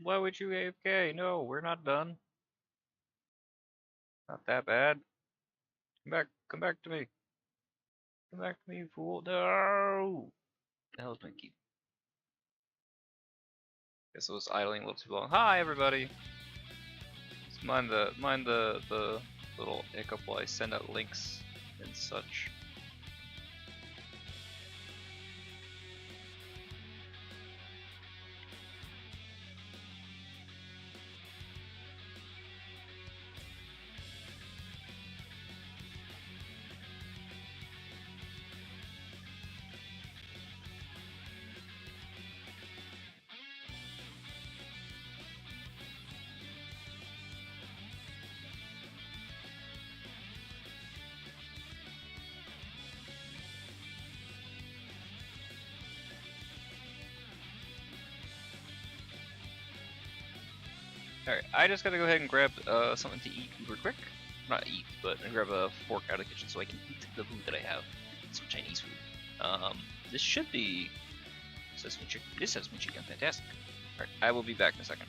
Why would you AFK? No, we're not done. Not that bad. Come back to me. Come back to me, you fool. No! The hell is my key? Guess it was idling a little too long. Hi, everybody! Just mind the little hiccup while I send out links and such. Alright, I just gotta go ahead and grab something to eat uber quick. Not eat, but grab a fork out of the kitchen so I can eat the food that I have. Some Chinese food. This should be sesame chicken. This sesame chicken, fantastic. Alright, I will be back in a second.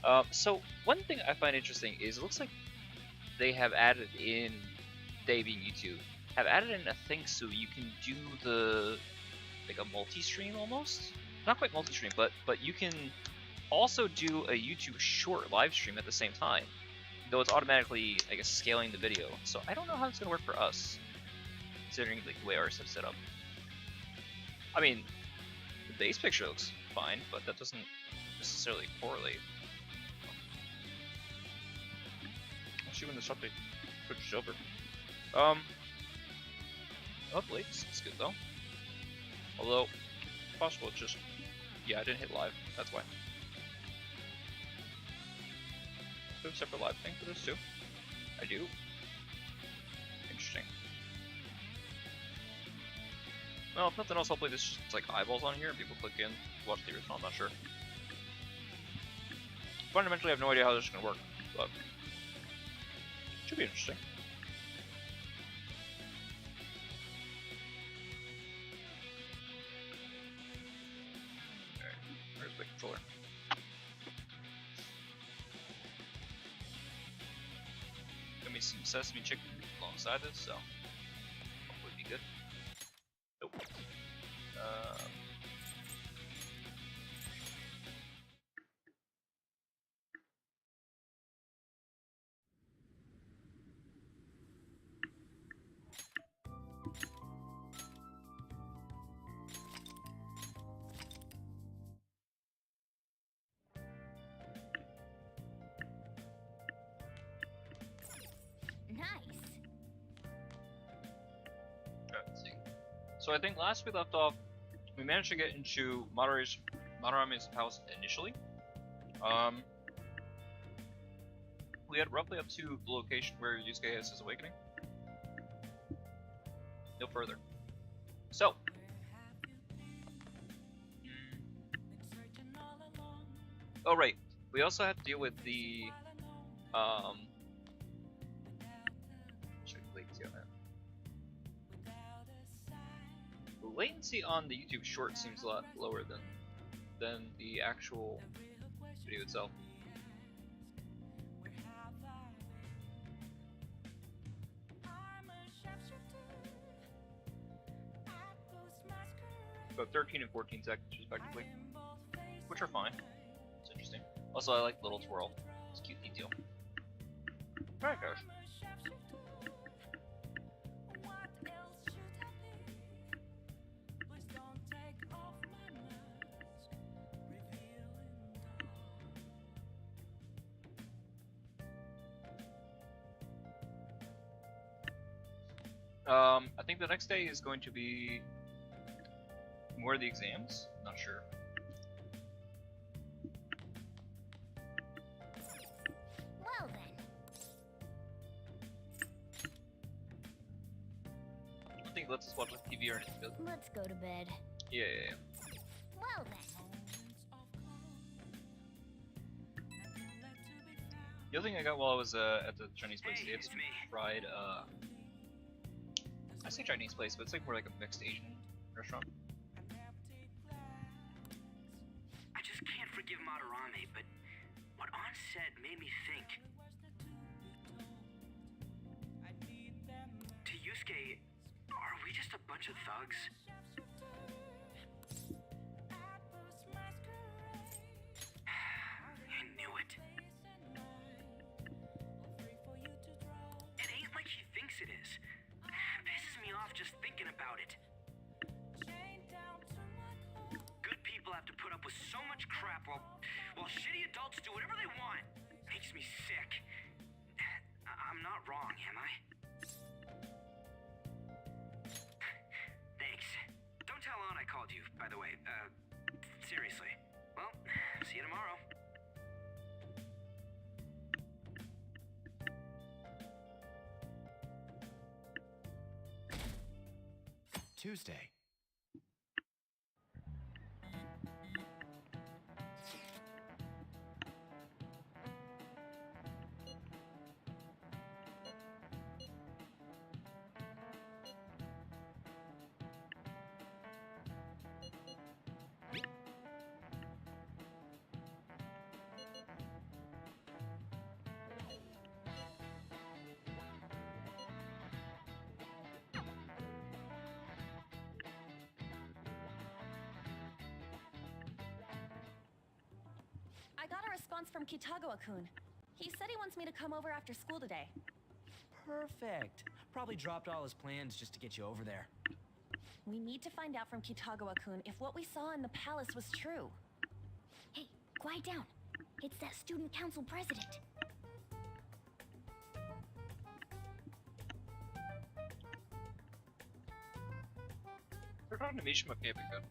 Hello. So one thing I find interesting is it looks like they have added in, they being YouTube, have added in a thing so you can do the, like a multi-stream almost? Not quite multi-stream, but you can also do a YouTube short live stream at the same time. Though it's automatically, I guess, scaling the video. So I don't know how it's going to work for us, considering like, the way ours have set up. I mean, the base picture looks fine, but that doesn't necessarily correlate. When this update switches over. Hopefully it's good though. Although, possible it's just, yeah, I didn't hit live, that's why. Do a separate live thing for this too? I do. Interesting. Well, if nothing else, hopefully this just, it's like eyeballs on here and people click in, watch the original, I'm not sure. Fundamentally, I have no idea how this is going to work, but should be interesting. Alright, where's the controller? Give me some sesame chicken alongside this, so hopefully be good. Nope. Let's see. So I think last we left off, we managed to get into Madarame's house initially. We had roughly up to the location where Yusuke has his awakening. No further. So. Oh right, we also had to deal with the latency on the YouTube short seems a lot lower than the actual video itself. About 13 and 14 seconds respectively, which are fine. It's interesting. Also, I like the little twirl. It's a cute detail. Alright, guys. I think the next day is going to be more of the exams. Not sure. Well then. I don't think it lets us watch like TV or anything, does it? Let's go to bed. Yeah. Well then. The other thing I got while I was at the Chinese place, they had some fried, I say Chinese place, but it's like more like a mixed Asian restaurant. I just can't forgive Madarame, but what An said made me think. To Yusuke, are we just a bunch of thugs? I knew it. It ain't like she thinks it is. Pisses me off just thinking about it. Good people have to put up with so much crap while shitty adults do whatever they want. Makes me sick. I'm not wrong, am I? Thanks. Don't tell An I called you, by the way. Seriously. Well, see you tomorrow. Tuesday. I got a response from Kitagawa-kun. He said he wants me to come over after school today. Perfect. Probably dropped all his plans just to get you over there. We need to find out from Kitagawa-kun if what we saw in the palace was true. Hey, quiet down. It's that student council president. They're talking to Mishima can't be good.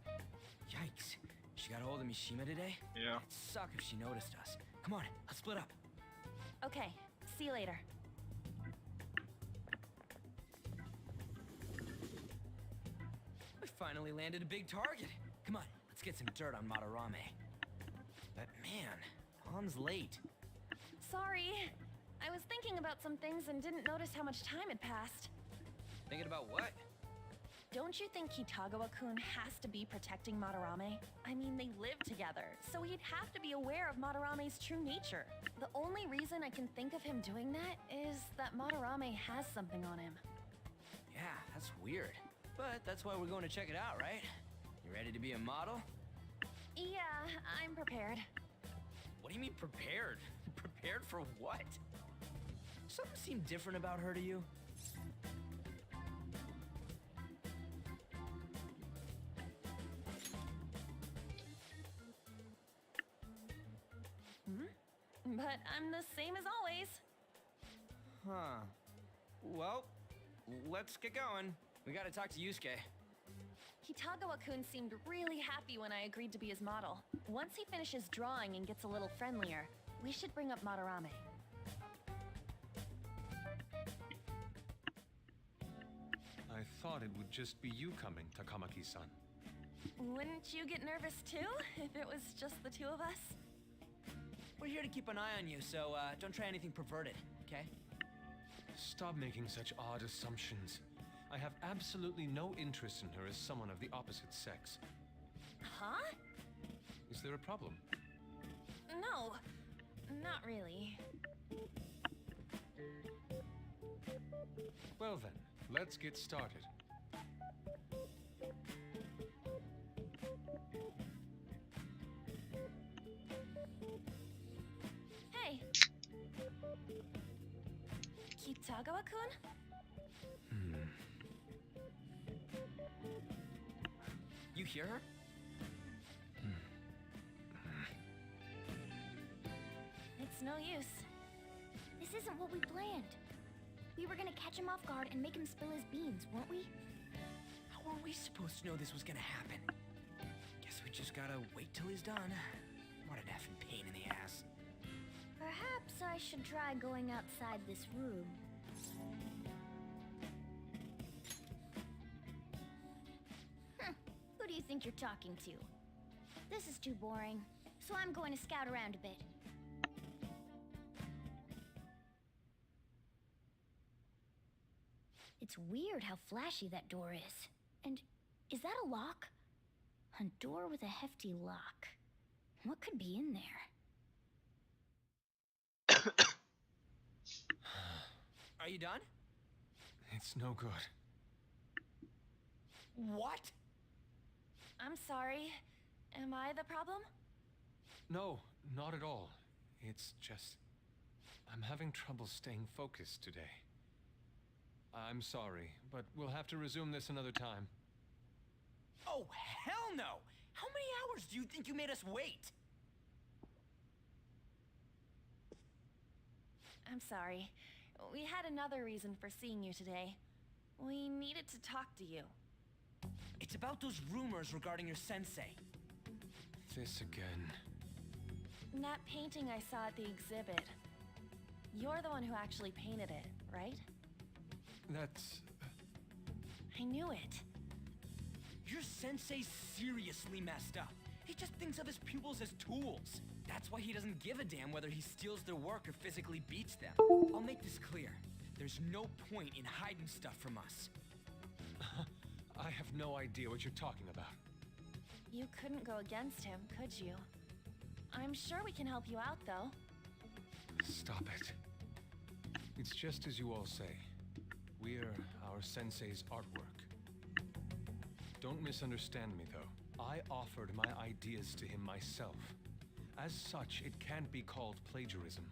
Yikes. She got a hold of Mishima today? Yeah. It'd suck if she noticed us. Come on, let's split up. Okay, see you later. We finally landed a big target. Come on, let's get some dirt on Madarame. But man, An's late. Sorry. I was thinking about some things and didn't notice how much time had passed. Thinking about what? Don't you think Kitagawa-kun has to be protecting Madarame? I mean, they live together, so he'd have to be aware of Madarame's true nature. The only reason I can think of him doing that is that Madarame has something on him. Yeah, that's weird. But that's why we're going to check it out, right? You ready to be a model? Yeah, I'm prepared. What do you mean prepared? Prepared for what? Something seemed different about her to you? But I'm the same as always. Huh. Well, let's get going. We gotta talk to Yusuke. Kitagawa-kun seemed really happy when I agreed to be his model. Once he finishes drawing and gets a little friendlier, we should bring up Madarame. I thought it would just be you coming, Takamaki-san. Wouldn't you get nervous too, if it was just the two of us? We're here to keep an eye on you, so don't try anything perverted, okay? Stop making such odd assumptions. I have absolutely no interest in her as someone of the opposite sex. Huh? Is there a problem? No, not really. Well then, let's get started. Hey. Kitagawa-kun? You hear her? It's no use. This isn't what we planned. We were gonna catch him off guard and make him spill his beans, weren't we? How were we supposed to know this was gonna happen? Guess we just gotta wait till he's done. What an effing pain in the ass. Perhaps I should try going outside this room. Who do you think you're talking to? This is too boring, so I'm going to scout around a bit. It's weird how flashy that door is. And is that a lock? A door with a hefty lock. What could be in there? Are you done? It's no good. What? I'm sorry. Am I the problem? No, not at all. It's just... I'm having trouble staying focused today. I'm sorry, but we'll have to resume this another time. Oh, hell no! How many hours do you think you made us wait? I'm sorry. We had another reason for seeing you today. We needed to talk to you. It's about those rumors regarding your sensei. This again. That painting I saw at the exhibit. You're the one who actually painted it, right? That's... I knew it. Your sensei's seriously messed up. He just thinks of his pupils as tools. That's why he doesn't give a damn whether he steals their work or physically beats them. I'll make this clear. There's no point in hiding stuff from us. I have no idea what you're talking about. You couldn't go against him, could you? I'm sure we can help you out, though. Stop it. It's just as you all say. We're our sensei's artwork. Don't misunderstand me, though. I offered my ideas to him myself. As such, it can't be called plagiarism.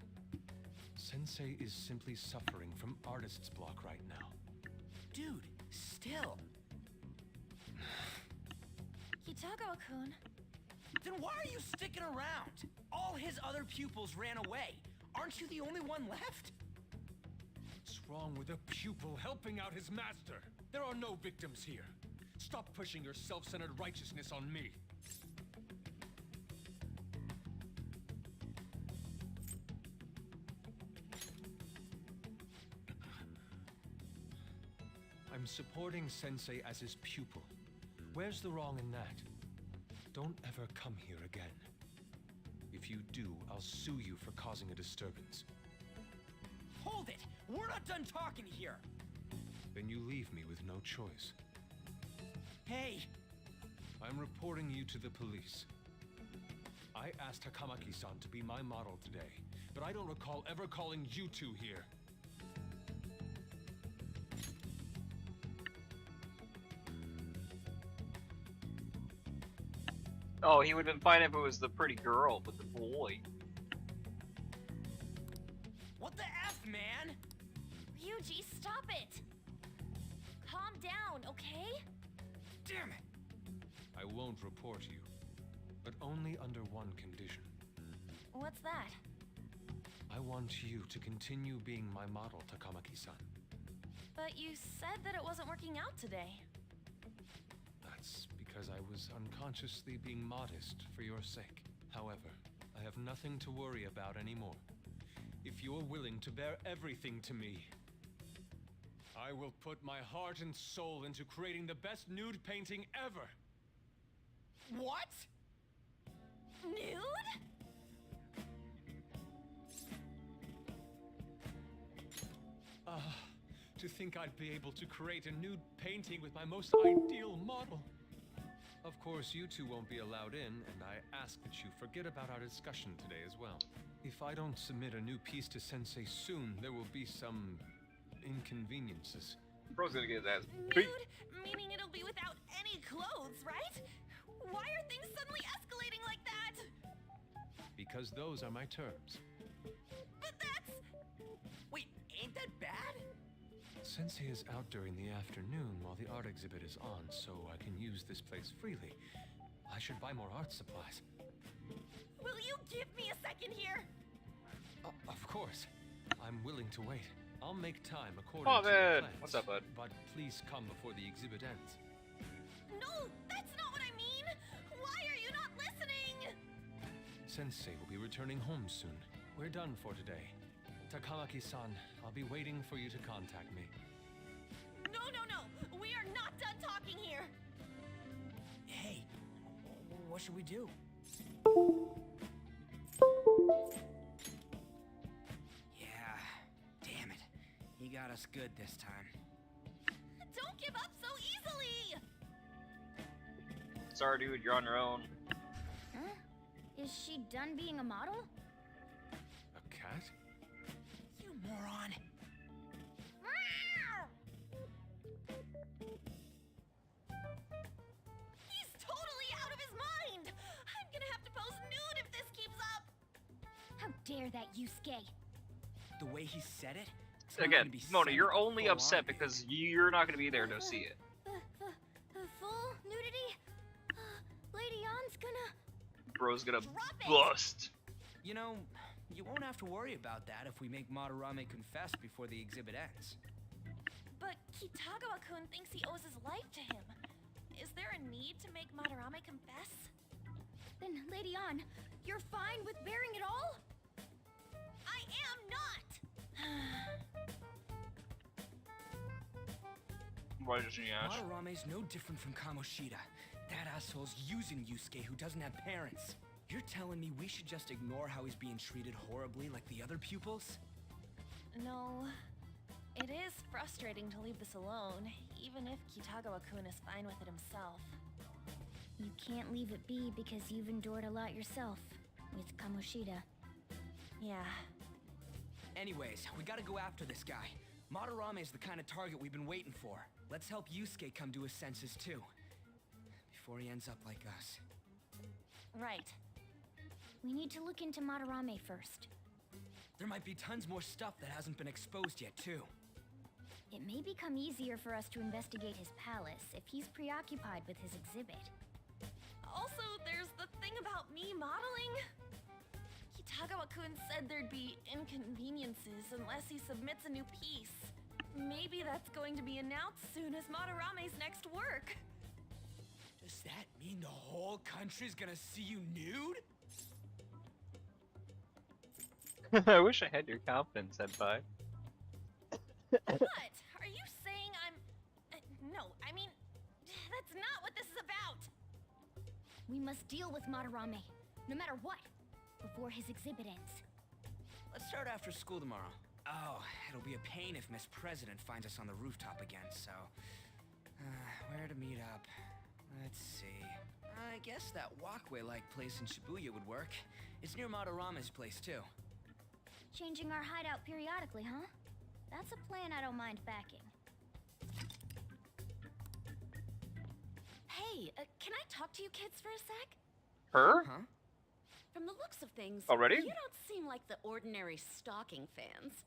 Sensei is simply suffering from artist's block right now. Dude, still. Kitagawa-kun. Then why are you sticking around? All his other pupils ran away. Aren't you the only one left? What's wrong with a pupil helping out his master? There are no victims here. Stop pushing your self-centered righteousness on me. I'm supporting Sensei as his pupil. Where's the wrong in that? Don't ever come here again. If you do, I'll sue you for causing a disturbance. Hold it! We're not done talking here! Then you leave me with no choice. Hey! I'm reporting you to the police. I asked Takamaki-san to be my model today, but I don't recall ever calling you two here. Oh, he would have been fine if it was the pretty girl, but the boy. What the F, man? Ryuji, stop it! Calm down, okay? Damn it! I won't report you, but only under one condition. What's that? I want you to continue being my model, Takamaki-san. But you said that it wasn't working out today. That's because I was unconsciously being modest for your sake. However, I have nothing to worry about anymore. If you're willing to bear everything to me, I will put my heart and soul into creating the best nude painting ever! What? Nude? to think I'd be able to create a nude painting with my most ideal model. Of course, you two won't be allowed in, and I ask that you forget about our discussion today as well. If I don't submit a new piece to Sensei soon, there will be some inconveniences. Bro's gonna get that. Nude? Meaning it'll be without any clothes, right? Why are things suddenly escalating like that? Because those are my terms. But that's... Wait, ain't that bad? Sensei is out during the afternoon while the art exhibit is on, so I can use this place freely. I should buy more art supplies. Will you give me a second here? Of course. I'm willing to wait. I'll make time according Oh, to your man. plans. What's up, bud? But please come before the exhibit ends. No, that's not what I mean! Why are you not listening? Sensei will be returning home soon. We're done for today. Takamaki-san, I'll be waiting for you to contact me. No, no, no! We are not done talking here! Hey, what should we do? Yeah, damn it. He got us good this time. Don't give up so easily! Sorry, dude, you're on your own. Huh? Is she done being a model? A cat? You moron. He's totally out of his mind! I'm gonna have to pose nude if this keeps up! How dare that, Yusuke? The way he said it? it's not Again, gonna be Mona, said you're full only on, upset dude. because you're not gonna be there to see it. Full nudity? Lady Ann's gonna... Bro's gonna Drop it! bust. You know, you won't have to worry about that if we make Madarame confess before the exhibit ends. But Kitagawa-kun thinks he owes his life to him. Is there a need to make Madarame confess? Then, Lady Ann, you're fine with bearing it all? I am not! Why doesn't he ask? Madarame's no different from Kamoshida. That asshole's using Yusuke who doesn't have parents. You're telling me we should just ignore how he's being treated horribly like the other pupils? No. It is frustrating to leave this alone, even if Kitagawa-kun is fine with it himself. You can't leave it be because you've endured a lot yourself, with Kamoshida. Yeah. Anyways, we gotta go after this guy. Madarame is the kind of target we've been waiting for. Let's help Yusuke come to his senses too. Before he ends up like us. Right. We need to look into Madarame first. There might be tons more stuff that hasn't been exposed yet too. It may become easier for us to investigate his palace if he's preoccupied with his exhibit. Also, there's the thing about me modeling. Kitagawa-kun said there'd be inconveniences unless he submits a new piece. Maybe that's going to be announced soon as Madarame's next work. Does that mean the whole country's gonna see you nude? I wish I had your confidence, Senpai. What? Are you saying I'm... no, I mean, that's not what this is about. We must deal with Madarame, no matter what, before his exhibit ends. Let's start after school tomorrow. Oh, it'll be a pain if Miss President finds us on the rooftop again, so... where to meet up? Let's see... I guess that walkway-like place in Shibuya would work. It's near Madarame's place, too. Changing our hideout periodically, huh? That's a plan I don't mind backing. Hey, can I talk to you kids for a sec? Her? Huh? From the looks of things, Already? you don't seem like the ordinary stalking fans.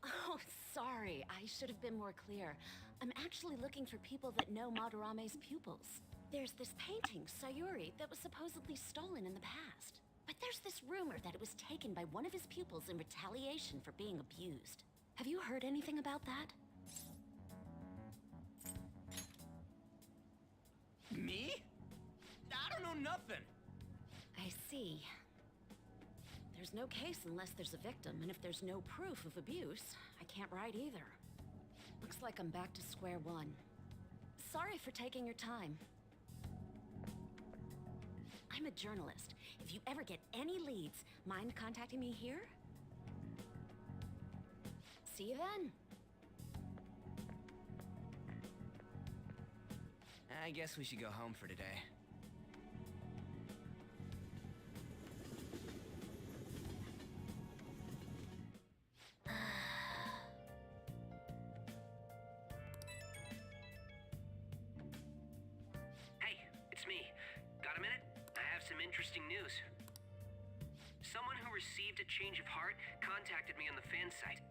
Oh, sorry. I should have been more clear. I'm actually looking for people that know Madarame's pupils. There's this painting, Sayuri, that was supposedly stolen in the past. But there's this rumor that it was taken by one of his pupils in retaliation for being abused. Have you heard anything about that? Me? I don't know nothing. I see. There's no case unless there's a victim, and if there's no proof of abuse, I can't write either. Looks like I'm back to square one. Sorry for taking your time. I'm a journalist. If you ever get any leads, mind contacting me here? See you then. I guess we should go home for today. Hey, it's me. Got a minute? I have some interesting news. Someone who received a change of heart contacted me on the fan site.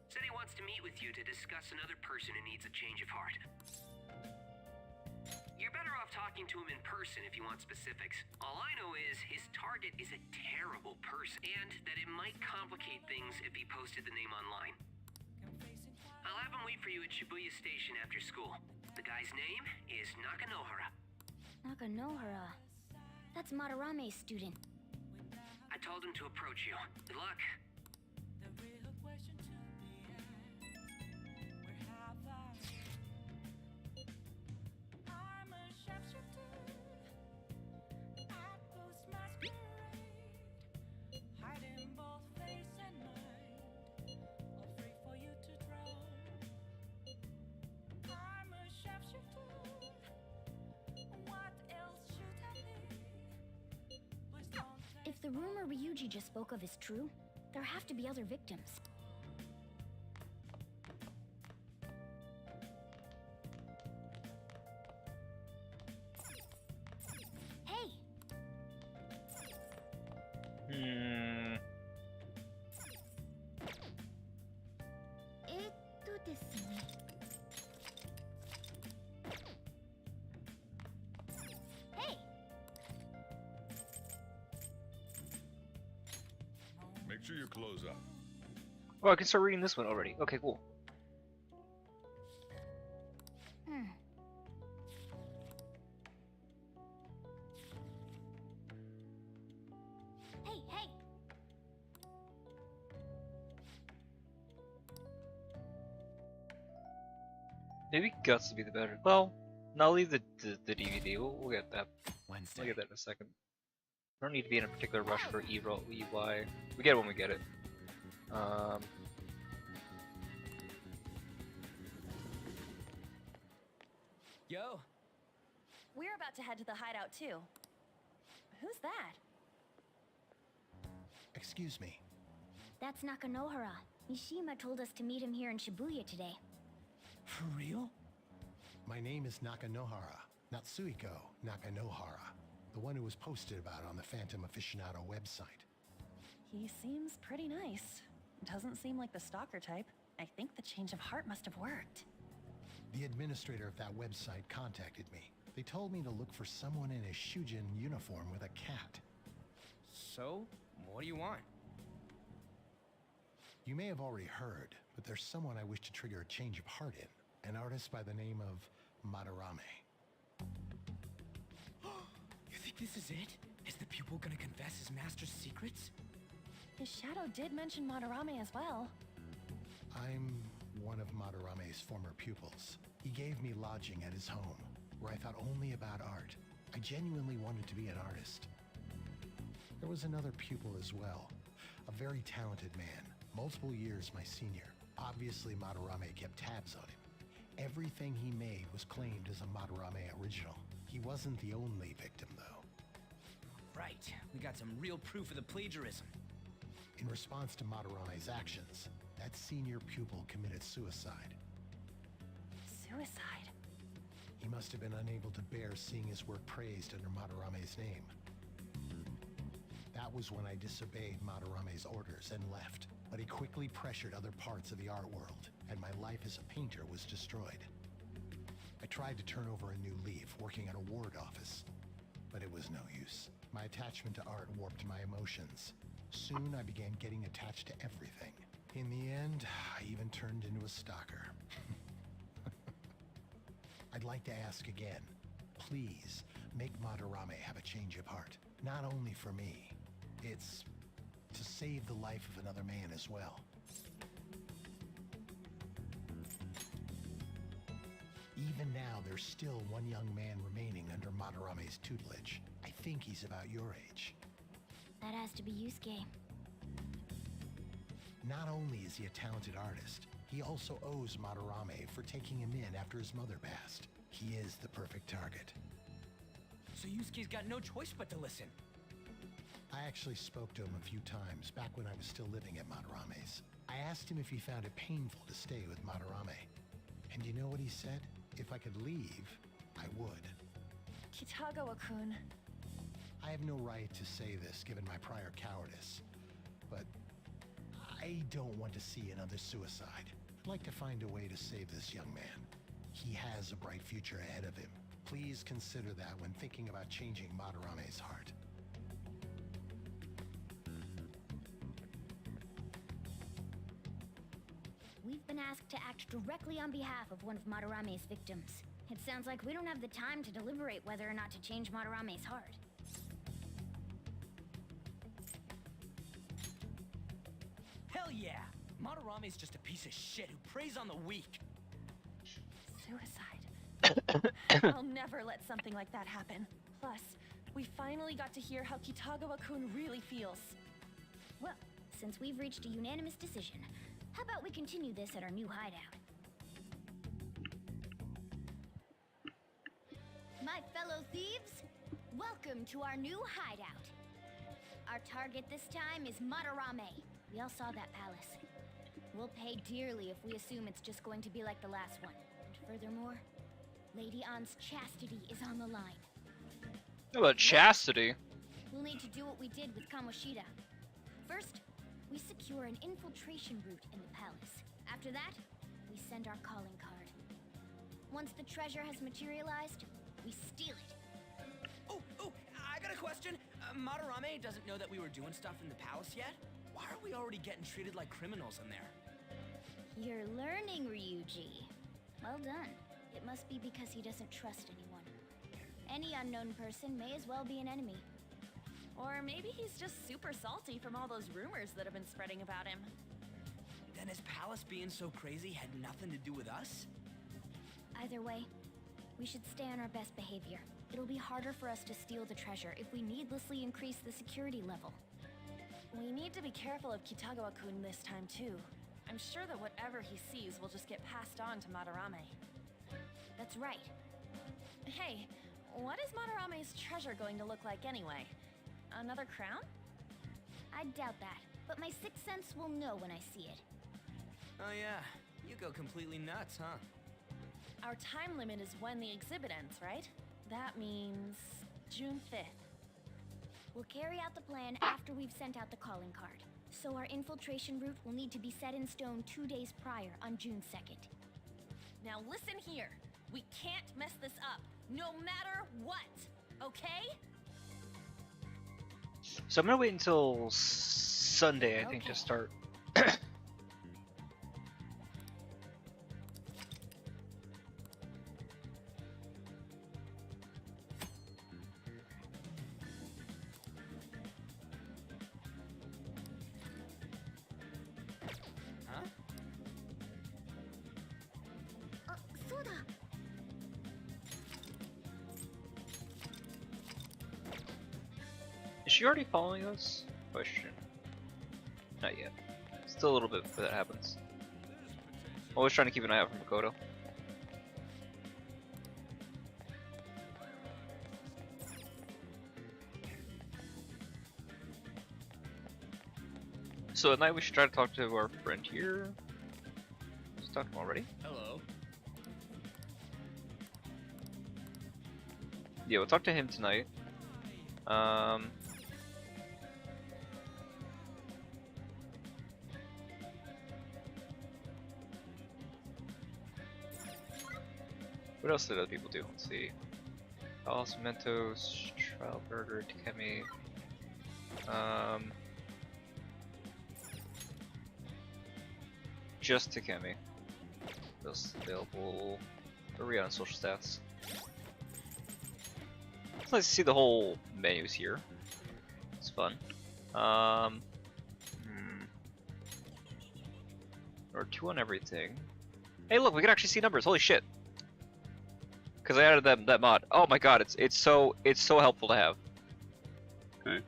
Said he wants to meet with you to discuss another person who needs a change of heart. You're better off talking to him in person if you want specifics. All I know is his target is a terrible person, and that it might complicate things if he posted the name online. I'll have him wait for you at Shibuya Station after school. The guy's name is Nakanohara. Nakanohara. That's Madarame's student. I told him to approach you. Good luck. If the rumor Ryuji just spoke of is true, there have to be other victims. Hey! Hmm. ですね。Hey! Make sure your clothes up. Oh, I can start reading this one already. Okay, cool. Hey, hey! Maybe Guts would be the better. Well, no, I'll leave the DVD. We'll get that. Wednesday. We'll get that in a second. I don't need to be in a particular rush for EY. We get it when we get it. Yo, We're about to head to the hideout too. Who's that? Excuse me. That's Nakanohara. Mishima told us to meet him here in Shibuya today. for real? My name is Nakanohara, Natsuhiko Nakanohara, the one who was posted about on the Phantom Aficionado website. He seems pretty nice. Doesn't seem like the stalker type. I think the change of heart must have worked. The administrator of that website contacted me. They told me to look for someone in a Shujin uniform with a cat. So, what do you want? You may have already heard, but there's someone I wish to trigger a change of heart in. An artist by the name of Madarame. You think this is it? Is the pupil gonna confess his master's secrets? His shadow did mention Madarame as well. I'm one of Madarame's former pupils. He gave me lodging at his home, where I thought only about art. I genuinely wanted to be an artist. There was another pupil as well, a very talented man, multiple years my senior. Obviously, Madarame kept tabs on him. Everything he made was claimed as a Madarame original. He wasn't the only victim, though. Right, we got some real proof of the plagiarism. In response to Madarame's actions, that senior pupil committed suicide. Suicide? He must have been unable to bear seeing his work praised under Madarame's name. That was when I disobeyed Madarame's orders and left, but he quickly pressured other parts of the art world, and my life as a painter was destroyed. I tried to turn over a new leaf, working at a ward office, but it was no use. My attachment to art warped my emotions. Soon I began getting attached to everything. In the end, I even turned into a stalker. I'd like to ask again, please make Madarame have a change of heart. Not only for me, it's to save the life of another man as well. Even now, there's still one young man remaining under Madarame's tutelage. I think he's about your age. That has to be Yusuke. Not only is he a talented artist, he also owes Madarame for taking him in after his mother passed. He is the perfect target. So Yusuke's got no choice but to listen. I actually spoke to him a few times back when I was still living at Madarame's. I asked him if he found it painful to stay with Madarame. And you know what he said? If I could leave, I would. Kitagawa-kun. I have no right to say this given my prior cowardice, but I don't want to see another suicide. I'd like to find a way to save this young man. He has a bright future ahead of him. Please consider that when thinking about changing Madarame's heart. We've been asked to act directly on behalf of one of Madarame's victims. It sounds like we don't have the time to deliberate whether or not to change Madarame's heart. Hell yeah! Madarame's just a piece of shit who preys on the weak. Suicide. I'll never let something like that happen. Plus, we finally got to hear how Kitagawa-kun really feels. Well, since we've reached a unanimous decision, how about we continue this at our new hideout? My fellow thieves, welcome to our new hideout. Our target this time is Madarame. We all saw that palace. We'll pay dearly if we assume it's just going to be like the last one. And furthermore, Lady An's chastity is on the line. How about chastity? We'll need to do what we did with Kamoshida. First, we secure an infiltration route in the palace. After that, we send our calling card. Once the treasure has materialized, we steal it. Oh, I got a question. Madarame doesn't know that we were doing stuff in the palace yet? Why are we already getting treated like criminals in there? You're learning, Ryuji. Well done. It must be because he doesn't trust anyone. Any unknown person may as well be an enemy. Or maybe he's just super salty from all those rumors that have been spreading about him. Then his palace being so crazy had nothing to do with us? Either way, we should stay on our best behavior. It'll be harder for us to steal the treasure if we needlessly increase the security level. We need to be careful of Kitagawa-kun this time too. I'm sure that whatever he sees will just get passed on to Madarame. That's right. Hey, what is Madarame's treasure going to look like anyway? Another crown? I doubt that, but my sixth sense will know when I see it. Oh yeah, you go completely nuts, huh? Our time limit is when the exhibit ends, right? That means June 5th. We'll carry out the plan after we've sent out the calling card. So our infiltration route will need to be set in stone 2 days prior on June 2nd. Now listen here. We can't mess this up, no matter what, okay? So I'm gonna wait until Sunday, I think, Okay. to start. Huh? Soda! Is she already following us? Question. Not yet. Still a little bit before that happens. Always trying to keep an eye out for Makoto. So at night we should try to talk to our friend here. Just talked to him already. Hello. Yeah, we'll talk to him tonight. What else did other people do? Let's see. Alice Mentos, Trial Burger, Takemi. Just Takemi. Those available. Where are we on social stats? It's nice to see the whole menus here. It's fun. Or 2 on everything. Hey, look, we can actually see numbers. Holy shit! Because I added that mod. Oh my god, it's so helpful to have. Okay.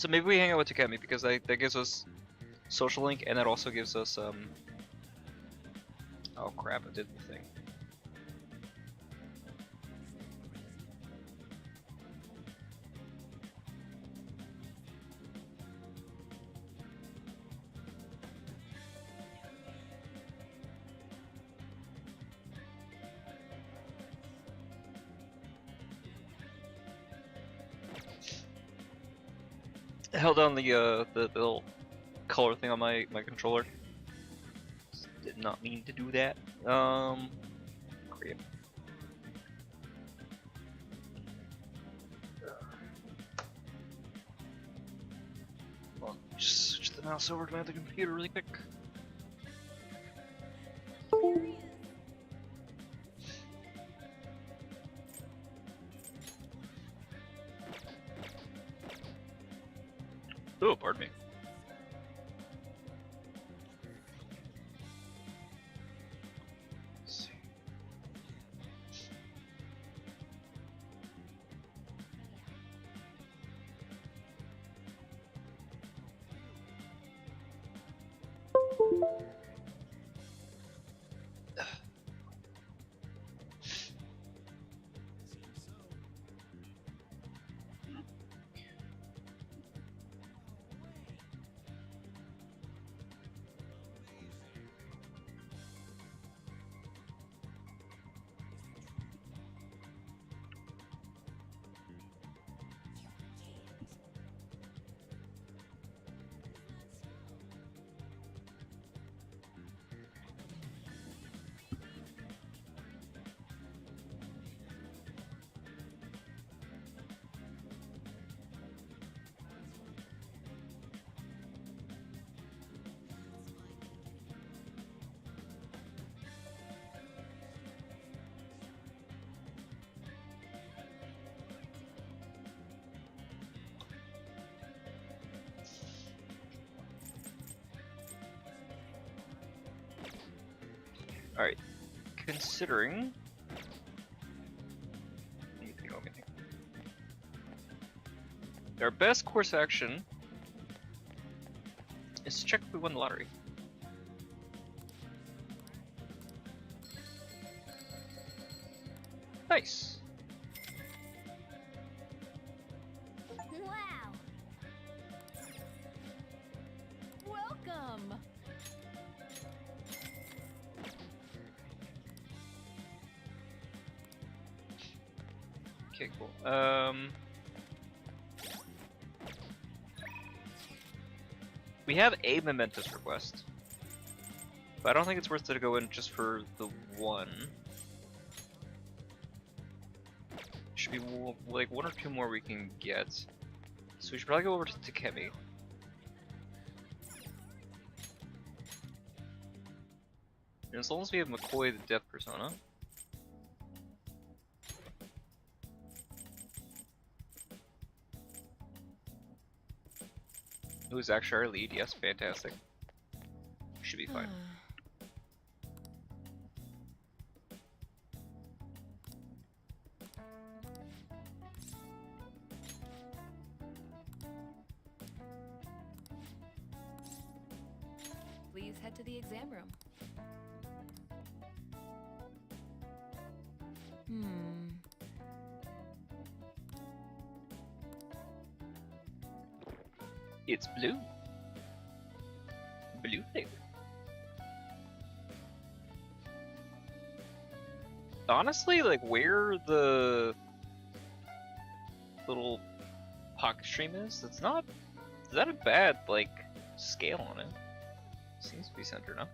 So maybe we hang out with Takemi because that gives us social link, and that also gives us oh crap! I did the thing. I held down the little color thing on my controller. Did not mean to do that. Crap. Well, just switch the mouse over to my other computer really quick. Oh, pardon me. Let's see. Alright, considering... Let me think. Our best course of action is to check if we won the lottery. Nice! Wow! Welcome! Okay, cool. We have a momentous request, but I don't think it's worth it to go in just for the one. Should be like one or two more we can get. So we should probably go over to Takemi. And as long as we have McCoy the Death Persona. Who is actually our lead? Yes, fantastic. Should be fine. Please head to the exam room. It's blue. Blue flavor. Honestly, like where the little pocket stream is that a bad like scale on it? Seems to be center enough.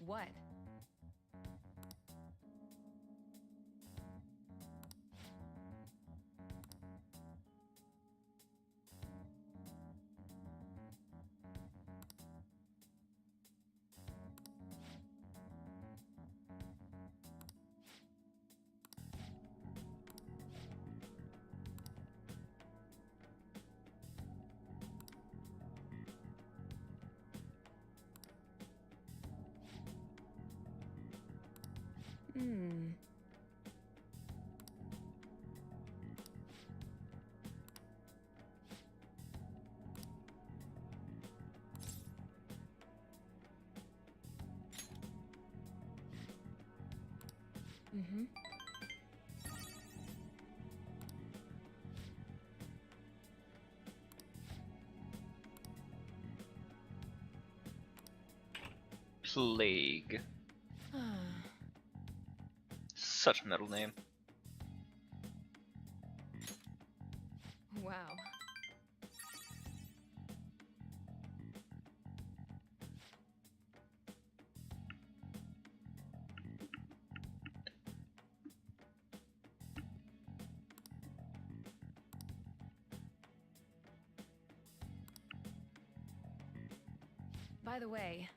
What? Mm-hmm. Plague. Such a metal name. Wow. By the way,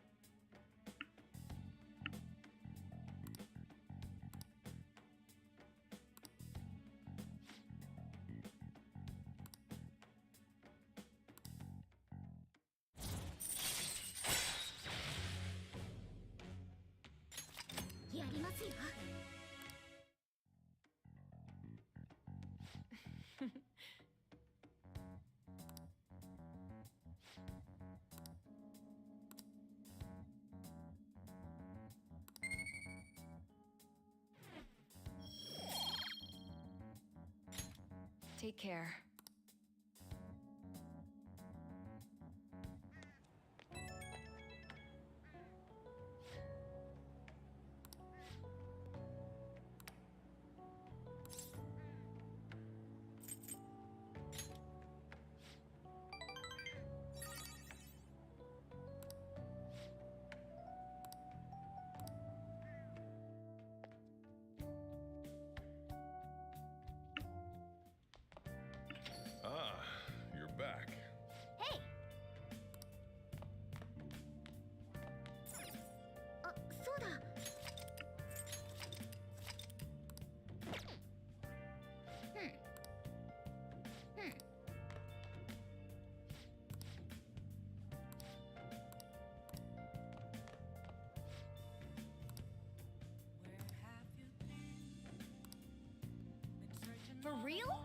take care. Ah, you're back. Hey! そうだ。For real?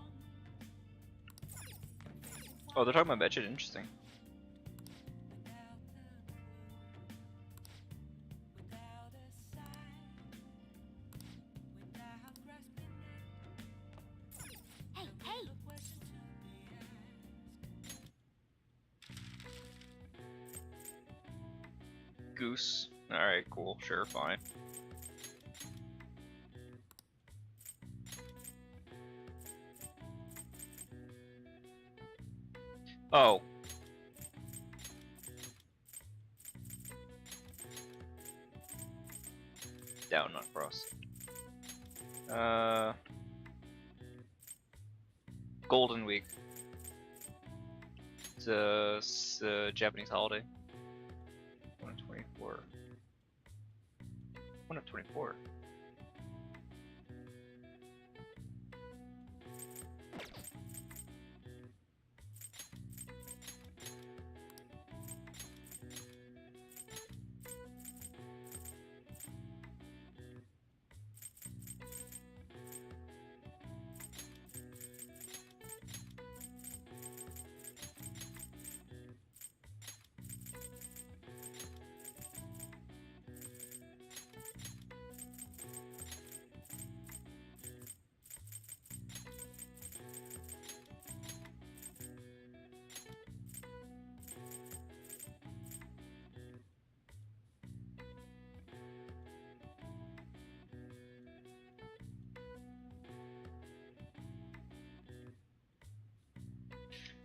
Oh, they're talking about budget. Interesting. Hey, hey! Goose. Alright, cool. Sure, fine. Oh. Down, not cross. Golden Week. It's a Japanese holiday. 1 of 24. 1 of 24.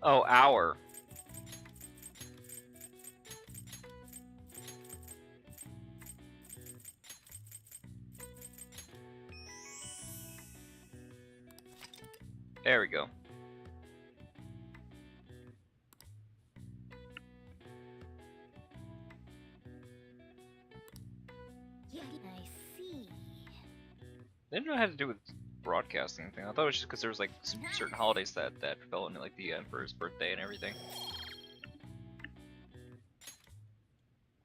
Oh, hour. There we go. I see. They didn't know how to do with broadcasting thing. I thought it was just because there was like certain holidays that fell into like the Emperor's birthday and everything.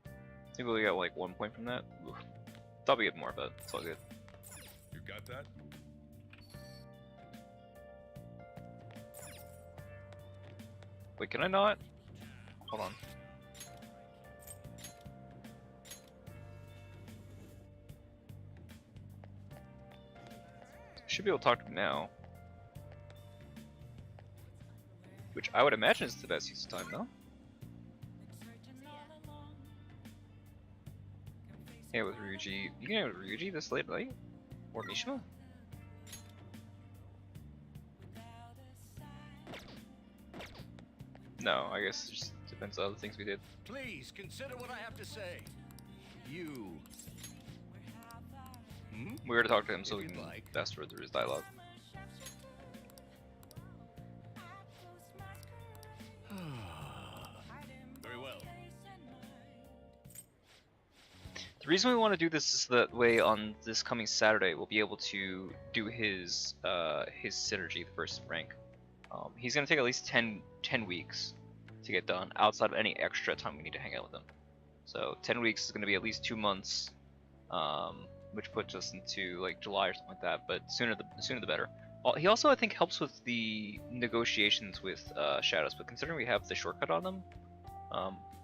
I think we got like 1 point from that. Oof. Thought we get more, but it's all good. You got that? Wait, can I not? Hold on. should be able to talk to him now. Which I would imagine is the best use of time, though. Yeah, with Ryuji. You can hang out with Ryuji this late at night? Or Mishima? No, I guess it just depends on other things we did. Please consider what I have to say. You. Hmm? We were to talk to him so we If can you'd like. fast forward through his dialogue. Very well. The reason we want to do this is that way on this coming Saturday we'll be able to do his synergy, the first rank. He's gonna take at least 10 weeks to get done outside of any extra time we need to hang out with him. So 10 weeks is gonna be at least 2 months, which puts us into like July or something like that. But sooner the better. He also I think helps with the negotiations with Shadows, but considering we have the shortcut on them,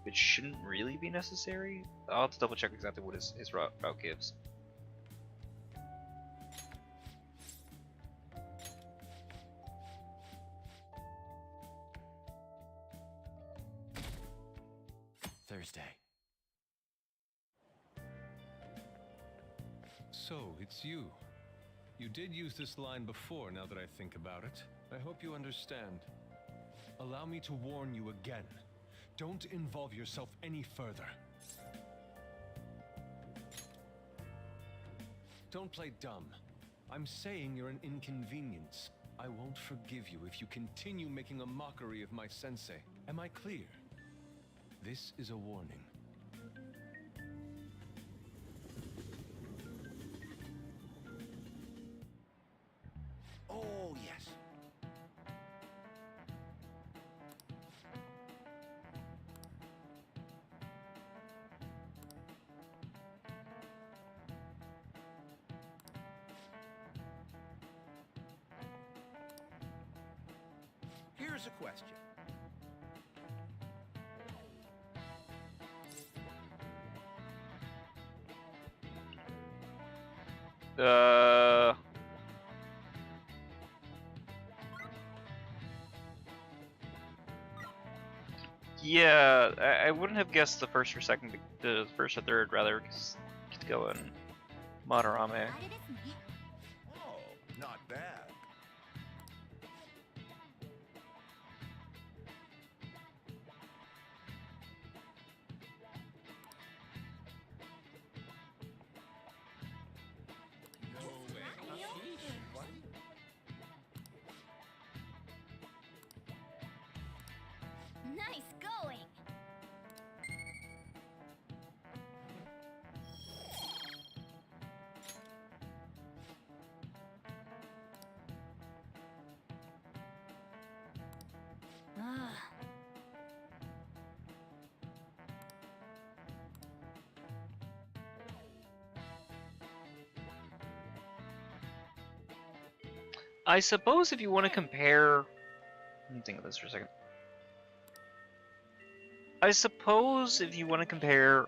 it shouldn't really be necessary. I'll have to double check exactly what his route gives. Thursday. So, it's you. You did use this line before, now that I think about it. I hope you understand. Allow me to warn you again. Don't involve yourself any further. Don't play dumb. I'm saying you're an inconvenience. I won't forgive you if you continue making a mockery of my sensei. Am I clear? This is a warning. Oh, yes. Here's a question. Yeah, I wouldn't have guessed the first or second, the first or third rather, because could go in Madarame. Oh, not bad. Nice going. Ah. I suppose if you want to compare, let me think of this for a second. I suppose if you want to compare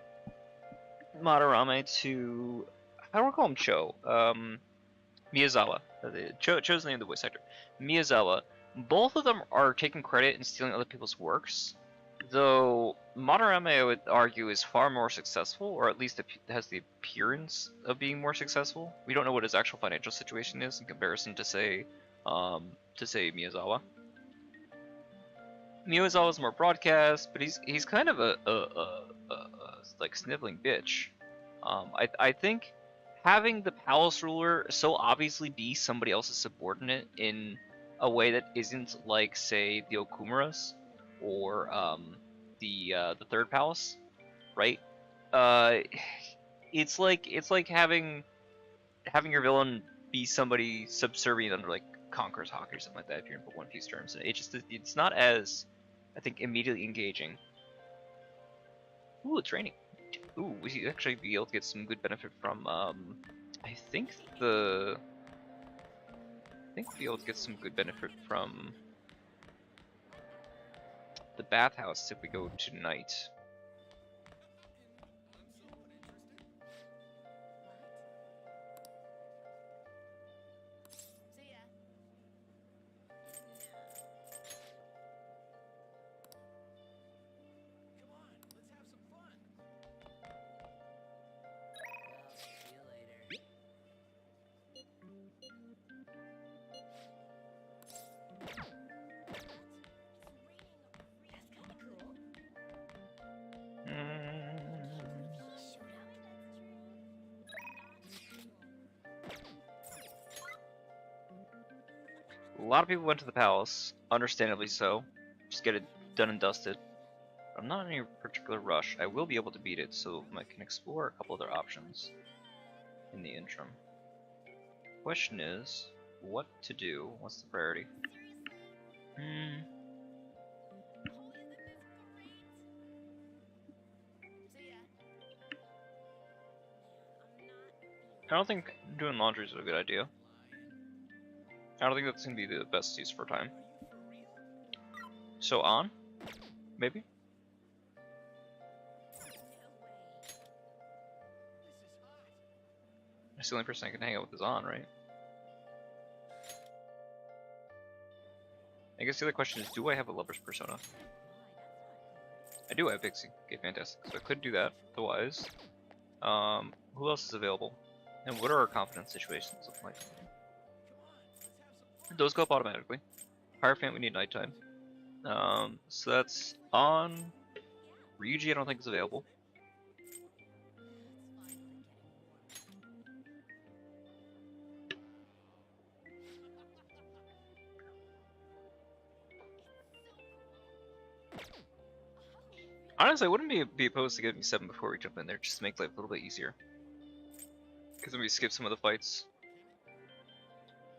Madarame to, how do I call him Cho? Miyazawa. Cho's the name of the voice actor. Miyazawa. Both of them are taking credit and stealing other people's works, though Madarame, I would argue, is far more successful, or at least has the appearance of being more successful. We don't know what his actual financial situation is in comparison to say Miyazawa. Miyazawa's more broadcast, but he's kind of a like sniveling bitch. I think having the palace ruler so obviously be somebody else's subordinate in a way that isn't like, say, the Okumuras or the third palace, right? It's like having your villain be somebody subservient under like Conqueror's Hawk or something like that, if you're in One Piece terms. It's not as, I think, immediately engaging. Ooh, it's raining. Ooh, we actually be able to get some good benefit from I think we'll be able to get some good benefit from the bathhouse if we go tonight. A lot of people went to the palace, understandably so. Just get it done and dusted. I'm not in any particular rush. I will be able to beat it, so I can explore a couple other options in the interim. Question is, what to do? What's the priority? I don't think doing laundry is a good idea. I don't think that's gonna be the best use for time. So on? Maybe? That's the only person I can hang out with is on, right? I guess the other question is, do I have a lover's persona? I do have Pixie. Okay, fantastic. So I could do that, otherwise. Who else is available? And what are our confidence situations looking like? Those go up automatically. Hierophant, we need nighttime. So that's on. Ryuji, I don't think is available. Honestly, I wouldn't be opposed to getting 7 before we jump in there, just to make life a little bit easier. Because then we skip some of the fights.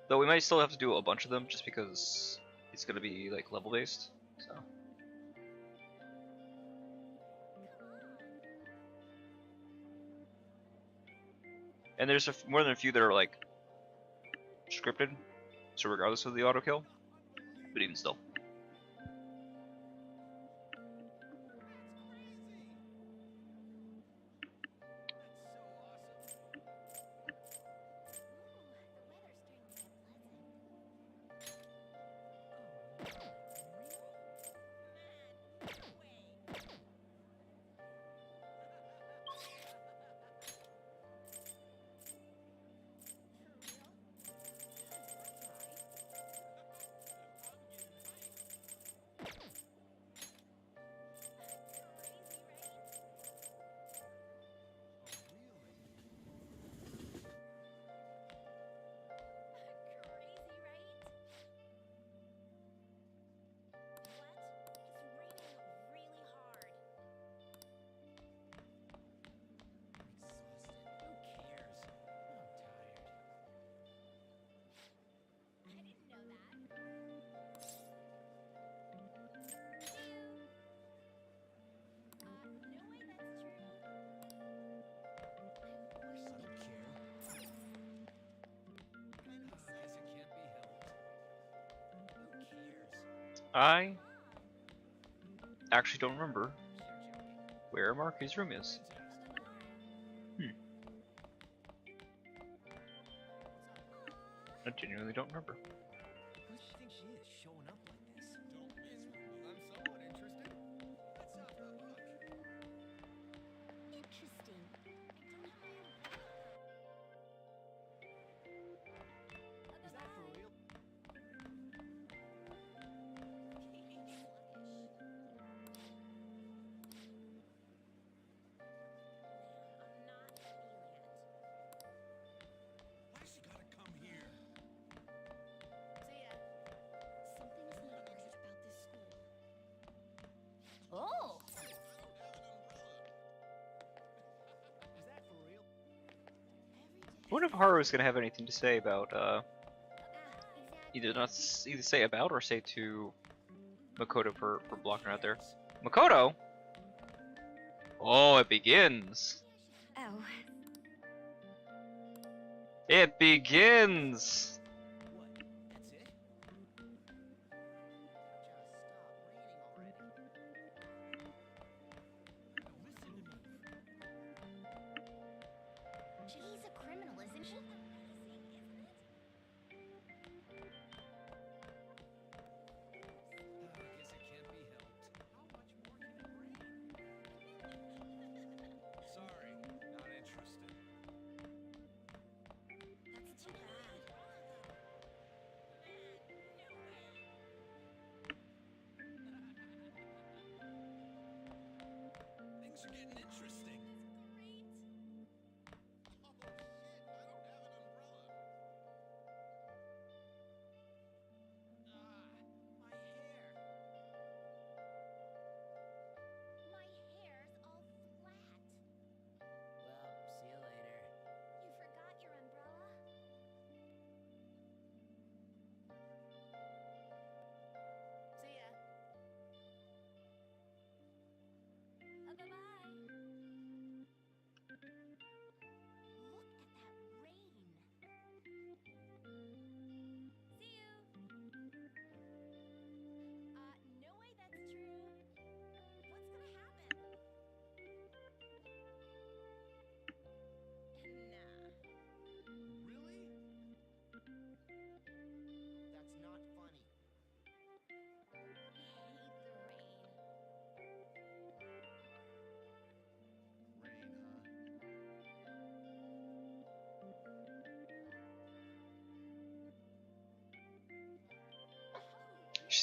Though we might still have to do a bunch of them, just because it's going to be like level based. So. And there's more than a few that are like scripted, so regardless of the auto kill, but even still. I actually don't remember where Marky's room is. I genuinely don't remember. Who does she think she is, showing up like this? I'm somewhat interested. Let's have a look. Interesting. Is that for real? Why she gotta come here? Something's not right about this school. Oh! Is that for real? I wonder if Haru's gonna have anything to say about either say about or say to Makoto for blocking her out there. Makoto? Oh, it begins. Oh. It begins. What? That's it? She's a criminal, isn't she? I guess it can't be helped. How much more can you bring? Sorry, not interested. That's too bad. Things are getting interesting. Oh shit, I don't have an umbrella.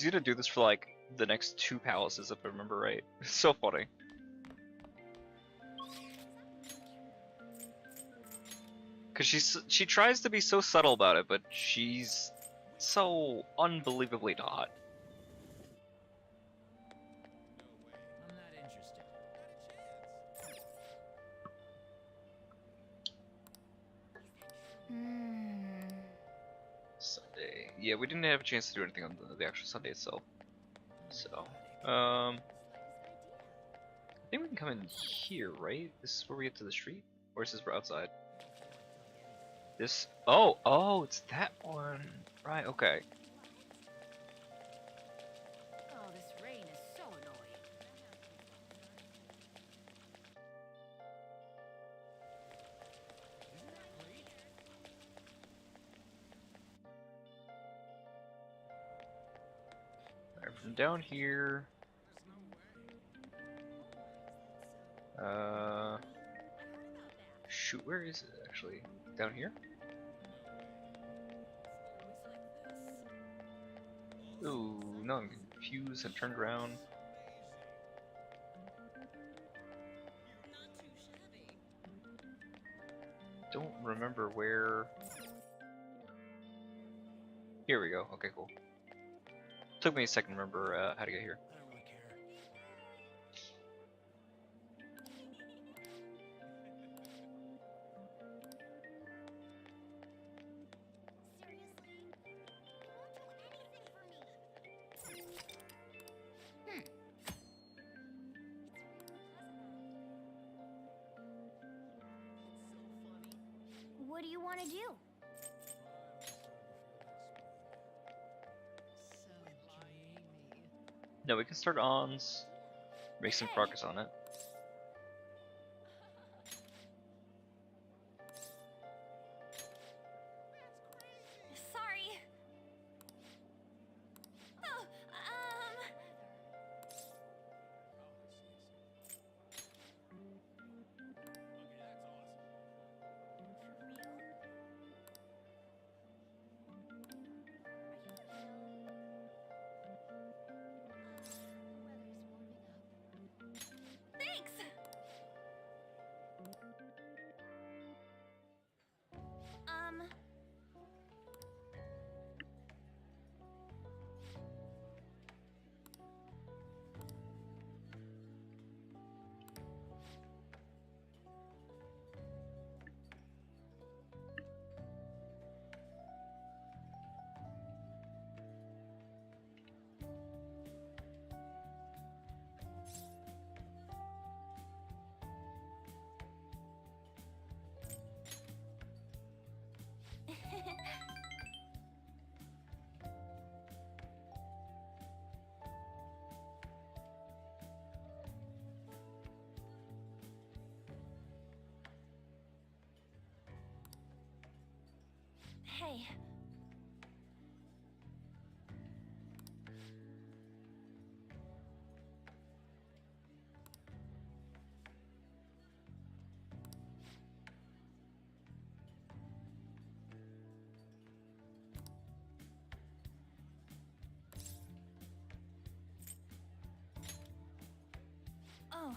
she's gonna do this for like the next 2 palaces, if I remember right. It's so funny. Cause she tries to be so subtle about it, but she's so unbelievably not. I'm not interested. Sunday. Yeah, we didn't have a chance to do anything on the actual Sunday itself. So, I think we can come in here, right? This is where we get to the street? Or is this for outside? This, oh, it's that one. Right, okay. Oh, this rain is so annoying. Alright, from down here. Shoot, where is it actually? Down here? Ooh, no, I'm confused and turned around. Don't remember where. Here we go. Okay, cool. Took me a second to remember how to get here. I don't really care. What do you want to do? No, we can start ons. Make some progress on it. Sorry. Oh, thanks. Hey. Oh.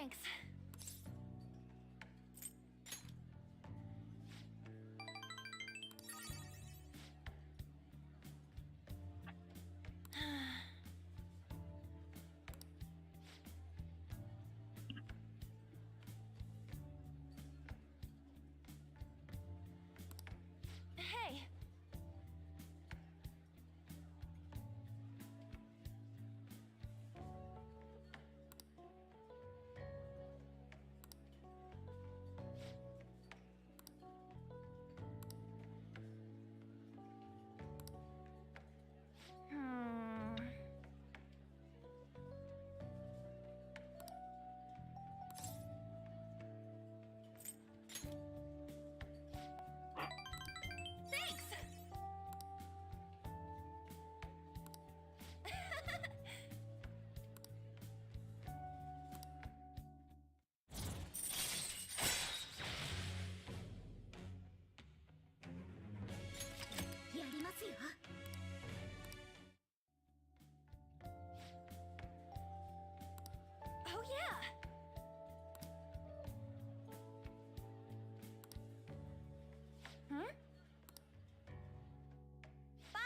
Thanks. Hey. Hmm. Thanks. Oh yeah. Hmm? Bye.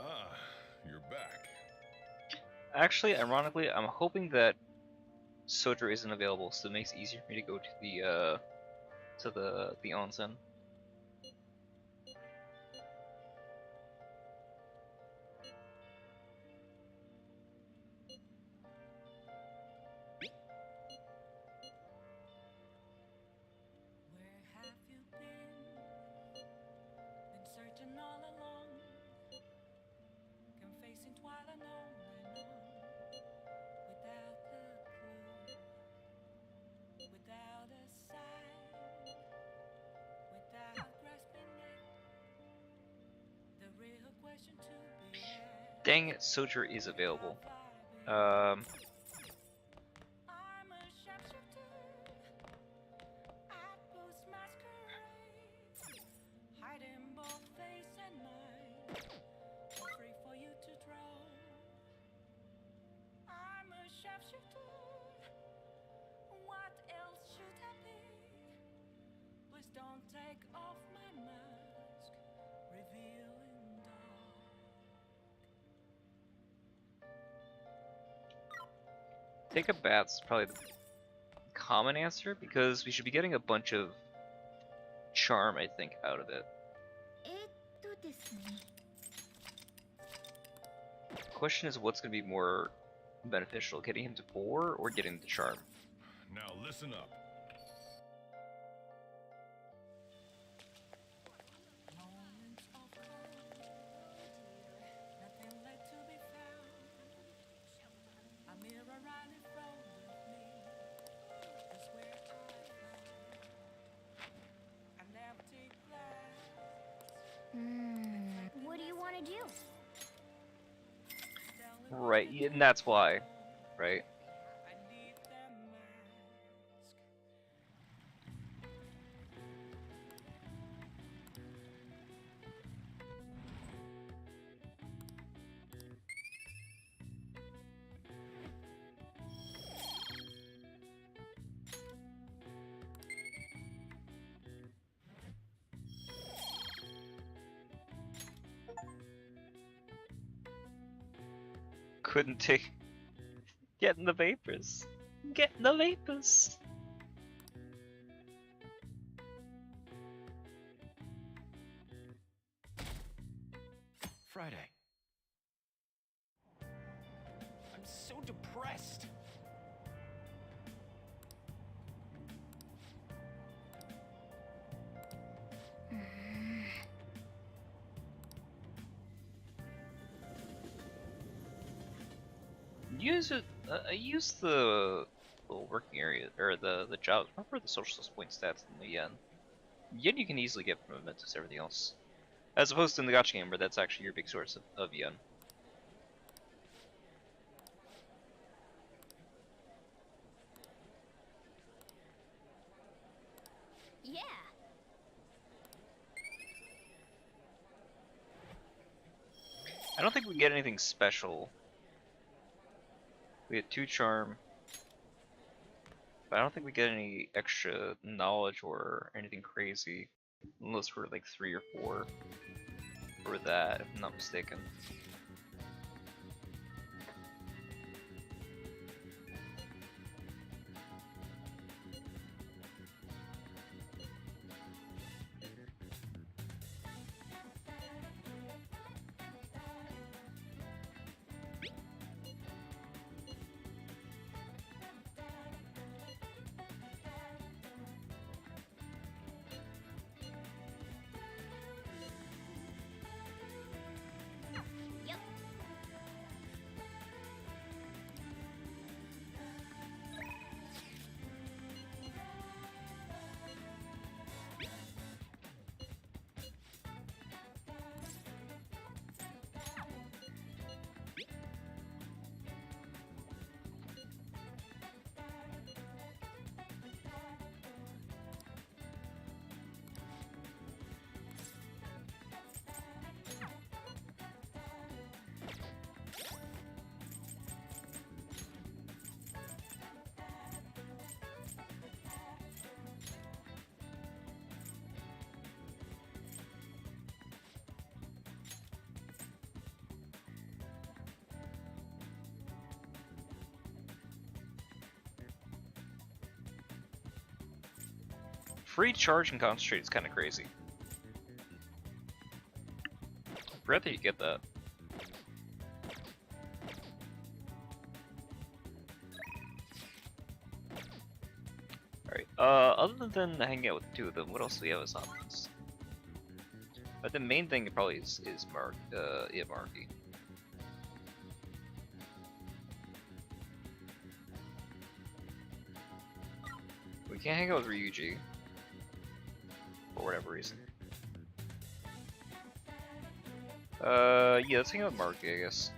Ah, you're back. Actually, ironically, I'm hoping that Sojourn isn't available, so it makes it easier for me to go to the onsen. Where have you been? Been searching all along, confessing while and on without the clue, without a sign, without grasping it. The real question to be asked. Dang it, Sojourn is available. I'm a sharpshooter at Boost Masquerade, hiding both face and mind, free for you to draw. I'm a sharpshooter. What else should I be? Please don't take off my mask, revealing dark. Take a bath's probably the common answer because we should be getting a bunch of charm, I think, out of it. Question is, what's going to be more beneficial, getting him to 4 or getting the charm? Now listen up. Moments of calm, nothing left to be found. A mirror right in front of me is where I found an empty glass. What do you want to do? Right, yeah, and that's why, right? I need that mask. Couldn't take. Getting the vapors. Getting the vapors. Friday. I'm so depressed. Use it. I use the little working area or the jobs. Remember the social point stats in the yen. Yen you can easily get from Mementos everything else, as opposed to in the gacha game where that's actually your big source of yen. Yeah. I don't think we get anything special. We get 2 charm, but I don't think we get any extra knowledge or anything crazy, unless we're like 3 or 4 for that, if I'm not mistaken. Yep. Free charge and concentrate is kind of crazy. Rare that you get that. Alright, other than hanging out with the 2 of them, what else do we have as options? But the main thing probably is Marky. We can't hang out with Ryuji. For whatever reason. Yeah, let's hang out with Marky, I guess.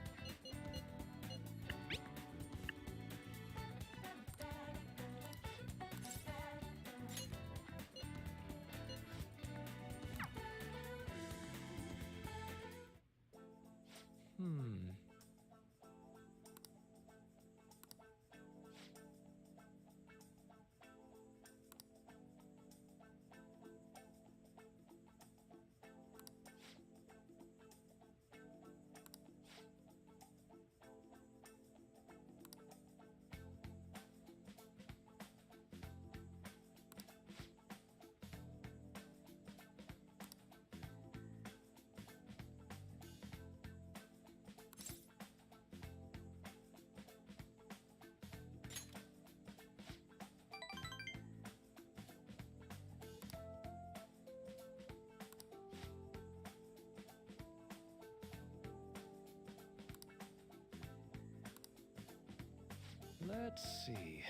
Let's see.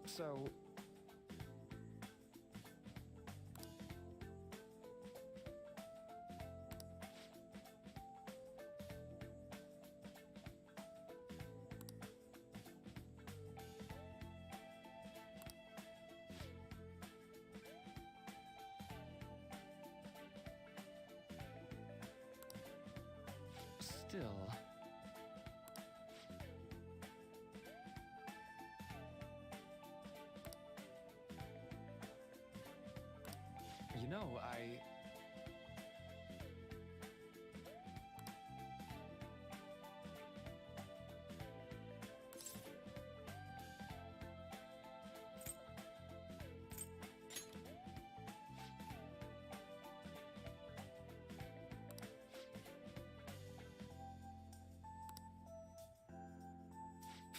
So... Still... You know,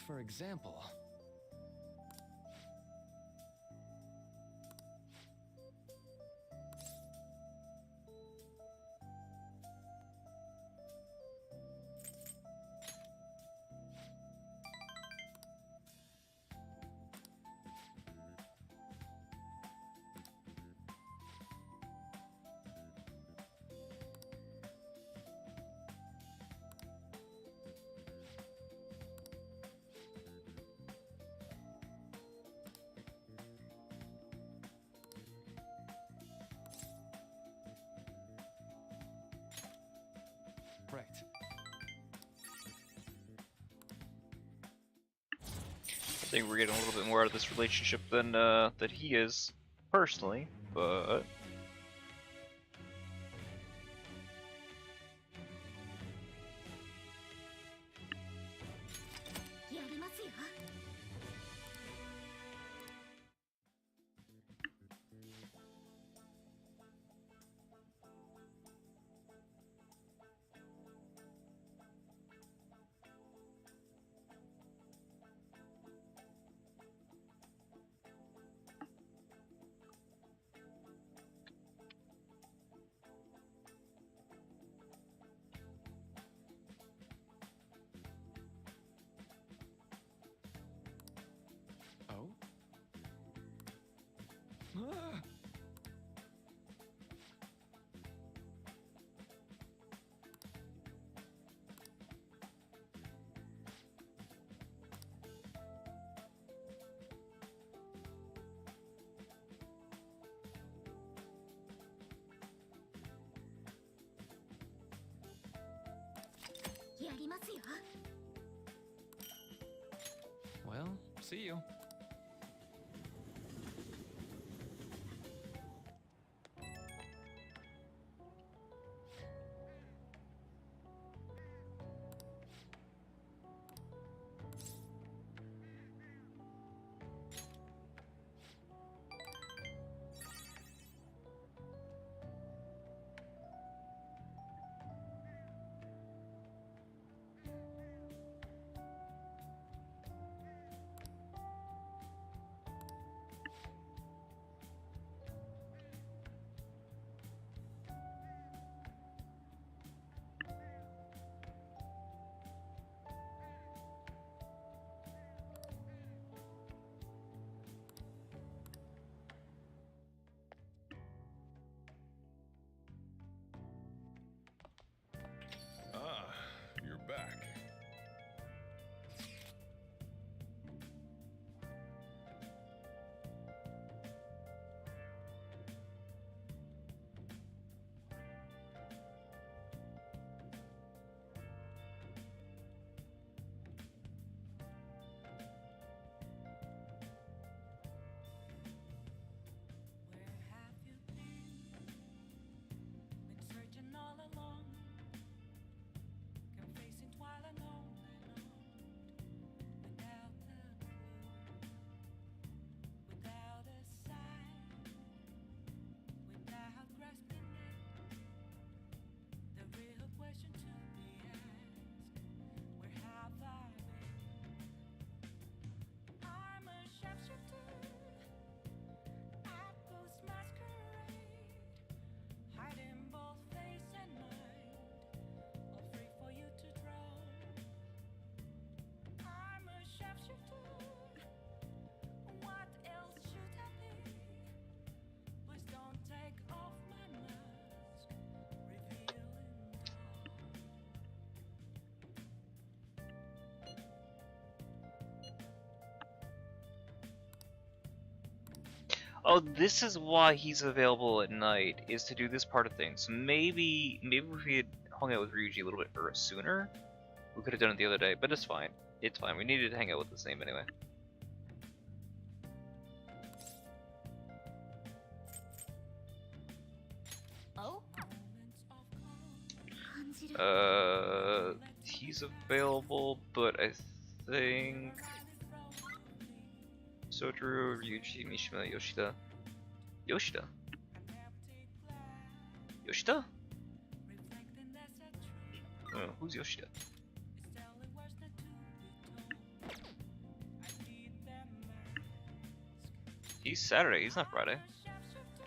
for example... Right. I think we're getting a little bit more out of this relationship than that he is, personally, but... Oh? Ah! Well, see you. Ah, you're back. Where have you been? Been searching all along, confessing while alone without a clue, without a sign, without grasping it. The real question to be asked: where have I been? I'm a sharpshooter at Ghost Masquerade, hiding both face and mind, all free for you to draw. I'm a sharpshooter. What else should I be? Please don't take off my mask, revealing Oh, this is why he's available at night, is to do this part of things. So maybe if we had hung out with Ryuji a little bit sooner, we could have done it the other day, but it's fine. It's fine. We needed to hang out with the same anyway. Oh? He's available, but I think Sotaro, Ryuji, Mishima, Yoshida. Yoshida? Yoshida? Oh, who's Yoshida? He's Saturday. He's not Friday.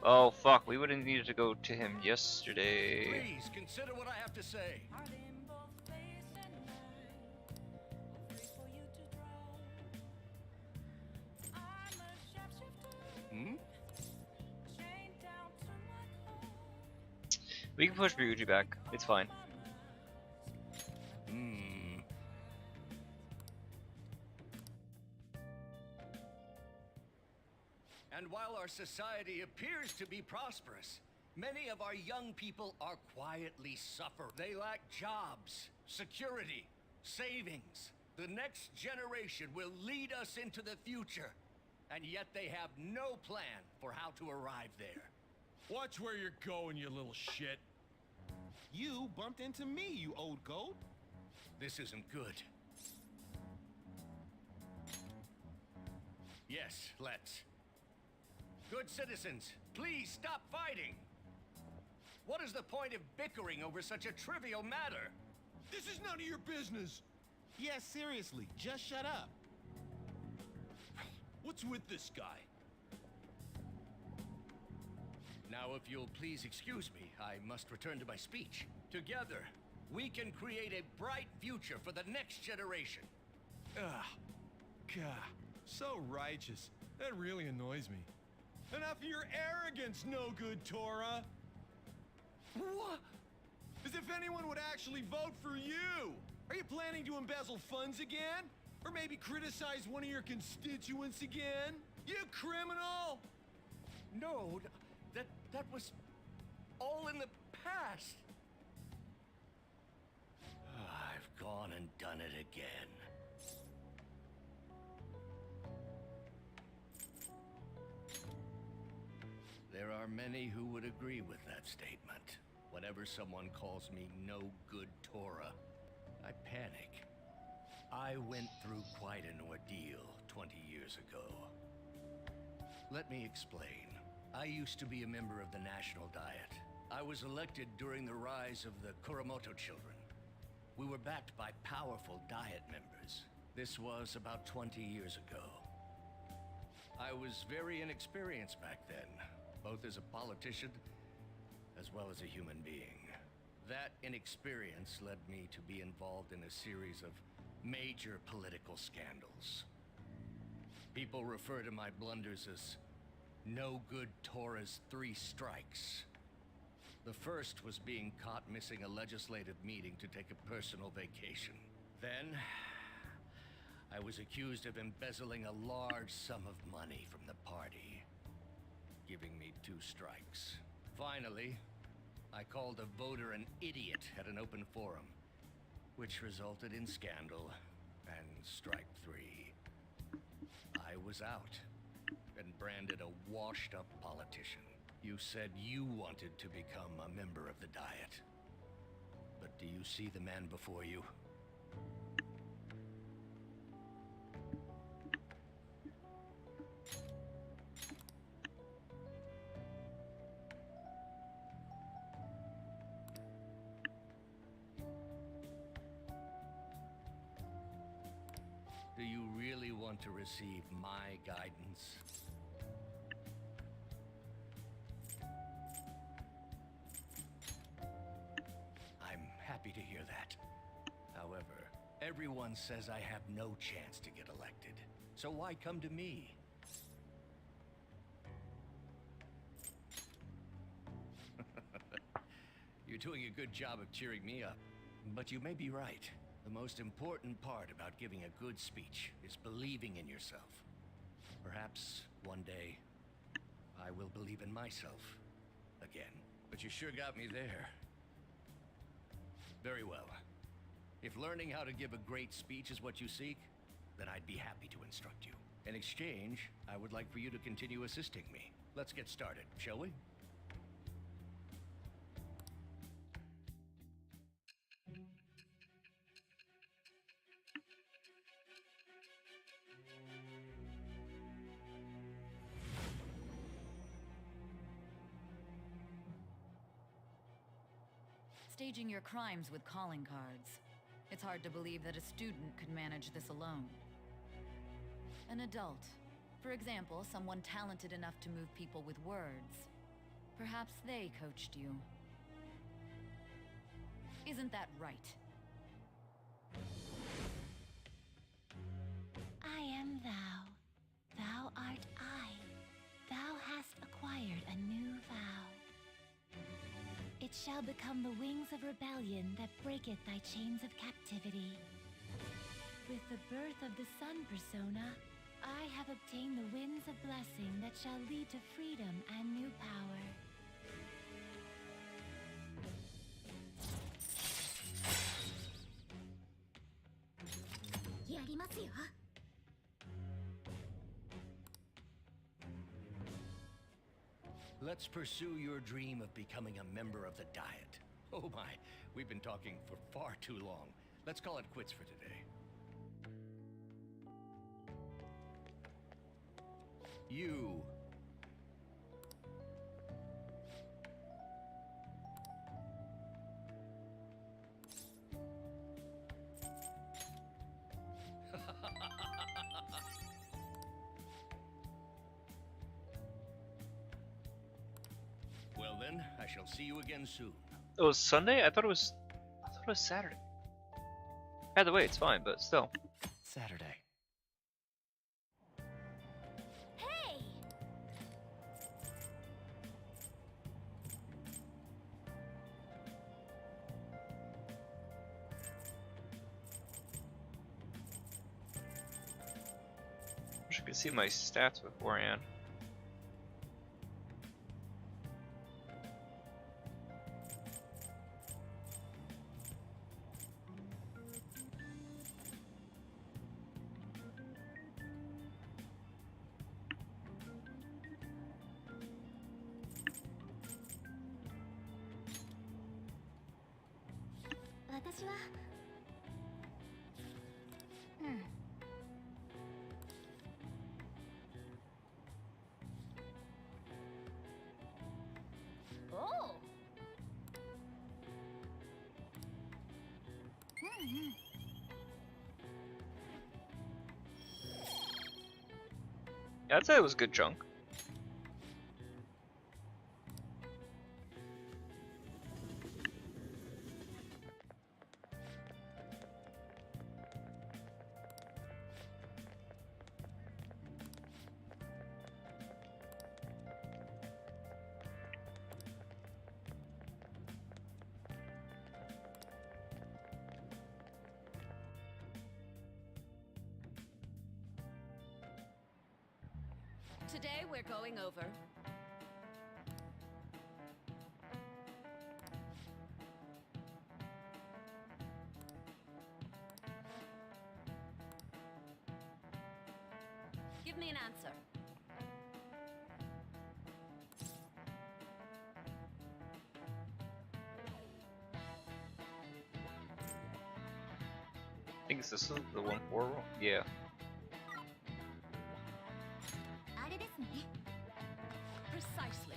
Oh fuck! We would have needed to go to him yesterday. Please consider what I have to say. Hmm? We can push Ryuji back. It's fine. Hmm. And while our society appears to be prosperous, many of our young people are quietly suffering. They lack jobs, security, savings. The next generation will lead us into the future, and yet they have no plan for how to arrive there. Watch where you're going, you little shit. You bumped into me, you old goat. This isn't good. Yes, let's. Good citizens, please stop fighting. What is the point of bickering over such a trivial matter? This is none of your business. Yeah, seriously, just shut up. What's with this guy? Now, if you'll please excuse me, I must return to my speech. Together, we can create a bright future for the next generation. Ugh. God, so righteous. That really annoys me. Enough of your arrogance, no good Torah. What? As if anyone would actually vote for you. Are you planning to embezzle funds again? Or maybe criticize one of your constituents again? You criminal! No, that was all in the past. I've gone and done it again. There are many who would agree with that statement. Whenever someone calls me no good Torah, I panic. I went through quite an ordeal 20 years ago. Let me explain. I used to be a member of the National Diet. I was elected during the rise of the Kuramoto children. We were backed by powerful Diet members. This was about 20 years ago. I was very inexperienced back then, both as a politician as well as a human being. That inexperience led me to be involved in a series of major political scandals. People refer to my blunders as no good Torah's 3 strikes. The first was being caught missing a legislative meeting to take a personal vacation. Then, I was accused of embezzling a large sum of money from the party, giving me 2 strikes. Finally, I called a voter an idiot at an open forum, which resulted in scandal and strike 3. I was out and branded a washed-up politician. You said you wanted to become a member of the Diet. But do you see the man before you? Do you really want to receive my guidance? I'm happy to hear that. However, everyone says I have no chance to get elected. So why come to me? You're doing a good job of cheering me up. But you may be right. The most important part about giving a good speech is believing in yourself. Perhaps one day, I will believe in myself again. But you sure got me there. Very well. If learning how to give a great speech is what you seek, then I'd be happy to instruct you. In exchange, I would like for you to continue assisting me. Let's get started, shall we? Staging your crimes with calling cards. It's hard to believe that a student could manage this alone. An adult, For example, someone talented enough to move people with words. Perhaps they coached you. Isn't that right? I am thou. Thou art I. Thou hast acquired a new vow. It shall become the wings of rebellion that breaketh thy chains of captivity. With the birth of the sun persona, I have obtained the winds of blessing that shall lead to freedom and new power. Let's pursue your dream of becoming a member of the Diet. Oh my, we've been talking for far too long. Let's call it quits for today. You. Well then, I shall see you again soon. It was Sunday? I thought it was Saturday. Either way, it's fine, but still. Saturday. Hey! Wish I could see my stats beforehand. Oh! Yeah, I'd say it was a good chunk. Today we're going over Give me an answer. I think this is the 1-4 roll. Yeah. Precisely.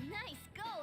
Nice go,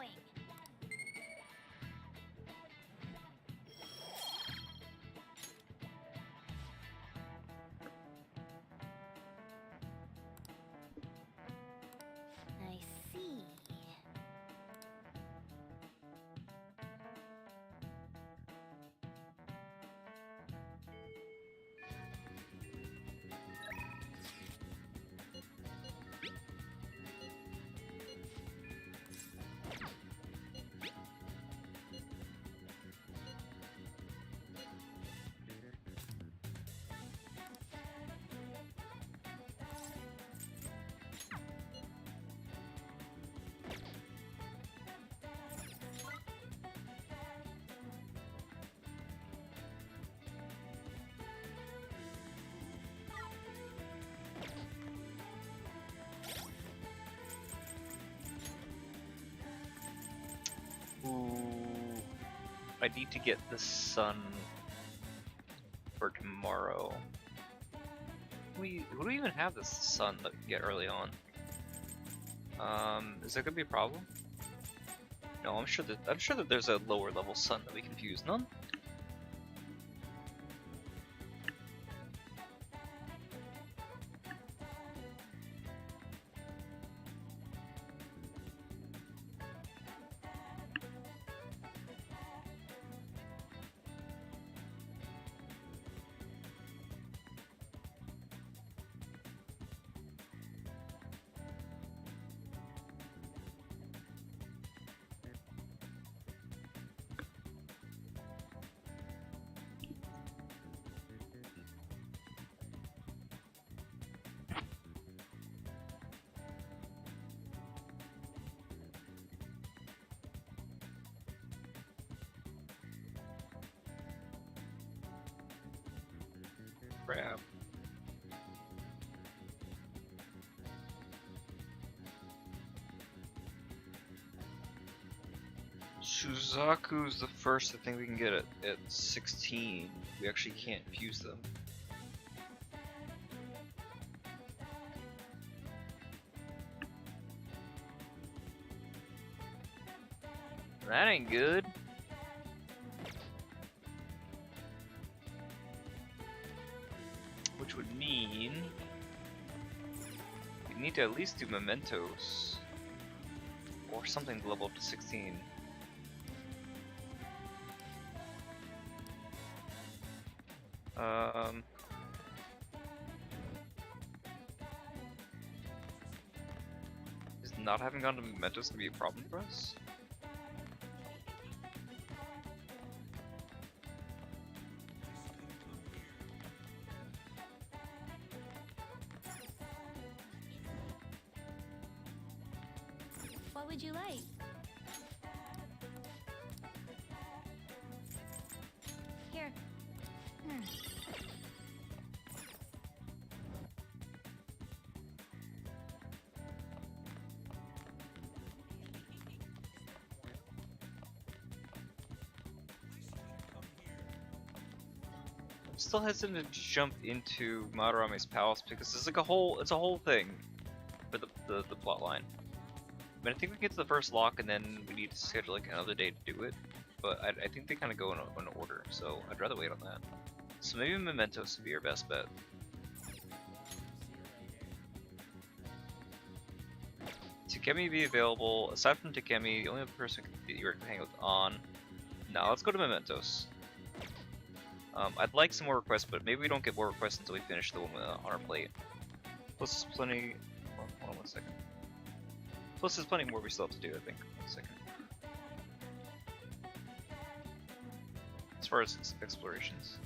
I need to get the sun for tomorrow. Who do we even have this sun that we can get early on? Is that gonna be a problem? No, I'm sure that there's a lower level sun that we can fuse. None? Crap. Shuzaku's the first I think we can get at 16. We actually can't fuse them. That ain't good. Which would mean we need to at least do mementos or something to level up to 16. Is not having gone to mementos gonna be a problem for us? What would you like? Here. I'm still hesitant to jump into Madarame's palace because it's like it's a whole thing for the plot line. But I think we get to the first lock and then we need to schedule like another day to do it. But I think they kind of go in order, so I'd rather wait on that. So maybe mementos would be our best bet. Takemi be available. Aside from Takemi, the only other person that you're hang with on. Now let's go to mementos. I'd like some more requests, but maybe we don't get more requests until we finish the one on our plate. Plus, there's plenty. Hold on 1 second. Plus, there's plenty more we still have to do. I think. 1 second. As far as explorations.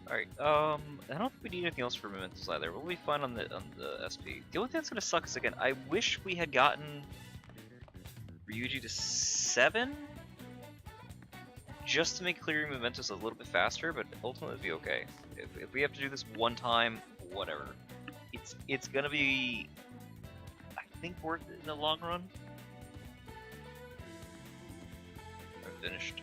Alright, I don't think we need anything else for mementos either. We'll be fine on the SP. The only thing that's gonna suck is, again, I wish we had gotten Ryuji to 7 just to make clearing mementos a little bit faster, but ultimately it'd be okay. If we have to do this one time, whatever. If it's gonna be, I think, worth it in the long run. I'm finished.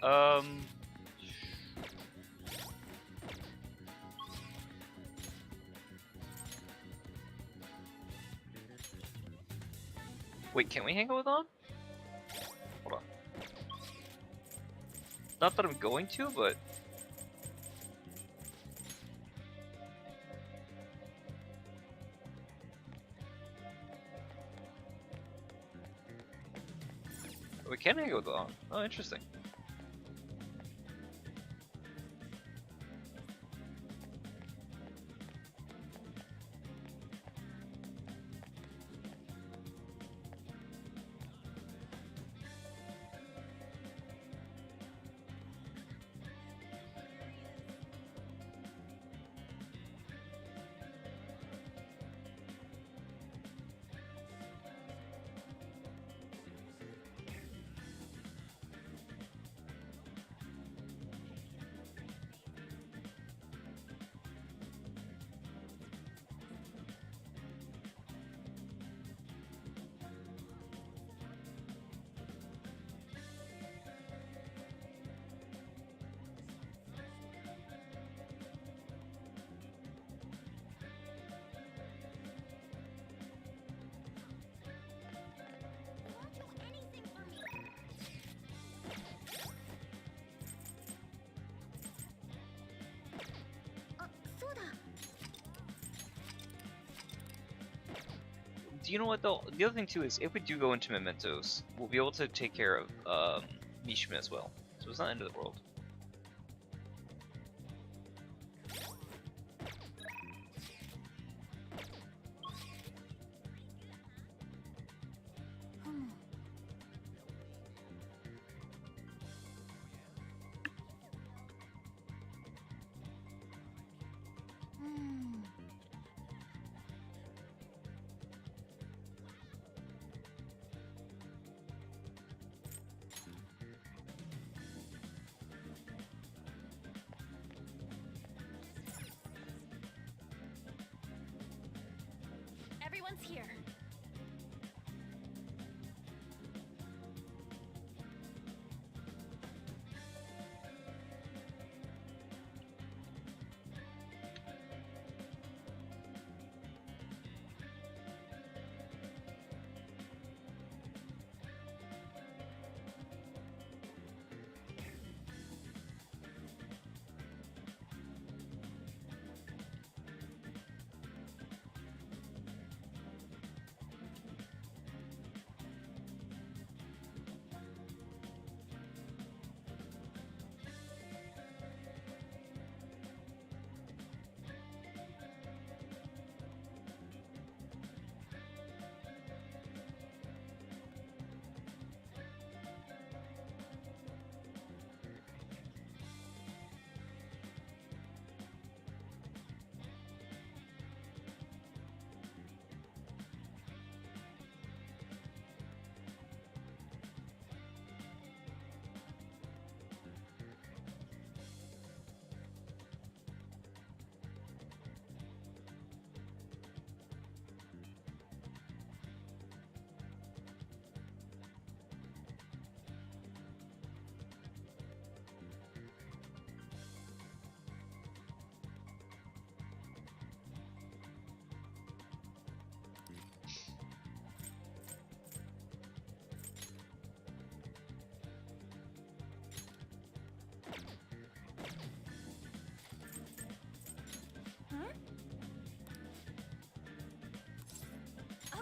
Alright, wait, can we hang out with On? Hold on. Not that I'm going to, but... We can hang out with On. Oh, interesting. Do you know what though? The other thing too is if we do go into Mementos, we'll be able to take care of Mishima as well. So it's not the end of the world. Everyone's here.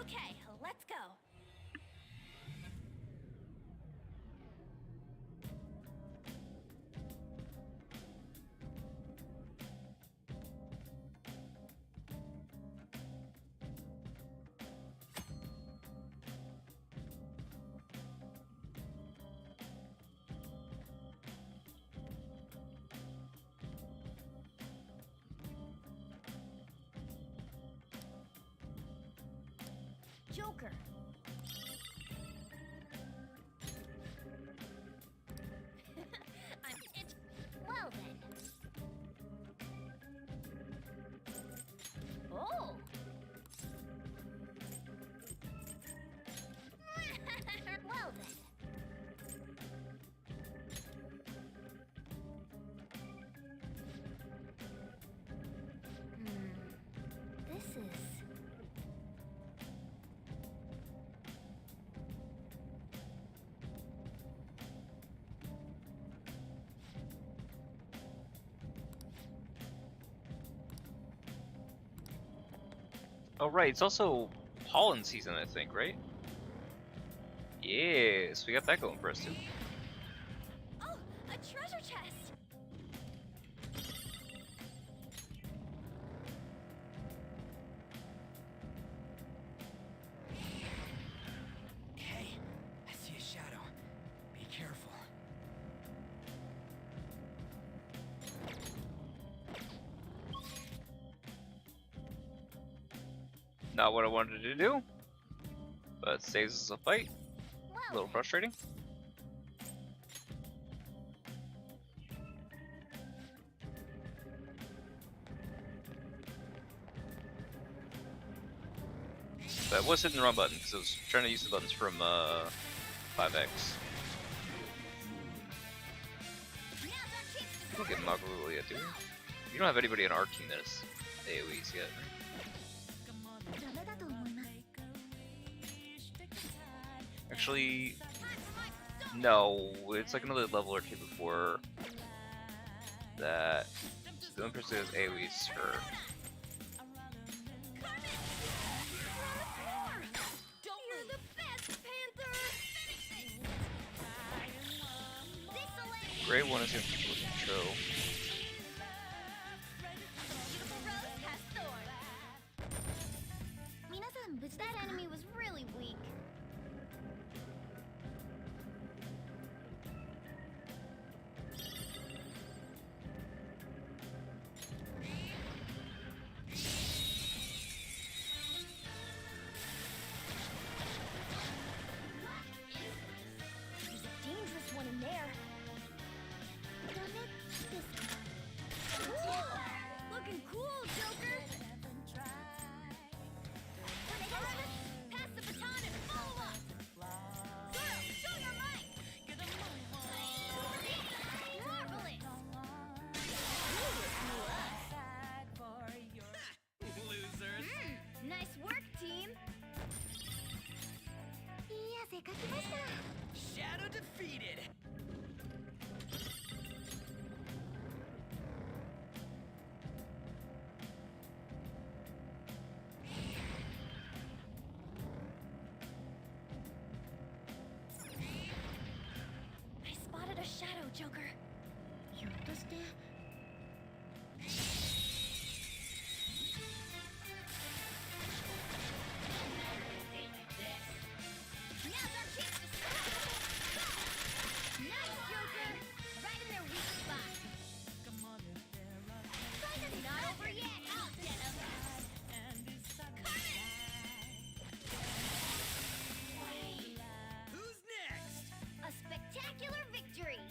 Okay, let's go. Joker. I'm itch. Well then. Oh. Well then. This is. Oh right, it's also pollen season, I think, right? Yes, we got that going for us too. Oh, a treasure chest. Hey, I see a shadow. Be careful. Not what I wanted to do, but saves us a fight. A little frustrating. But I was hitting the wrong button because I was trying to use the buttons from 5X. We don't get Magrulia yet, do we? You don't have anybody on our team that is AoEs yet. Actually, no. It's like another level or two before that. The only person who has AoE is her. You're the best, Panther. Great one is going to keep looking intro. Beautiful Rose has thorns. Minasan, but that enemy was really weak. There's a dangerous one in there. Looking cool, Joker! Pass the baton and follow up! Zoro, show your might! Marvelous! Losers. Nice work, team! Shadow defeated. I spotted a shadow, Joker. Now's our chance to nice, Joker! Right in their weak spot. Not over yet. I'll get him. Who's next? A spectacular victory!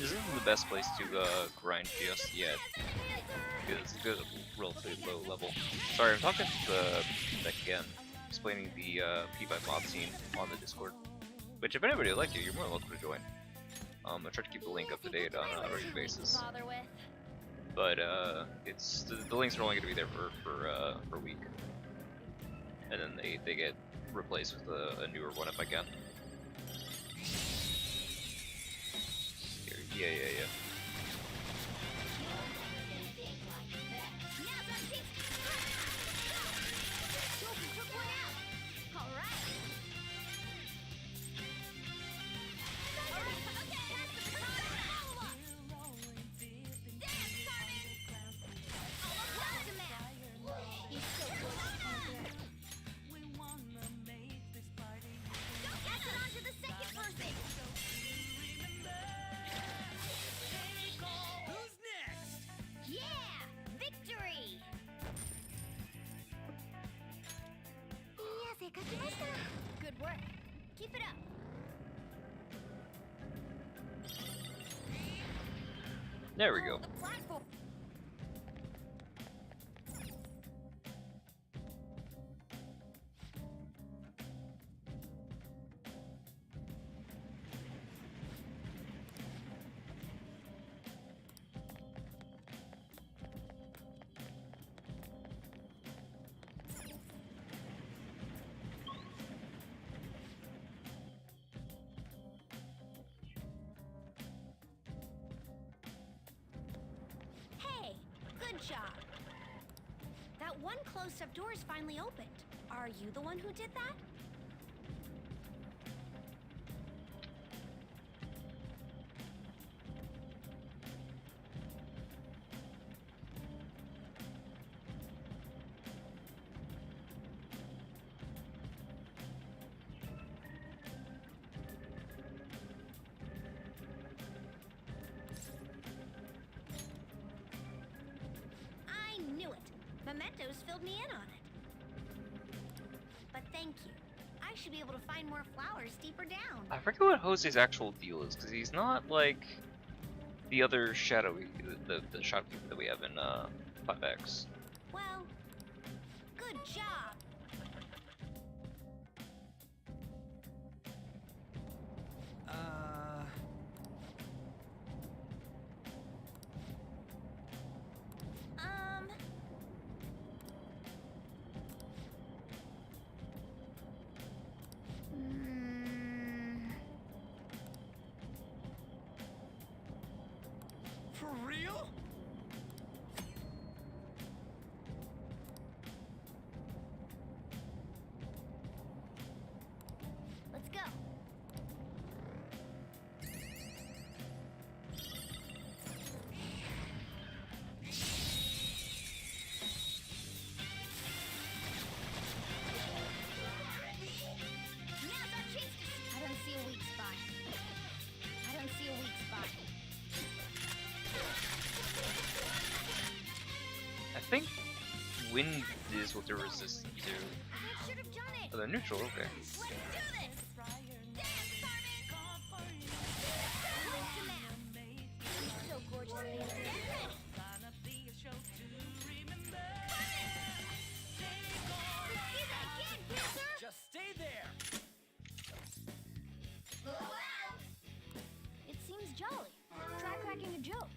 this isn't the best place to grind just yet, because it's a relatively low level. Sorry, I'm talking to Beck again, explaining the P5 mod scene on the Discord. Which, if anybody would like it, you're more than welcome to join. I try to keep the link up to date on a regular basis. But it's the links are only going to be there for a week, and then they get replaced with a newer one if I can. Yeah. Good work. Keep it up. There we go. Good job. That one closed-up door is finally opened. Are you the one who did that? Mementos filled me in on it. But thank you. I should be able to find more flowers deeper down. I forget what Jose's actual deal is, because he's not like the other shadowy, the shadow people that we have in 5X. Well, good job. For real? Let's go. I don't see a weak spot. I think wind is what they're resistant to. Oh, they're neutral, okay. Let's do this! Dance, Carmen! So gorgeous. Just stay there. It seems jolly. Try cracking a joke.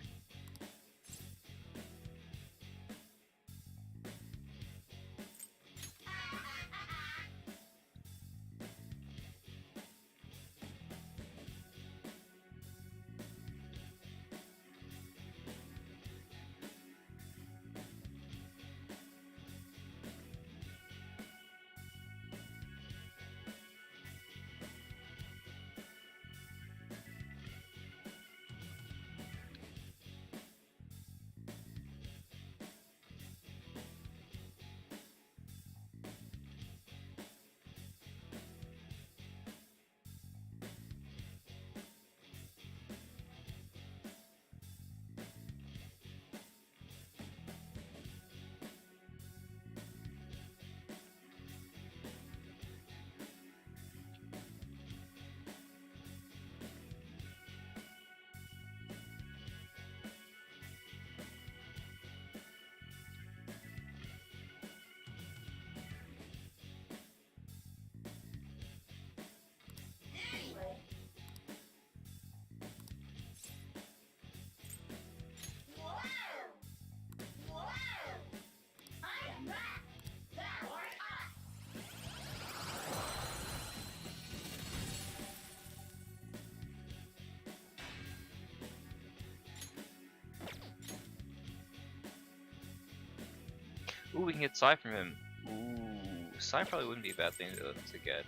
Ooh, we can get Psy from him. Ooh, Psy probably wouldn't be a bad thing to get.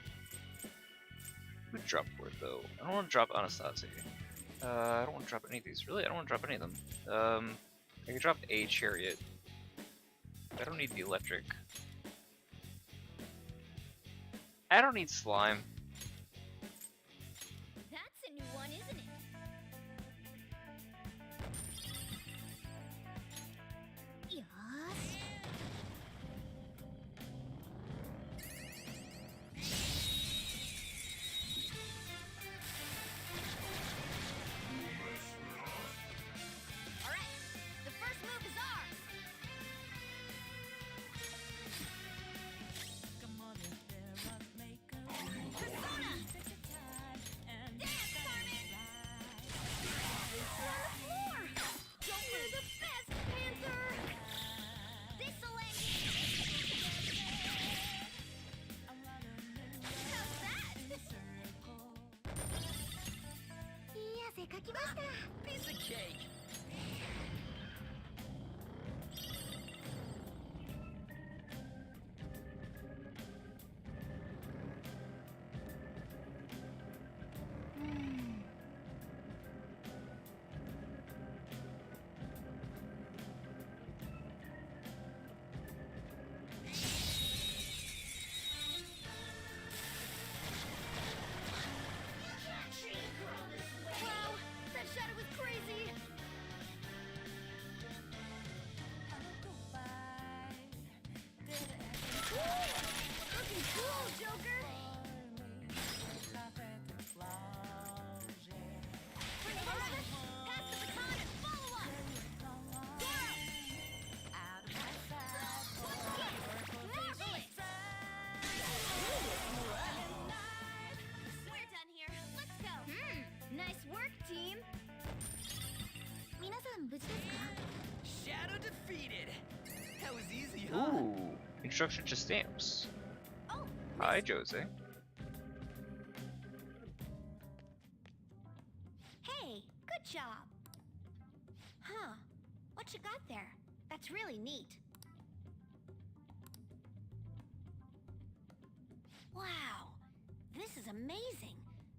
Who would drop for it though? I don't want to drop Anastasia. I don't want to drop any of these. Really, I don't want to drop any of them. I can drop a Chariot. I don't need the Electric. I don't need Slime. That's a new one, isn't it? Yes. All right, the first move is ours. Persona! Dance, Carmen! You're on the floor! You're the best, Panther! This'll end it! How's that? Piece of cake. Wow, that shadow was crazy! Looking cool, Joker! Persona, pass the baton and follow up! Zero! Marvelous! We're done here. Let's go. Nice work, team. Shadow defeated. That was easy, huh? Ooh, instruction to stamps. Oh, Hi, Jose. hey, good job. Huh, what you got there? That's really neat. Wow, this is amazing.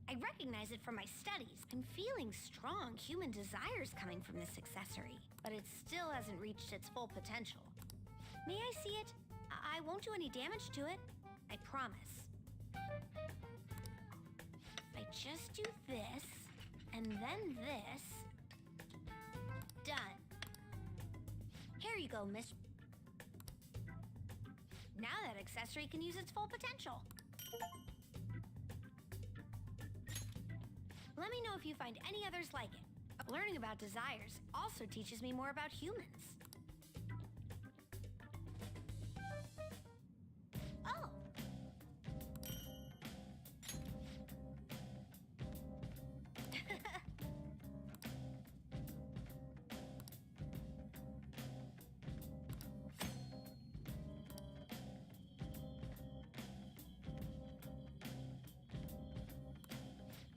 I recognize it from my studies. I'm feeling strong human desires coming from this accessory, but it still hasn't reached its full potential. May I see it? I won't do any damage to it. I promise. I just do this, and then this. Done. Here you go, miss. Now that accessory can use its full potential. Let me know if you find any others like it. Learning about desires also teaches me more about humans. Oh.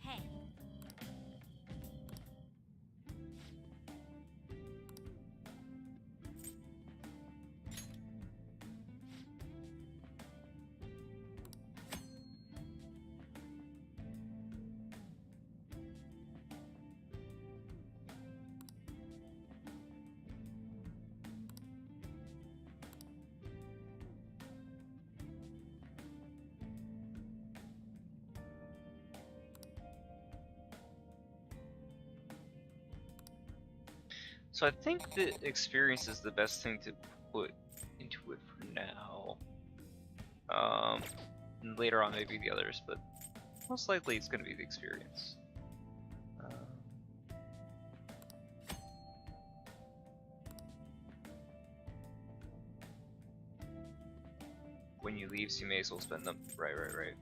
Hey. So I think the experience is the best thing to put into it for now. And later on maybe the others, but most likely it's going to be the experience. When you leave, so you may as well spend them. Right.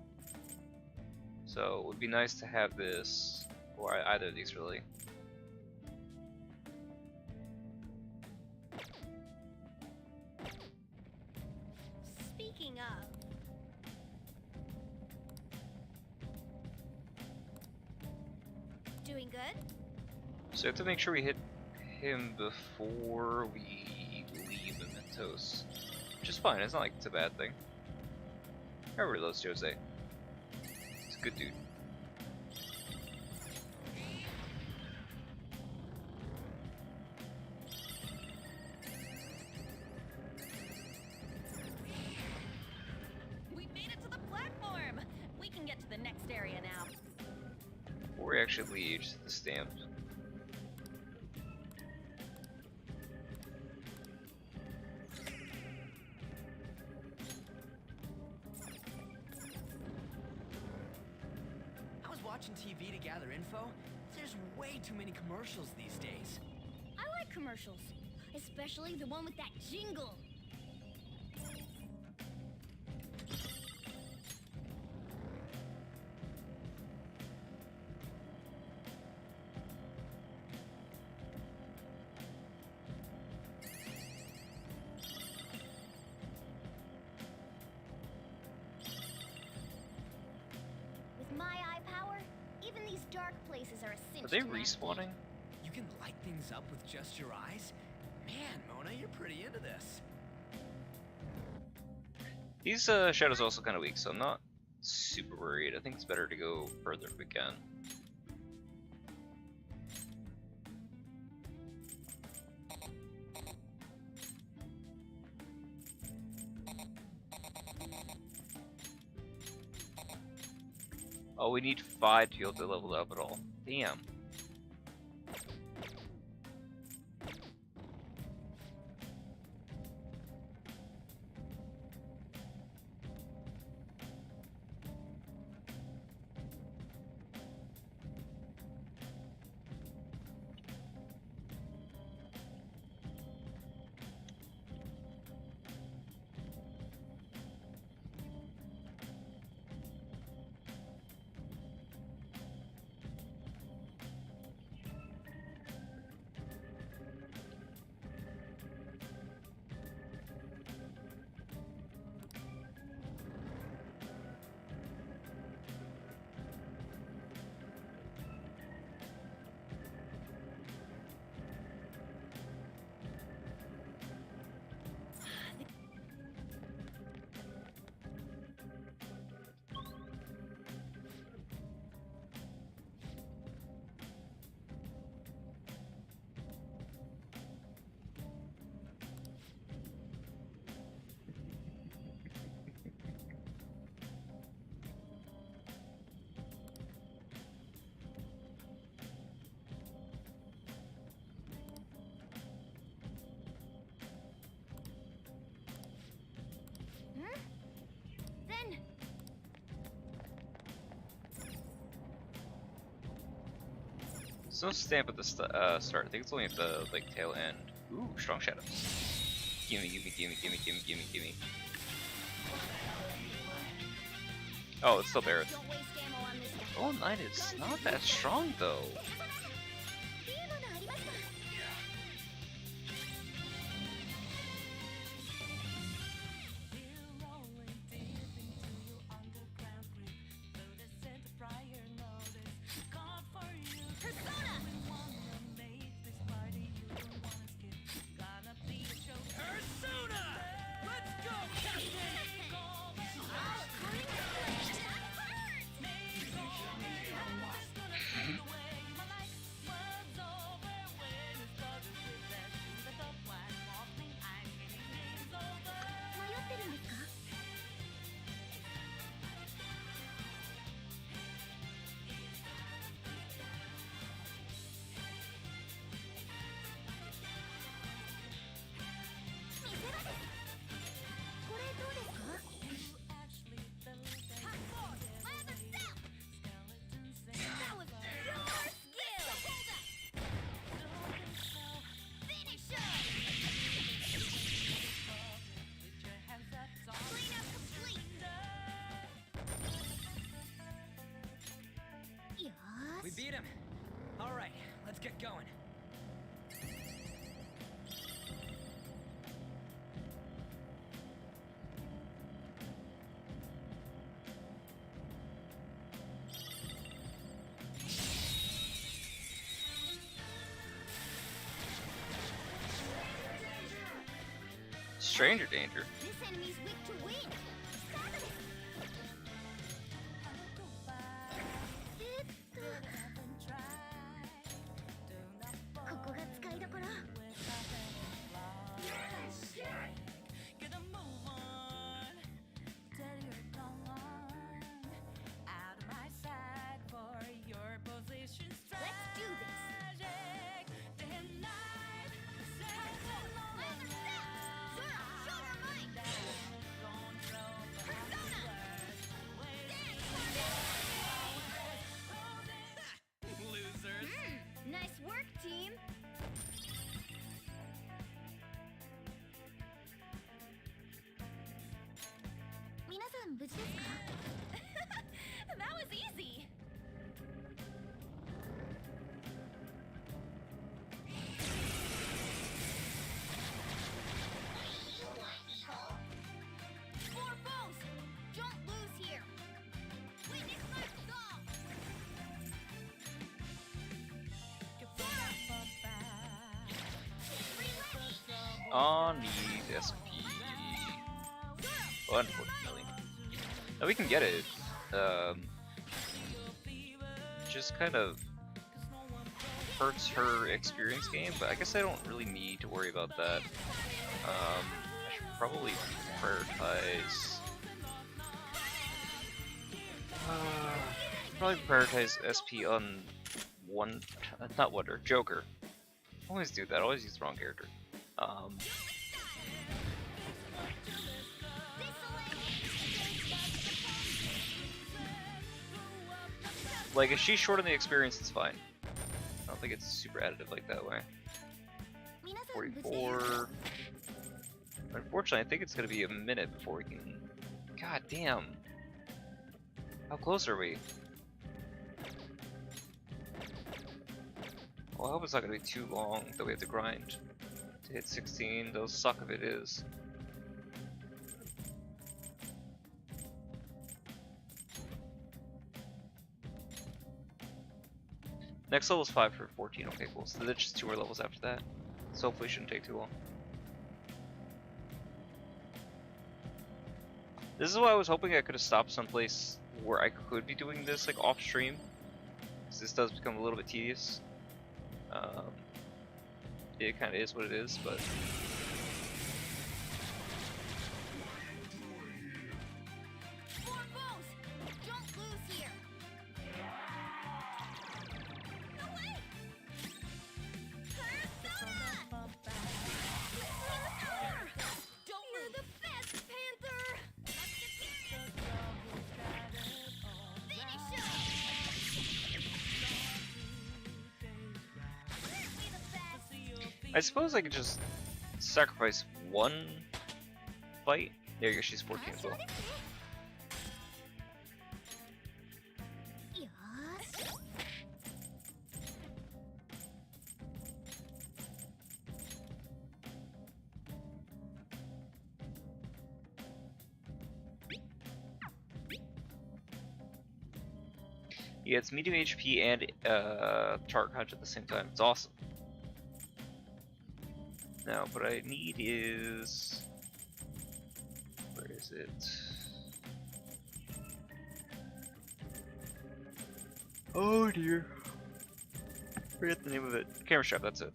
So it would be nice to have this, or either of these really. Speaking of, doing good? So we have to make sure we hit him before we leave Mementos. which is fine. It's not like it's a bad thing. Everybody loves Jose. He's a good dude. We made it to the platform! We can get to the next area now. Before we actually leave, just the stamp. I was watching TV to gather info. There's way too many commercials these days. I like commercials, especially the one with that jingle. With my eye power, even these dark places are a cinch. Are they to navigate. respawning? You can light things up with just your eyes? Man, Mona, you're pretty into this. These shadows are also kind of weak, so I'm not super worried. I think it's better to go further if we can. Oh, we need 5 to be able to level up at all. Damn. Then There's no stamp at the start. I think it's only at the like tail end. Ooh, strong shadows. Gimme, gimme, gimme, gimme, gimme, gimme, gimme. Oh, it's still Barrett. don't waste ammo on this guy. Oh, 9 is not that strong though. stranger danger. This enemy's weak to wind. Stop it! ここが使いどころ。 Get a move on. Tell your tongue on. Out of my sight for your position. Let's do this. Day and night. Losers. Nice work, team. 皆さん無事ですか？ That was easy. Four foes! Don't lose here! Witness my stall! On need SP. Unfortunately. Now we can get it. Just kind of hurts her experience gain, but I guess I don't really need to worry about that. I should probably prioritize SP on not Wonder, Joker. Always do that. Always use the wrong character. Like, if she's short on the experience, it's fine. I don't think it's super additive like that way. 44. Unfortunately, I think it's gonna be a minute before we can. God damn. How close are we? Well, I hope it's not gonna be too long that we have to grind to hit 16. They'll suck if it is. Next level is 5 for 14. Okay, cool. So there's just 2 more levels after that. So hopefully it shouldn't take too long. This is why I was hoping I could have stopped someplace where I could be doing this like off stream, because this does become a little bit tedious. It kind of is what it is, but Four foes! Don't lose here! No way! Persona! Don't You're the best, Panther! Let's get serious! Finish him! Aren't we the best? I suppose I could just sacrifice one fight. There you go, she's 14 as well. よーし Yeah, it's medium HP and target hunch at the same time. It's awesome. Now, what I need is... Where is it? Oh dear. Forget the name of it. Camera strap, that's it.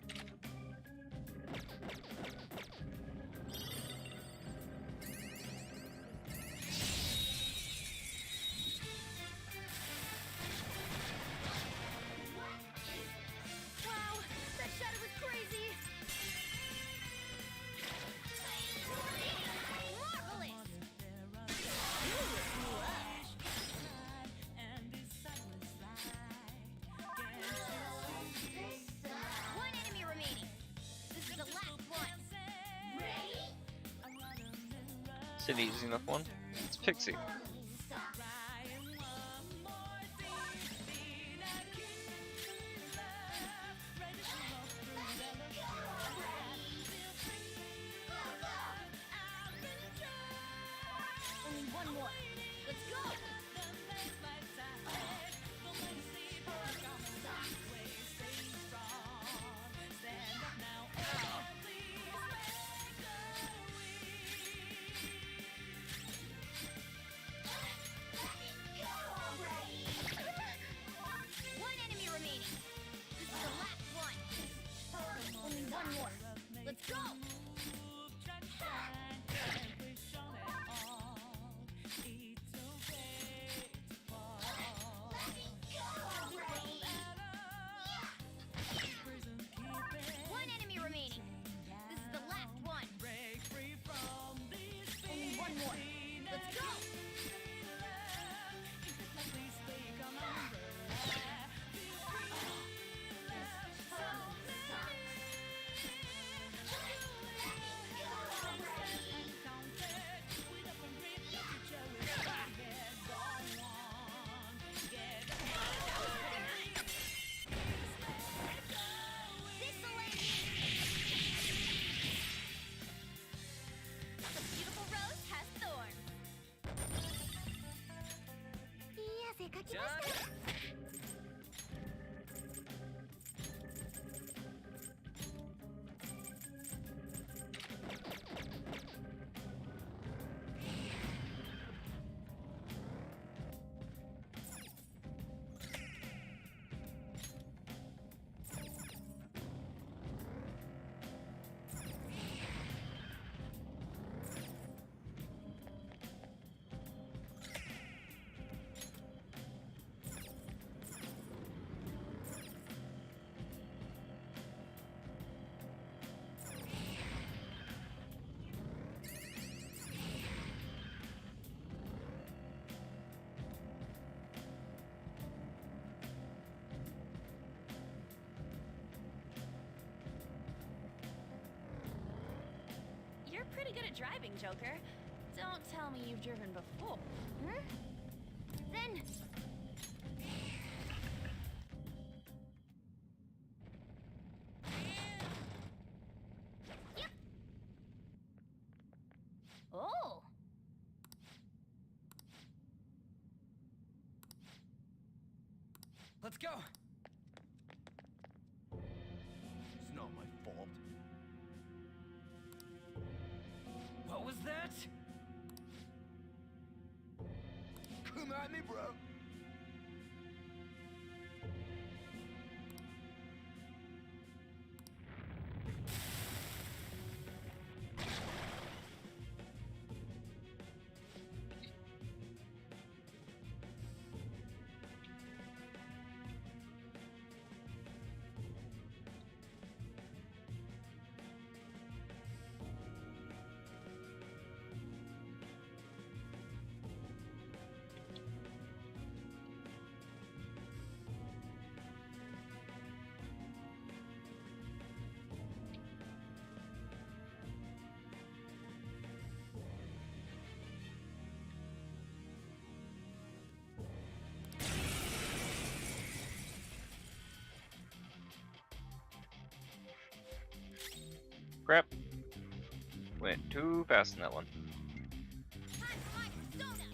Wow, that shadow was crazy! Marvelous! One enemy remaining. This is the last one. It's an easy enough one. It's Pixie. Only one more. Let's go! You're pretty good at driving, Joker. Don't tell me you've driven before. Hmm? Then... Yep. Oh! Let's go! It's not my fault. What was that? Come at me, bro. Crap. Went too fast in that one. Time for my persona!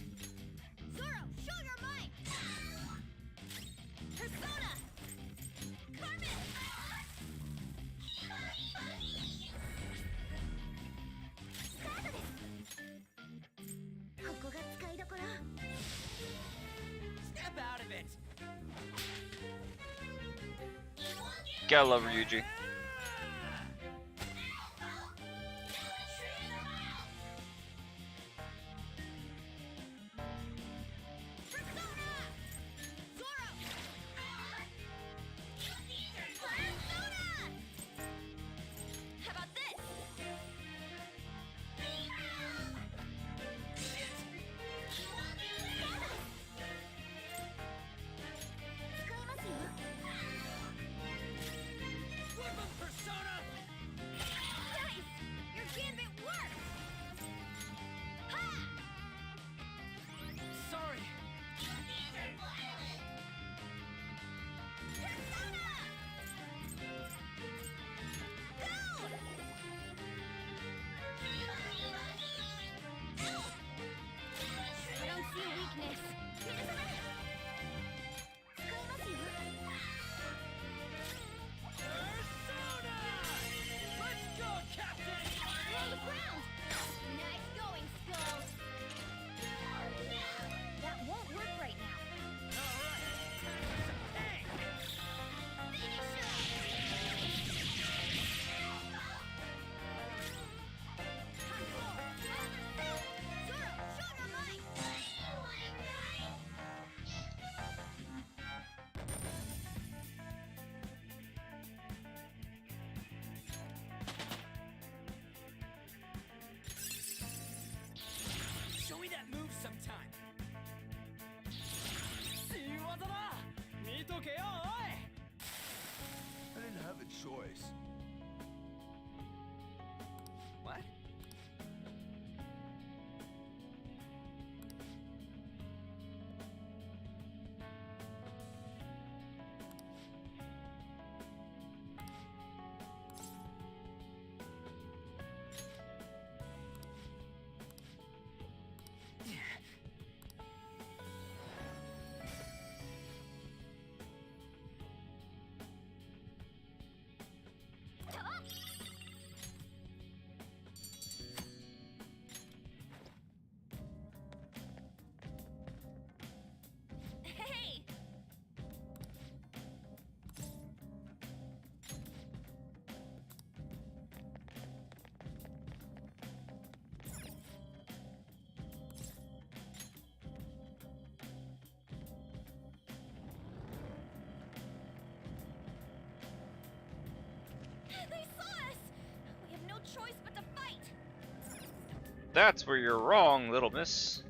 Zoro, show your might! Persona! Carmen! スタートです。ここが使いどころ。 Step out of it! Gotta love Ryuji. How about this? Weapon persona! Nice! Your gambit worked! Ha! Sorry. Persona! Go! I don't see a weakness. 使いますよ。 Persona! Let's go, Captain! Roll the ground! Nice going, Skulls! That won't work right now. Alright, time for some pain! Finish her! Hot forward! Zoro, show your might! Show me that move sometime! See what da! Mitoke yo, oi! I didn't have a choice. What? Hey! They saw us! We have no choice but to fight! That's where you're wrong, little miss.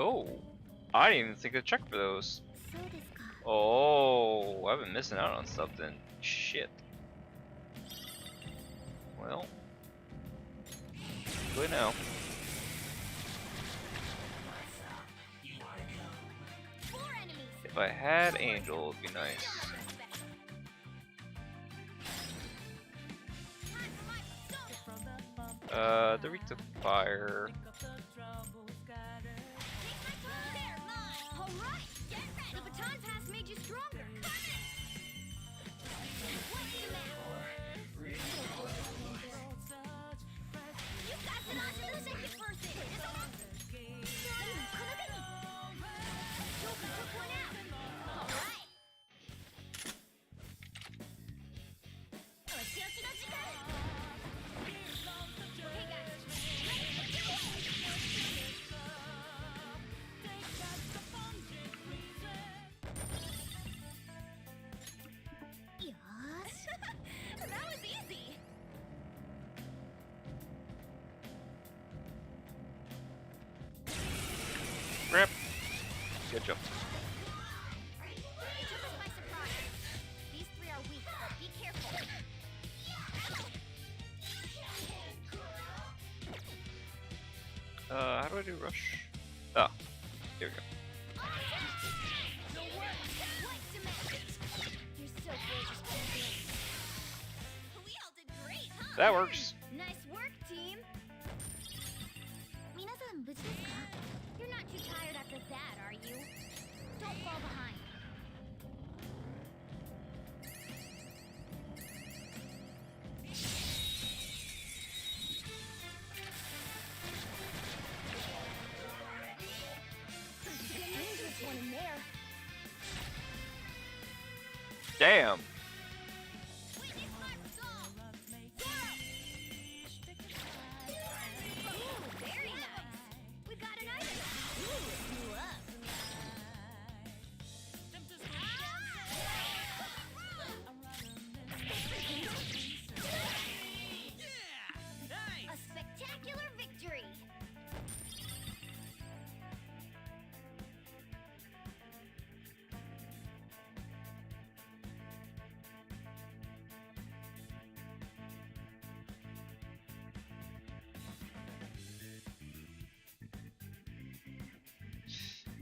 Oh, I didn't even think to check for those. Oh, I've been missing out on something. Shit. Well, good now. If I had Angel, it'd be nice. The Wreath of Fire. Alright, get ready. The baton pass made you stronger. What's the matter? You got it on to the second person. Joker took one out. Alright. Okay, guys. That was easy. Rip. Good job. You took us by surprise. These three are weak, but be careful. How do I do rush? Oh, there we go. You're so gorgeous, champion. We all did great, huh? That works. Nice work, team. You're not too tired after that, are you? Don't fall behind. Dangerous one in there. Damn. Witness my resolve. Zero. Ooh, very nice. We got an item. Ooh, you up. A spectacular victory.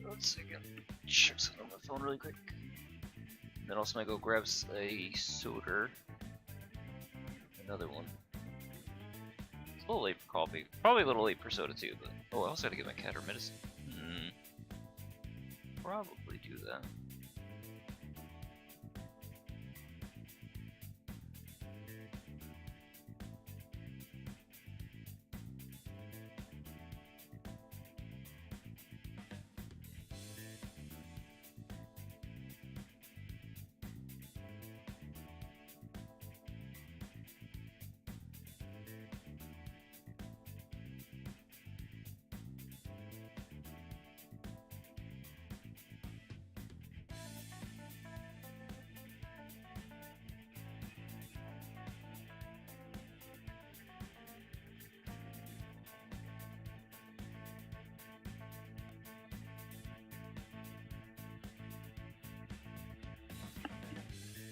One second. Check something on my phone really quick. Then also I go grab a soda. Another one. It's a little late for coffee. Probably a little late for soda too, but oh, I also gotta get my cat her medicine. Probably do that.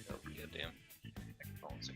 Oh, goddamn. Microphones.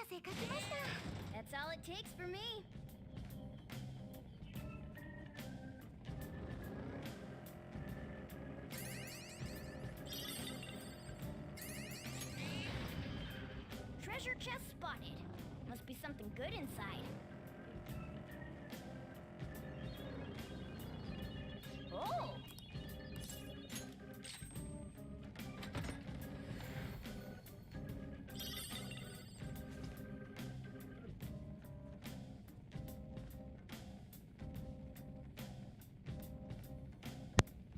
That's all it takes for me. Treasure chest spotted. Must be something good inside. Oh!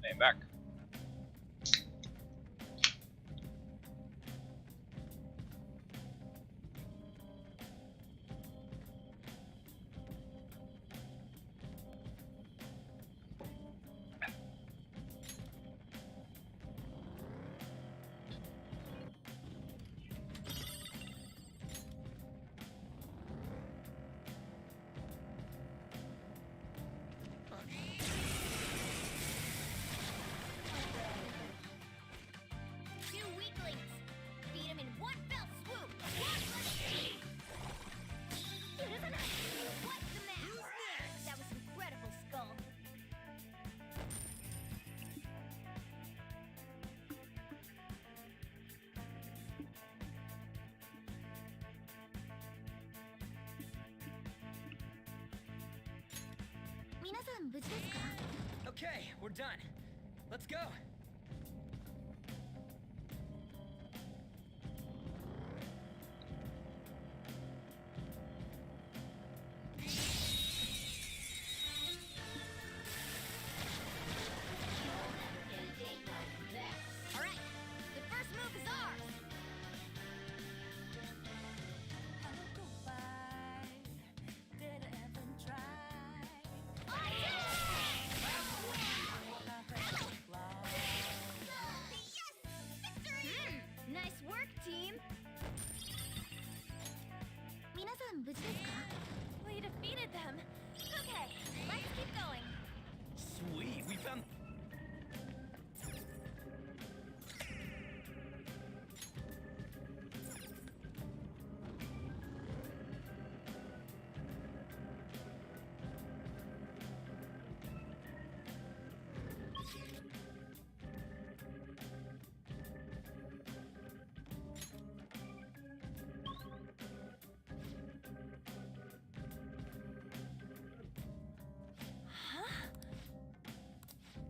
I'm back. Two weaklings. Beat them in one fell swoop. What's the matter? That was incredible, Skull. Okay, we're done. Let's go. All right, the first move is ours. Nice work, team. We defeated them. Okay, let's keep going. Sweet, we found...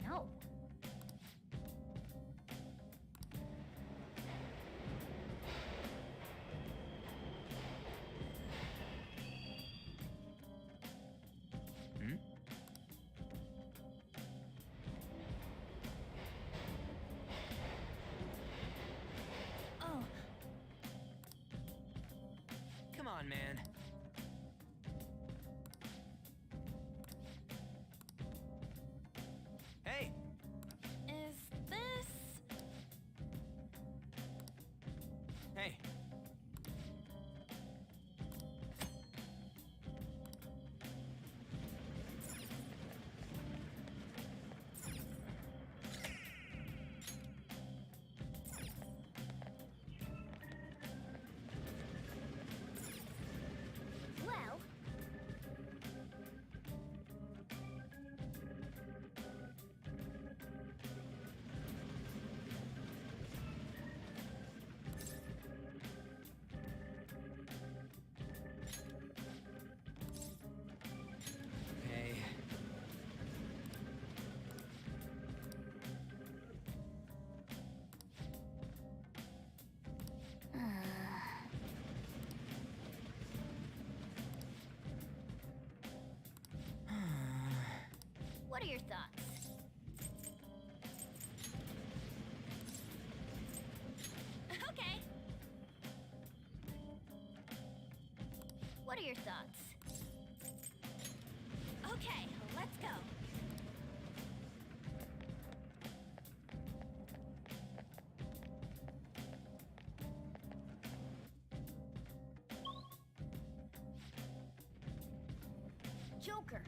No. Oh, Come on, man. Hey, is this... hey. Well, Hey. what are your thoughts? Okay. What are your thoughts? Okay, let's go. Joker.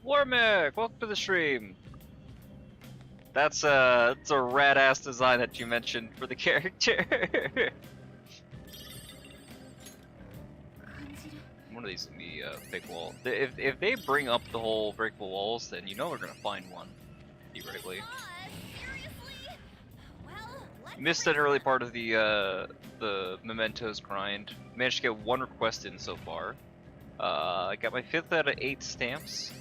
Warmick, welcome to the stream. That's it's a rad ass design that you mentioned for the character. One of these can be a big wall. If they bring up the whole breakable walls, then you know we're gonna find one, theoretically. Missed an early part of the mementos grind. Managed to get 1 request in so far. I got my 5th out of 8 stamps.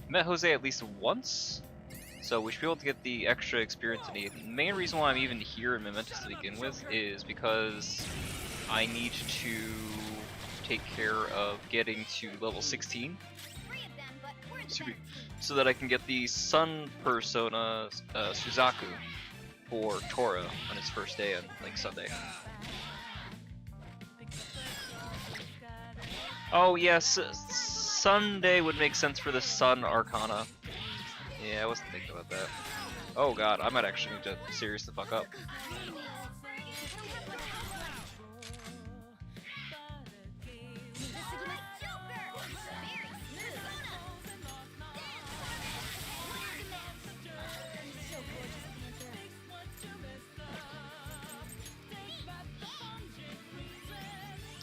Met Jose at least once, so we should be able to get the extra experience I need. The main reason why I'm even here in Mementos to begin with is because I need to take care of getting to level 16 so that I can get the Sun Persona Suzaku for Tora on his first day on like Sunday. Oh yes, Sunday would make sense for the Sun Arcana. Yeah, I wasn't thinking about that. Oh god, I might actually need to serious the fuck up.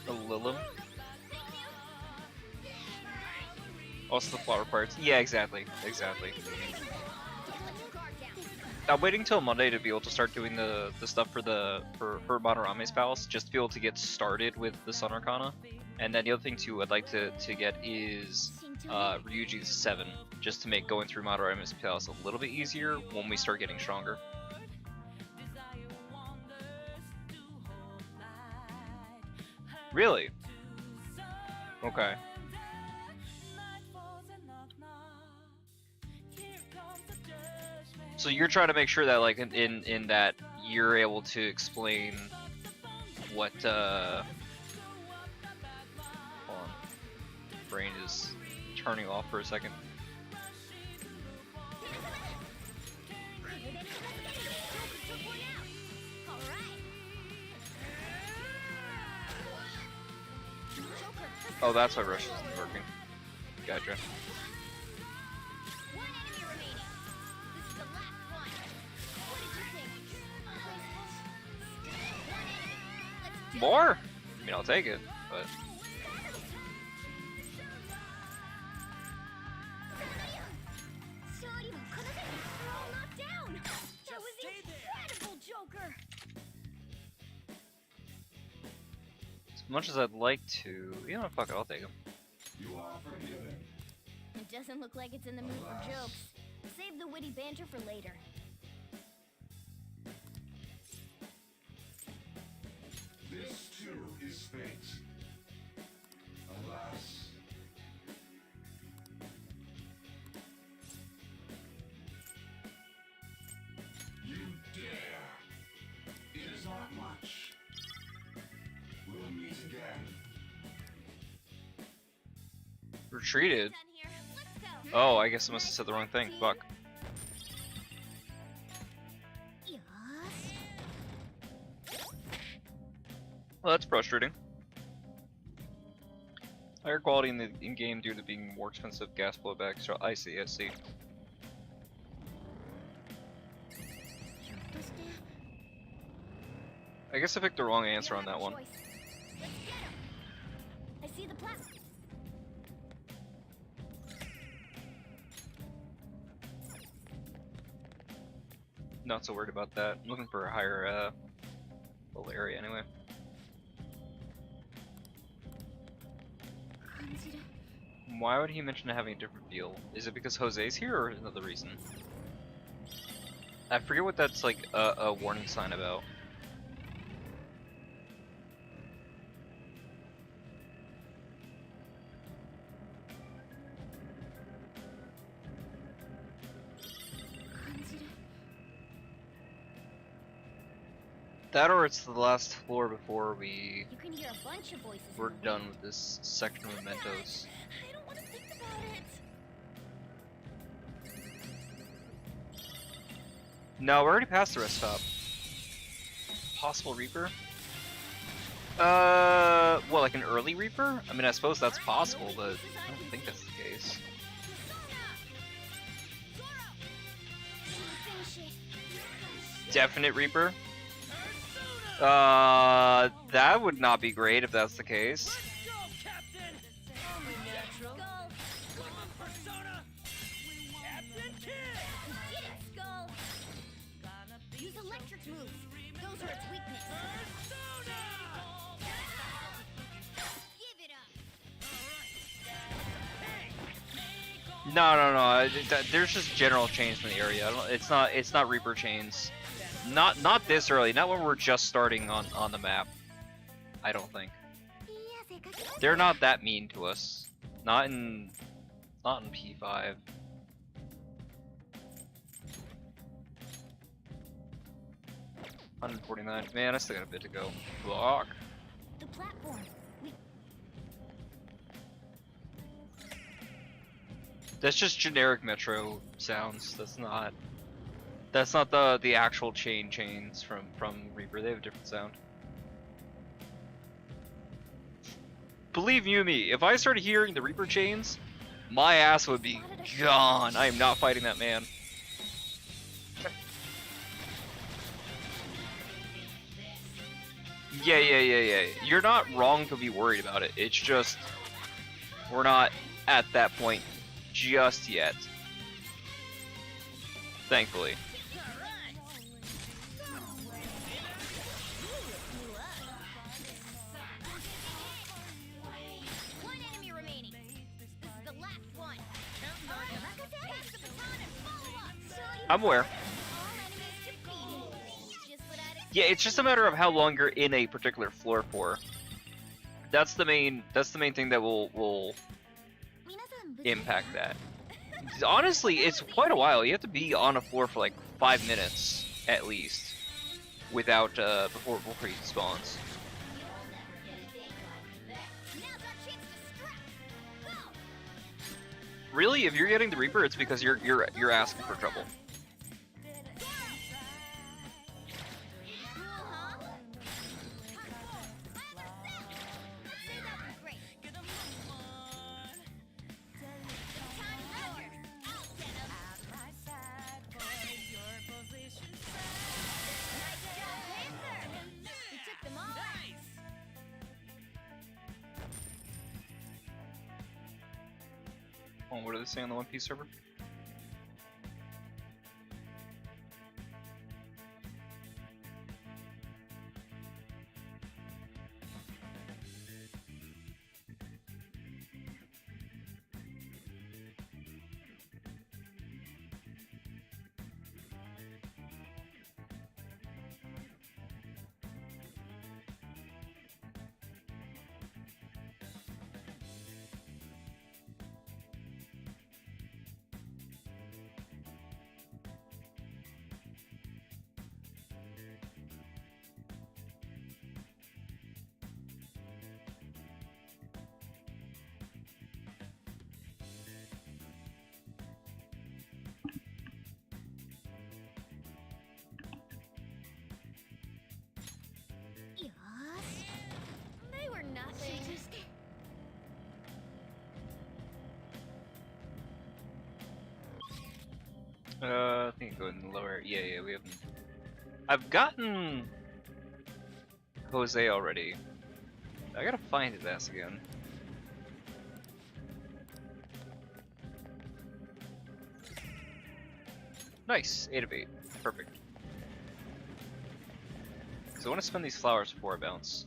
A Lilum. Also the flower parts. Yeah, exactly. I'm waiting till Monday to be able to start doing the stuff for Madarame's palace, just to be able to get started with the Sun Arcana. And then the other thing too I'd like to get is Ryuji's 7, just to make going through Madarame's palace a little bit easier when we start getting stronger. Really? Okay. So you're trying to make sure that like in that you're able to explain what hold on. Brain is turning off for a second. Oh, that's why Rush isn't working. Gotcha. More? I mean, I'll take it, but... As much as I'd like to... You know, fuck it, I'll take him. It doesn't look like it's in the mood for jokes. Save the witty banter for later. This too is fate. Alas. You dare. It is not much. We'll meet again. Retreated? Oh, I guess I must have said the wrong thing. Fuck. Well, that's frustrating. Higher quality in game due to being more expensive gas blowback. So I see. I guess I picked the wrong answer on that one. I see the platform. Not so worried about that. I'm looking for a higher little area anyway. Why would he mention having a different feel? Is it because Jose's here or another reason? I forget what that's like a warning sign about. That or it's the last floor before we're done with this section of Mementos. I don't want to think about it. No, we're already past the rest stop. Possible Reaper? What, like an early Reaper? I mean, I suppose that's possible, but I don't think that's the case. Finish it. Definite Reaper. That would not be great if that's the case. Skull. Use electric moves. Those are its weakness. Give it up. No. There's just general chains in the area. It's not Reaper chains. Not this early. Not when we're just starting on the map. I don't think. They're not that mean to us. Not in P5. $149. Man, I still got a bit to go. Block. The platform. That's just generic Metro sounds. That's not the actual chains from Reaper. They have a different sound. Believe you me, if I started hearing the Reaper chains, my ass would be gone. I am not fighting that man. Yeah. You're not wrong to be worried about it. It's just we're not at that point just yet. Thankfully. One enemy remaining. This is the last one. Pass the baton and follow up. I'm aware. All enemies defeated. Just what I'd Yeah, it's just a matter of how long you're in a particular floor for. That's the main thing that will impact that. Honestly, it's quite a while. You have to be on a floor for like 5 minutes at least, without before he spawns. Really, if you're getting the Reaper, it's because you're asking for trouble. Oh, what are they saying on the One Piece server? They were nothing. I think go in the lower. Yeah, we haven't. I've gotten Jose already. I gotta find his ass again. Nice, 8 of 8. Perfect. So I want to spend these flowers before I bounce.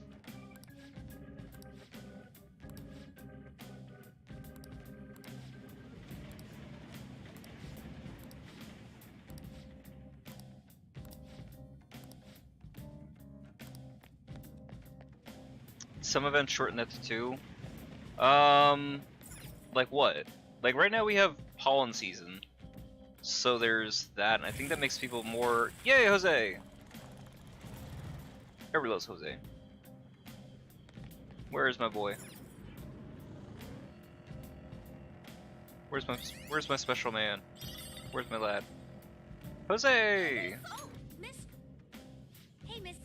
Some events shorten that to 2. Like what? Like right now we have pollen season. So there's that, and I think that makes people more... Yay, Jose! Everybody loves Jose. Where is my boy? Where's my special man? Where's my lad? Jose! Oh, miss. Hey, miss.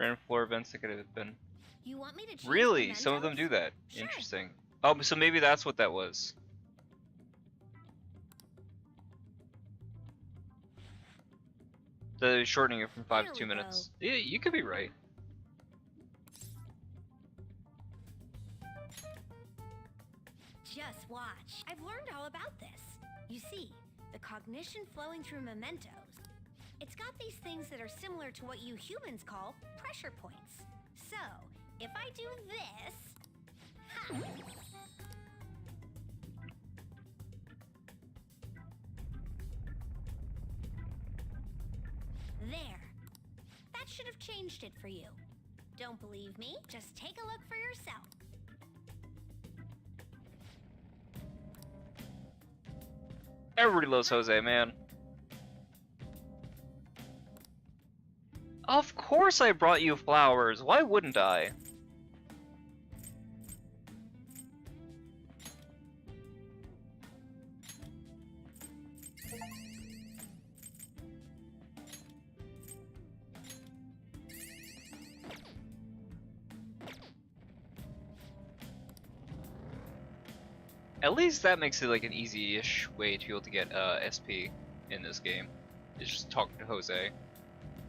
Random floor events that could have been. You want me to change Really? Some of them mementos? do that. Sure. Interesting. Oh, so maybe that's what that was. The shortening it from 5 There to 2 we minutes. Yeah, you could be right. Just watch. I've learned all about this. You see, the cognition flowing through mementos. It's got these things that are similar to what you humans call pressure points. So, if I do this... Ha! There. That should have changed it for you. Don't believe me? Just take a look for yourself. Everybody loves Jose, man. Of course I brought you flowers. Why wouldn't I? At least that makes it like an easy-ish way to be able to get SP in this game. Is just talking to Jose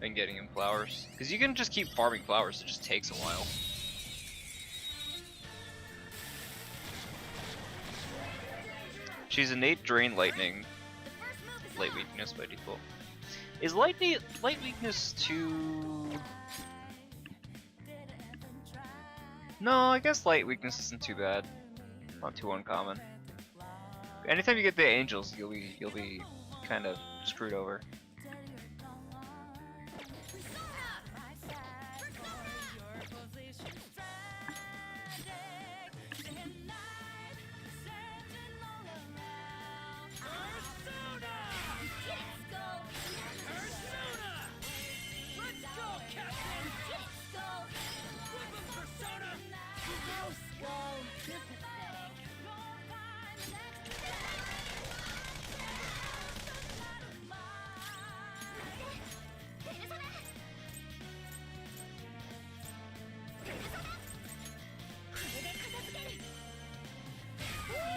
and getting him flowers. Because you can just keep farming flowers, it just takes a while. She's innate drain lightning. Light weakness by default. Is light weakness too... No, I guess light weakness isn't too bad. Not too uncommon. Anytime you get the angels, you'll be kind of screwed over.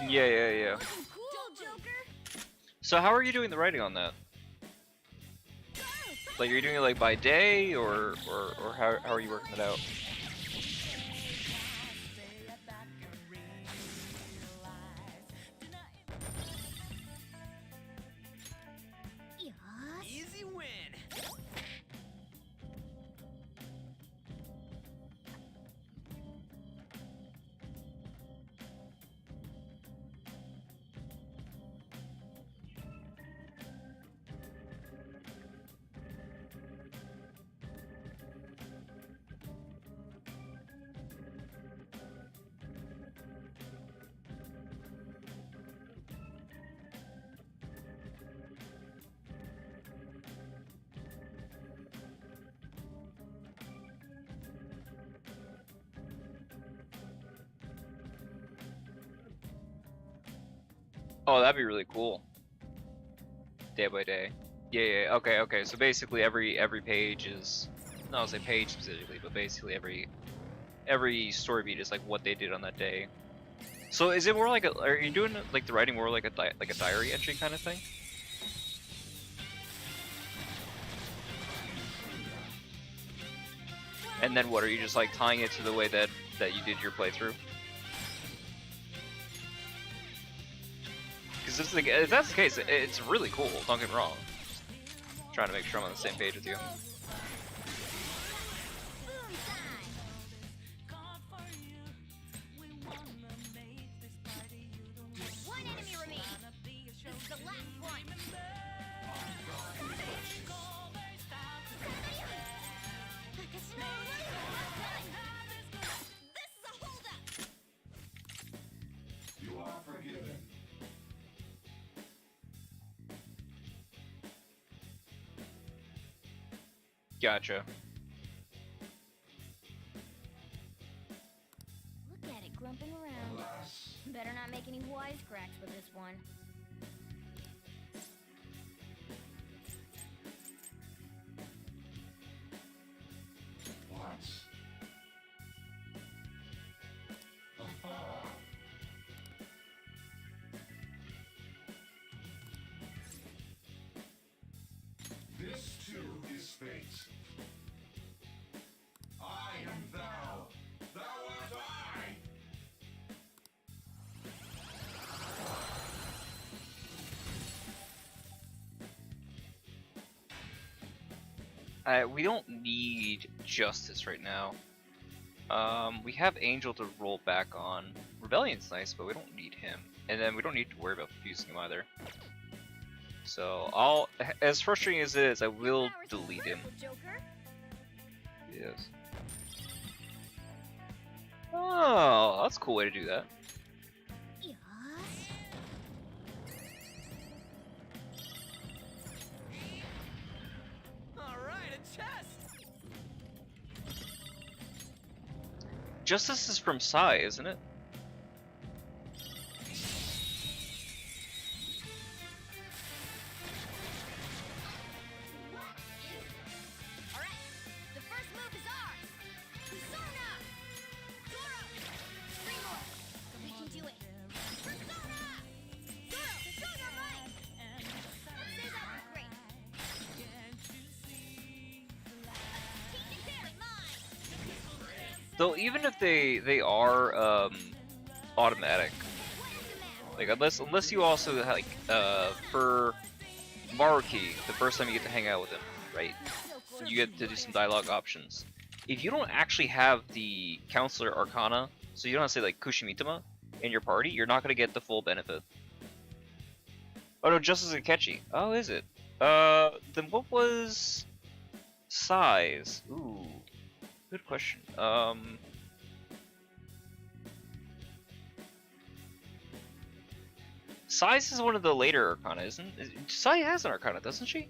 Yeah. So how are you doing the writing on that? Like, are you doing it like by day, or how are you working it out? Easy win. Oh, that'd be really cool. Day by day. Yeah. Okay. So basically, every page is, not I'll say page specifically, but basically every story beat is like what they did on that day. So is it more like are you doing like the writing more like a diary entry kind of thing? And then what, are you just like tying it to the way that you did your playthrough? Because if that's the case, it's really cool. Don't get me wrong. Just trying to make sure I'm on the same page with you. One enemy remaining. This is the last one. This is a holdup. You are forgiven. Gotcha. Look at it grumping around. Alas, Better not make any wisecracks with this one. why fates. I am thou. Thou art I. We don't need Justice right now. We have Angel to roll back on. Rebellion's nice, but we don't need him. And then we don't need to worry about fusing him either. So as frustrating as it is, I will delete him. Yes. Oh, that's a cool way to do that. Justice is from Sai, isn't it? Though even if they are automatic, like unless you also like for Maruki, the first time you get to hang out with him, right? You get to do some dialogue options. If you don't actually have the Counselor Arcana, so you don't have to say like Kushimitama in your party, you're not gonna get the full benefit. Oh no, Justice is Akechi. Oh, is it? Then what was size? Ooh. Good question. Size is one of the later Arcana, isn't it? Sai has an Arcana, doesn't she?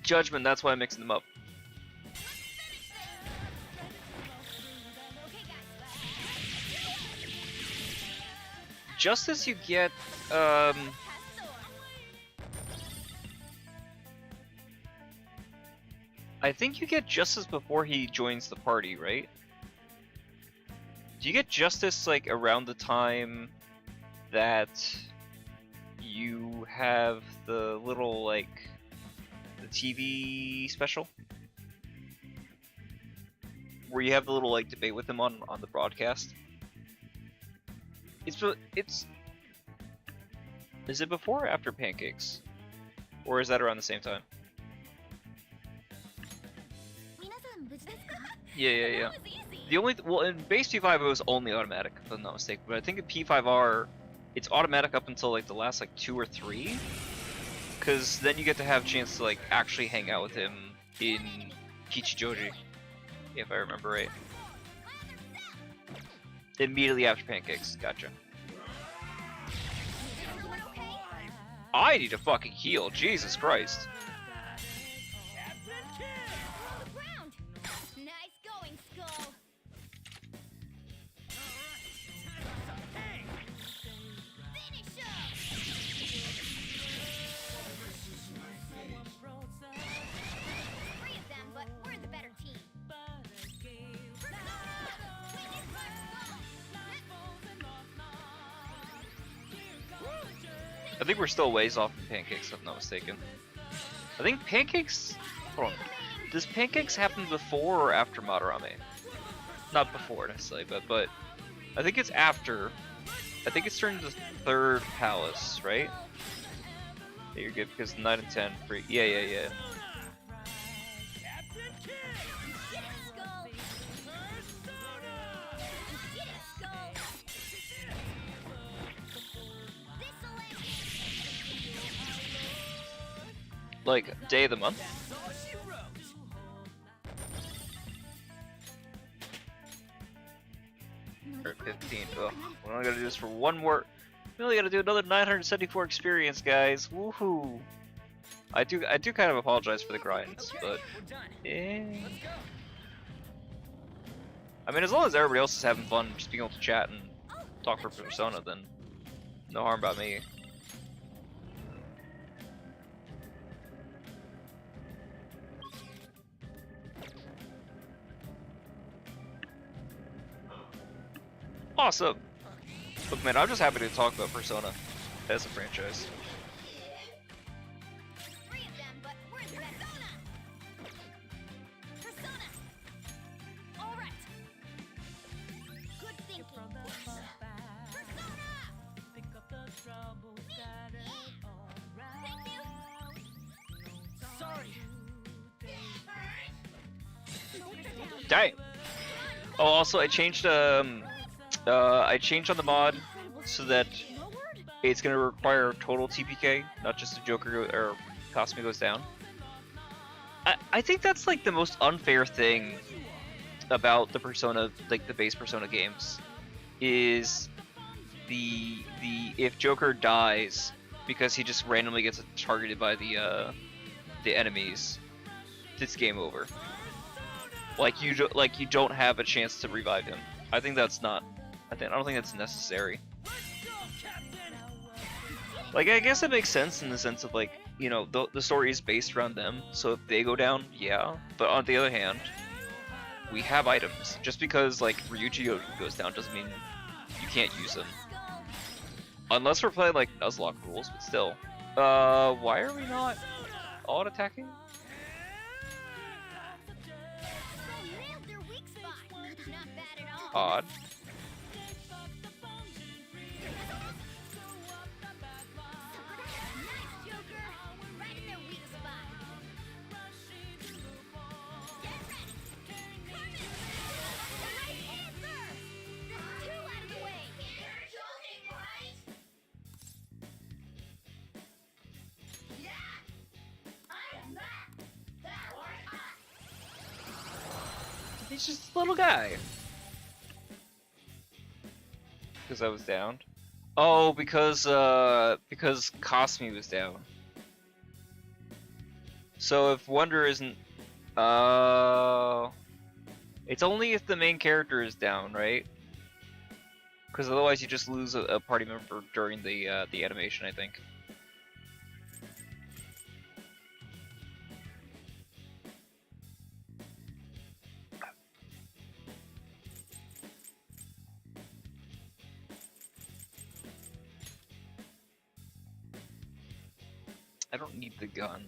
Judgment, that's why I'm mixing them up. Justice you get, I think you get Justice before he joins the party, right? Do you get Justice like around the time that you have the little like the TV special? Where you have the little like debate with him on the broadcast? Is it before or after Pancakes? Or is that around the same time? Yeah. The only in base P5 it was only automatic, if I'm not mistaken. But I think in P5R, it's automatic up until like the last like 2 or 3, because then you get to have a chance to like actually hang out with him in Kichijoji, if I remember right. Immediately after Pancakes, gotcha. I need to fucking heal, Jesus Christ. I think we're still ways off from Pancakes, if I'm not mistaken. I think Pancakes... Hold on. Does Pancakes happen before or after Madarame? Not before, necessarily, but I think it's after. I think it's during the 3rd palace, right? Yeah, you're good, because 9 and 10 free. Yeah. Like, day of the month? Or 15. Ugh. We're only gonna do this for one more. We only gotta do another 974 experience, guys. Woohoo! I do kind of apologize for the grinds, but yeah. I mean, as long as everybody else is having fun, just being able to chat and talk for Persona, then no harm about me. Awesome! Look, man, I'm just happy to talk about Persona. as a franchise. Three of them, but where's the Persona? Persona! Alright! Good thinking. Persona! Pick up the trouble, got it all right. Sorry. Dang. Oh, also I changed on the mod so that it's gonna require total TPK, not just a Joker or Kasumi goes down. I think that's like the most unfair thing about the Persona, like the base Persona games, is the if Joker dies because he just randomly gets targeted by the enemies, it's game over. Like you don't have a chance to revive him. I think that's not. I don't think that's necessary. Like I guess it makes sense in the sense of like, you know, the story is based around them, so if they go down, yeah. But on the other hand, we have items. Just because like Ryuji goes down doesn't mean you can't use them. Unless we're playing like Nuzlocke rules, but still. Why are we not auto attacking? Nailed their weak spot. Not bad at all. Odd. Nice, Joker. Right in their weak spot. Get ready. Coming. The right answer. There's two out of the way. You're joking, right? Yeah. I am that. That was us. He's just a little guy. Because I was down. Oh, because Kasumi was down. So if Wonder isn't, it's only if the main character is down, right? Because otherwise you just lose a party member during the animation, I think. I don't need the gun.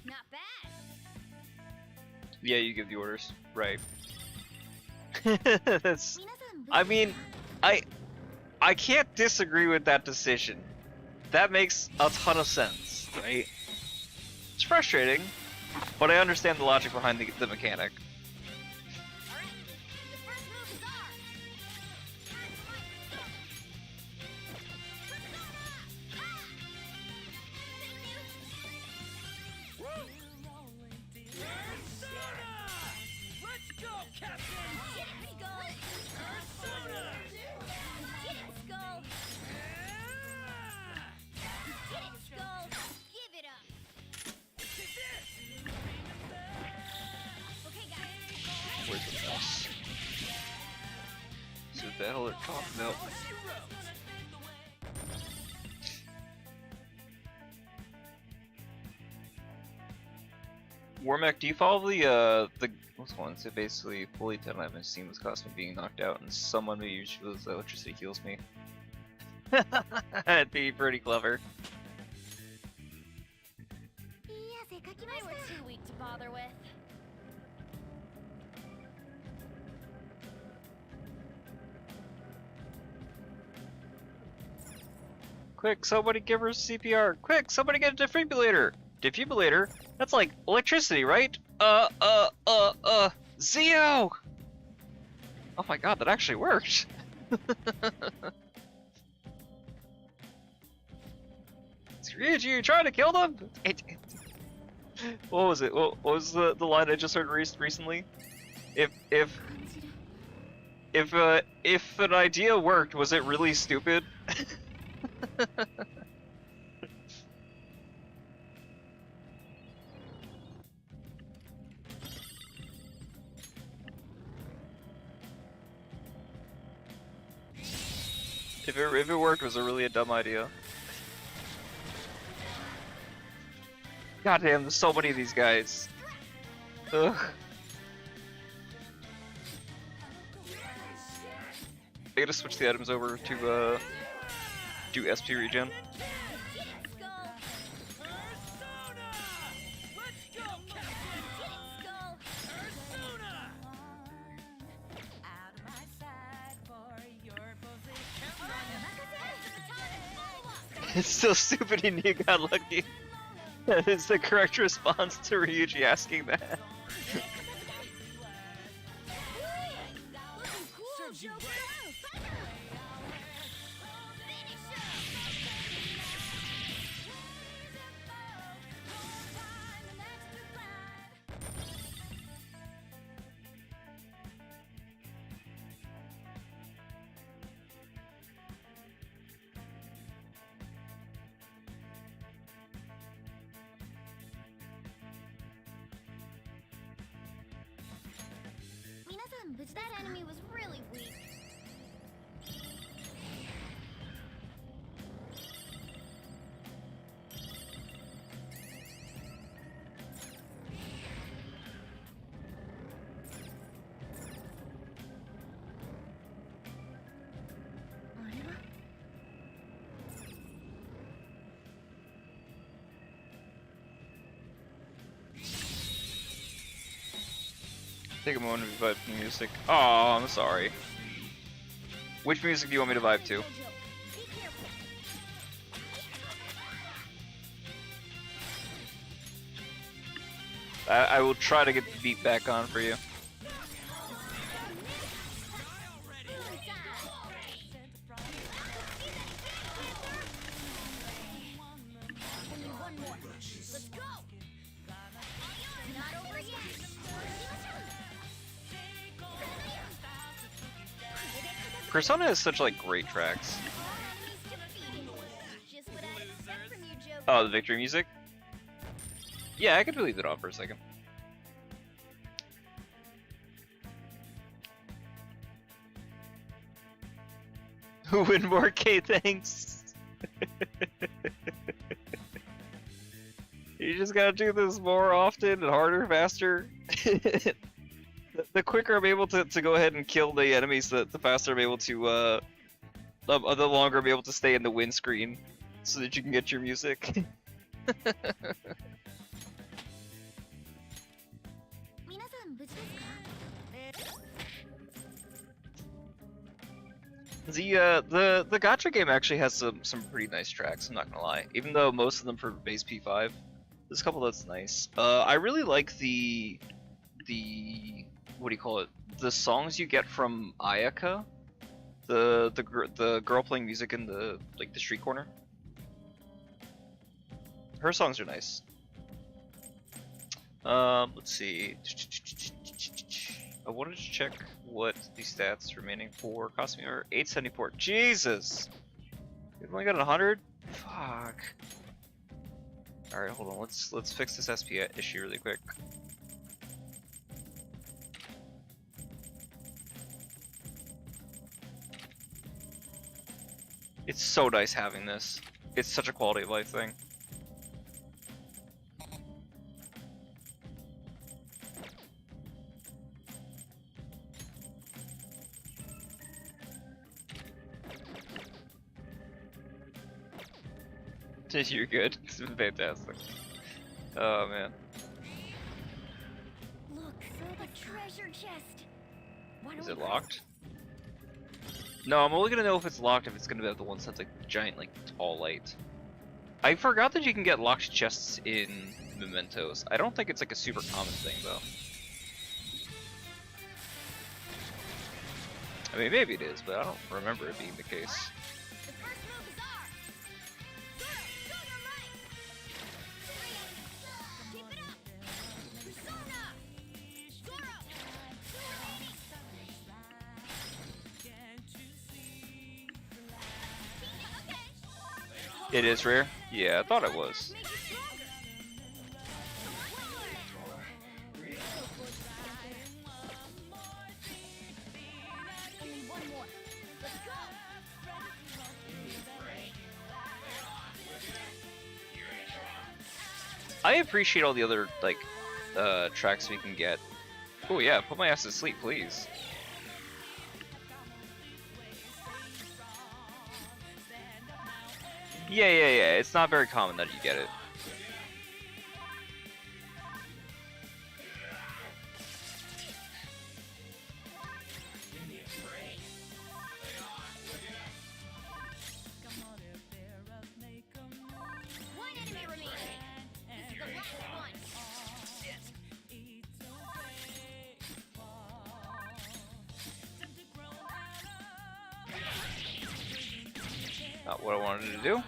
Not bad. Yeah, you give the orders. Right. That's, I mean, I can't disagree with that decision. That makes a ton of sense, right? It's frustrating, but I understand the logic behind the mechanic. Where's the mouse? So what the hell they're talking about? Warmac, do you follow the what's one? So basically, fully 10 I've seen this Kasumi being knocked out, and someone who uses electricity heals me. That'd be pretty clever. They were too weak to bother with. Quick, somebody give her CPR! Quick, somebody get a defibrillator! Defibrillator? That's like electricity, right? Zio! Oh my god, that actually worked! Ryuji, you trying to kill them? What was it? What was the line I just heard recently? If an idea worked, was it really stupid? If it worked, was it really a dumb idea? God damn, there's so many of these guys. Ugh. I gotta switch the items over to do SP regen. It's still stupid and you got lucky. That is the correct response to Ryuji asking that. That enemy was really weak. Take a moment to vibe to music. Oh, I'm sorry. Which music do you want me to vibe to? I will try to get the beat back on for you. Persona has such like great tracks. Oh, the victory music? Yeah, I could leave it off for a second. Win more K, thanks. You just gotta do this more often and harder, faster. The quicker I'm able to go ahead and kill the enemies, the faster I'm able to, the longer I'm able to stay in the win screen, so that you can get your music. The gacha game actually has some pretty nice tracks, I'm not gonna lie. Even though most of them for base P5, there's a couple that's nice. I really like the what do you call it? The songs you get from Ayaka, the girl playing music in the street corner. Her songs are nice. Let's see. I wanted to check what the stats remaining for Kasumi are. 874. Jesus! We've only got 100? Fuck. Alright, hold on. Let's fix this SP issue really quick. It's so nice having this. It's such a quality of life thing. You're good. This is fantastic. Oh man. Look, the treasure chest. Is it locked? No, I'm only gonna know if it's locked if it's gonna be the ones that's like giant, like tall light. I forgot that you can get locked chests in mementos. I don't think it's like a super common thing though. I mean, maybe it is, but I don't remember it being the case. It is rare? Yeah, I thought it was. I appreciate all the other, like, tracks we can get. Oh yeah, put my ass to sleep, please. Yeah, yeah, yeah. It's not very common that you get it. One enemy remaining. This is the last one. Not what I wanted to do.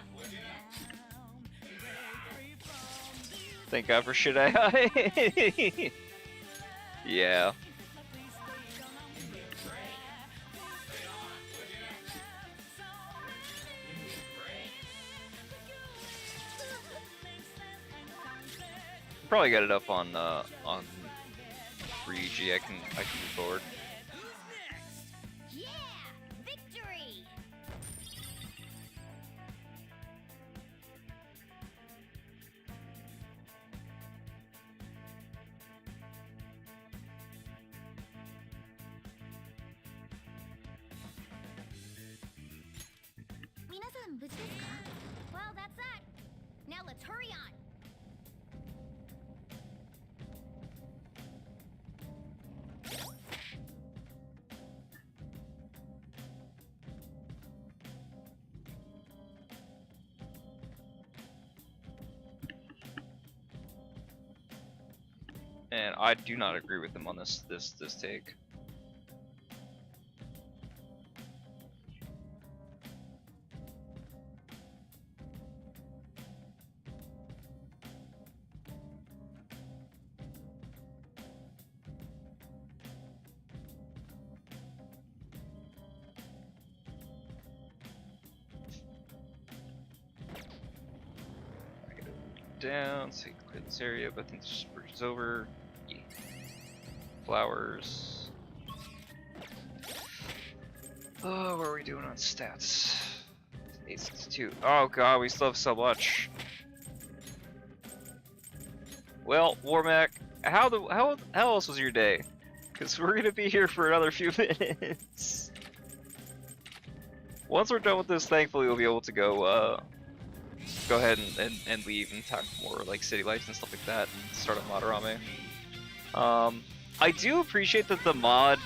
Thank God for shit AI. Yeah. Probably get it up on Ryuji. I can move forward. Yeah! Victory! Well, that's that. Now let's hurry on. And I do not agree with him on this take. Down, so you can clear this area, but I think this bridge is over. Yeah. Flowers. Oh, what are we doing on stats? 862. Oh god, we still have so much. Well, Warmac, how else was your day? Because we're gonna be here for another few minutes. Once we're done with this, thankfully we'll be able to go ahead and leave and talk more like city lights and stuff like that and start on Madarame. I do appreciate that the mod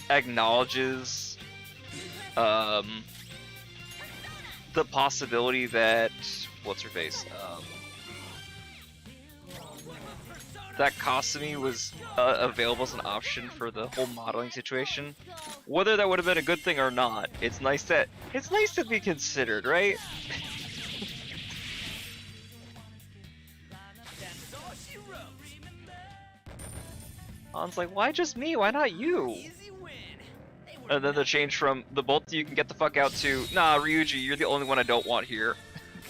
acknowledges the possibility that what's her face that Kasumi was available as an option for the whole modeling situation. Whether that would have been a good thing or not, it's nice to be considered, right? Han's like, why just me? Why not you? And then the change from the both of you can get the fuck out to, nah, Ryuji, you're the only one I don't want here.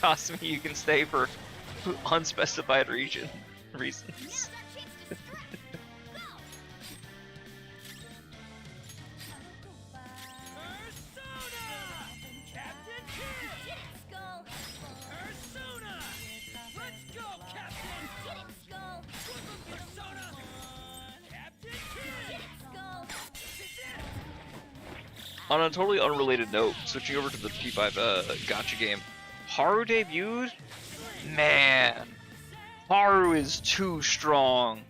Kasumi, you can stay for unspecified reasons. On a totally unrelated note, switching over to the P5 gacha game, Haru debuted? Man, Haru is too strong.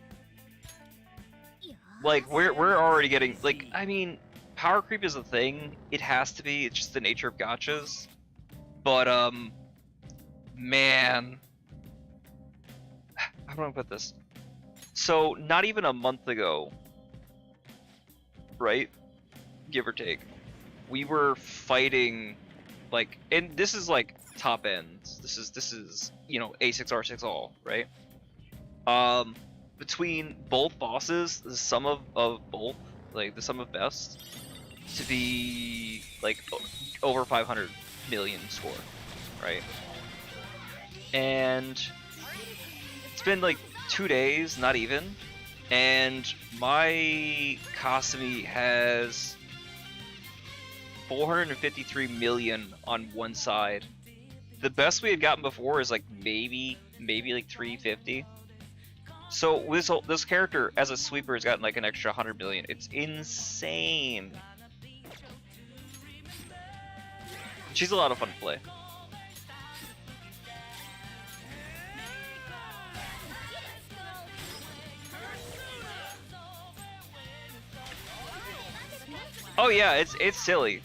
Like, we're already getting, like, I mean, power creep is a thing. It has to be. It's just the nature of gachas. But, man. How do I put this? So, not even a month ago, right? Give or take. We were fighting, like, and this is like top ends. This is you know, A6 R6 all, right? Between both bosses, the sum of both, like the sum of best, to be like over 500 million score, right? And it's been like 2 days, not even, and my Kasumi has 453 million on one side. The best we had gotten before is like maybe like 350. So this character as a sweeper has gotten like an extra 100 million. It's insane. She's a lot of fun to play. Oh yeah, it's silly.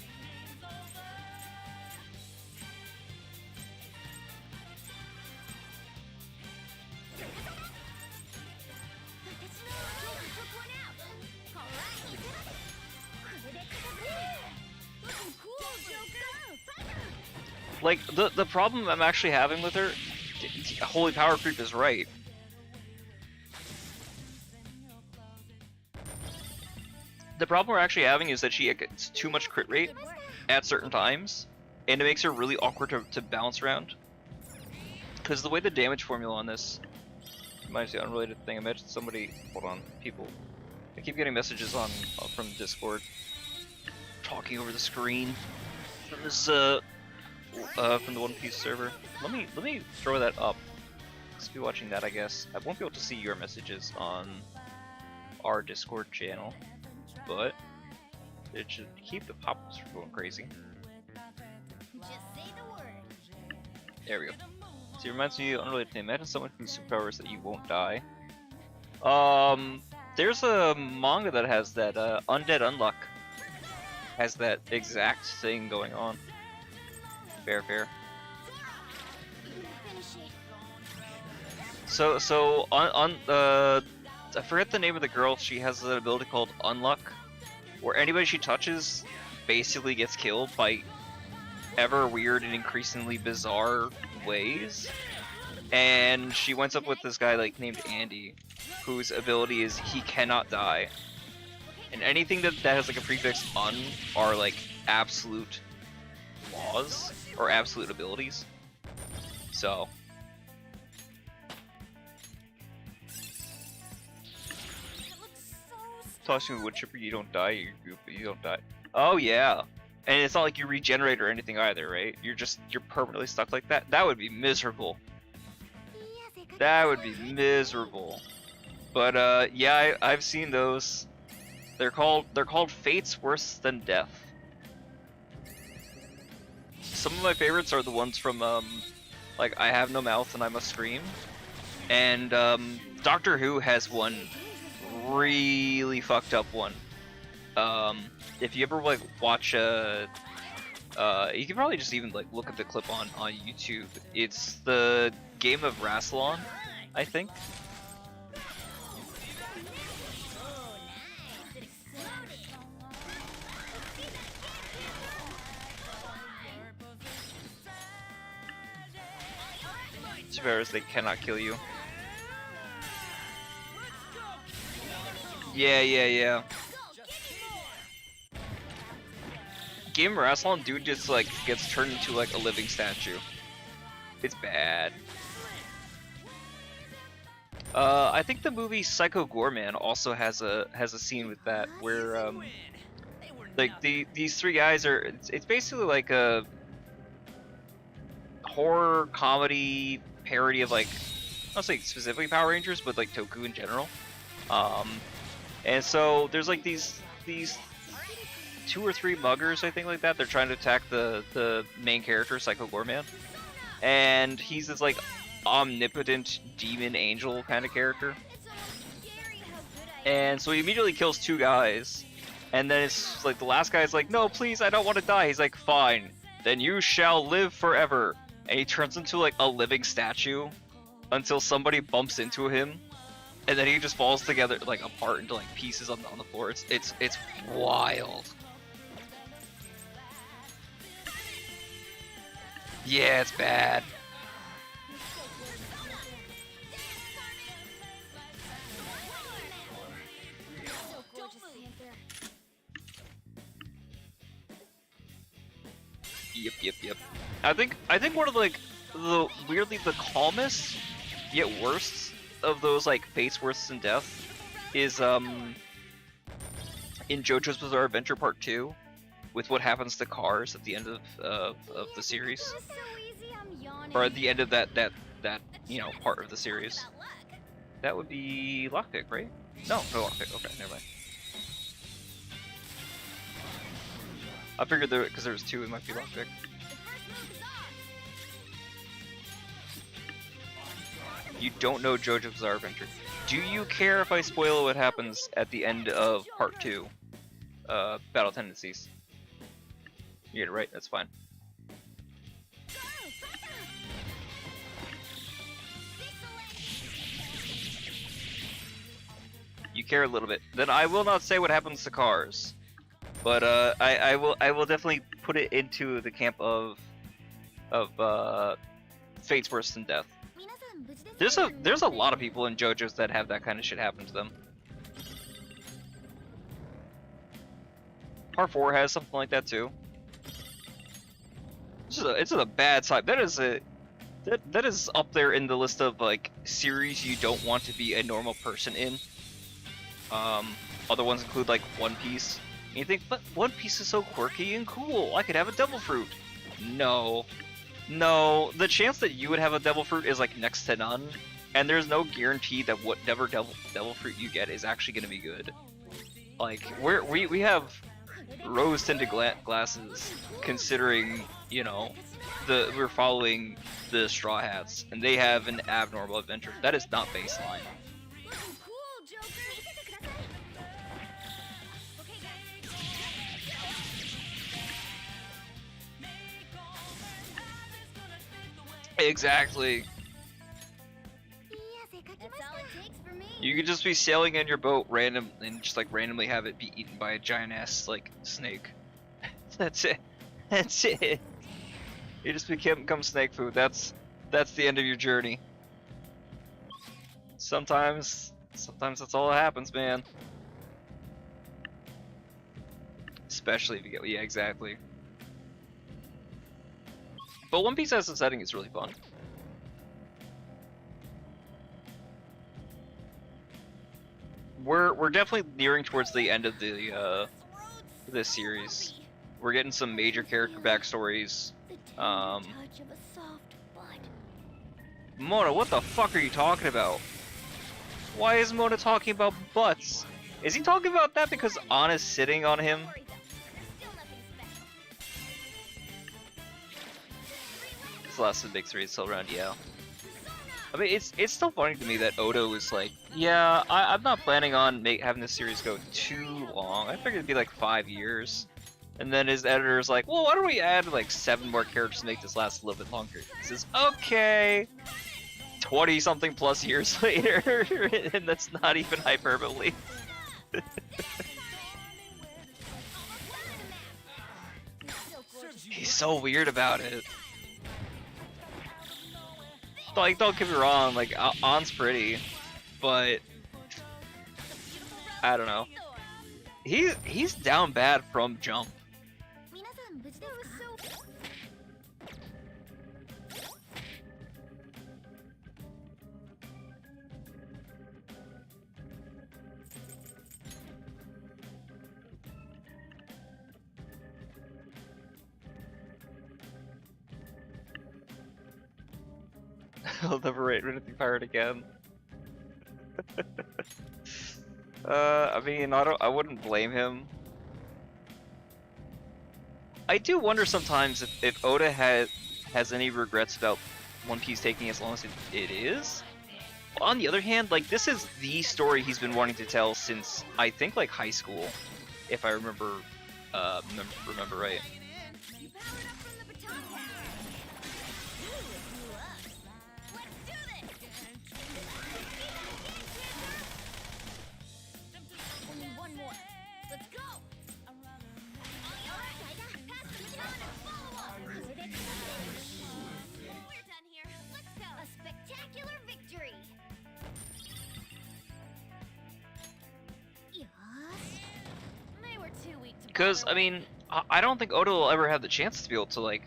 Like the problem I'm actually having with her, holy power creep is right. The problem we're actually having is that she gets too much crit rate at certain times, and it makes her really awkward to bounce around. Because the way the damage formula on this reminds me of an unrelated thing. I mentioned somebody, hold on, people. I keep getting messages on from Discord, talking over the screen from this from the One Piece server. Let me throw that up. Let's be watching that, I guess. I won't be able to see your messages on our Discord channel, but it should keep the pop-ups from going crazy. Just say the word. There we go. So it reminds me of unrelated name. Imagine someone whose superpowers that you won't die. There's a manga that has that. Undead Unluck has that exact thing going on. Fair. So on I forget the name of the girl. She has an ability called Unluck, where anybody she touches basically gets killed by ever weird and increasingly bizarre ways. And she winds up with this guy like named Andy, whose ability is he cannot die. And anything that has like a prefix un are like absolute laws or absolute abilities. So tossing a wood chipper, you don't die, you don't die. Oh yeah. And it's not like you regenerate or anything either, right? You're permanently stuck like that. That would be miserable. That would be miserable. But yeah, I've seen those. They're called fates worse than death. Some of my favorites are the ones from like I have no mouth and I must scream. And Doctor Who has one really fucked up one. If you ever like watch you can probably just even like look at the clip on YouTube. It's the game of Rassilon, I think. Superpowers, they cannot kill you. Yeah. Game of Rassilon, dude just like gets turned into like a living statue. It's bad. I think the movie Psycho Goreman also has a scene with that where like these three guys are it's basically like a horror comedy parody of like not like specifically Power Rangers but like Toku in general. And so there's like these 2 or 3 muggers, I think, like that. They're trying to attack the main character, Psycho Goreman, and he's this like omnipotent demon angel kind of character. And so he immediately kills 2 guys, and then it's like the last guy's like, "No, please, I don't want to die." He's like, "Fine, then you shall live forever." And he turns into like a living statue until somebody bumps into him. And then he just falls together, like apart into like pieces on the floor. It's wild. Yeah, it's bad. Yep. I think one of like the weirdly the calmest yet worst of those like fates worse than death is in JoJo's Bizarre Adventure Part 2 with what happens to cars at the end of the series, or at the end of that you know part of the series. That would be lockpick, right? No lockpick. Okay, never mind. I figured there because there was 2, it might be lockpick. You don't know JoJo's Bizarre Adventure. Do you care if I spoil what happens at the end of Part 2? battle tendencies. You get it right, that's fine. You care a little bit. Then I will not say what happens to cars, but I will definitely put it into the camp of fates worse than death. There's a lot of people in JoJo's that have that kind of shit happen to them. Part 4 has something like that too. It's a bad side. That is up there in the list of like series you don't want to be a normal person in. Other ones include like One Piece. And you think, but One Piece is so quirky and cool. I could have a devil fruit. No, the chance that you would have a devil fruit is like next to none, and there's no guarantee that whatever devil fruit you get is actually going to be good. Like we have rose tinted glasses, considering, you know, we're following the Straw Hats, and they have an abnormal adventure. That is not baseline. Exactly. You could just be sailing in your boat and just like randomly have it be eaten by a giant ass like snake. That's it. That's it. You just become snake food. That's the end of your journey. Sometimes that's all that happens, man. Especially if you get, yeah, exactly. But One Piece as a setting is really fun. We're definitely nearing towards the end of the this series. We're getting some major character backstories. Mona, what the fuck are you talking about? Why is Mona talking about butts? Is he talking about that because Anna's sitting on him? It's less than big three, it's still around, yeah. I mean, it's still funny to me that Oda is like, yeah, I'm not planning on having this series go too long. I figured it'd be like 5 years. And then his editor's like, well, why don't we add like 7 more characters to make this last a little bit longer? He says, okay. 20-something plus years later, and that's not even hyperbole. He's so weird about it. Like, don't get me wrong, like, An's pretty, but I don't know. He's down bad from jump. I'll never rate anything pirate again. I mean, I wouldn't blame him. I do wonder sometimes if Oda has any regrets about One Piece taking as long as it is. On the other hand, like, this is the story he's been wanting to tell since I think like high school, if I remember right. Because, I mean, I don't think Oda will ever have the chance to be able to, like,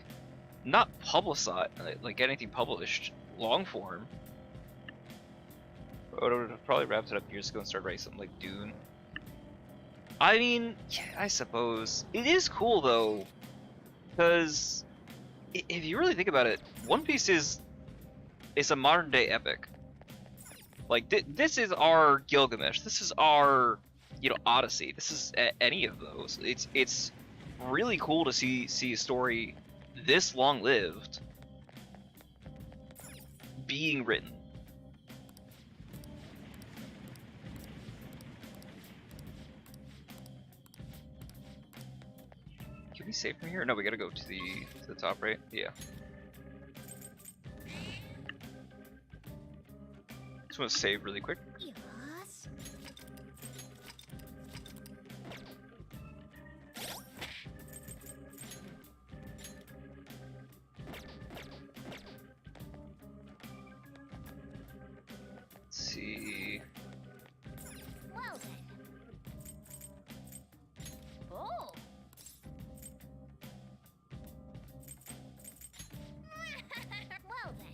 not publicize, like, get anything published long form. Oda would have probably wrapped it up years ago and started writing something like Dune. I mean, yeah, I suppose. It is cool, though, because if you really think about it, One Piece is a modern-day epic. Like, this is our Gilgamesh. This is our, you know, Odyssey. This is any of those. It's really cool to see a story this long-lived being written. Can we save from here? No, we gotta go to the top, right? Yeah. Just want to save really quick. Let's see. Well then. Oh. Well then.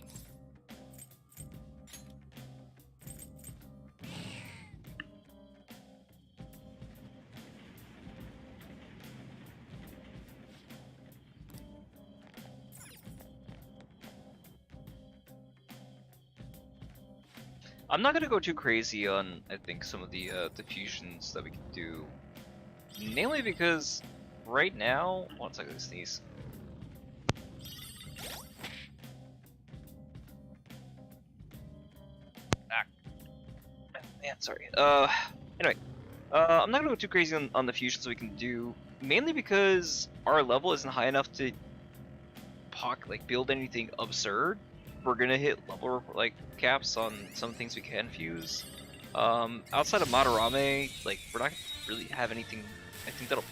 I'm not gonna go too crazy on, I think, some of the fusions that we can do. Mainly because right now, one second, sneeze. Ah. Man, sorry. Anyway, I'm not gonna go too crazy on the fusions we can do. Mainly because our level isn't high enough to build anything absurd. We're gonna hit level caps on some things we can fuse. Outside of Madarame, we're not gonna really have anything I think that'll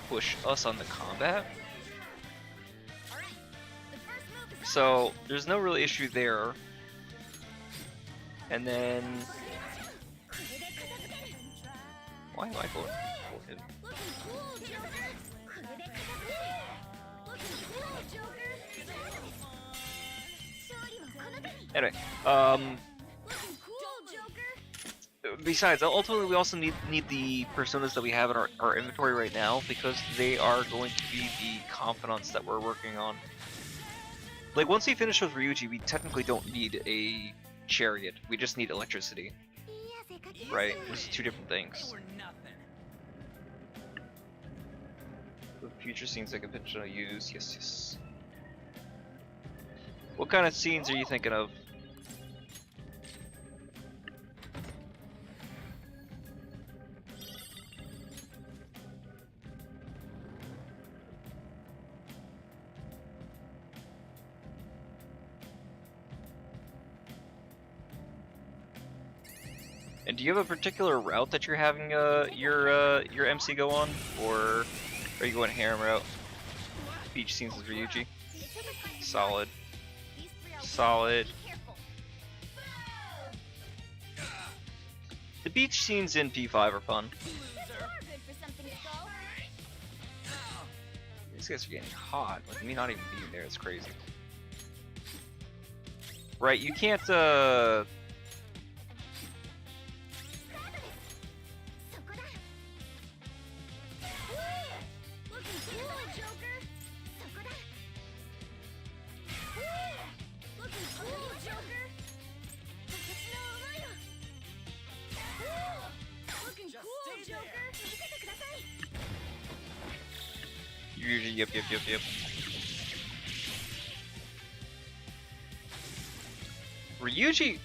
push us on the combat. So there's no real issue there. And then why am I going for him? Anyway, besides, ultimately we also need the personas that we have in our inventory right now, because they are going to be the confidants that we're working on. Like, once we finish with Ryuji, we technically don't need a chariot, we just need electricity. Right? Those are two different things. The future scenes I could potentially use, yes. What kind of scenes are you thinking of? And do you have a particular route that you're having your MC go on, or are you going harem route? Beach scenes with Ryuji. Solid. Solid. The beach scenes in P5 are fun. These guys are getting hot. Like, me not even being there, it's crazy. Right, you can't Yep. Ryuji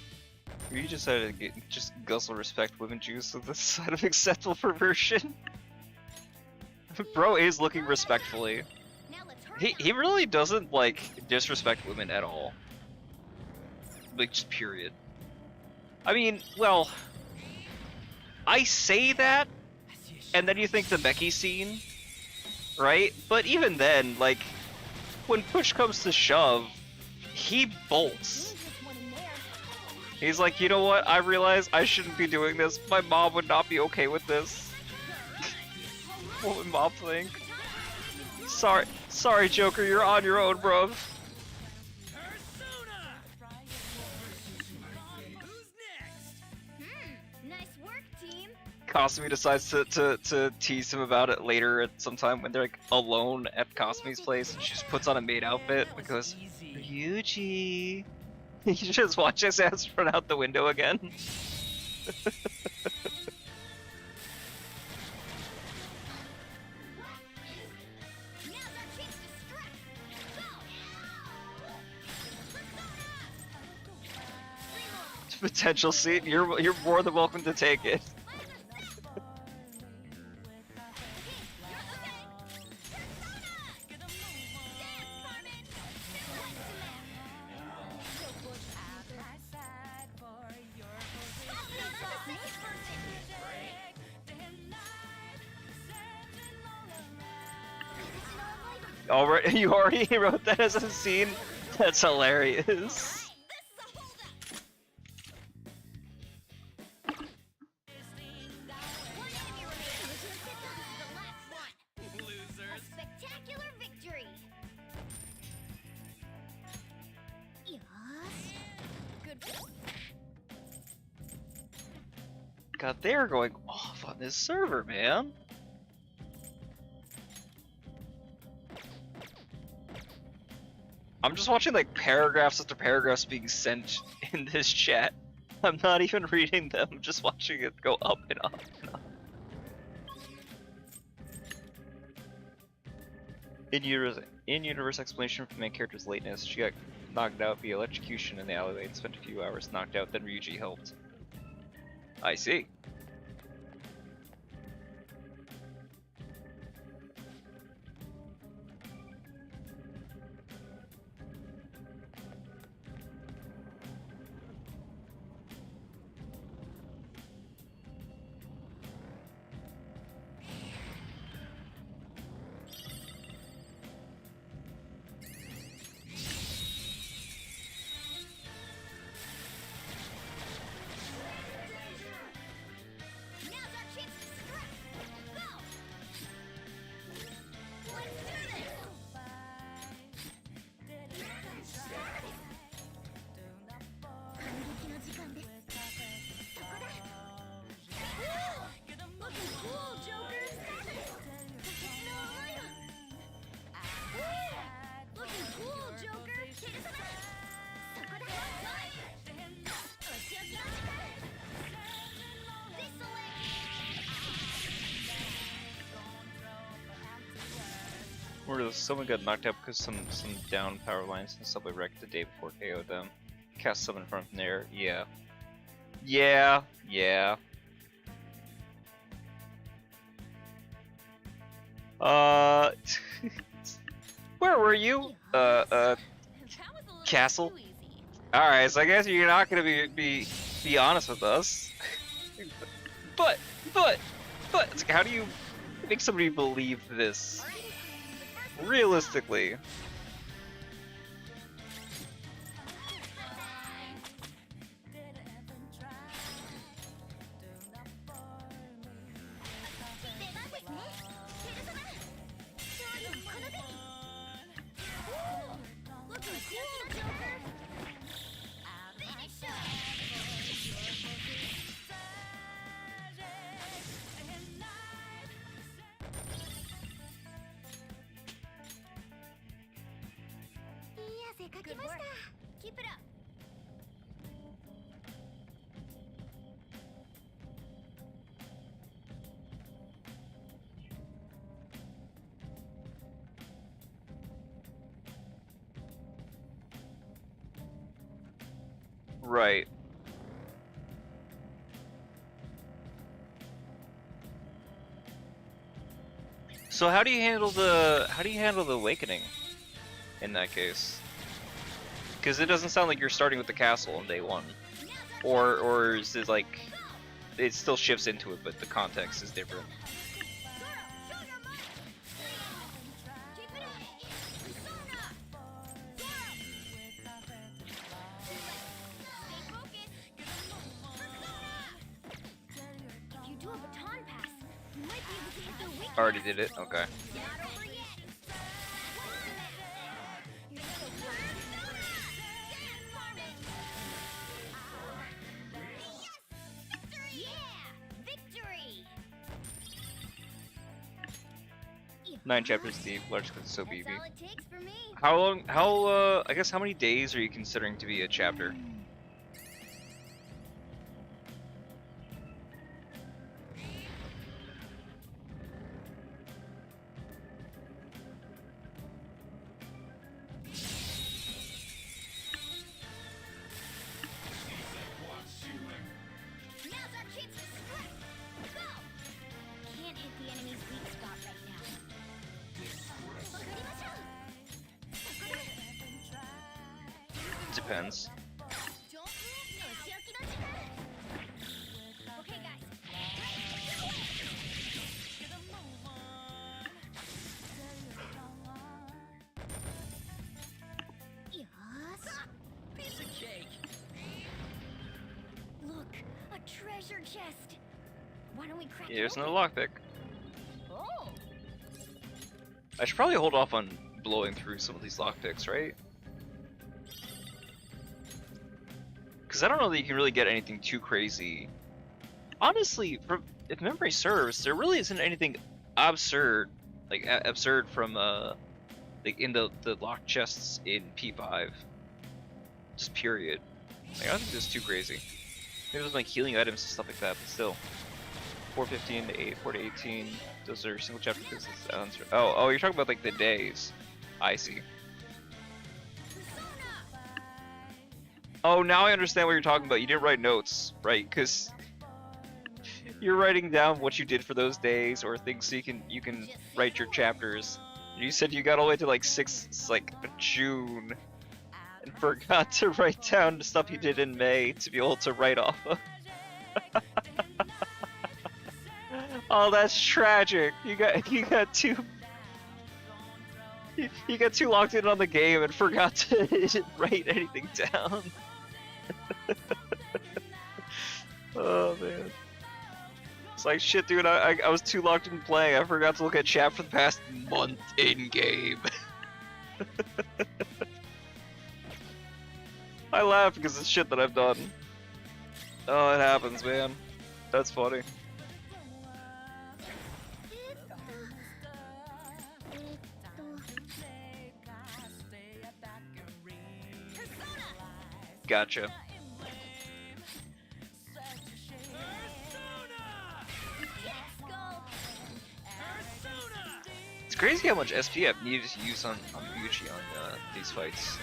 decided to just guzzle respect women juice with this side of acceptable perversion. Bro is looking respectfully. He really doesn't disrespect women at all. Just period. I mean, well, I say that, and then you think the Becky scene, right? But even then, when push comes to shove, he bolts. He's like, you know what? I realize I shouldn't be doing this. My mom would not be okay with this. What would mom think? Sorry, Joker. You're on your own, bro. Kasumi decides to tease him about it later at some time when they're alone at Kasumi's place, and she just puts on a maid outfit because Ryuji. You just watch his ass run out the window again. Potential seat, you're more than welcome to take it. Already, you already wrote that as a scene? That's hilarious. A spectacular victory! Yosh. Good. God, they're going off on this server, man. I'm just watching like paragraphs after paragraphs being sent in this chat. I'm not even reading them, I'm just watching it go up and up and up. In-universe explanation for the main character's lateness. She got knocked out via electrocution in the alleyway and spent a few hours knocked out, then Ryuji helped. I see. Now's our chance to scrap! Go! Let's do this! Looking cool, Joker! Looking cool, Joker! Where someone got knocked out because some down power lines and subway wrecked the day before KO'd them. Cast someone from there, yeah. Yeah. Where were you? Castle? Alright, so I guess you're not gonna be honest with us. But, it's like, how do you make somebody believe this? Realistically. Good work. Keep it up. Right. So how do you handle the awakening in that case? Because it doesn't sound like you're starting with the castle on day one, or is it like it still shifts into it, but the context is different? Already did it. Okay. Nine chapters deep, large because it's so BB. How long? I guess how many days are you considering to be a chapter? Depends. don't we crack Here's it another open? lockpick. Oh. I should probably hold off on blowing through some of these lockpicks, right? Because I don't know that you can really get anything too crazy. Honestly, if memory serves, there really isn't anything absurd, like absurd from like in the locked chests in P5. Just period. Like, I don't think this is too crazy. Maybe there's like healing items and stuff like that, but still. 415 to 4 to 18. Those are single chapter business. Oh, you're talking about like the days. I see. Oh, now I understand what you're talking about. You didn't write notes, right? Because you're writing down what you did for those days or things so you can write your chapters. You said you got all the way to like June and forgot to write down the stuff you did in May to be able to write off of. Oh, that's tragic. You got too locked in on the game and forgot to write anything down. Oh man. It's like shit, dude. I was too locked in playing. I forgot to look at chat for the past month in game. I laugh because it's shit that I've done. Oh, it happens, man. That's funny. Gotcha. It's crazy how much SP I've needed to use on Yuji on these fights.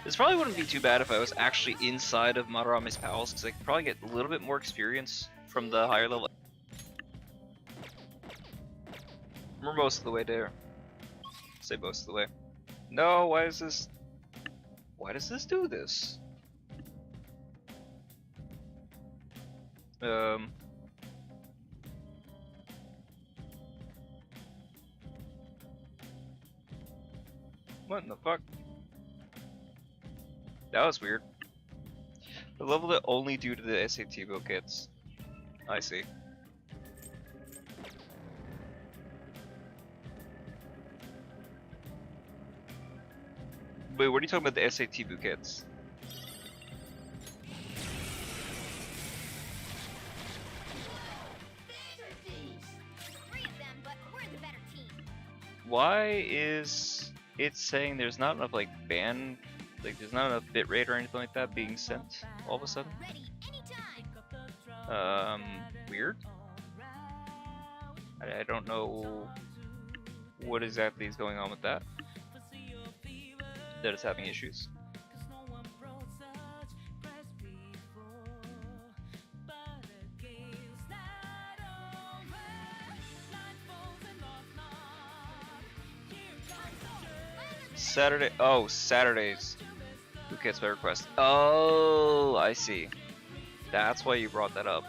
This probably wouldn't be too bad if I was actually inside of Madarame's palace, because I could probably get a little bit more experience from the higher level. We're most of the way there. Say most of the way. No, why does this do this? What in the fuck? That was weird. The level that only due to the SAT book kits. I see. Wait, what are you talking about the SAT bouquets? Why is it saying there's not enough like there's not enough bitrate or anything like that being sent all of a sudden? Weird. I don't know what exactly is going on with that. That is having issues. Saturday. Oh, Saturdays. Who gets by request? Oh, I see. That's why you brought that up.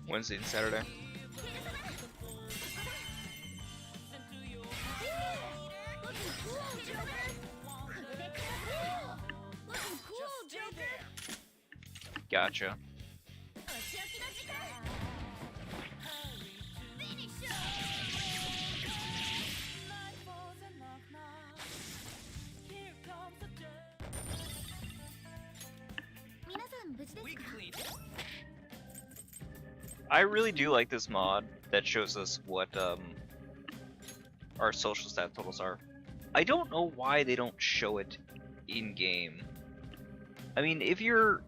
Wednesday and Saturday. Gotcha. I really do like this mod that shows us what our social stat totals are. I don't know why they don't show it in game. I mean, if you're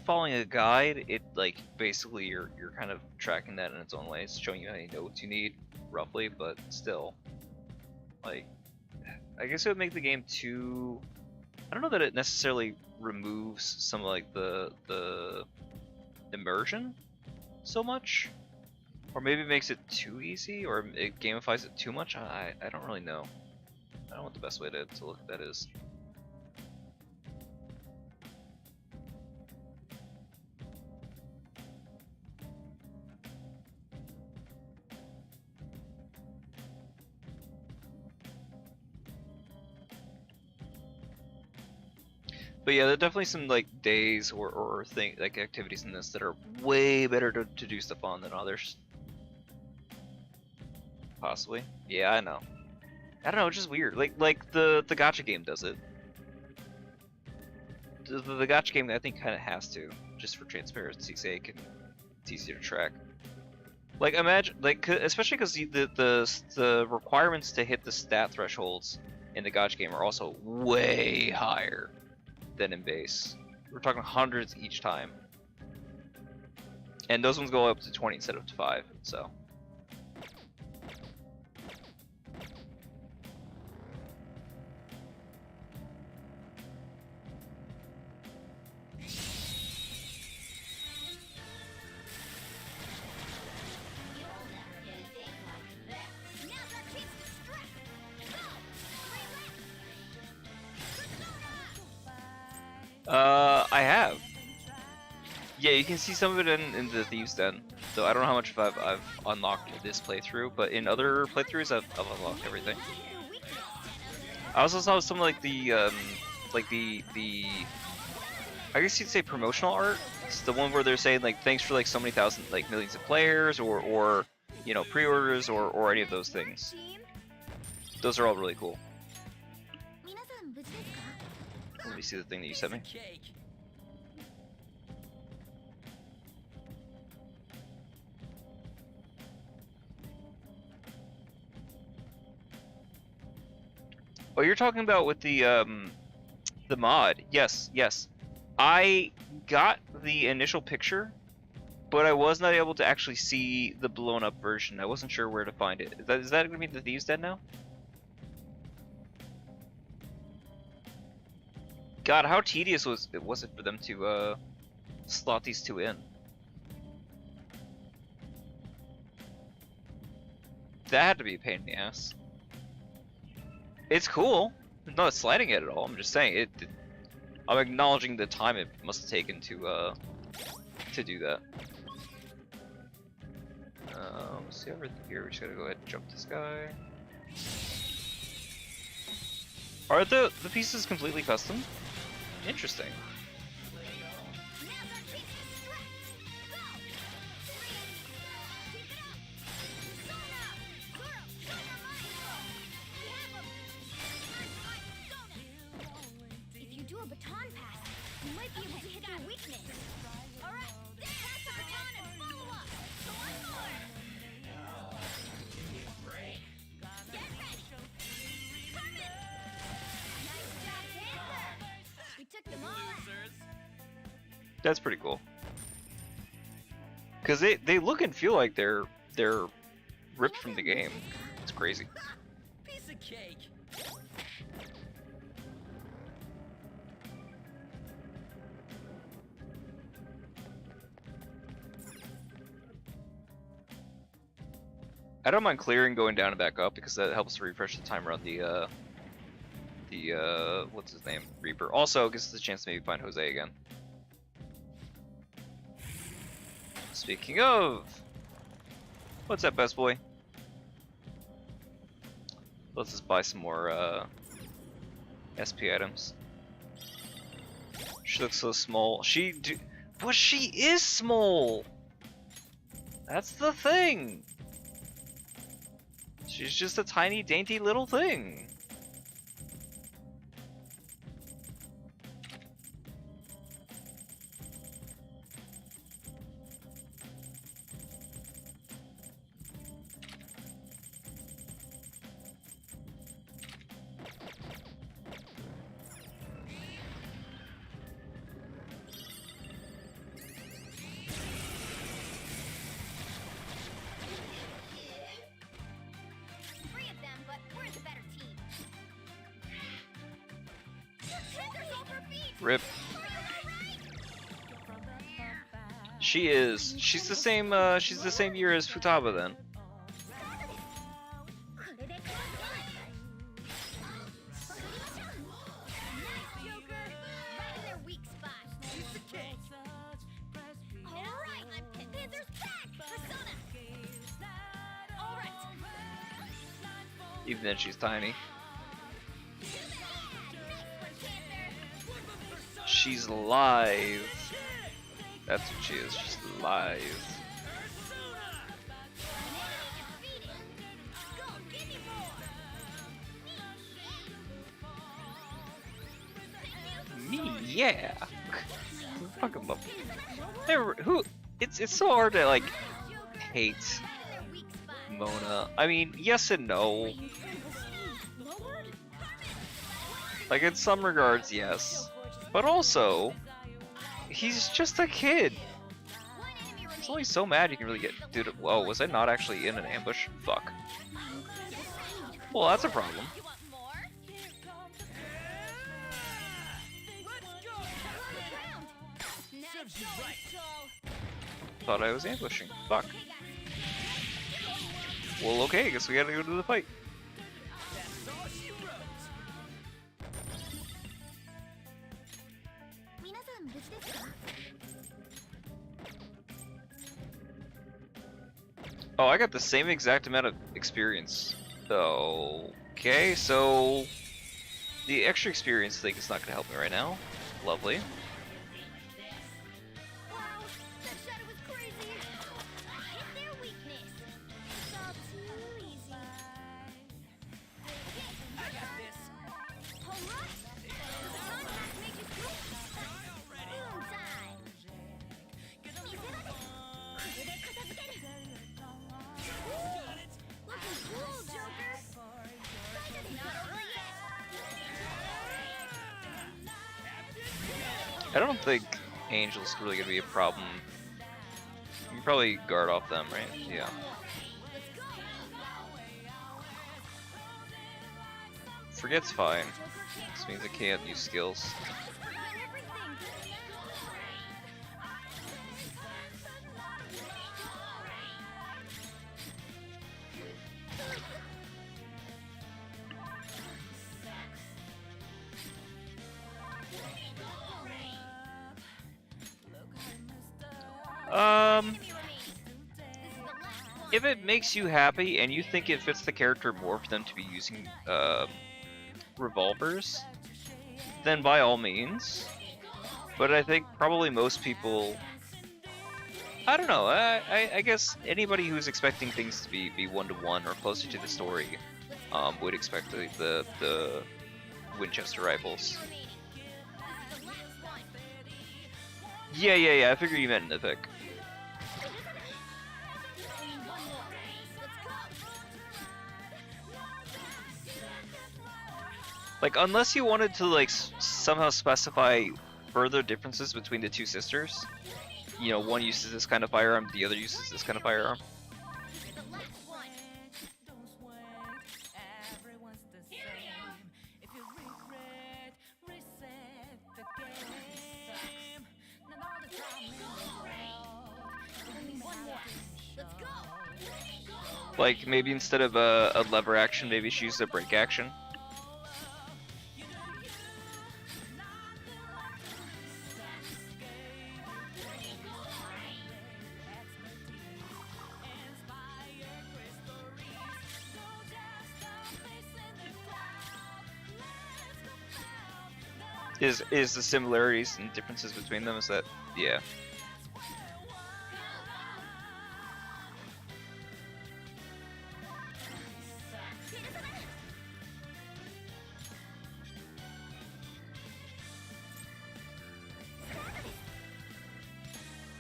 following a guide, it like basically you're kind of tracking that in its own way. It's showing you how many notes you need roughly, but still, like, I guess it would make the game too. I don't know that it necessarily removes some like the immersion so much, Or maybe it makes it too easy, or it gamifies it too much. I don't really know. I don't know what the best way to look at that is. But yeah, there are definitely some like days or like activities in this that are way better to do stuff on than others. Possibly. Yeah, I know. I don't know, it's just weird. Like the gacha game does it. The gacha game I think kind of has to, just for transparency's sake, and it's easier to track. Like imagine, like especially because the requirements to hit the stat thresholds in the gacha game are also way higher than in base. We're talking hundreds each time, and those ones go up to 20 instead of 5. So. I have. Yeah, you can see some of it in the Thieves' Den. So I don't know how much I've unlocked this playthrough, but in other playthroughs I've unlocked everything. I also saw some like the I guess you'd say promotional art. It's the one where they're saying like thanks for like so many thousand like millions of players or you know pre-orders or any of those things. Those are all really cool. Let me see the thing that you sent me. Oh, you're talking about with the mod. Yes, yes. I got the initial picture, but I was not able to actually see the blown up version. I wasn't sure where to find it. Is that going to be the Thieves' Den now? God, how tedious was it for them to slot these two in? That had to be a pain in the ass. It's cool. I'm not slighting it at all. I'm just saying I'm acknowledging the time it must have taken to do that. Let's see over here. We just gotta go ahead and jump this guy. Are the pieces completely custom? Interesting. If you do a baton pass, you might be able to hit their weakness. All right, pass our baton and follow up. So one more. Get ready. Coming. Nice job, Panther. We took them all out. That's pretty cool. Cause they look and feel like they're ripped from the game. It's crazy. Piece of cake. I don't mind clearing, going down and back up because that helps to refresh the timer on the what's his name, Reaper. Also gives us a chance to maybe find Jose again. Speaking of, what's up, best boy? Let's just buy some more SP items. She looks so small. But she is small. That's the thing. She's just a tiny, dainty little thing. Three of them, but we're the better team. Panthers over beat. Rip. She is. She's the same. She's the same year as Futaba then. Even then, she's tiny. She's live. That's what she is. She's live. Me, yeah. Fuck 'em up. Who? It's so hard to like hate Mona. I mean, yes and no. Like in some regards, yes, but also he's just a kid. He's only so mad you can really get. Dude, whoa, was I not actually in an ambush? Fuck. Well, that's a problem. Thought I was ambushing. Fuck. Well, okay, guess we gotta go to the fight. Oh, I got the same exact amount of experience. Okay, so the extra experience thing is not gonna help me right now. Lovely. I don't think Angel's really gonna be a problem. You can probably guard off them, right? Yeah. Forget's fine. This means I can't use skills. If it makes you happy and you think it fits the character more for them to be using revolvers, then by all means. But I think probably most people, I don't know, I guess anybody who's expecting things to be one-to-one or closer to the story would expect the Winchester rifles. Yeah, I figured you meant in the pick. Like, unless you wanted to, like, somehow specify further differences between the two sisters. You know, one uses this kind of firearm, the other uses this kind of firearm. Like, maybe instead of a lever action, maybe she used a brake action. Is the similarities and differences between them, is that, yeah.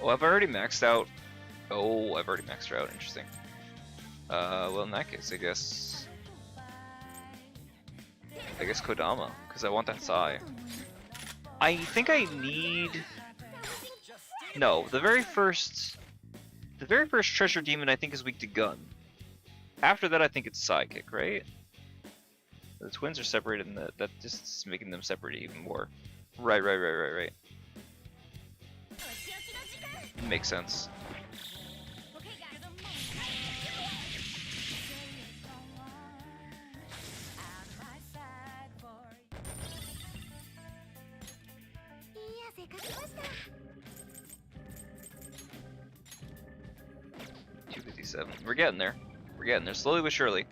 Oh, I've already maxed out. Oh, I've already maxed her out, interesting. Well in that case, I guess Kodama, because I want that Sai. I think I need... No, the very first treasure demon I think is weak to gun. After that I think it's Psychic, right? The twins are separated and that just is making them separate even more. Right. makes sense. We're getting there. We're getting there, slowly but surely.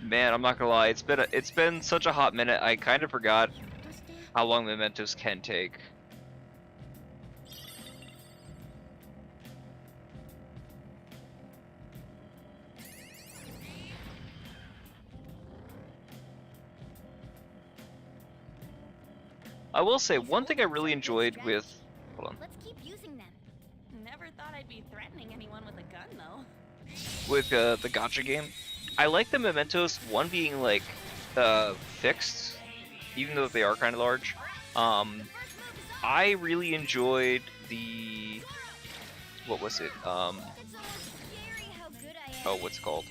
Man, I'm not gonna lie. It's been such a hot minute. I kind of forgot how long mementos can take. I will say one thing I really enjoyed with. Hold on. Let's keep using them. Never thought I'd be threatening anyone with a gun, though. With the gacha game, I like the mementos. One being like fixed, even though they are kind of large. I really enjoyed the what was it? Oh, what's it called?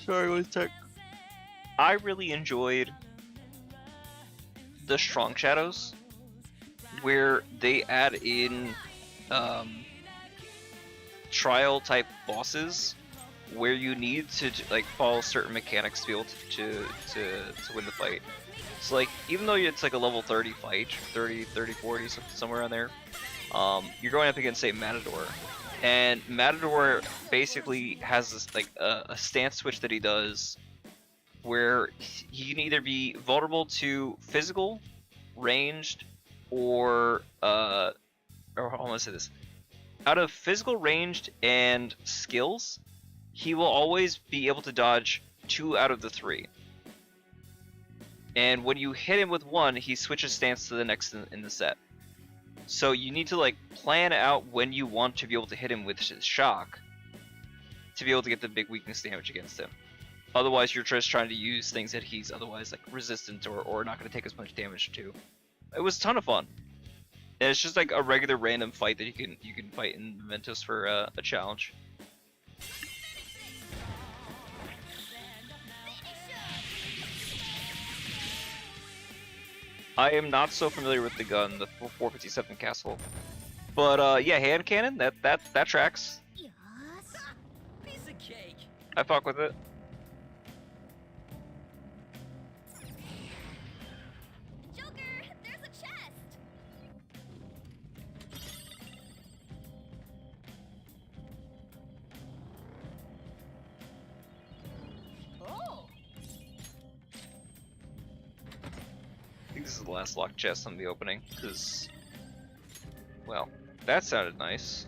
Sorry, one sec. I really enjoyed the strong shadows, where they add in trial type bosses, where you need to like follow certain mechanics to be able to win the fight. So like, even though it's like a level 30 fight, 30, 40, somewhere on there, you're going up against, say, Matador. And Matador basically has this like a stance switch that he does, where he can either be vulnerable to physical, ranged, or I want to say this. Out of physical, ranged, and skills, he will always be able to dodge 2 out of the 3. And when you hit him with one, he switches stance to the next in the set. So you need to like plan out when you want to be able to hit him with his shock to be able to get the big weakness damage against him. Otherwise, you're just trying to use things that he's otherwise like resistant or not going to take as much damage to. It was a ton of fun. And it's just like a regular random fight that you can fight in Mementos for a challenge. I am not so familiar with the gun, the 457 Castle, but yeah, hand cannon that tracks. Piece of cake. I fuck with it. Joker, there's a chest. Oh. I think this is the last locked chest on the opening, because, well, that sounded nice.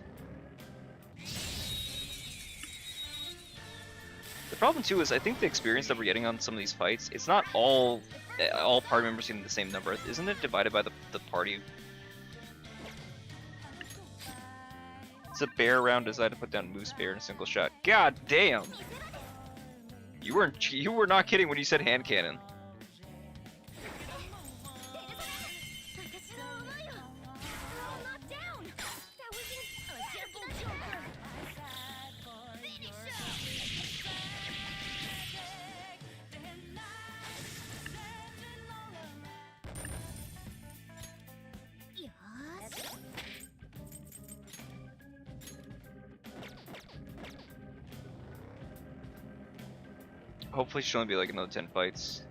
The problem too is I think the experience that we're getting on some of these fights, it's not all party members getting the same number. Isn't it divided by the party? It's a bear round designed to put down moose bear in a single shot. God damn! You were not kidding when you said hand cannon. Hopefully, it should only be like another 10 fights.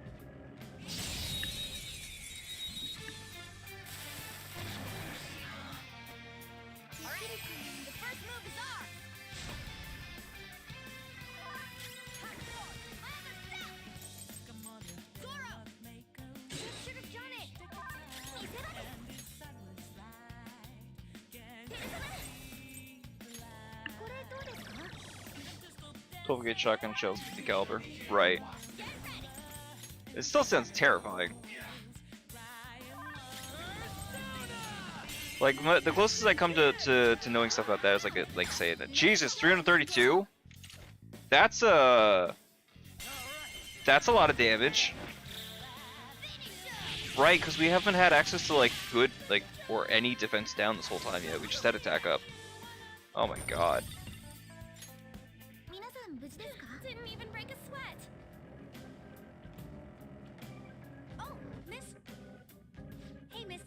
Gauge shotgun shells, 50 caliber. Right. It still sounds terrifying. Like the closest I come to knowing stuff about that is like saying, Jesus, 332. That's a lot of damage. Right, because we haven't had access to like good or any defense down this whole time yet. We just had attack up. Oh my god. Didn't even break a sweat. Oh, miss. Hey, miss.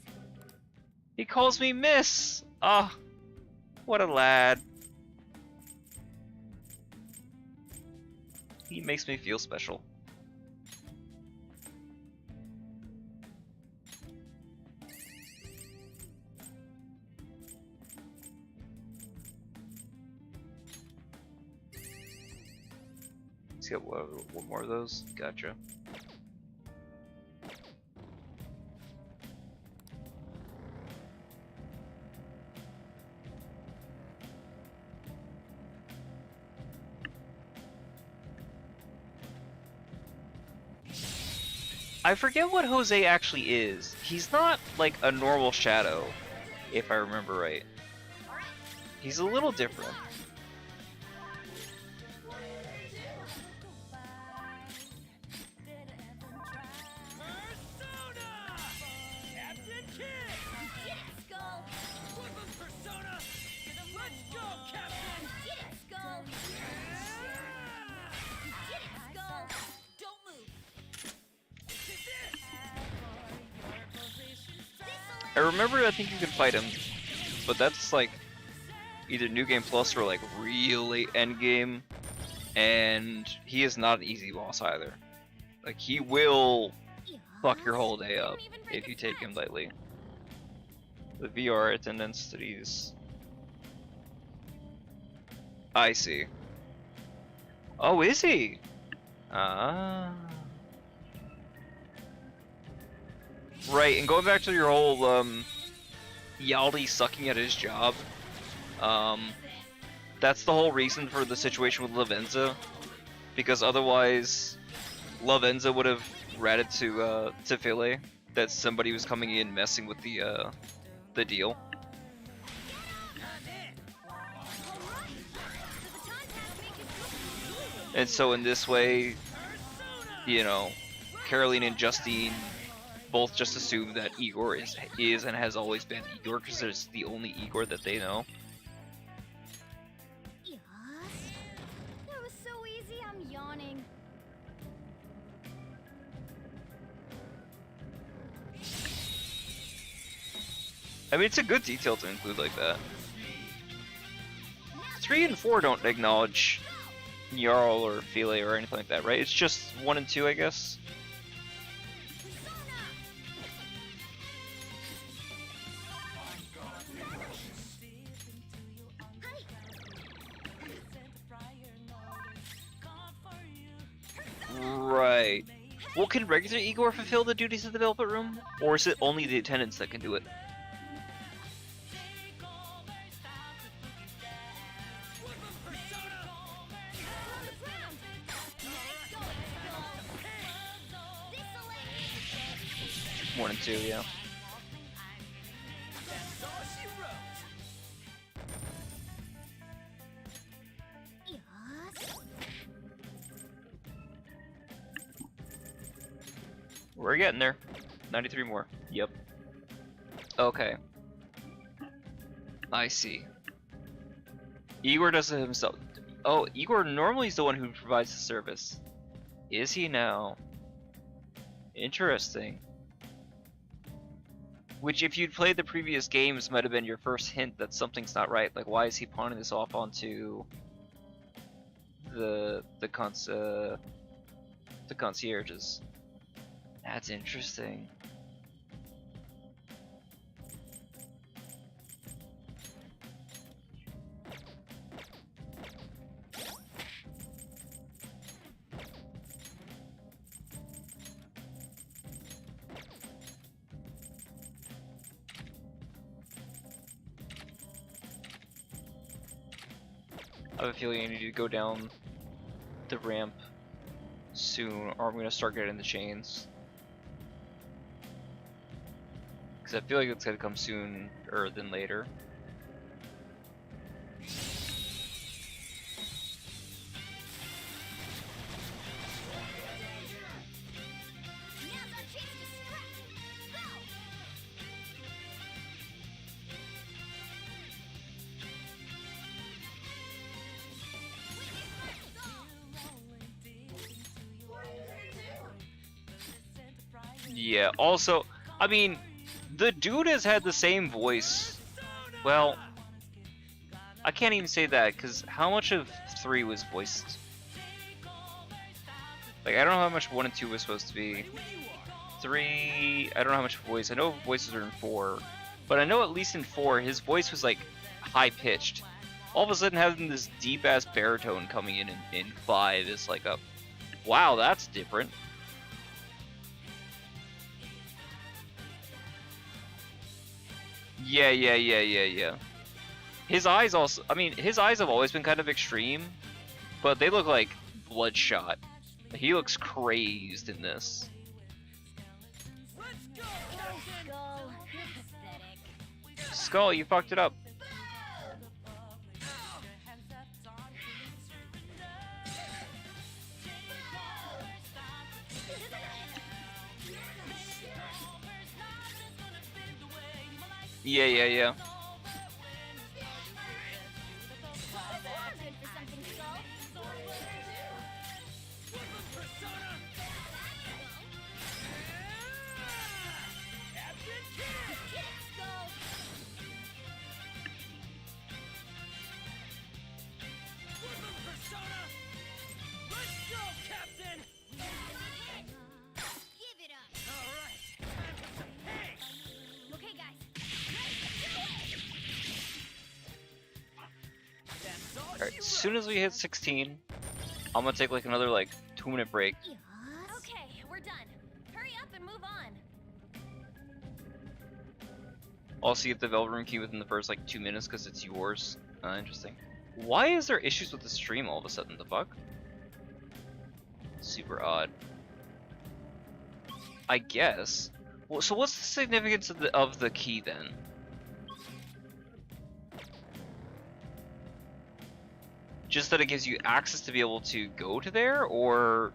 He calls me Miss! Ah, what a lad. He makes me feel special. Let's get one more of those. Gotcha. I forget what Jose actually is. He's not like a normal shadow, if I remember right. He's a little different. I remember I think you can fight him, but that's like either New Game Plus or like real late end game, and he is not an easy boss either. Like he will fuck your whole day up if you take him lightly. The VR attendance to these. I see. Oh, is he? Ah. Right, and going back to your whole Yaldi sucking at his job, that's the whole reason for the situation with Lavenza, because otherwise Lavenza would have ratted to Philly that somebody was coming in messing with the deal. And so in this way, you know, Caroline and Justine both just assume that Igor is and has always been Igor because it's the only Igor that they know. That was so easy, I'm yawning. I mean, it's a good detail to include like that. 3 and 4 don't acknowledge Jarl or Philae or anything like that, right? It's just 1 and 2, I guess. Right. Well, can regular Igor fulfill the duties of the Velvet Room? Or is it only the attendants that can do it? One and 2, yeah. We're getting there. 93 more. Yep. Okay. I see. Igor does it himself. Oh, Igor normally is the one who provides the service. Is he now? Interesting. Which, if you'd played the previous games, might have been your first hint that something's not right. Like, why is he pawning this off onto the concierges? That's interesting. I have a feeling I need to go down the ramp soon, or I'm gonna start getting the chains. Because I feel like it's gonna come sooner than later. Yeah, also, I mean, the dude has had the same voice. Well, I can't even say that, because how much of 3 was voiced? Like, I don't know how much 1 and 2 was supposed to be. 3, I don't know how much voice. I know voices are in 4, but I know at least in 4, his voice was, like, high-pitched. All of a sudden having this deep-ass baritone coming in 5 is like a, wow, that's different. Yeah. His eyes also, I mean, his eyes have always been kind of extreme, but they look like bloodshot. He looks crazed in this. Skull, you fucked it up. Yeah. Alright, as soon as we hit 16, I'm gonna take like another like 2-minute break. Okay, we're done. Hurry up and move on. I'll see if the Velvet Room key within the first like 2 minutes because it's yours. Interesting. Why is there issues with the stream all of a sudden? The fuck? Super odd. I guess. Well, so what's the significance of the key then? Just that it gives you access to be able to go to there, or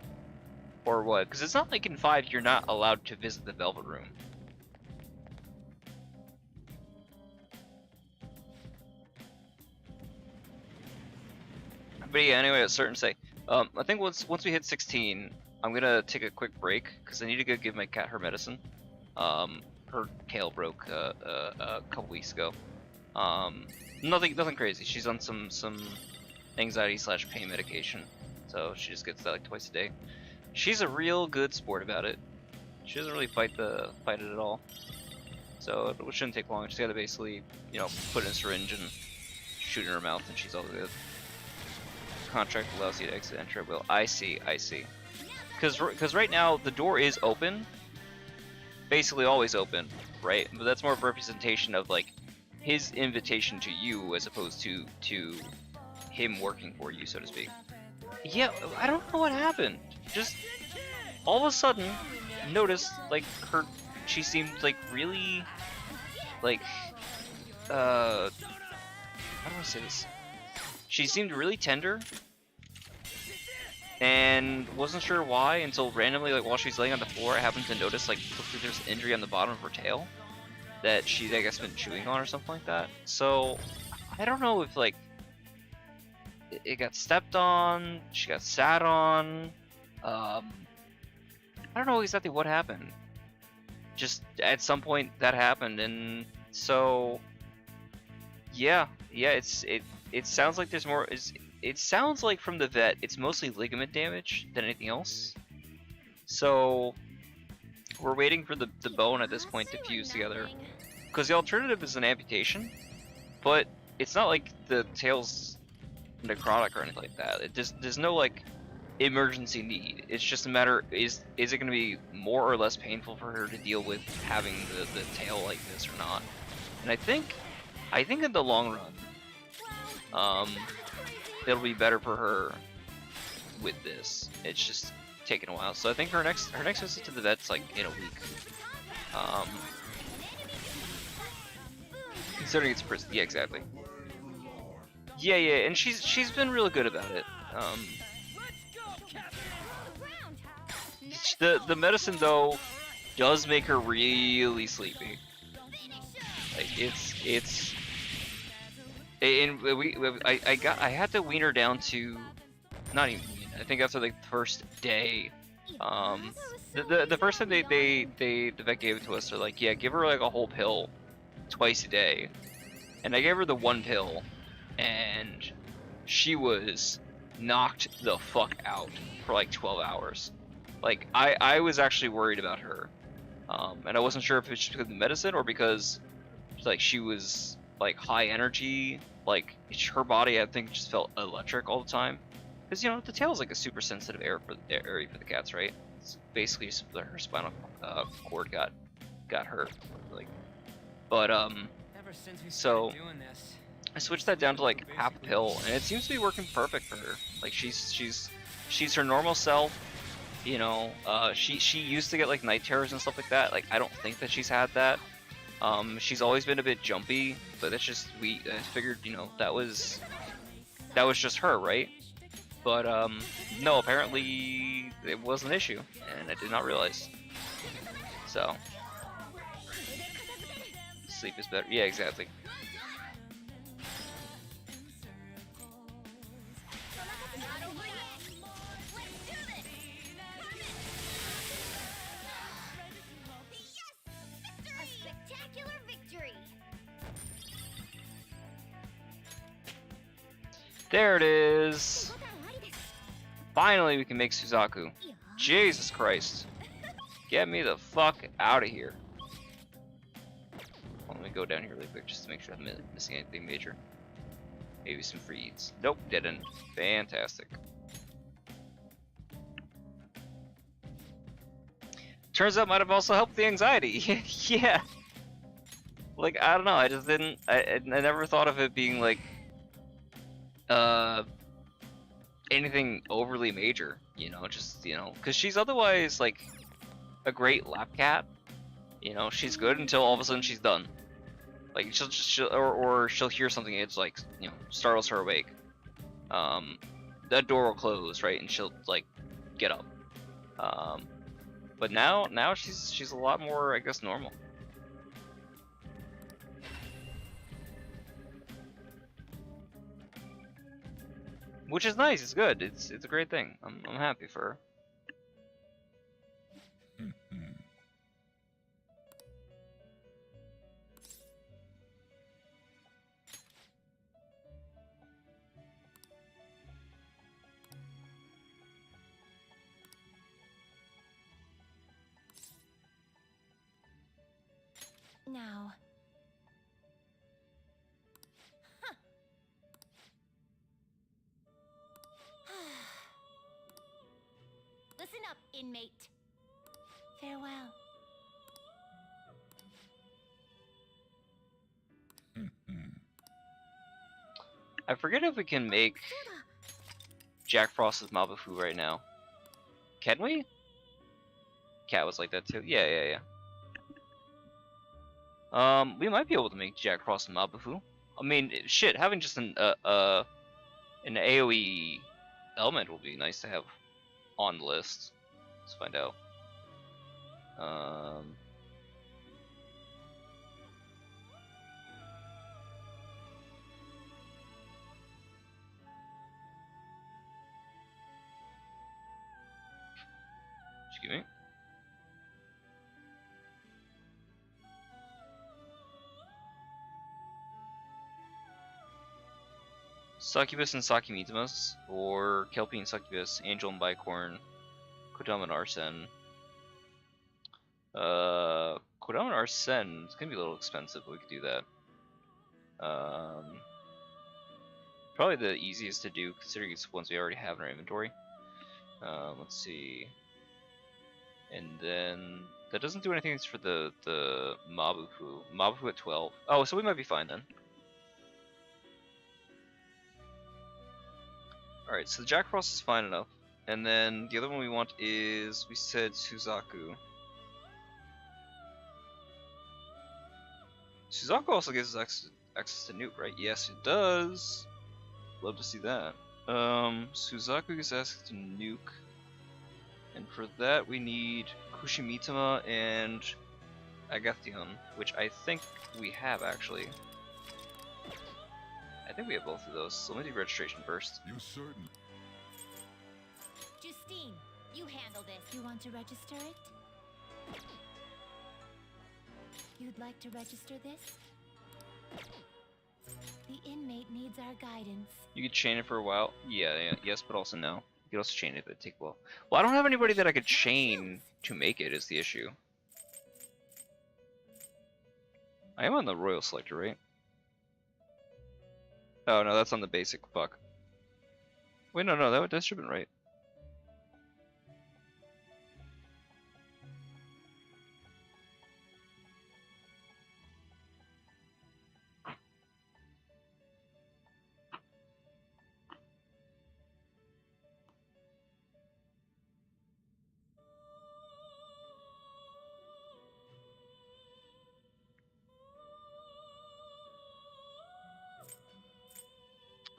what? Because it's not like in 5 you're not allowed to visit the Velvet Room. But yeah, anyway, a certain say. I think once we hit 16, I'm gonna take a quick break because I need to go give my cat her medicine. Her tail broke a couple weeks ago. Nothing crazy. She's on some anxiety/pain medication, so she just gets that like twice a day. She's a real good sport about it. She doesn't really fight it at all, so it shouldn't take long. Just gotta basically, you know, put in a syringe and shoot in her mouth, and she's all good. Contract allows you to exit, enter at will. I see. Because right now the door is open, basically always open, right? But that's more of a representation of like his invitation to you as opposed to him working for you, so to speak. Yeah, I don't know what happened. Just all of a sudden, noticed like she seemed like really, like, how do I say this? She seemed really tender, and wasn't sure why until randomly, like while she's laying on the floor, I happened to notice like there's an injury on the bottom of her tail that she'd, I guess, been chewing on or something like that. So I don't know if like it got stepped on, she got sat on. I don't know exactly what happened. Just at some point that happened, and so yeah, it sounds like there's more. It sounds like from the vet, it's mostly ligament damage than anything else. So we're waiting for the bone at this point to fuse together, because the alternative is an amputation, but it's not like the tail's necrotic or anything like that. There's no like emergency need. It's just a matter, is it going to be more or less painful for her to deal with having the tail like this or not? And I think in the long run, it'll be better for her with this. It's just taking a while. So I think her next visit to the vet's like in a week. Considering it's prison. Yeah, exactly. Yeah, and she's been really good about it. The medicine though does make her really sleepy. Like it's and I had to wean her down to, not even wean, I think after like the first day The first time the vet gave it to us, they're like, yeah, give her like a whole pill twice a day, and I gave her the one pill, and she was knocked the fuck out for like 12 hours. Like I was actually worried about her, and I wasn't sure if it was just because of the medicine or because like she was like high energy, like her body I think just felt electric all the time. Because you know the tail's like a super sensitive area for the cats, right? It's basically just her spinal cord got hurt, like. But so I switched that down to like half a pill, and it seems to be working perfect for her. Like she's her normal self. You know, she used to get like night terrors and stuff like that. Like I don't think that she's had that. She's always been a bit jumpy, but that's just I figured, you know, that was just her, right? But no, apparently it was an issue, and I did not realize. So sleep is better. Yeah, exactly. There it is! Finally we can make Suzaku. Jesus Christ. Get me the fuck out of here. Let me go down here really quick just to make sure I'm not missing anything major. Maybe some free eats. Nope, didn't. Fantastic. Turns out might have also helped the anxiety. Yeah. Like, I don't know, I just didn't... I never thought of it being like... anything overly major, you know, just, you know, because she's otherwise like a great lap cat, you know, she's good until all of a sudden she's done. Like or she'll hear something, it's like, you know, startles her awake. That door will close, right, and she'll like get up. But now she's a lot more, I guess, normal. Which is nice. It's good. It's a great thing. I'm happy for her. Now. Listen up, inmate. Farewell. I forget if we can make Jack Frost's Mabufu right now. Can we? Cat was like that too. Yeah. We might be able to make Jack Frost and Mabufu. I mean, shit, having just an AoE element will be nice to have on the list. Let's find out. Excuse me. Succubus and Sakimitamas, or Kelpie and Succubus, Angel and Bicorn, Kodama and Arsene. Kodama and Arsene, it's gonna be a little expensive, but we could do that. Probably the easiest to do, considering it's ones we already have in our inventory. Let's see. And then, that doesn't do anything for the Mabufu. Mabufu at 12. Oh, so we might be fine then. Alright, so the Jack Frost is fine enough. And then the other one we want is, we said Suzaku. Suzaku also gives us access to Nuke, right? Yes, it does. Love to see that. Suzaku gives access to Nuke. And for that we need Kushimitama and Agathion, which I think we have actually. I think we have both of those, so let me do registration first. You certain? Justine, you handle this. You want to register it? You'd like to register this? The inmate needs our guidance. You could chain it for a while. Yeah, yes, but also no. You could also chain it, but it'd take a while. Well, I don't have anybody that I could chain to make it, is the issue. I am on the Royal Selector, right? Oh, no, that's on the basic. Fuck. Wait, no, that should have been right.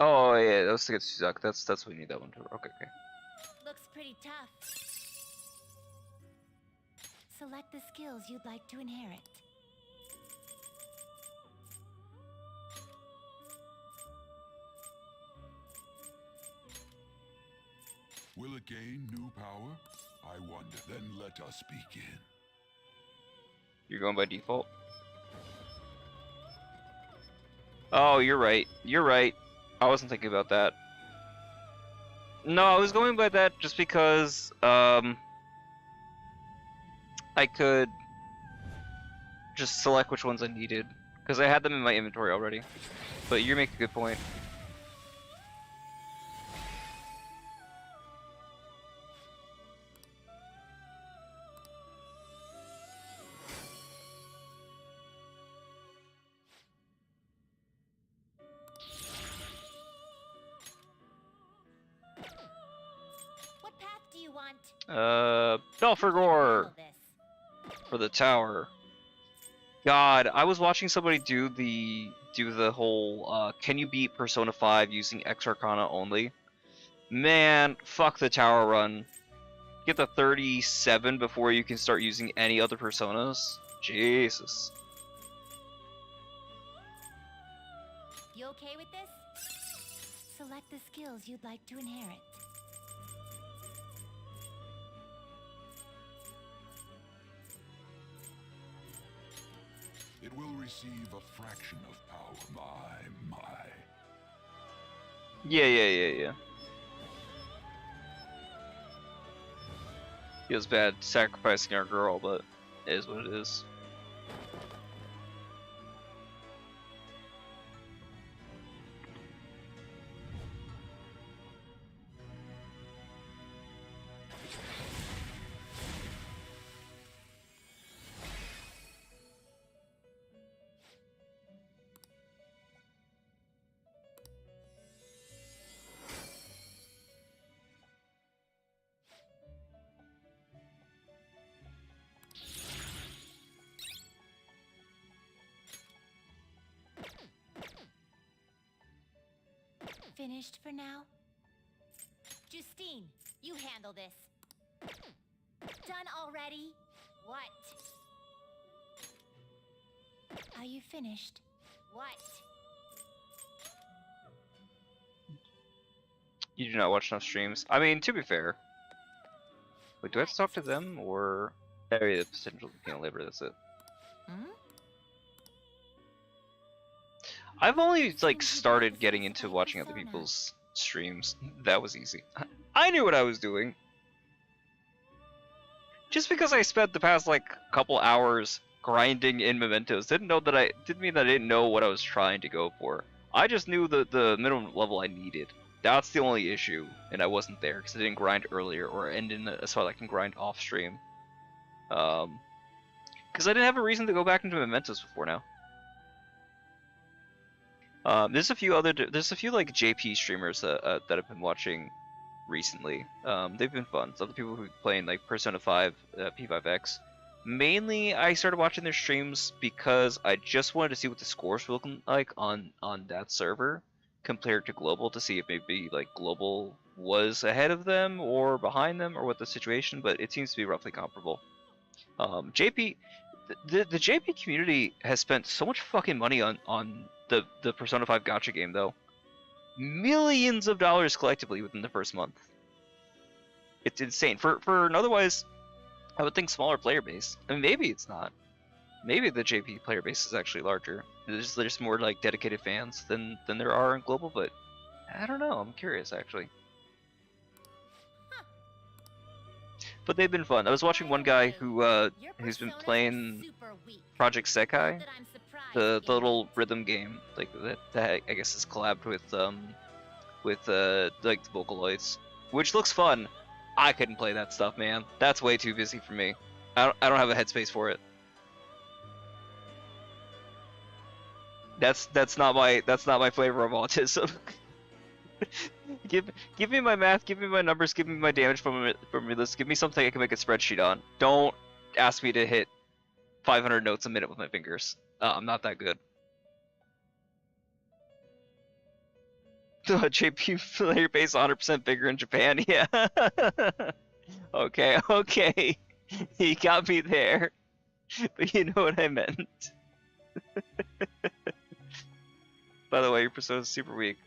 Oh yeah, that was to get Suzuki. That's what we need that one to. Okay. Looks pretty tough. Select the skills you'd like to inherit. Will it gain new power? I wonder. Then let us begin. You're going by default. Oh, you're right. You're right. I wasn't thinking about that. No, I was going by that just because I could just select which ones I needed because I had them in my inventory already. But you make a good point. What path do you want? Belphegor for the tower. God, I was watching somebody do the whole can you beat Persona 5 using X Arcana only? Man, fuck the tower run. Get the 37 before you can start using any other personas. Jesus. You okay with this? Select the skills you'd like to inherit. It will receive a fraction of power. My. Yeah. Feels bad sacrificing our girl, but it is what it is. Finished for now? Justine, you handle this. Done already? What? Are you finished? What? You do not watch enough streams. I mean, to be fair. Wait, do I have to talk to them or area the potential penal labor? That's it. I've only like started getting into watching other people's streams. That was easy. I knew what I was doing. Just because I spent the past like couple hours grinding in mementos didn't mean that I didn't know what I was trying to go for. I just knew the minimum level I needed. That's the only issue, and I wasn't there because I didn't grind earlier or end in a spot I can grind off stream. Because I didn't have a reason to go back into mementos before now. There's a few like JP streamers that I've been watching recently. They've been fun. It's other people who playing like Persona 5, P5X. Mainly, I started watching their streams because I just wanted to see what the scores were looking like on that server compared to global, to see if maybe like global was ahead of them or behind them or what the situation. But it seems to be roughly comparable. JP, the JP community has spent so much fucking money on the Persona 5 gacha game, though. Millions of dollars collectively within the first month. It's insane for an otherwise, I would think, smaller player base. I mean, maybe it's not. Maybe the JP player base is actually larger. There's more like dedicated fans than there are in global, but I don't know. I'm curious actually. But they've been fun. I was watching one guy who's been playing Project Sekai, the little rhythm game like that I guess is collabed with like the Vocaloids, which looks fun. I couldn't play that stuff, man. That's way too busy for me. I don't have a headspace for it. That's not my flavor of autism. Give me my math, give me my numbers, give me my damage from list, give me something I can make a spreadsheet on. Don't ask me to hit 500 notes a minute with my fingers. I'm not that good. JP player base 100% bigger in Japan, yeah. Okay. He got me there. But you know what I meant. By the way, your persona is super weak.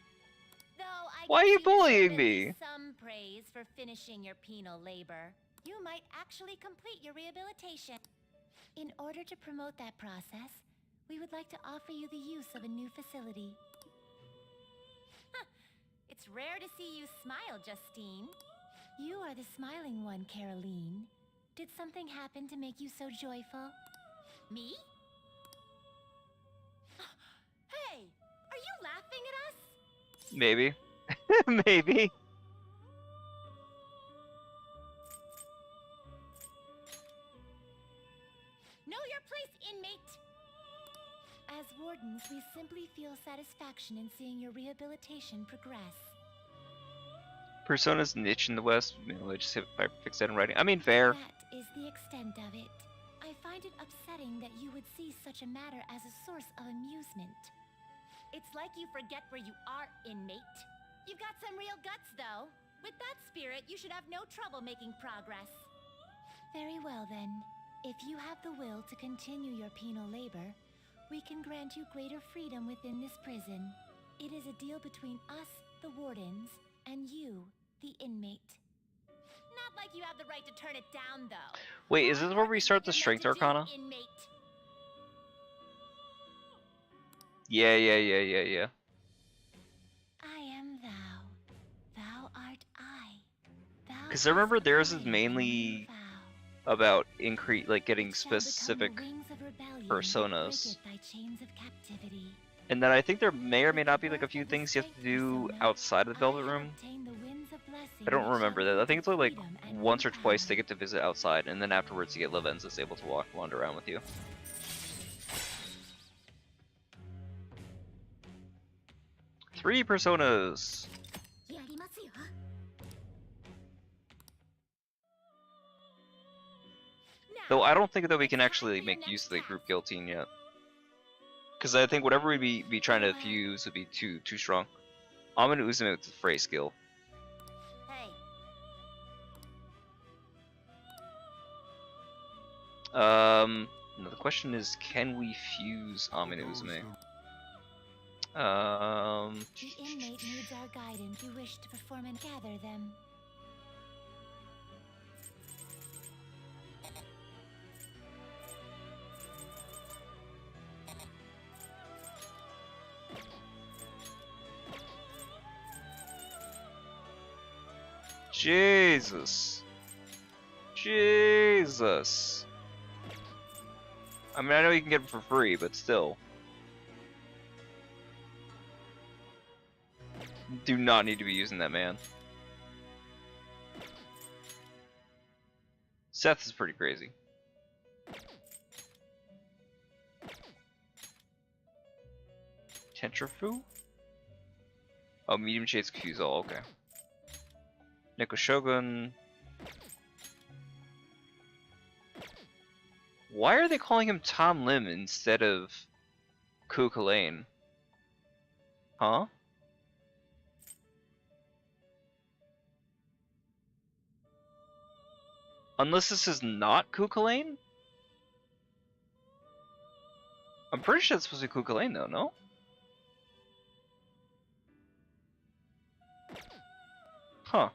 Why are you bullying me? Some praise for finishing your penal labor. You might actually complete your rehabilitation. In order to promote that process, we would like to offer you the use of a new facility. Huh. It's rare to see you smile, Justine. You are the smiling one, Caroline. Did something happen to make you so joyful? Me? Hey, are you laughing at us? Maybe. Maybe. Know your place, inmate! As wardens, we simply feel satisfaction in seeing your rehabilitation progress. Persona's niche in the West, I just fix that in writing. I mean, fair. That is the extent of it. I find it upsetting that you would see such a matter as a source of amusement. It's like you forget where you are, inmate. You've got some real guts, though. With that spirit, you should have no trouble making progress. Very well, then. If you have the will to continue your penal labor, we can grant you greater freedom within this prison. It is a deal between us, the wardens, and you, the inmate. Not like you have the right to turn it down, though. Wait, is this where we start the Strength Arcana? Yeah. I am thou. Thou art I. Because I remember theirs is mainly about getting specific personas. And then I think there may or may not be like a few things you have to do outside of the Velvet Room. I don't remember that. I think it's only like once or twice they get to visit outside, and then afterwards you get Lavenza's able to wander around with you. Three personas! Though I don't think that we can actually make use of the group guillotine yet. Because I think whatever we'd be trying to fuse would be too strong. I'm gonna use it with the Frey skill. No, the question is, can we fuse Amine Uzume? The inmate needs our guidance. You wish to perform and gather them. Jesus. I mean, I know you can get them for free, but still. Do not need to be using that, man. Seth is pretty crazy. Tentrafu? Oh, medium shades Kyuzo, okay. Neko Shogun. Why are they calling him Tom Lim instead of Kukulane? Huh? Unless this is not Kukulane? I'm pretty sure it's supposed to be Kukulane though, no? Huh.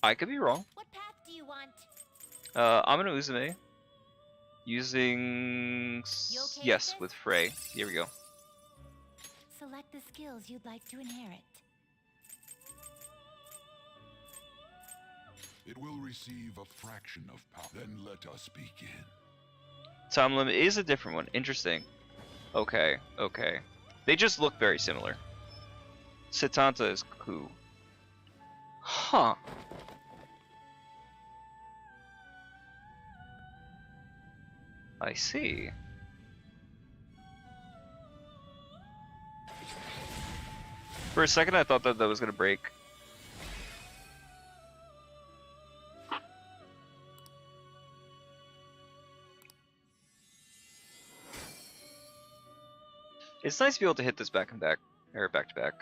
I could be wrong. What path do you want? I'm gonna Uzume. Using... You okay yes, with with this? Frey. Here we go. Select the skills you'd like to inherit. It will receive a fraction of power. Then let us begin. Time limit is a different one. Interesting. Okay, okay. They just look very similar. Setanta is who? Huh. I see. For a second I thought that was gonna break. It's nice to be able to hit this back and back, or back to back.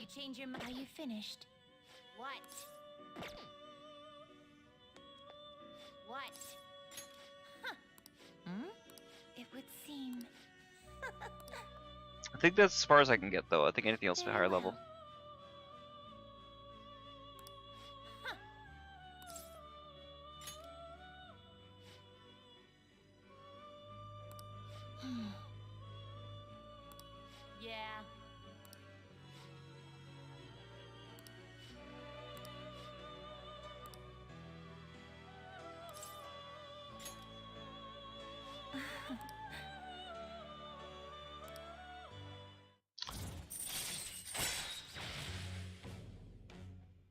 You change your mind. Are you finished? What? What? Huh. Hmm? It would seem. I think that's as far as I can get though. I think anything else is a higher level. Yeah.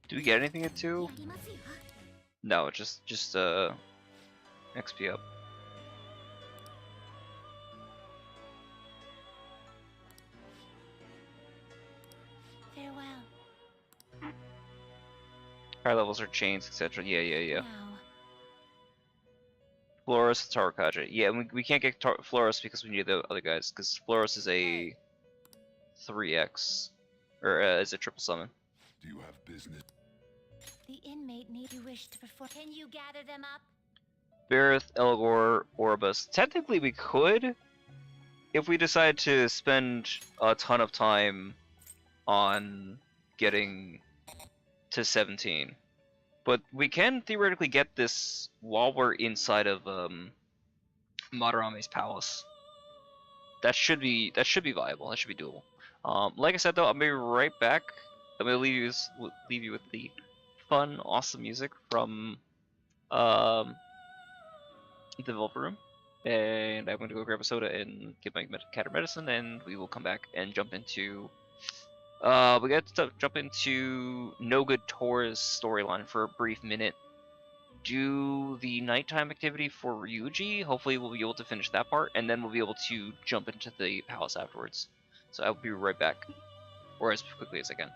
Do we get anything at 2? No, just XP up. Farewell. Higher levels are chains, etc. Yeah. Now. Floros, Tarakaja. Yeah, we can't get Floros because we need the other guys. Because Floros is a 3x, or is a triple summon. Do you have business? The inmate need you wish to perform. Can you gather them up? Barith, Elgor, Orbus. Technically, we could, if we decide to spend a ton of time on getting to 17. But we can theoretically get this while we're inside of Madarame's palace. That should be viable. That should be doable. Like I said though, I'll be right back. I'm gonna leave you with the fun, awesome music from the developer room, and I'm gonna go grab a soda and get my cat medicine, and we will come back and jump into. We got to jump into No Good Tour's storyline for a brief minute. Do the nighttime activity for Ryuji. Hopefully we'll be able to finish that part, and then we'll be able to jump into the palace afterwards. So I'll be right back, or as quickly as I can.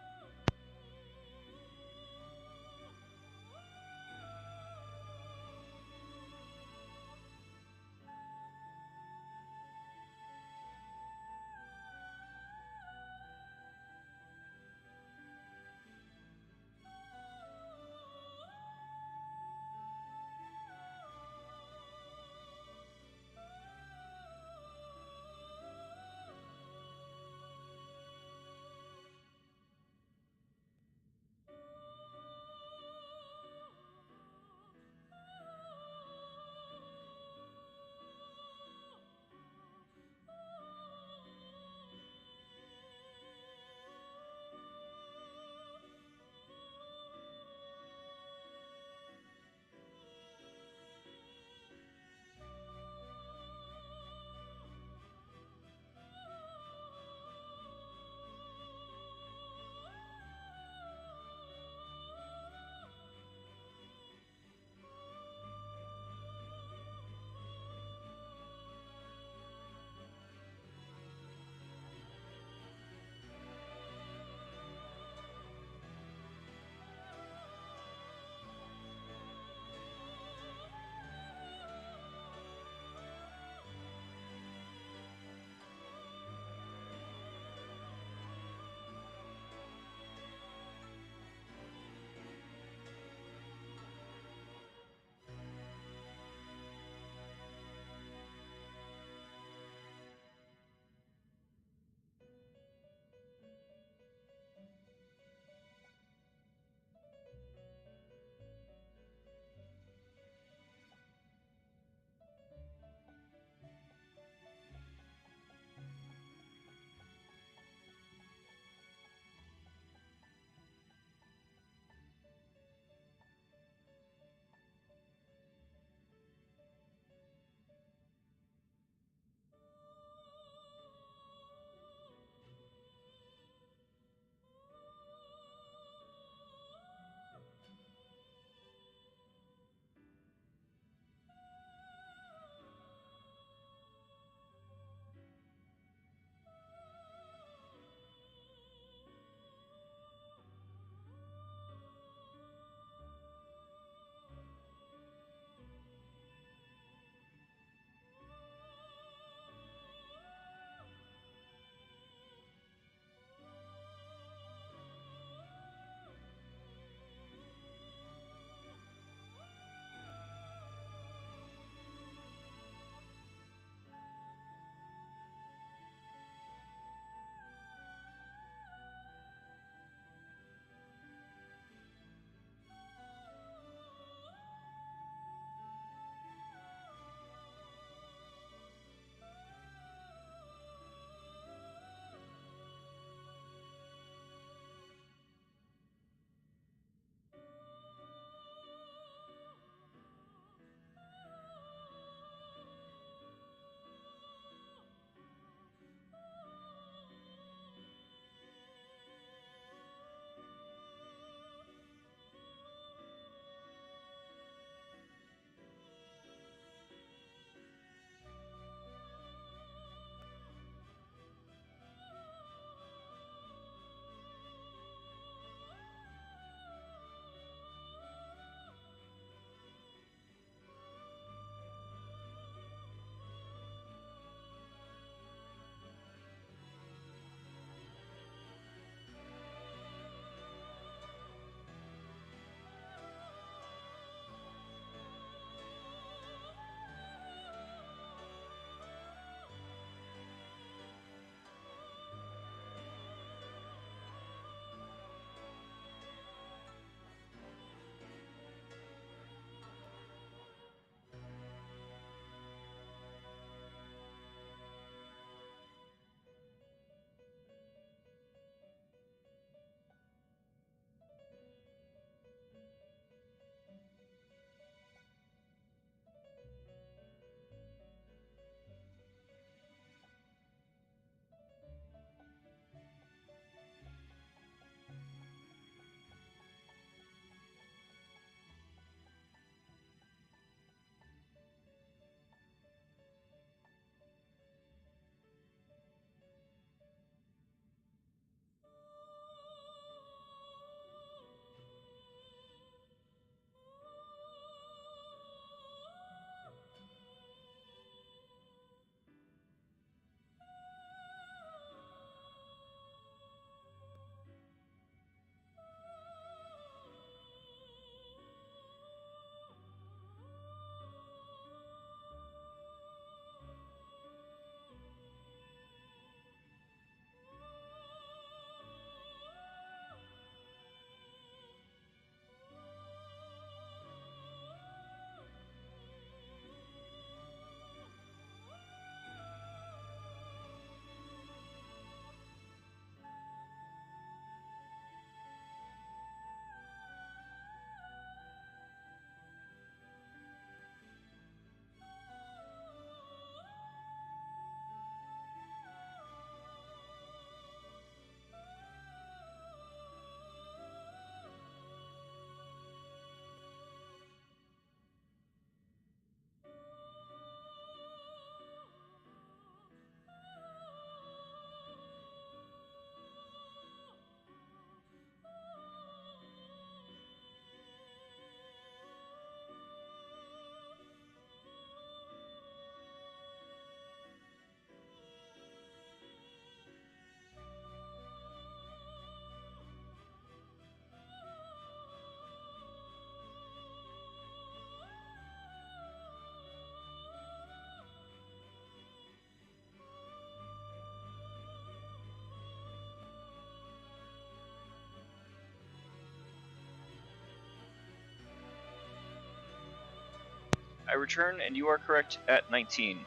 I return, and you are correct at 19.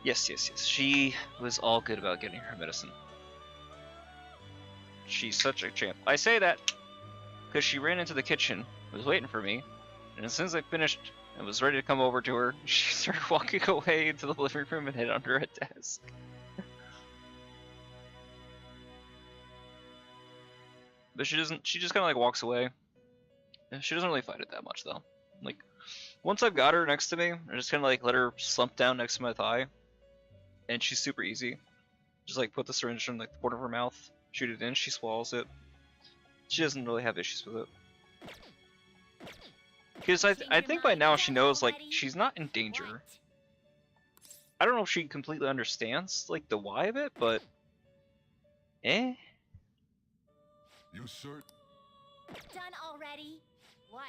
Yes, yes, yes. She was all good about getting her medicine. She's such a champ. I say that because she ran into the kitchen, was waiting for me, and as soon as I finished and was ready to come over to her, she started walking away into the living room and hid under a desk. But she doesn't. She just kind of like walks away. She doesn't really fight it that much though. Like once I've got her next to me, I just kind of like let her slump down next to my thigh, and she's super easy. Just like put the syringe in like the corner of her mouth, shoot it in, she swallows it. She doesn't really have issues with it. Because I think by now she knows like she's not in danger. I don't know if she completely understands like the why of it, but eh. You certain? Done already? What?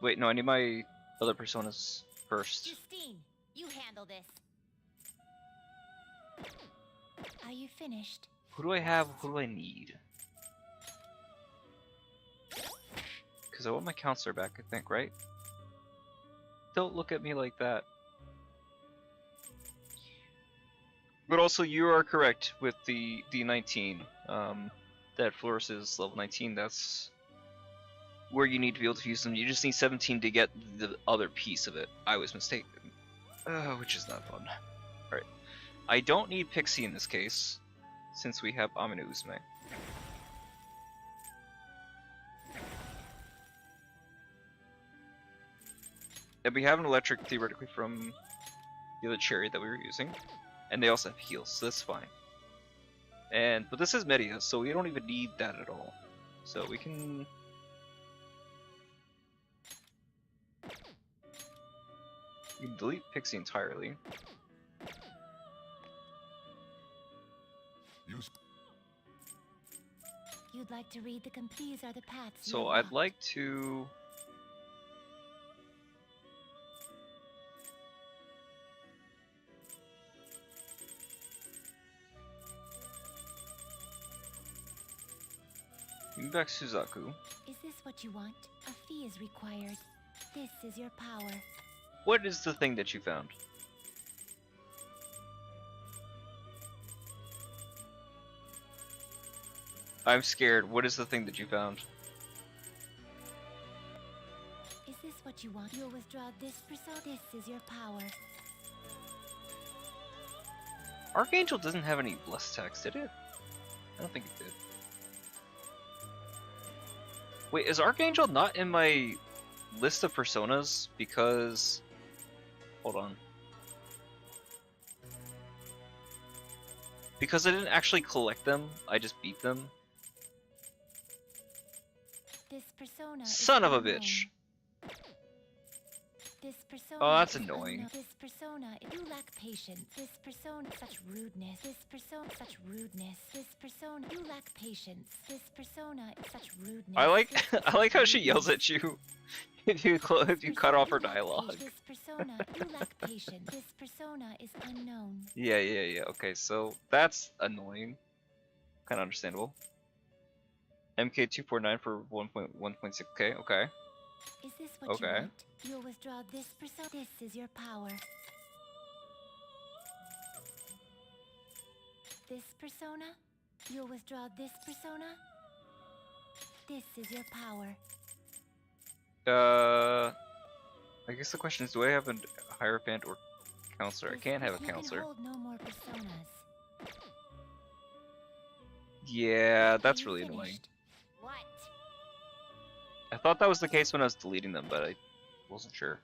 Wait, no, I need my other personas first. Justine, you handle this. Are you finished? Who do I have? Who do I need? Because I want my counselor back, I think, right? Don't look at me like that. But also, you are correct with the 19. That Flores is level 19. That's where you need to be able to use them. You just need 17 to get the other piece of it. I was mistaken. Which is not fun. Alright. I don't need Pixie in this case, since we have Amino Uzume. And we have an electric theoretically from the other chariot that we were using. And they also have heals, so that's fine. But this is Media, so we don't even need that at all. So we can... You can delete Pixie entirely. You'd like to read the these are the paths. So I'd like to... Give me back Suzaku. Is this what you want? A fee is required. This is your power. What is the thing that you found? I'm scared. What is the thing that you found? Is this what you want? You'll withdraw this persona. This is your power. Archangel doesn't have any blessed text, did it? I don't think it did. Wait, is Archangel not in my list of personas? Because... Hold on. Because I didn't actually collect them, I just beat them. This persona Son of a bitch! This persona Oh, that's annoying. This persona, you lack patience. This persona, such rudeness. This persona, such rudeness. This persona, you lack patience. This persona, such rudeness. I like how she yells at you if you cut off her dialogue. This persona, you lack patience. This persona is unknown. Yeah. Okay, so that's annoying. Kind of understandable. MK249 for 1.1.6k. Okay. Is this what you want? You'll withdraw this persona. This is your power. This persona? You'll withdraw this persona? This is your power. I guess the question is, do I have a Hierophant or Counselor? I can't have a Counselor. Hold no more personas. Yeah, that's really annoying. What? I thought that was the case when I was deleting them, but I wasn't sure.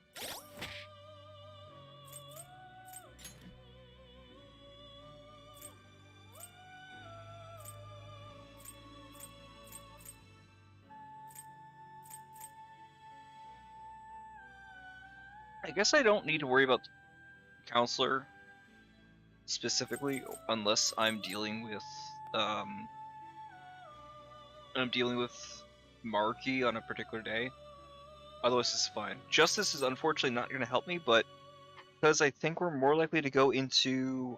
I guess I don't need to worry about Counselor specifically unless I'm dealing with Marky on a particular day. Otherwise, it's fine. Justice is unfortunately not going to help me, but because I think we're more likely to go into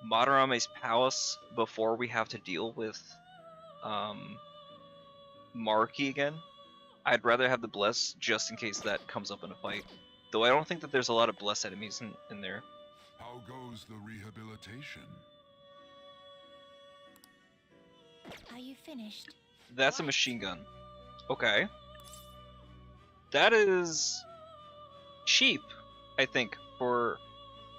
Madarame's palace before we have to deal with Marky again. I'd rather have the bless just in case that comes up in a fight. Though I don't think that there's a lot of bless enemies in there. How goes the rehabilitation? Are you finished? That's a machine gun. Okay. That is cheap, I think, for...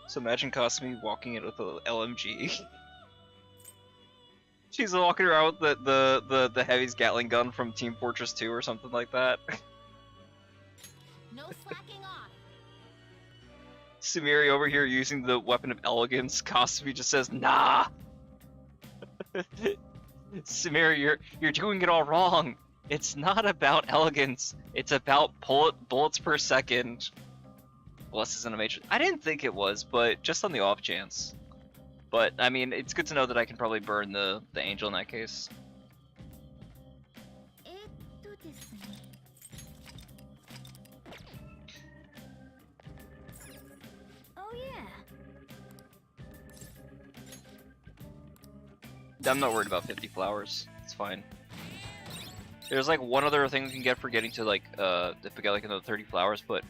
So imagine Kasumi walking in with a LMG. She's walking around with the Heavy's Gatling gun from Team Fortress 2 or something like that. No slacking off. Sumiri over here using the weapon of elegance. Kasumi just says, nah! Sumiri, you're doing it all wrong. It's not about elegance. It's about bullets per second. Bless is animation. I didn't think it was, but just on the off chance. But, I mean, it's good to know that I can probably burn the angel in that case. Oh yeah. I'm not worried about 50 flowers. It's fine. There's like one other thing we can get for getting to like, if we get like another 30 flowers, but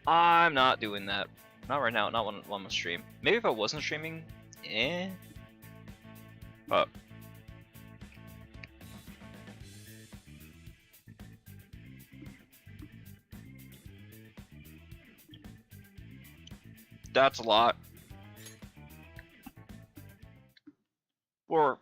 I'm not doing that. Not right now, not when I'm on stream. Maybe if I wasn't streaming, But that's a lot. Or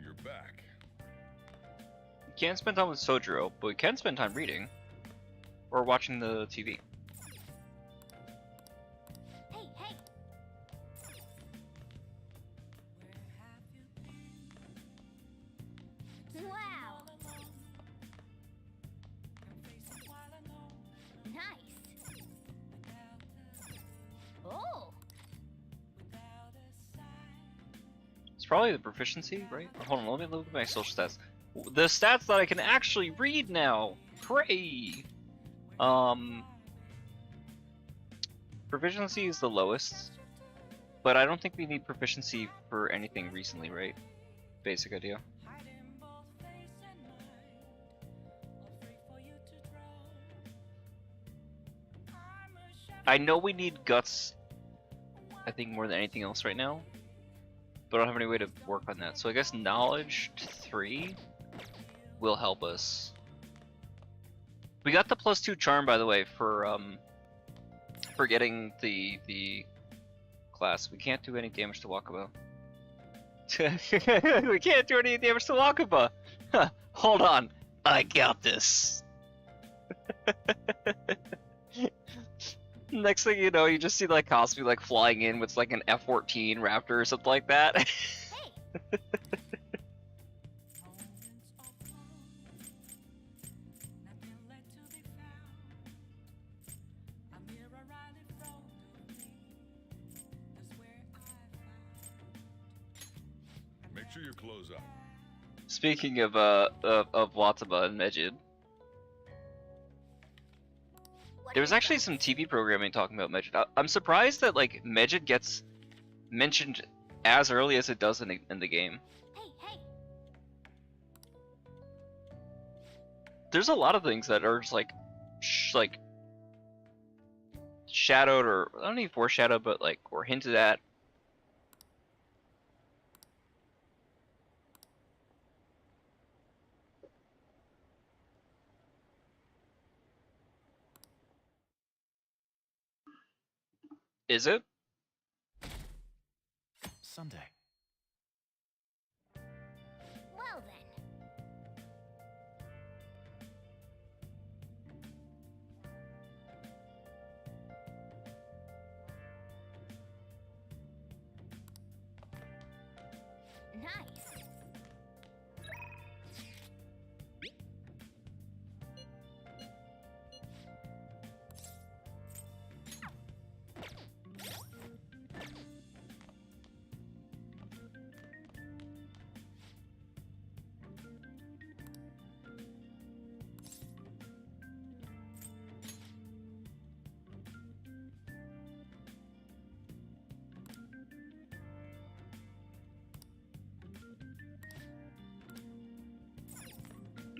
You're back. we can't spend time with Sojiro, but we can spend time reading or watching the TV. Hey, hey. Wow. Nice. Oh. It's probably the proficiency, right? Hold on, let me look at my social stats. The stats that I can actually read now. Hooray! Proficiency is the lowest, but I don't think we need proficiency for anything recently, right? Basic idea. I know we need guts, I think, more than anything else right now, but I don't have any way to work on that. So I guess knowledge 3 will help us. We got the +2 charm, by the way, for getting the class. We can't do any damage to Wakaba. We can't do any damage to Wakaba. Hold on, I got this. Next thing you know, you just see like Kasumi like flying in with like an F-14 Raptor or something like that. Make sure your clothes up. Speaking of Wataba and Mejid, there was actually some TV programming talking about Mejid. I'm surprised that like Mejid gets mentioned as early as it does in the game. Hey, hey. There's a lot of things that are just like shadowed, or I don't need foreshadowed, but like or hinted at. Is it? Someday. Well then. Nice.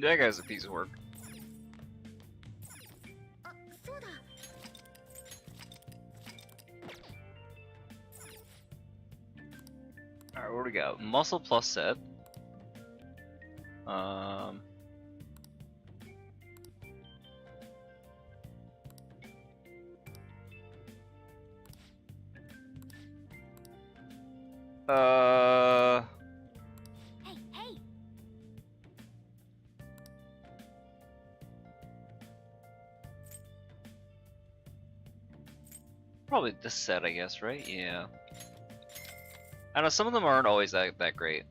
That guy's a piece of work. あ、そうだ。Alright, what do we got? Muscle plus set. Um. Hey, hey. Probably this set, I guess, right? Yeah. I know some of them aren't always that great.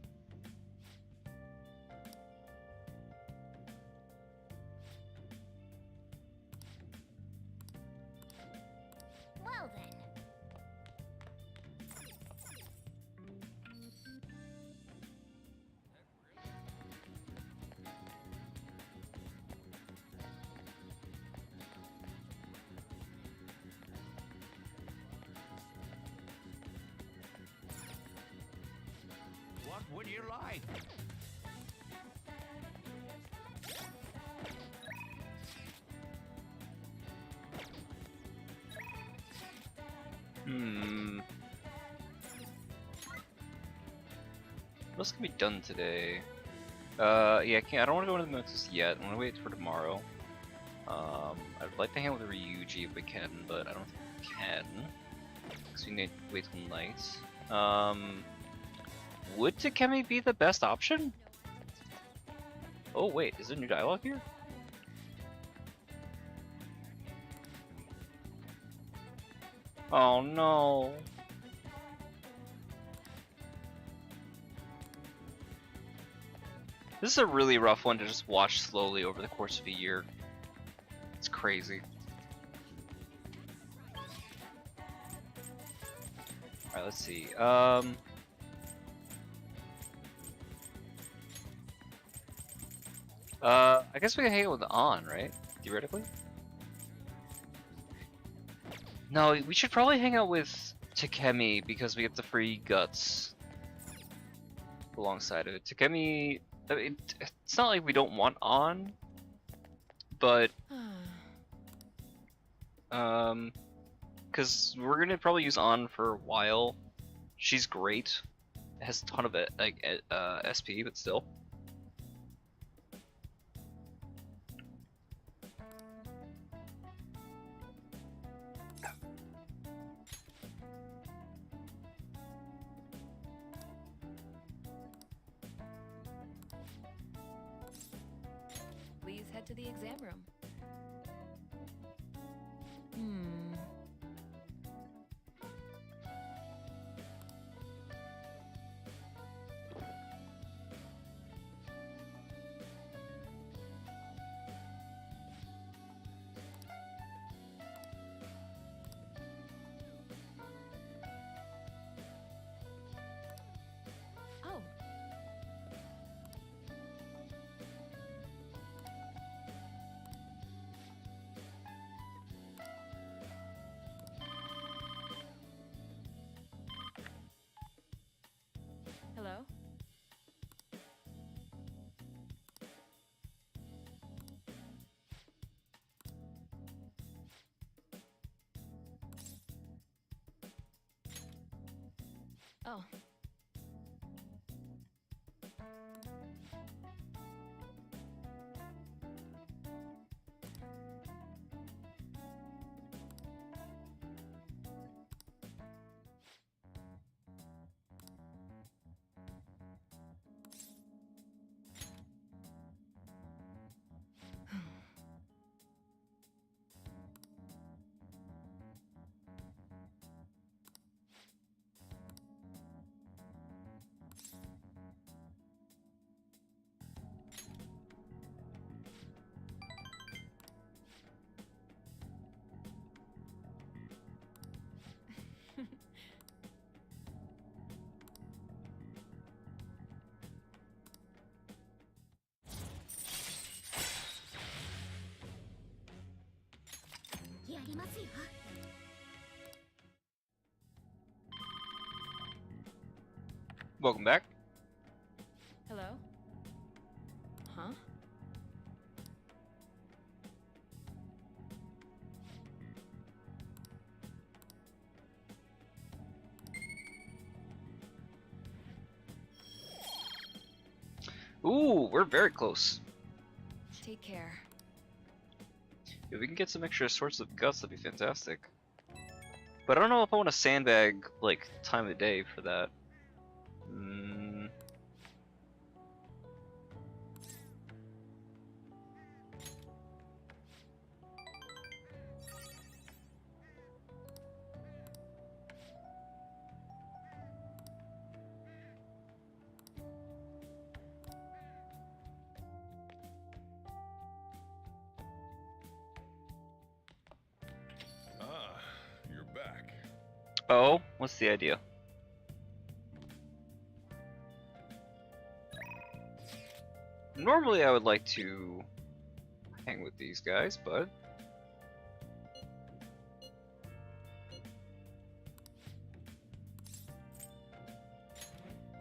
Well then. What would you like? Hmm. What's gonna be done today? Yeah, I don't want to go into the mountains yet. I want to wait for tomorrow. I'd like to hang out with Ryuji if we can, but I don't think we can. Because we need to wait till night. Would Takemi be the best option? Oh wait, is there new dialogue here? Oh no. This is a really rough one to just watch slowly over the course of a year. It's crazy. Alright, let's see. I guess we can hang out with An, right? Theoretically? No, we should probably hang out with Takemi because we get the free guts alongside of it. Takemi, I mean, it's not like we don't want An, but because we're gonna probably use An for a while. She's great, has a ton of it, like SP, but still. Please head to the exam room. Oh. Hello? Oh. Welcome back. Hello? Huh? Ooh, we're very close. Take care. If we can get some extra sorts of guts, that'd be fantastic. But I don't know if I want to sandbag, like, time of day for that. Ah, you're back. Oh, what's the idea? Normally I would like to hang with these guys, but...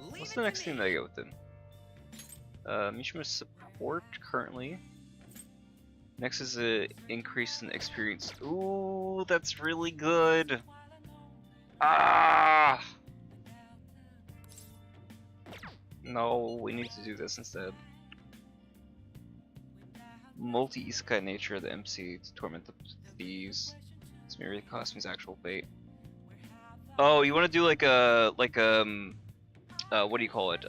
What's the next thing that I get with them? Mishima support currently. Next is an increase in experience. Ooh, that's really good. Ah! No, we need to do this instead. Multi-isekai nature of the MC to torment the thieves. It's merely Kasumi's actual fate. Oh, you want to do like a what do you call it?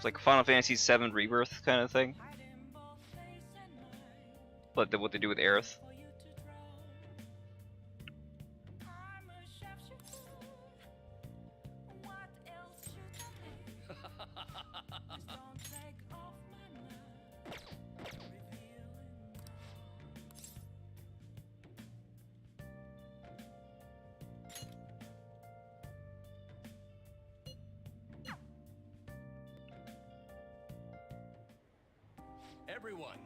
Like Final Fantasy VII Rebirth kind of thing. Like what they do with Aerith. Everyone.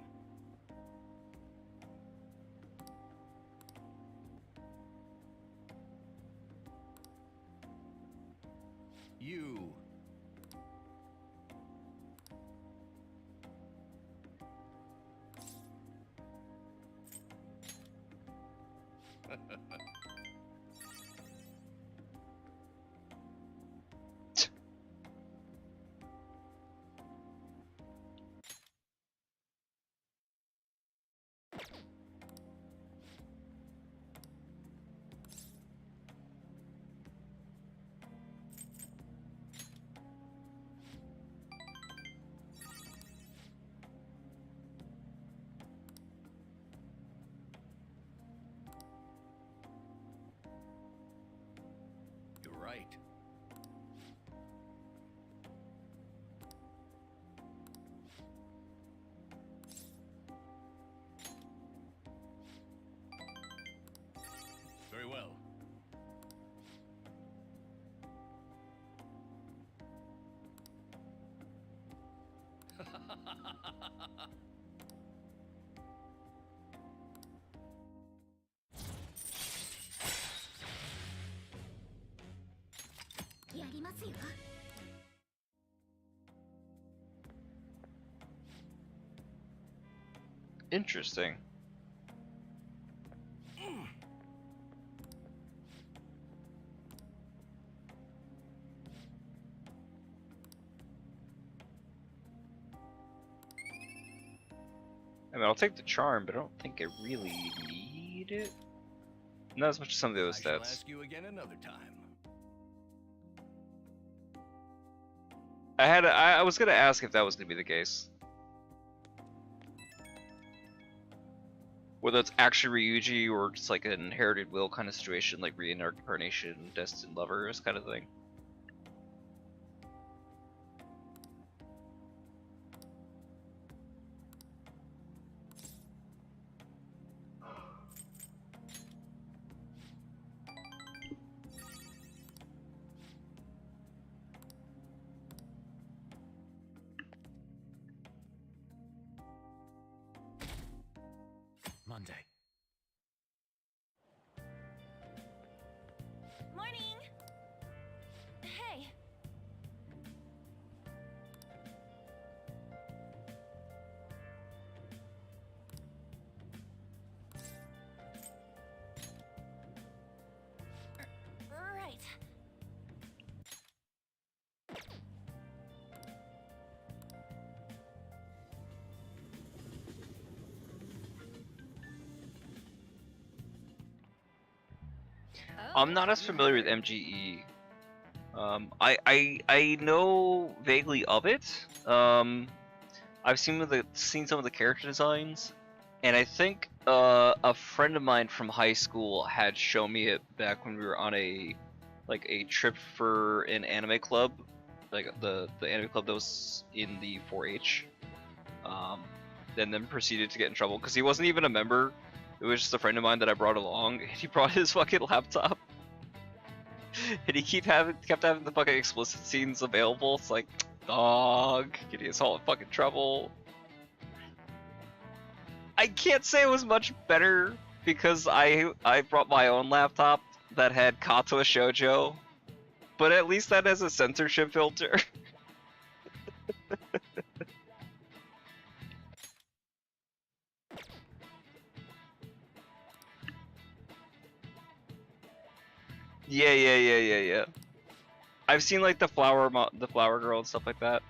You. You're right. Very well. Interesting. I mean, I'll take the charm, but I don't think I really need it. Not as much as some of the other I shall stats. ask you again another time. I was gonna ask if that was gonna be the case. Whether it's actually Ryuji or just like an inherited will kind of situation, like reincarnation, destined lovers kind of thing. Monday. Morning! I'm not as familiar with MGE. I know vaguely of it. I've seen some of the character designs, and I think a friend of mine from high school had shown me it back when we were on a trip for an anime club, like the anime club that was in the 4-H. And then proceeded to get in trouble because he wasn't even a member. It was just a friend of mine that I brought along. And he brought his fucking laptop, and he kept having the fucking explicit scenes available. It's like, dog, getting us all in fucking trouble. I can't say it was much better because I brought my own laptop that had Kato Shoujo, but at least that has a censorship filter. Yeah. I've seen like the flower girl and stuff like that.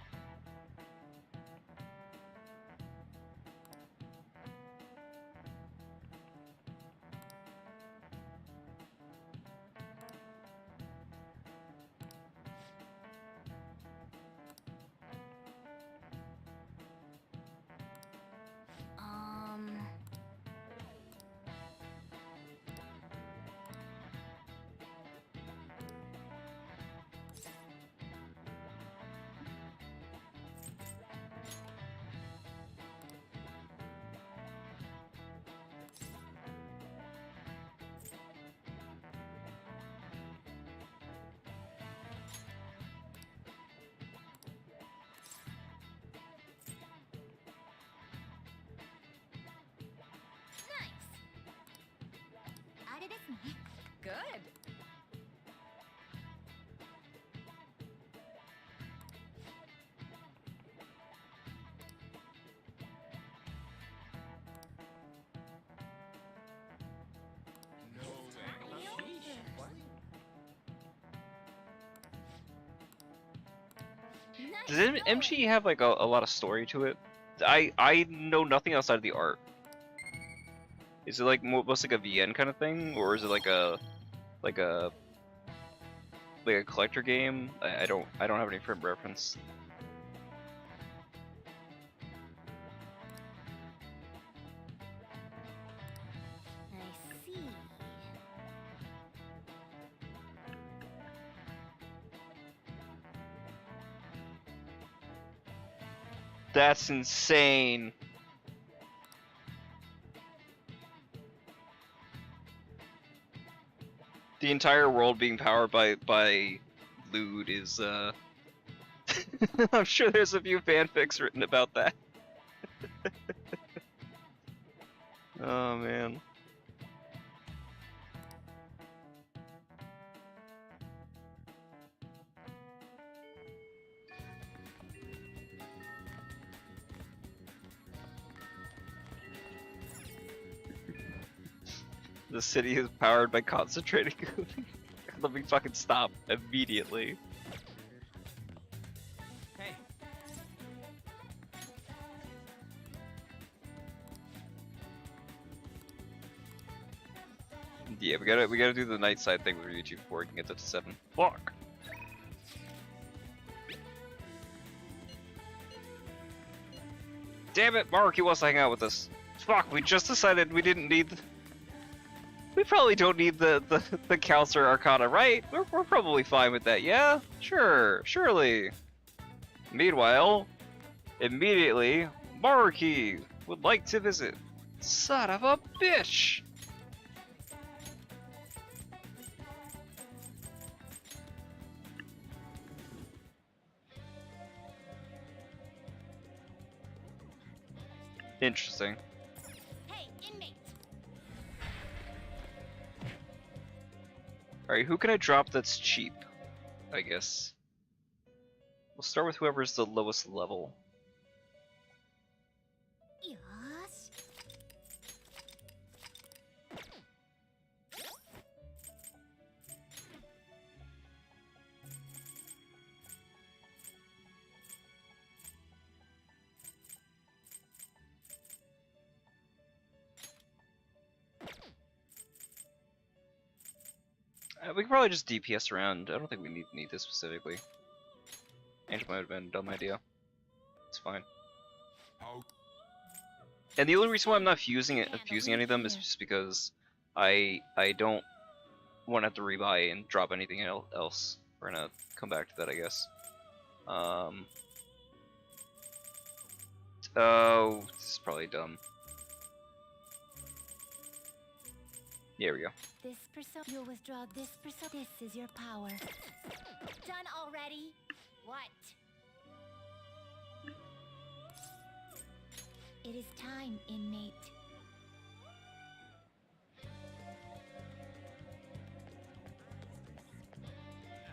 Good. Does MG have like a lot of story to it? I know nothing outside of the art. Is it like mostly like a VN kind of thing, or is it like a collector game? I don't have any frame reference. I see. That's insane. The entire world being powered by lewd is I'm sure there's a few fanfics written about that. Oh man. The city is powered by concentrated cooling. Let me fucking stop immediately. Hey. Yeah, we gotta do the night side thing with YouTube before we can get to 7. Fuck. Damn it, Mark, he wants to hang out with us. Fuck, we just decided we didn't need. We probably don't need the Counselor Arcana, right? We're probably fine with that, yeah? Sure, surely. Meanwhile, immediately, Maruki would like to visit. Son of a bitch! Interesting. Hey, inmates! Alright, who can I drop that's cheap? I guess. We'll start with whoever's the lowest level. Yosh. We can probably just DPS around. I don't think we need this specifically. Angel might have been a dumb idea. It's fine. How? And the only reason why I'm not fusing any of them is just because I don't want to have to rebuy and drop anything else. We're gonna come back to that, I guess. Oh, this is probably dumb. Here we go. This persona, you'll withdraw this persona. This is your power. Done already? What? It is time, inmate.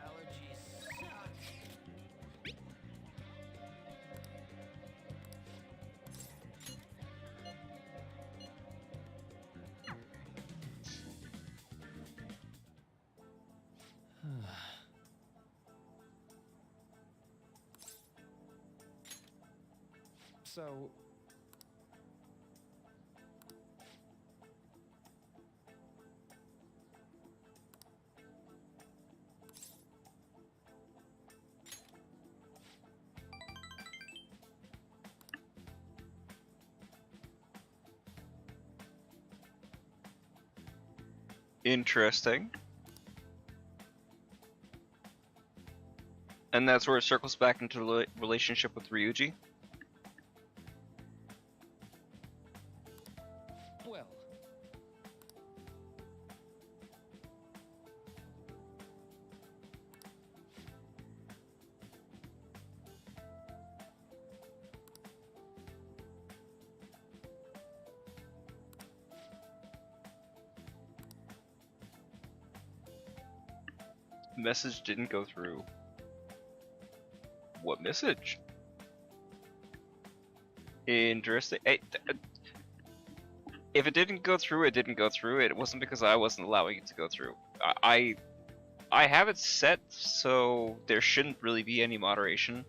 Allergies suck. So, Interesting. And that's where it circles back into the relationship with Ryuji. Well, Message didn't go through. What message? Interesting. Hey, if it didn't go through, it didn't go through. It wasn't because I wasn't allowing it to go through. I have it set so there shouldn't really be any moderation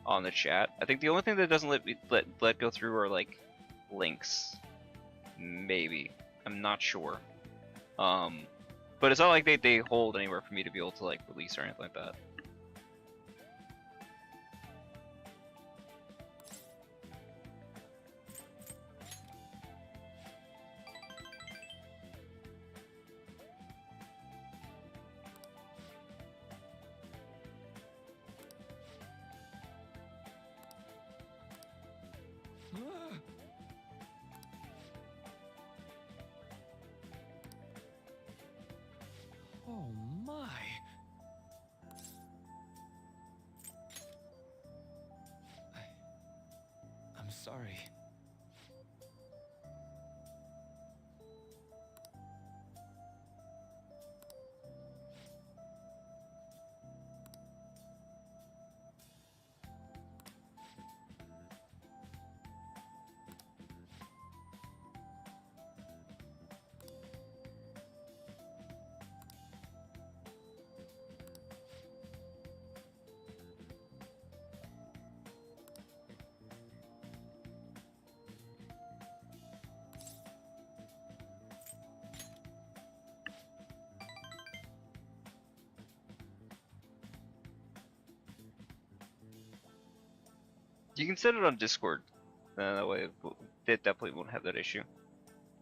on the chat. I think the only thing that doesn't let go through are like links. Maybe. I'm not sure. But it's not like they hold anywhere for me to be able to like release or anything like that. oh my. I'm sorry. You can set it on Discord. That way, it definitely won't have that issue.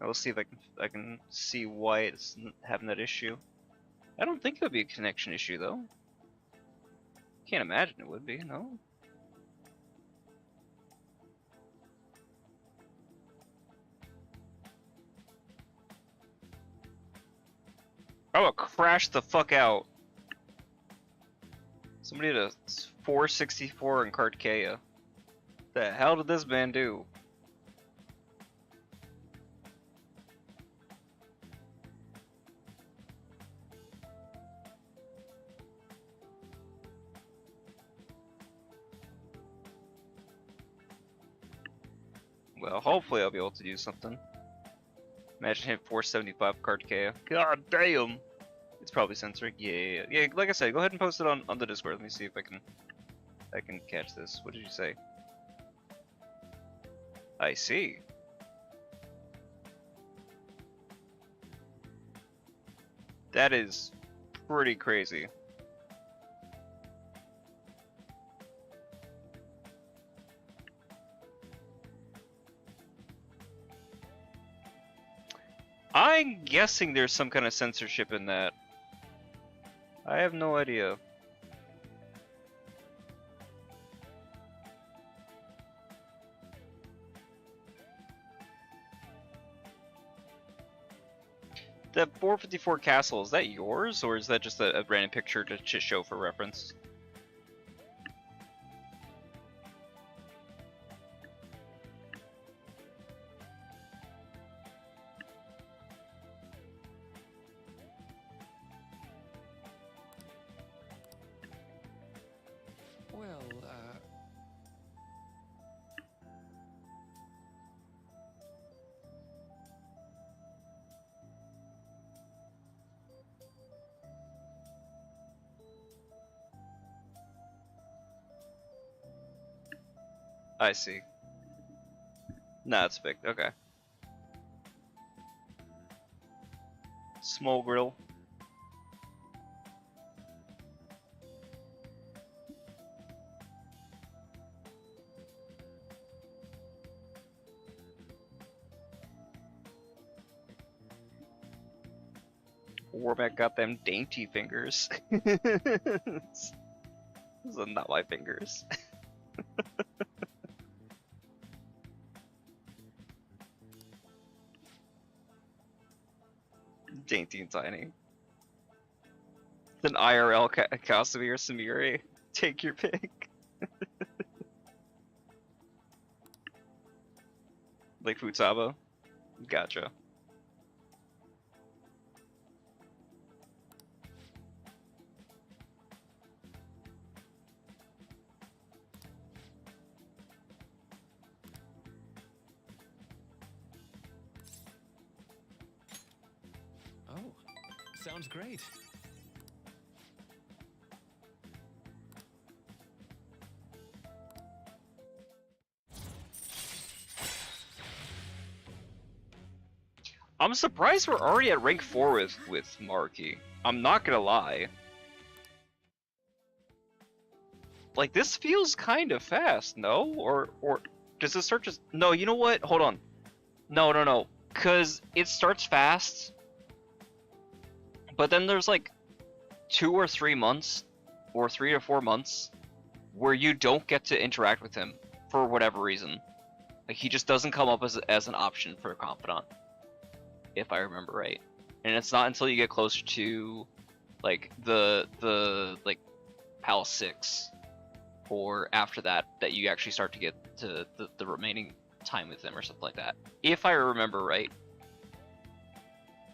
I will see if I can see why it's having that issue. I don't think it would be a connection issue though. Can't imagine it would be. No. I will crash the fuck out. Somebody had a 464 in Kartkea. The hell did this man do? Well, hopefully I'll be able to do something. Imagine hitting 475 Kartkea. God damn! It's probably censoring. Yeah. Like I said, go ahead and post it on the Discord. Let me see if I can catch this. What did you say? I see. That is pretty crazy. I'm guessing there's some kind of censorship in that. I have no idea. The 454 castle, is that yours, or is that just a random picture to show for reference? Well, I see. Nah, it's big. Okay. Small grill. Warbeck got them dainty fingers. Those are not my fingers. Dainty and tiny. An IRL Kasumi or Samiri. Take your pick. Like Futaba. Gotcha. oh, sounds great. I'm surprised we're already at rank 4 with Marky. I'm not gonna lie. Like, this feels kind of fast, no? Or does it start just... No, you know what? Hold on. No. Because it starts fast, but then there's like 2 or 3 months, or 3 to 4 months, where you don't get to interact with him for whatever reason. Like, he just doesn't come up as an option for a confidant, if I remember right. And it's not until you get closer to like the like Palace 6 or after that you actually start to get to the remaining time with them or something like that. If I remember right.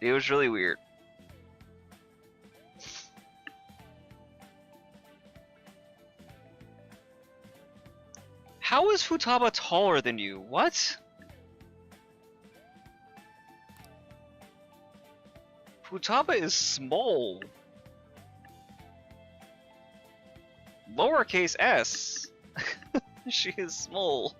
It was really weird. How is Futaba taller than you? What? Futaba is small. Lowercase s. She is small.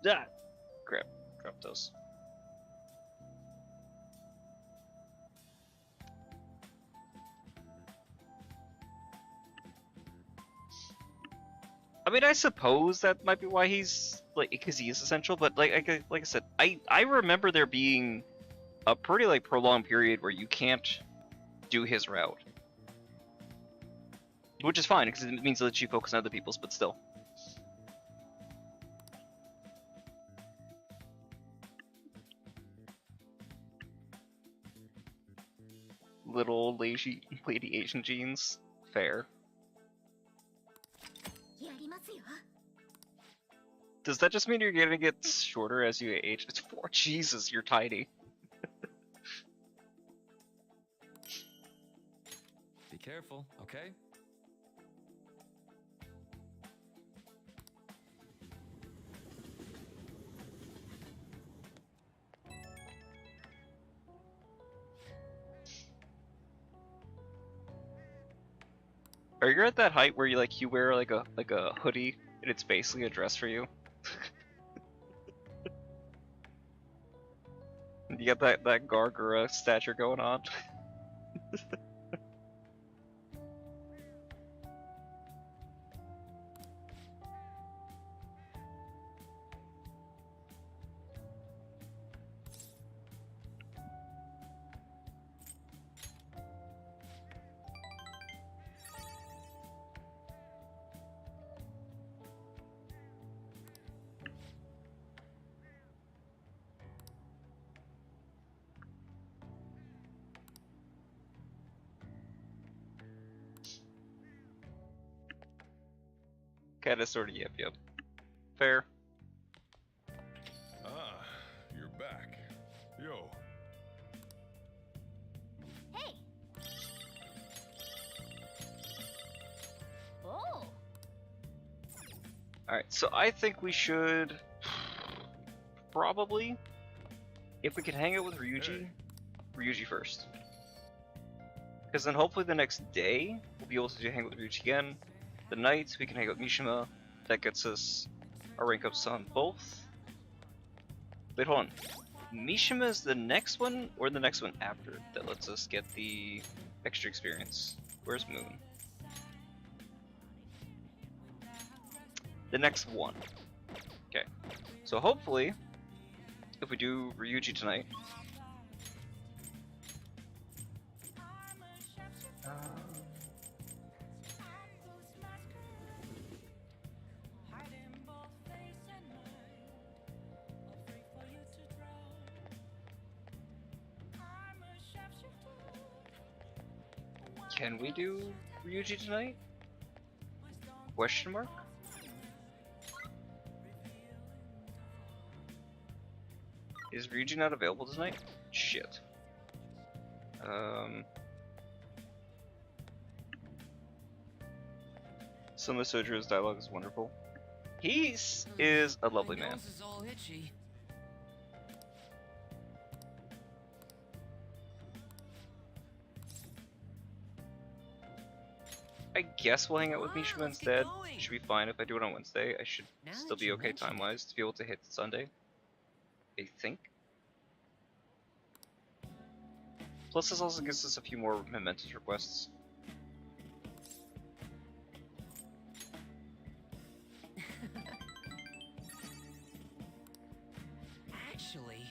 Ah, grab those. I mean, I suppose that might be why he's like, because he is essential. But like I said, I remember there being a pretty like prolonged period where you can't do his route, which is fine because it means that you focus on other people's. But still. Little old lady Asian jeans. Fair. Does that just mean you're gonna get shorter as you age? It's 4. Jesus, you're tiny. Be careful, okay? Are you at that height where you wear like a hoodie and it's basically a dress for you? You got that gargura stature going on. Kinda sorta yep. Fair. Ah, you're back. Yo. Hey! Oh! Alright, so I think we should probably, if we can hang out with Ryuji first. Because then hopefully the next day, we'll be able to hang out with Ryuji again. The night, we can hang out with Mishima. That gets us a rank ups on both. Wait, hold on. Mishima is the next one, or the next one after, that lets us get the extra experience? Where's Moon? The next one. Okay. So hopefully, if we do Ryuji tonight, can we do Ryuji tonight? Question mark? Is Ryuji not available tonight? Shit. Some of Soju's dialogue is wonderful. He is a lovely man. Is all itchy. I guess we'll hang out with Mishima instead. Should be fine if I do it on Wednesday. I should still be okay time-wise to be able to hit Sunday. I think. Plus this also gives us a few more momentous requests. Actually...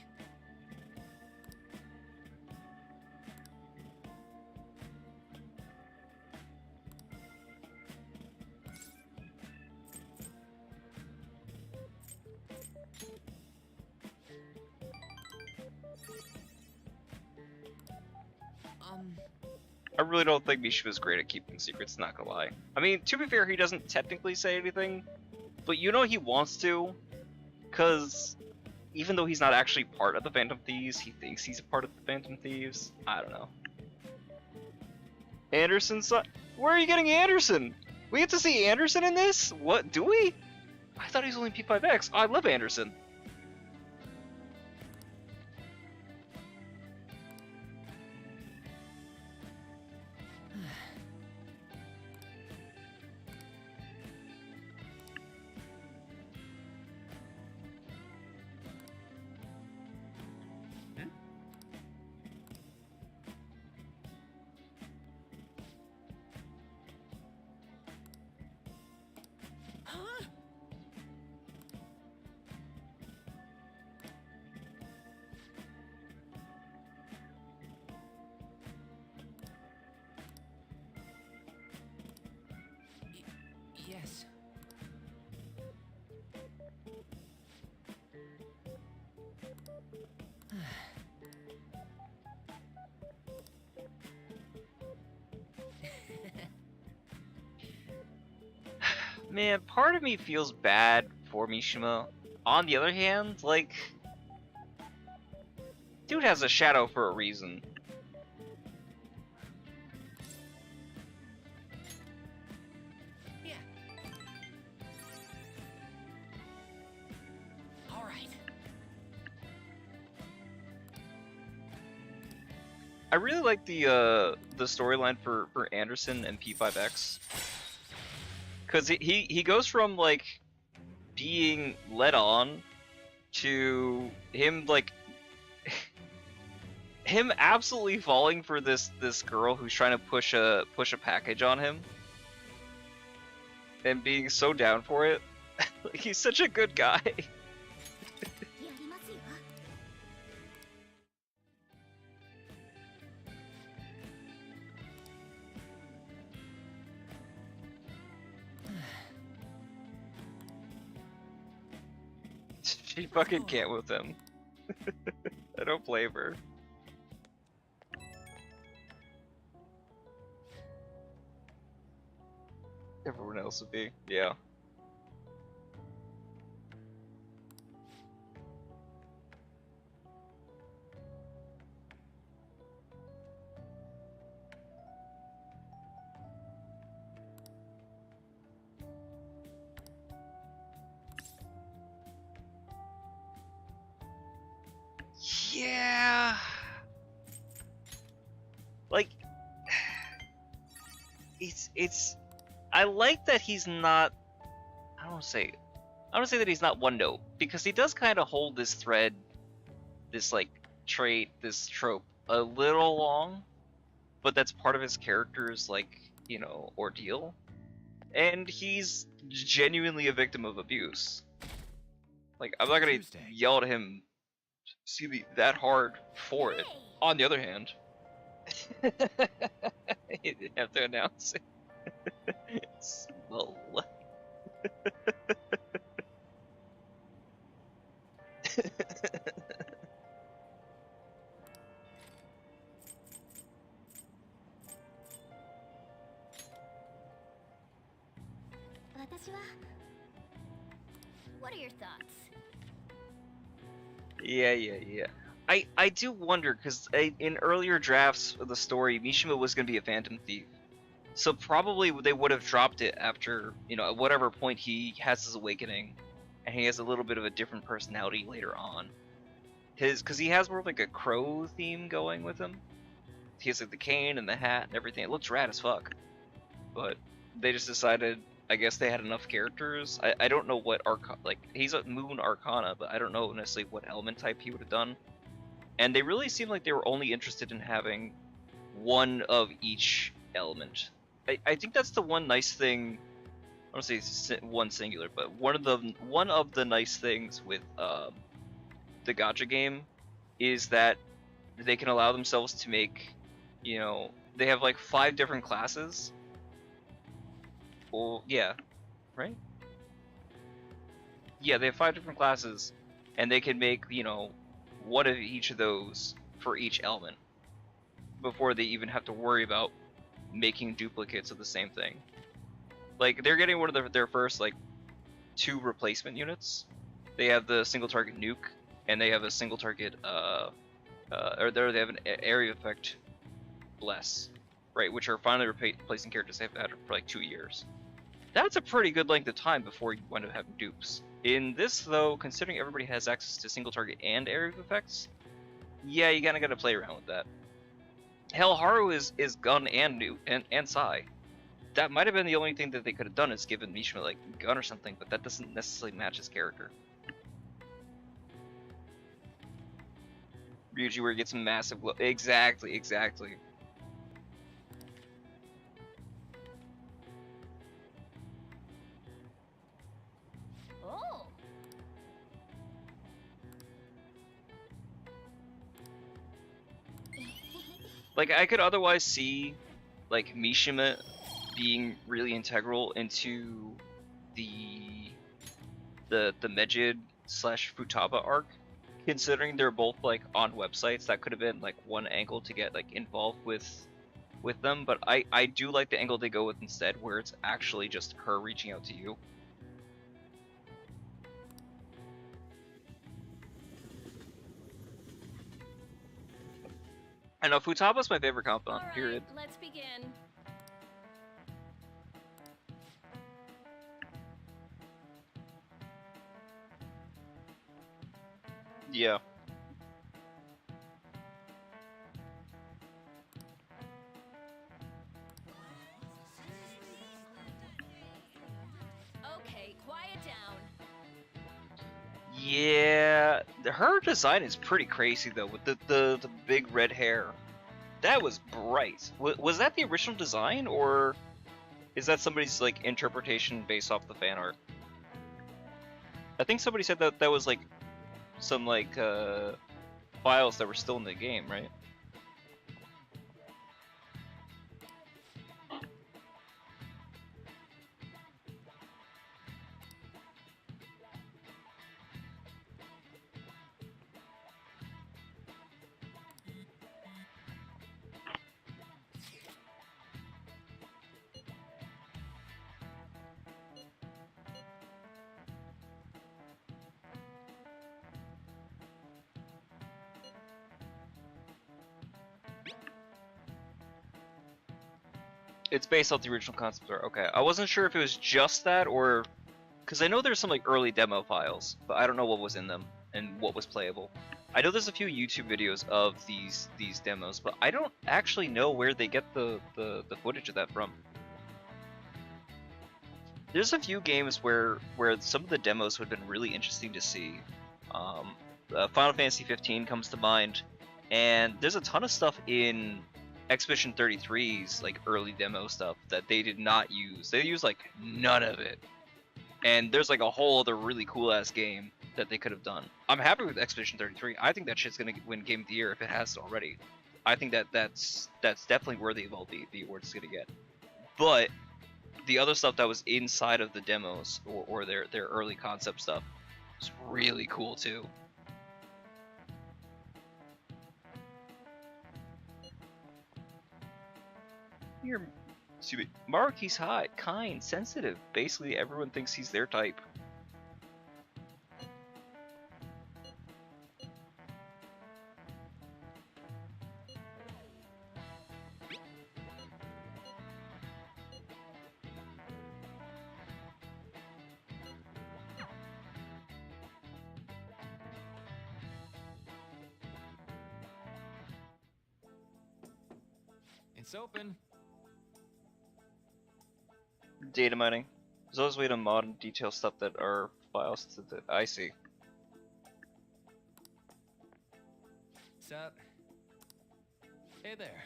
I really don't think Mishima's great at keeping secrets, not gonna lie. I mean, to be fair, he doesn't technically say anything, but you know he wants to, cause even though he's not actually part of the Phantom Thieves, he thinks he's a part of the Phantom Thieves. I don't know. Anderson's son? Where are you getting Anderson? We get to see Anderson in this? What, do we? I thought he was only P5X. Oh, I love Anderson. Yes. Man, part of me feels bad for Mishima. On the other hand, like, dude has a shadow for a reason. Yeah. All right. I really like the storyline for Anderson and P5X, because he goes from like being led on to him like him absolutely falling for this girl who's trying to push a package on him and being so down for it. Like, he's such a good guy. She fucking can't with him. I don't blame her. Everyone else would be, yeah. Yeah. Like, it's. I like that he's not. I don't want to say that he's not one note, because he does kind of hold this thread, this like trait, this trope a little long, but that's part of his character's like, you know, ordeal, and he's genuinely a victim of abuse. Like, I'm not gonna yell at him, see me that hard for it. On the other hand, you didn't have to announce it. Smell. What are your thoughts? Yeah. I do wonder, because in earlier drafts of the story, Mishima was going to be a phantom thief. So probably they would have dropped it after, you know, at whatever point he has his awakening, and he has a little bit of a different personality later on. Because he has more of like a crow theme going with him. He has like the cane and the hat and everything. It looks rad as fuck. But they just decided, I guess they had enough characters. I don't know what like, he's a Moon Arcana, but I don't know necessarily what element type he would have done. And they really seemed like they were only interested in having one of each element. I think that's the one nice thing. I don't say one singular, but one of the nice things with the gacha game is that they can allow themselves to make, you know, they have like 5 different classes. Well, yeah, right? Yeah, they have 5 different classes, and they can make, you know, one of each of those for each element before they even have to worry about making duplicates of the same thing. Like, they're getting one of their first like 2 replacement units. They have the single target nuke, and they have a single target or they have an area effect bless, right, which are finally replacing characters they've had for like 2 years. That's a pretty good length of time before you wind up having dupes. In this, though, considering everybody has access to single target and area effects, yeah, you kinda gotta play around with that. Hell, Haru is gun and nuke and Sai. That might have been the only thing that they could have done, is given Mishima like gun or something, but that doesn't necessarily match his character. Ryuji, where he gets massive exactly. Oh. Like, I could otherwise see like Mishima being really integral into the Mejid / Futaba arc, considering they're both like on websites. That could have been like one angle to get like involved with them, but I do like the angle they go with instead, where it's actually just her reaching out to you. I know Futaba's my favorite confidant, All period. right, let's begin. Yeah. Yeah, her design is pretty crazy though, with the big red hair. That was bright. Was that the original design, or is that somebody's like interpretation based off the fan art? I think somebody said that that was like some like files that were still in the game, right? It's based off the original concept art. Okay, I wasn't sure if it was just that, or because I know there's some like early demo files, but I don't know what was in them and what was playable. I know there's a few YouTube videos of these demos, but I don't actually know where they get the footage of that from. There's a few games where some of the demos would have been really interesting to see. Final Fantasy 15 comes to mind, and there's a ton of stuff in Expedition 33's like early demo stuff that they did not use. They used like none of it. And there's like a whole other really cool ass game that they could have done. I'm happy with Expedition 33. I think that shit's gonna win Game of the Year if it hasn't already. I think that's definitely worthy of all the awards it's gonna get. But the other stuff that was inside of the demos or their early concept stuff was really cool too. You're stupid. Maruki's hot, kind, sensitive. Basically, everyone thinks he's their type. It's open. Data mining. There's always a way to mod and detail stuff that are files to the. I see. Sup? Hey there.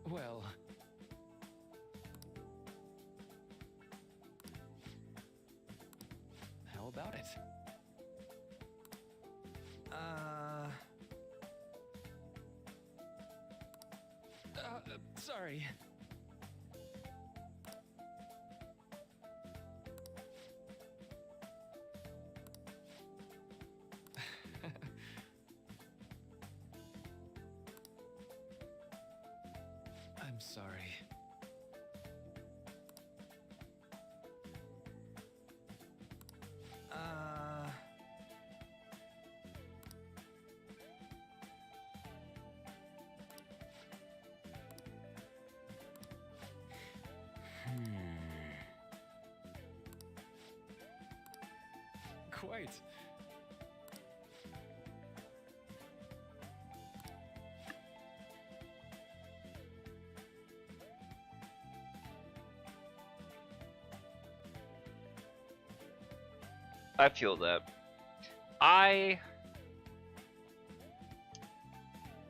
Well, how about it? Sorry. I'm sorry. Quite. I feel that. I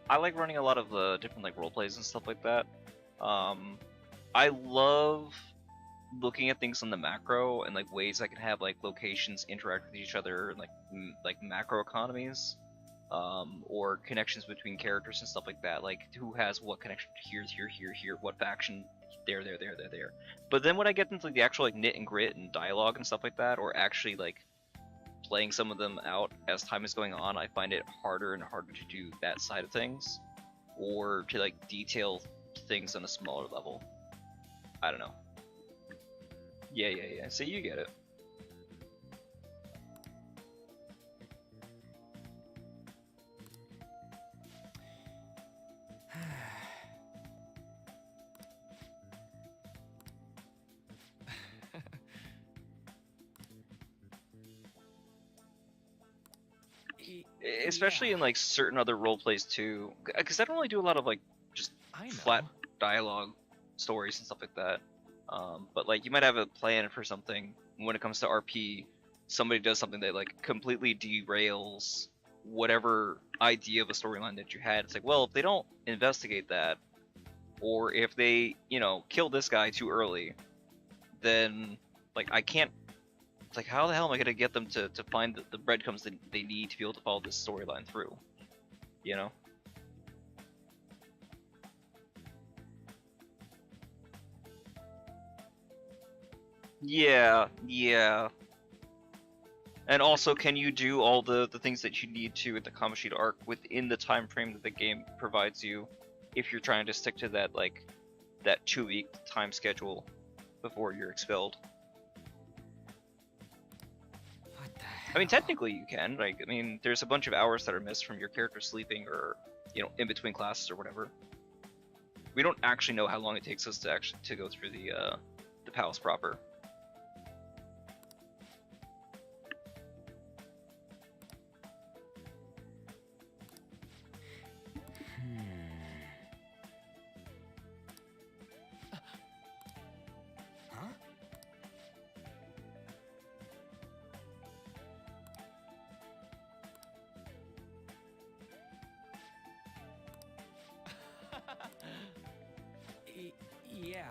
like running a lot of different like role plays and stuff like that. I love looking at things on the macro and like ways I can have like locations interact with each other and like macro economies, or connections between characters and stuff like that. Like who has what connection here, what faction there. But then when I get into like, the actual like knit and grit and dialogue and stuff like that, or actually like playing some of them out as time is going on, I find it harder and harder to do that side of things, or to like detail things on a smaller level. I don't know. Yeah. So you get it. especially in like certain other role plays too, because I don't really do a lot of like just flat dialogue stories and stuff like that. But like you might have a plan for something when it comes to RP. Somebody does something that like completely derails whatever idea of a storyline that you had. It's like, well, if they don't investigate that, or if they, you know, kill this guy too early, then like I can't. It's like, how the hell am I gonna get them to find the breadcrumbs that they need to be able to follow this storyline through? You know? Yeah, yeah. And also, can you do all the things that you need to at the Kamoshida arc within the time frame that the game provides you, if you're trying to stick to that like that 2-week time schedule before you're expelled? I mean, technically you can. Like, I mean, there's a bunch of hours that are missed from your character sleeping or, you know, in between classes or whatever. We don't actually know how long it takes us to go through the palace proper. Yeah.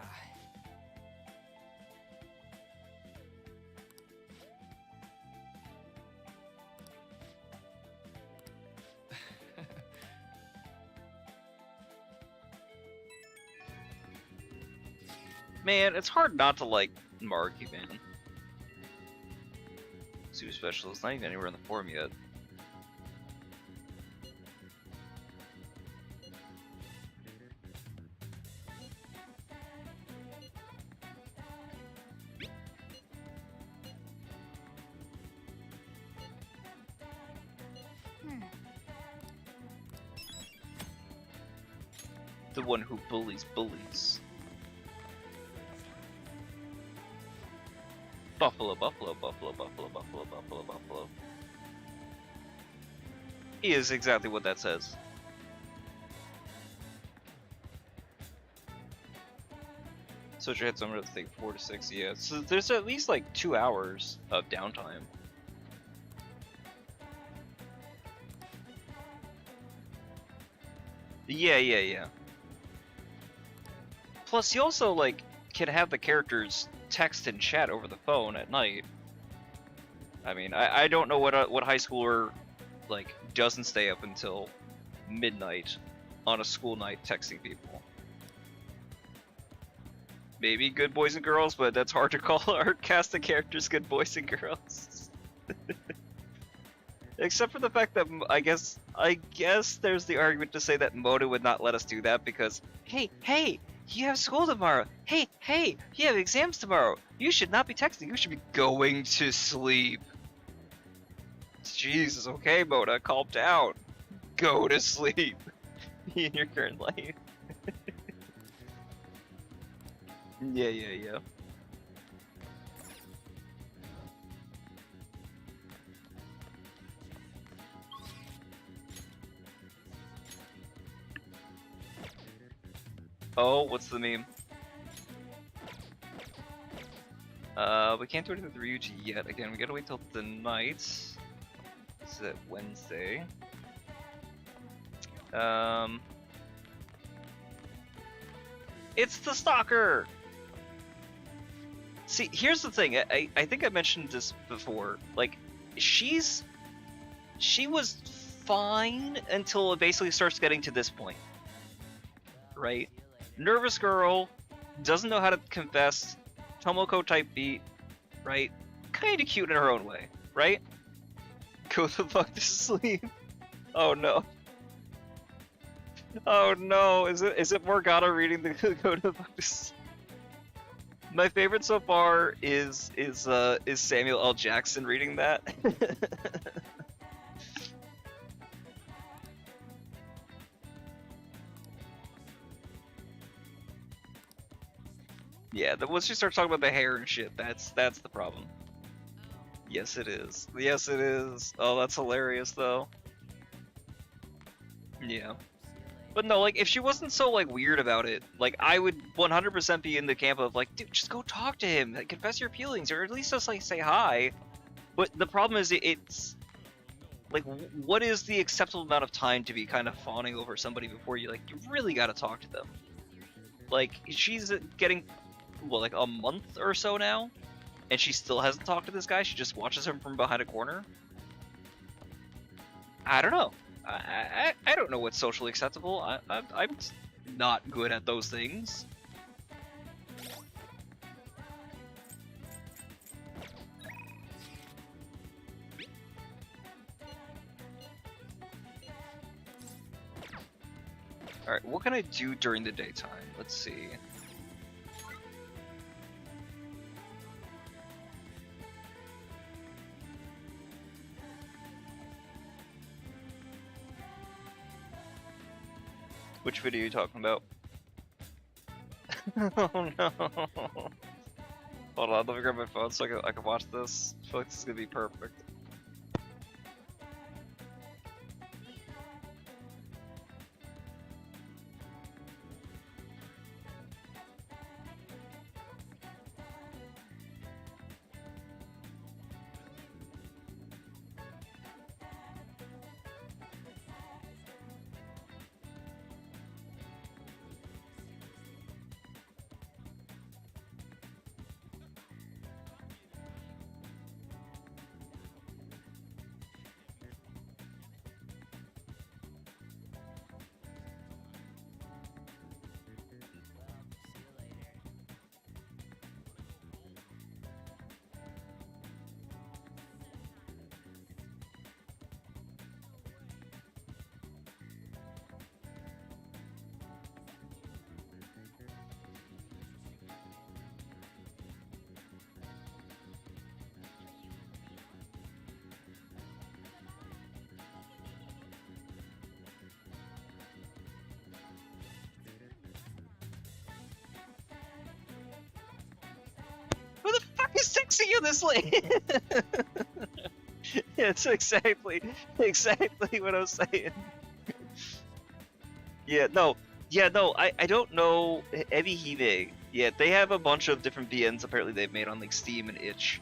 Man, it's hard not to like Marky, man. Super Specialist, not even anywhere in the forum yet. The one who bullies bullies. Buffalo, buffalo, buffalo, buffalo, buffalo, buffalo, buffalo. Is exactly what that says. So your head's somewhere to think 4 to 6, yeah. So there's at least like 2 hours of downtime. Yeah, yeah, yeah. Plus, you also like can have the characters text and chat over the phone at night. I mean, I don't know what high schooler like doesn't stay up until midnight on a school night texting people. Maybe good boys and girls, but that's hard to call our cast of characters good boys and girls. Except for the fact that I guess there's the argument to say that Moto would not let us do that because hey, you have school tomorrow. Hey, you have exams tomorrow. You should not be texting. You should be going to sleep. Jesus, okay, Moto, calm down. Go to sleep in your current life. Yeah. Oh, what's the meme? We can't do anything with Ryuji yet. Again, we gotta wait till the night. This is at Wednesday. It's the stalker! See, here's the thing. I think I mentioned this before. Like, she was fine until it basically starts getting to this point. Right? Nervous girl, doesn't know how to confess, Tomoko type beat, right? Kinda cute in her own way, right? Go the fuck to sleep. Oh no. Oh no, is it Morgana reading the go to the fuck to sleep? My favorite so far is Samuel L. Jackson reading that. Yeah, once you start talking about the hair and shit, that's the problem. Yes, it is. Yes, it is. Oh, that's hilarious, though. Yeah. But no, like, if she wasn't so, like, weird about it, like, I would 100% be in the camp of, like, dude, just go talk to him, like, confess your feelings, or at least just, like, say hi. But the problem is, it's, like, what is the acceptable amount of time to be kind of fawning over somebody before you, like, you really gotta talk to them? Like, she's getting, well, like, a month or so now, and she still hasn't talked to this guy, she just watches him from behind a corner? I don't know. I don't know what's socially acceptable. I'm not good at those things. Alright, what can I do during the daytime? Let's see. Which video are you talking about? Oh no. Hold on, let me grab my phone so I can watch this. I feel like this is gonna be perfect. Who the fuck is texting you this late? Yeah, it's exactly what I was saying. Yeah, no, I don't know Ebihibe. Yeah, they have a bunch of different BNs apparently they've made on like Steam and Itch.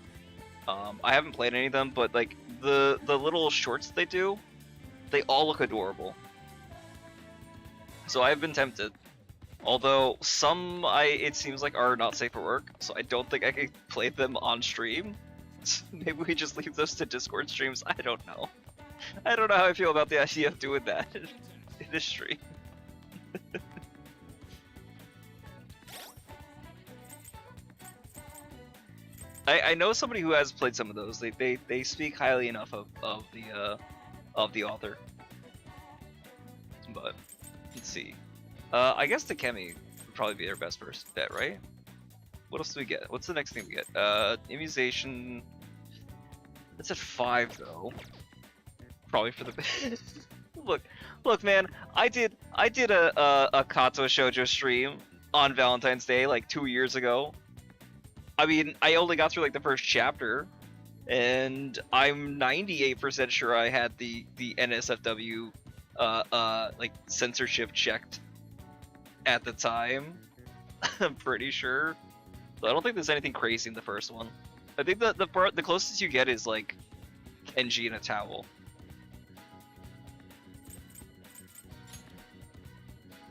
I haven't played any of them, but like the little shorts that they do, they all look adorable. So I've been tempted. Although some it seems like are not safe for work, so I don't think I could play them on stream. Maybe we just leave those to Discord streams. I don't know. I don't know how I feel about the idea of doing that in this stream. I know somebody who has played some of those. They speak highly enough of the author. But let's see. I guess Takemi would probably be their best first bet, right? What else do we get? What's the next thing we get? Immunization. That's at 5 though. Probably for the look, man. I did a Kato Shoujo stream on Valentine's Day like 2 years ago. I mean, I only got through like the first chapter, and I'm 98% sure I had the NSFW like censorship checked at the time. I'm pretty sure. So I don't think there's anything crazy in the first one. I think the closest you get is like Kenji in a towel.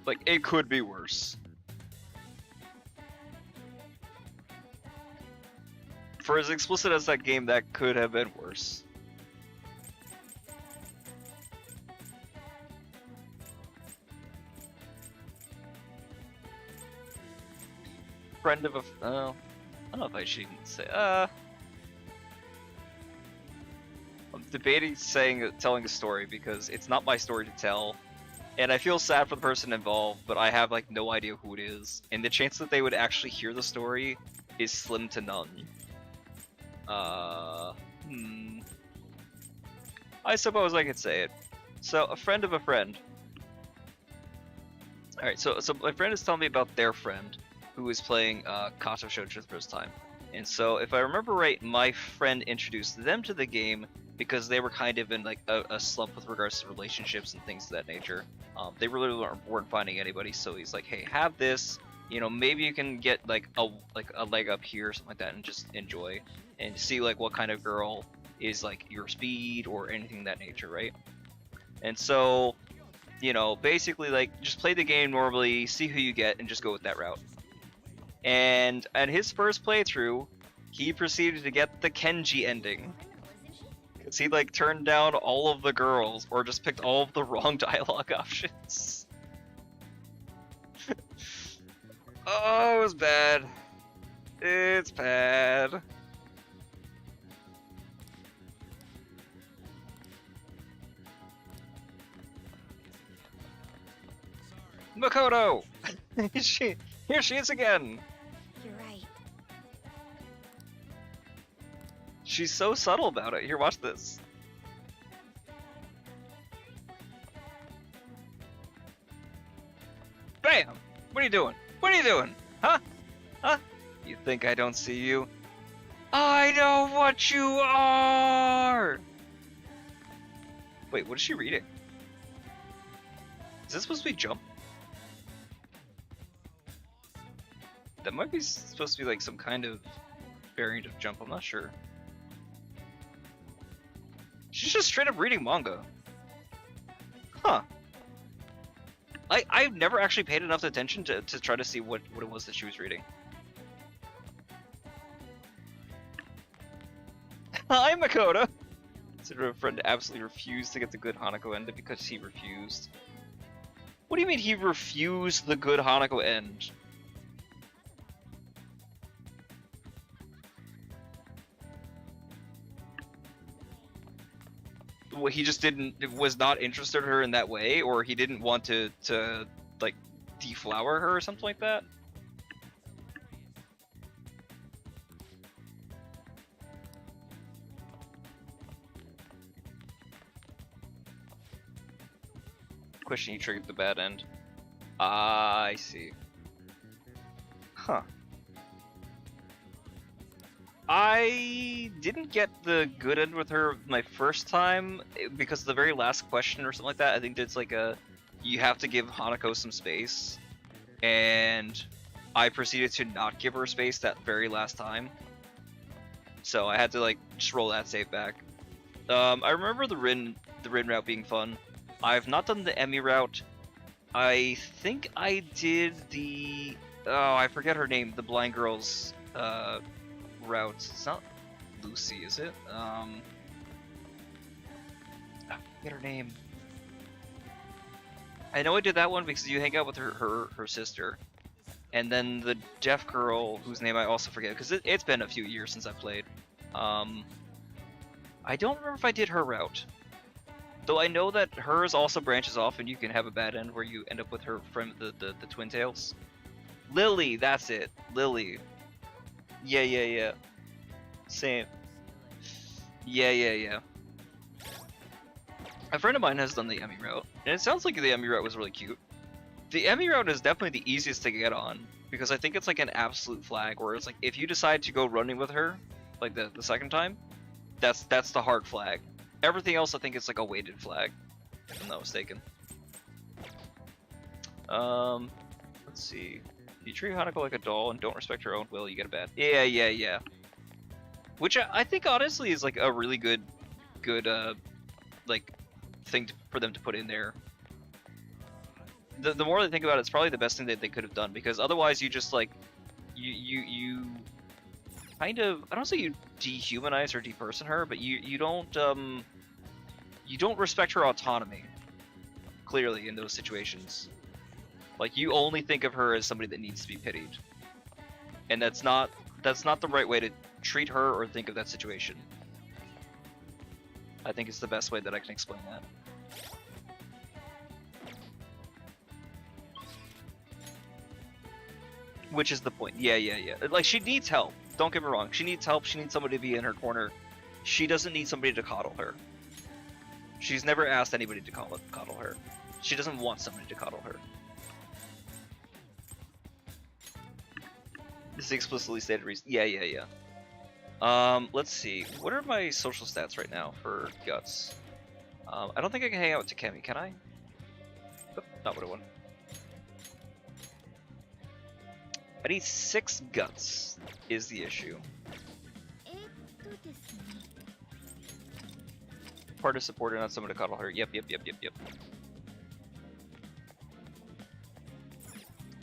Like, it could be worse. For as explicit as that game, that could have been worse. Friend of a... I don't know if I should say... I'm debating telling a story because it's not my story to tell. And I feel sad for the person involved, but I have like no idea who it is. And the chance that they would actually hear the story is slim to none. I suppose I could say it. So, a friend of a friend. Alright, so my friend is telling me about their friend who is playing Kato Shoujo for the first time. And so, if I remember right, my friend introduced them to the game because they were kind of in like a slump with regards to relationships and things of that nature. They really weren't finding anybody, so he's like, "Hey, have this. You know, maybe you can get like a leg up here or something like that, and just enjoy and see like what kind of girl is like your speed or anything of that nature, right?" And so, you know, basically like just play the game normally, see who you get, and just go with that route. And at his first playthrough, he proceeded to get the Kenji ending. Because he like turned down all of the girls, or just picked all of the wrong dialogue options. Oh, it was bad. It's bad. Makoto! Here she is again! You're right. She's so subtle about it. Here, watch this. Bam! What are you doing? What are you doing? Huh? Huh? You think I don't see you? I know what you are! Wait, what is she reading? Is this supposed to be Jump? That might be supposed to be like some kind of variant of Jump, I'm not sure. She's just straight up reading manga. Huh. I've never actually paid enough attention to try to see what it was that she was reading. Hi, Makoto! Consider a friend absolutely refused to get the good Hanako end because he refused. What do you mean he refused the good Hanako end? Well, he just was not interested in her in that way, or he didn't want to like deflower her or something like that. Question: you triggered the bad end. I see. Huh. I didn't get the good end with her my first time because the very last question or something like that, I think it's like you have to give Hanako some space, and I proceeded to not give her space that very last time. So I had to like just roll that save back. I remember the Rin route being fun. I've not done the Emmy route. I think I did the I forget her name, the blind girl's route. It's not Lucy, is it? I forget her name. I know I did that one because you hang out with her sister. And then the deaf girl, whose name I also forget, because it's been a few years since I played. I don't remember if I did her route. Though I know that hers also branches off and you can have a bad end where you end up with her from the Twin Tails. Lily, that's it. Lily. Yeah. Same. Yeah. A friend of mine has done the Emmy route, and it sounds like the Emmy route was really cute. The Emmy route is definitely the easiest to get on, because I think it's like an absolute flag, where it's like, if you decide to go running with her, like the second time, that's the hard flag. Everything else I think is like a weighted flag, if I'm not mistaken. Let's see. If you treat Hanako like a doll and don't respect her own will, you get a bad. Yeah. Which I think honestly is like a really good like thing for them to put in there. The more I think about it, it's probably the best thing that they could have done, because otherwise you just like you kind of, I don't say you dehumanize or deperson her, but you don't respect her autonomy clearly in those situations. Like, you only think of her as somebody that needs to be pitied, and that's not the right way to treat her or think of that situation. I think it's the best way that I can explain that. Which is the point. Yeah. Like, she needs help. Don't get me wrong. She needs help. She needs somebody to be in her corner. She doesn't need somebody to coddle her. She's never asked anybody to coddle her. She doesn't want somebody to coddle her. This is explicitly stated reason. Yeah. Let's see. What are my social stats right now for guts? I don't think I can hang out with Takemi, can I? Oop, not what I want. I need 6 guts, is the issue. Part of support and not someone to cuddle her. Yep.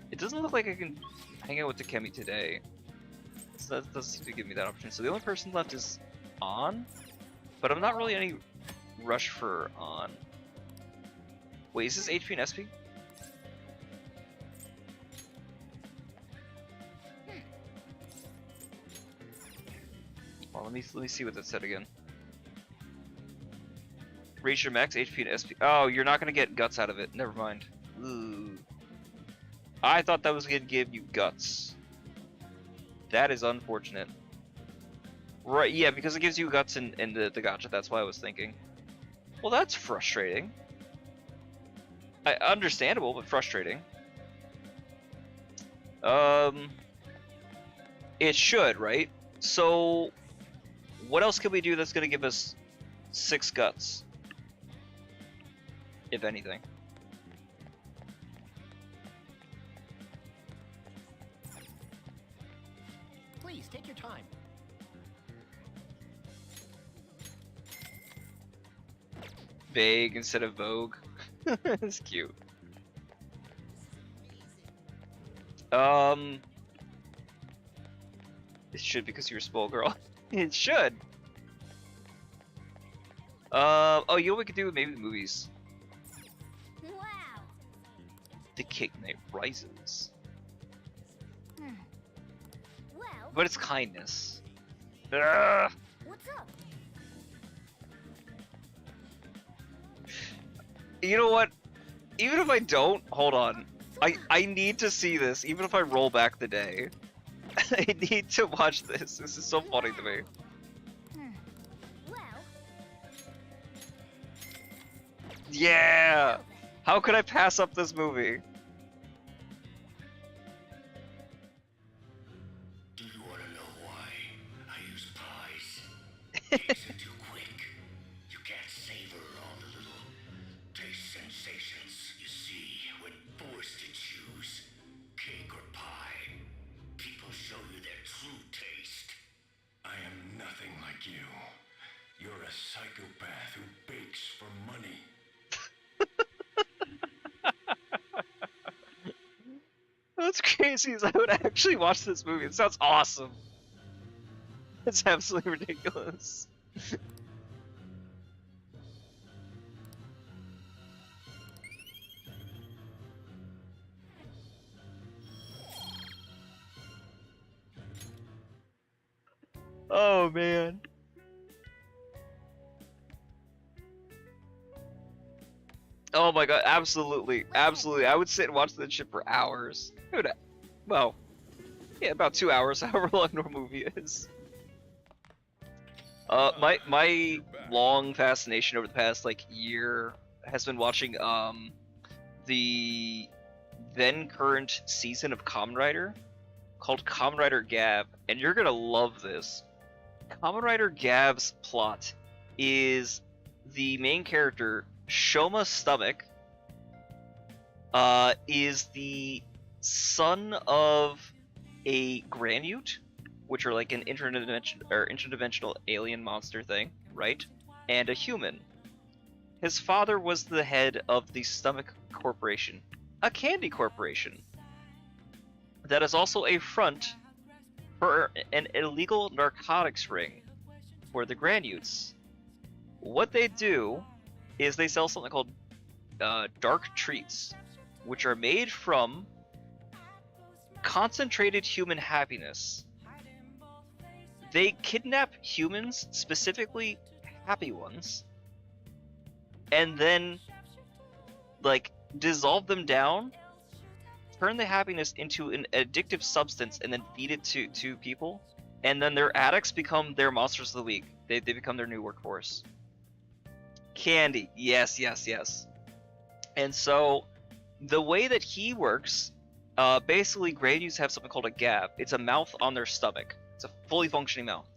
It doesn't look like I can hang out with Takemi today. So that doesn't seem to give me that option. So the only person left is On, but I'm not really any rush for On. Wait, is this HP and SP? Well, let me see what that said again. Reach your max HP and SP. Oh, you're not gonna get guts out of it. Never mind. Ooh. I thought that was gonna give you guts. That is unfortunate. Right, yeah, because it gives you guts in the gacha, that's why I was thinking. Well, that's frustrating. Understandable, but frustrating. It should, right? So, what else can we do that's gonna give us 6 guts? If anything. Please, take your time. Vague instead of Vogue. It's cute. It should because you're a spoiled girl. It should. Oh, you know what we could do? Maybe the movies. Wow. The Cake Knight Rises. Well, But it's kindness. Ugh. what's up? You know what? Even if I don't, hold on. I need to see this, even if I roll back the day. I need to watch this. This is so funny to me. Well, Yeah! How could I pass up this movie? Do you want to know why I use pies? Cakes are too quick. You can't savor all the little taste sensations you see when forced to choose cake or pie. People show you their true taste. I am nothing like you. You're a psychopath who bakes for money. What's crazy is I would actually watch this movie. It sounds awesome. It's absolutely ridiculous. Oh man. Oh my god, absolutely, absolutely. I would sit and watch that shit for hours. Dude, well, yeah, about 2 hours, however long a movie is. My long fascination over the past like year has been watching the then current season of Kamen Rider called Kamen Rider Gab, and you're gonna love this. Kamen Rider Gab's plot is the main character, Shoma's stomach, is the son of a Granute, which are like an interdimensional alien monster thing, right? And a human. His father was the head of the Stomach Corporation, a candy corporation that is also a front for an illegal narcotics ring for the Granutes. What they do is they sell something called dark treats, which are made from concentrated human happiness. They kidnap humans, specifically happy ones, and then like dissolve them down, turn the happiness into an addictive substance, and then feed it to people, and then their addicts become their monsters of the week. They become their new workforce. Candy, yes. And so the way that he works, basically Granutes have something called a gab. It's a mouth on their stomach. It's a fully functioning mouth.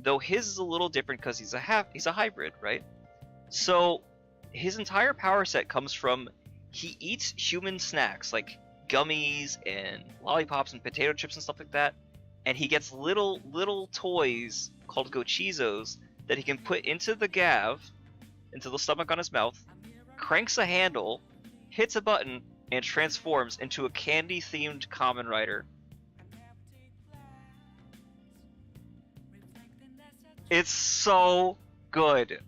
though his is a little different because he's a hybrid, right? So his entire power set comes from he eats human snacks like gummies and lollipops and potato chips and stuff like that, and he gets little toys called gochizos that he can put into the gav, into the stomach on his mouth, cranks a handle, hits a button, and transforms into a candy-themed Kamen Rider. It's so good.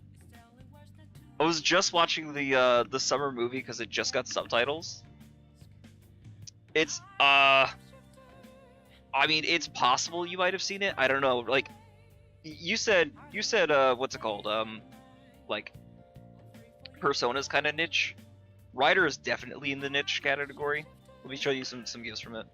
I was just watching the summer movie because it just got subtitles. It's I mean, it's possible you might have seen it. I don't know. Like you said what's it called? Like Persona's kind of niche. Rider is definitely in the niche category. Let me show you some gifs from it.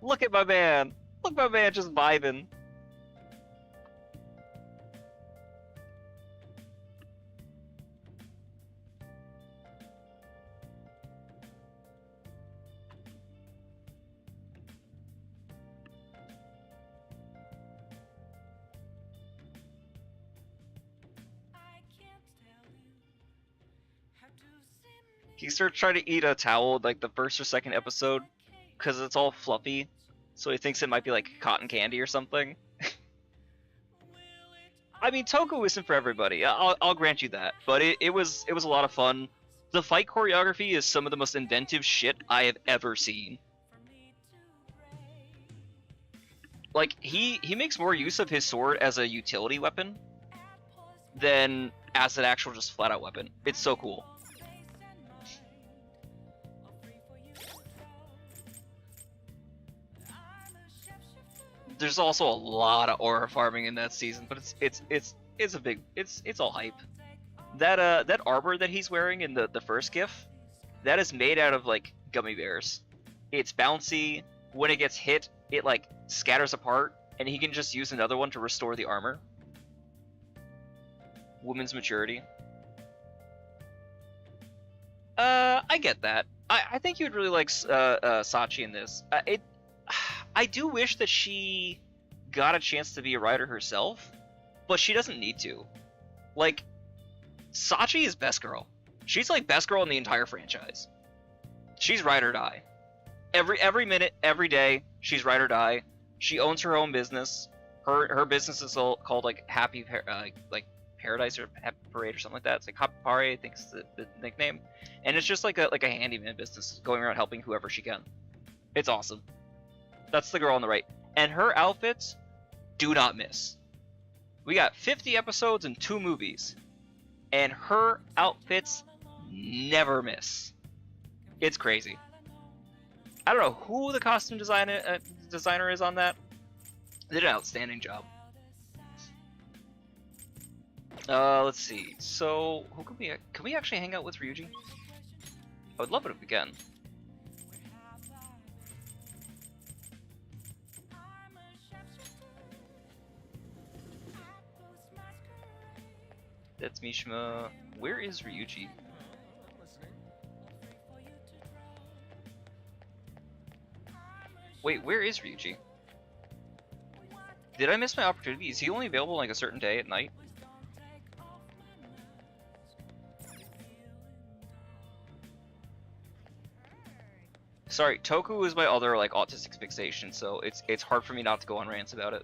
Look at my man! Look at my man just vibing. He starts trying to eat a towel like the first or second episode because it's all fluffy, so he thinks it might be like cotton candy or something. I mean, Toku isn't for everybody. I'll grant you that, but it was a lot of fun. The fight choreography is some of the most inventive shit I have ever seen. Like he makes more use of his sword as a utility weapon than as an actual just flat out weapon. It's so cool. There's also a lot of aura farming in that season, but it's all hype. That armor that he's wearing in the first GIF, that is made out of like gummy bears. It's bouncy. When it gets hit, it like scatters apart, and he can just use another one to restore the armor. Woman's maturity. I get that. I think you'd really like Sachi in this. I do wish that she got a chance to be a writer herself, but she doesn't need to. Like, Sachi is best girl. She's like best girl in the entire franchise. She's ride or die. Every minute, every day, she's ride or die. She owns her own business. Her business is called like Happy like Paradise or Happy Parade or something like that. It's like Happy Parade, I think is the nickname. And it's just like a handyman business going around helping whoever she can. It's awesome. That's the girl on the right. And her outfits do not miss. We got 50 episodes and 2 movies. And her outfits never miss. It's crazy. I don't know who the costume designer is on that. They did an outstanding job. Let's see. So, who can we actually hang out with Ryuji? I would love it if we can. That's Mishima. Where is Ryuji? Wait, where is Ryuji? Did I miss my opportunity? Is he only available like a certain day at night? Sorry, Toku is my other like autistic fixation, so it's hard for me not to go on rants about it.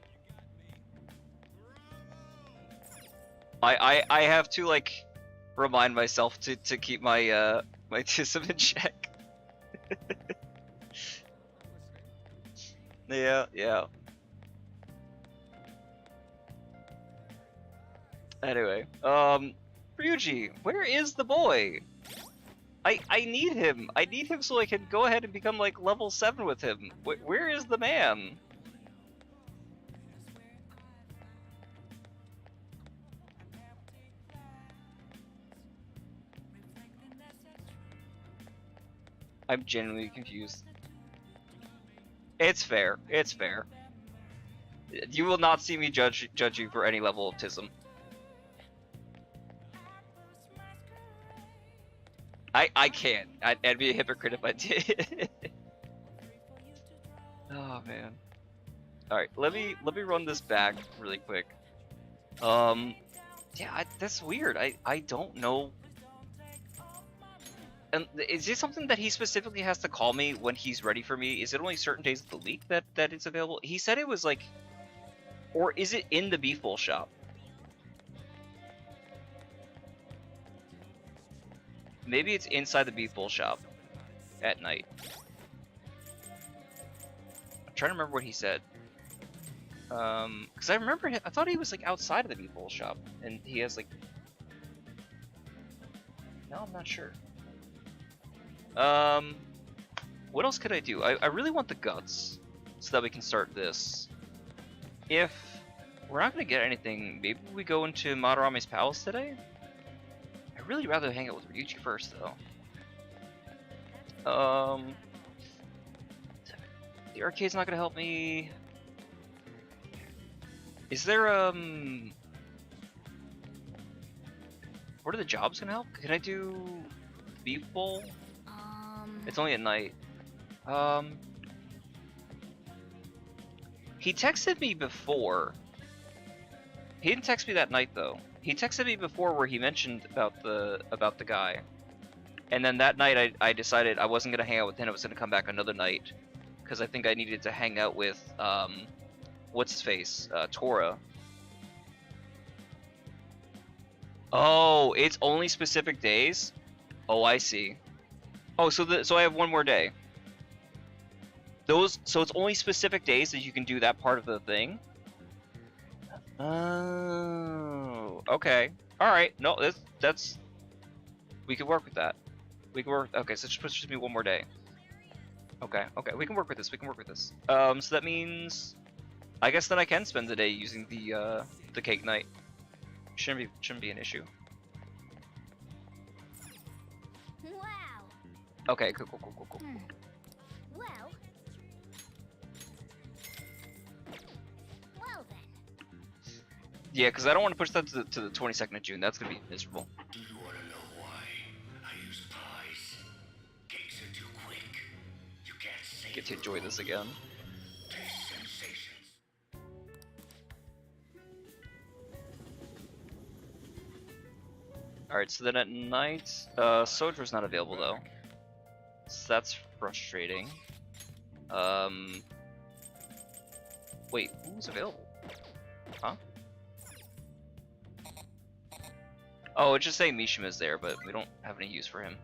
I have to like remind myself to keep my my tism in check. Yeah. Anyway, Ryuji, where is the boy? I need him. I need him so I can go ahead and become like level 7 with him. Where is the man? I'm genuinely confused. It's fair. It's fair. You will not see me judge you for any level of autism. I can't. I'd be a hypocrite if I did. Oh man. All right, let me run this back really quick. Yeah, that's weird. I don't know. And is it something that he specifically has to call me when he's ready for me? Is it only certain days of the week that it's available? He said it was like, or is it in the Beef Bowl shop? Maybe it's inside the Beef Bowl shop at night. I'm trying to remember what he said. Because I remember, I thought he was like outside of the Beef Bowl shop, and he has like. No, I'm not sure. What else could I do? I really want the guts so that we can start this. If we're not gonna get anything, maybe we go into Madarame's palace today? I'd really rather hang out with Ryuichi first, though. The arcade's not gonna help me. Is there, what are the jobs gonna help? Can I do Beef Bowl? It's only at night. He texted me before. He didn't text me that night though. He texted me before where he mentioned about the guy. And then that night I decided I wasn't gonna hang out with him, I was gonna come back another night. Because I think I needed to hang out with what's his face? Tora. Oh, it's only specific days? Oh, I see. Oh, so I have one more day. So it's only specific days that you can do that part of the thing? Oh, okay. All right. No, that's we can work with that. We can work. Okay, so just me one more day. Okay, we can work with this. So that means, I guess then I can spend the day using the cake night. Shouldn't be an issue. Wow. Okay, cool. Well then. Yeah, because I don't want to push that to the 22nd of June. That's gonna be miserable. Do you want to know why I use pies? Cakes are too quick. You can't say. Get to enjoy this again. Taste sensations. Alright, so then at night, Sojour's not available though. So that's frustrating. Wait, who's available? Huh? Oh, it's just saying Mishima's there, but we don't have any use for him.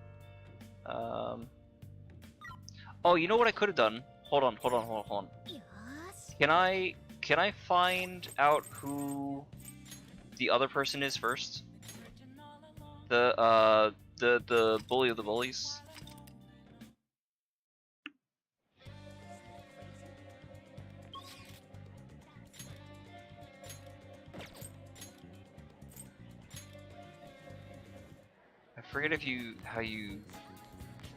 Oh, you know what I could have done? Hold on. Can I find out who the other person is first? The bully of the bullies. I forget how you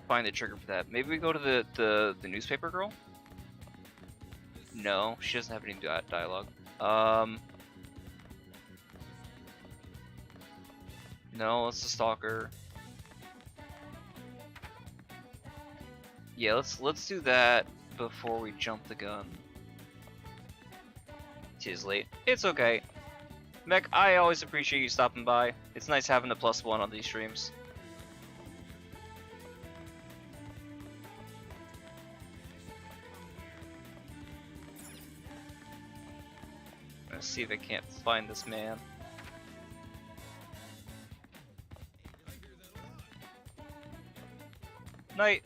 find the trigger for that. Maybe we go to the newspaper girl? No, she doesn't have any dialogue. No, it's the stalker. Yeah, let's do that before we jump the gun. Tis late. It's okay. Mech, I always appreciate you stopping by. It's nice having the +1 on these streams. Let's see if I can't find this man. Night.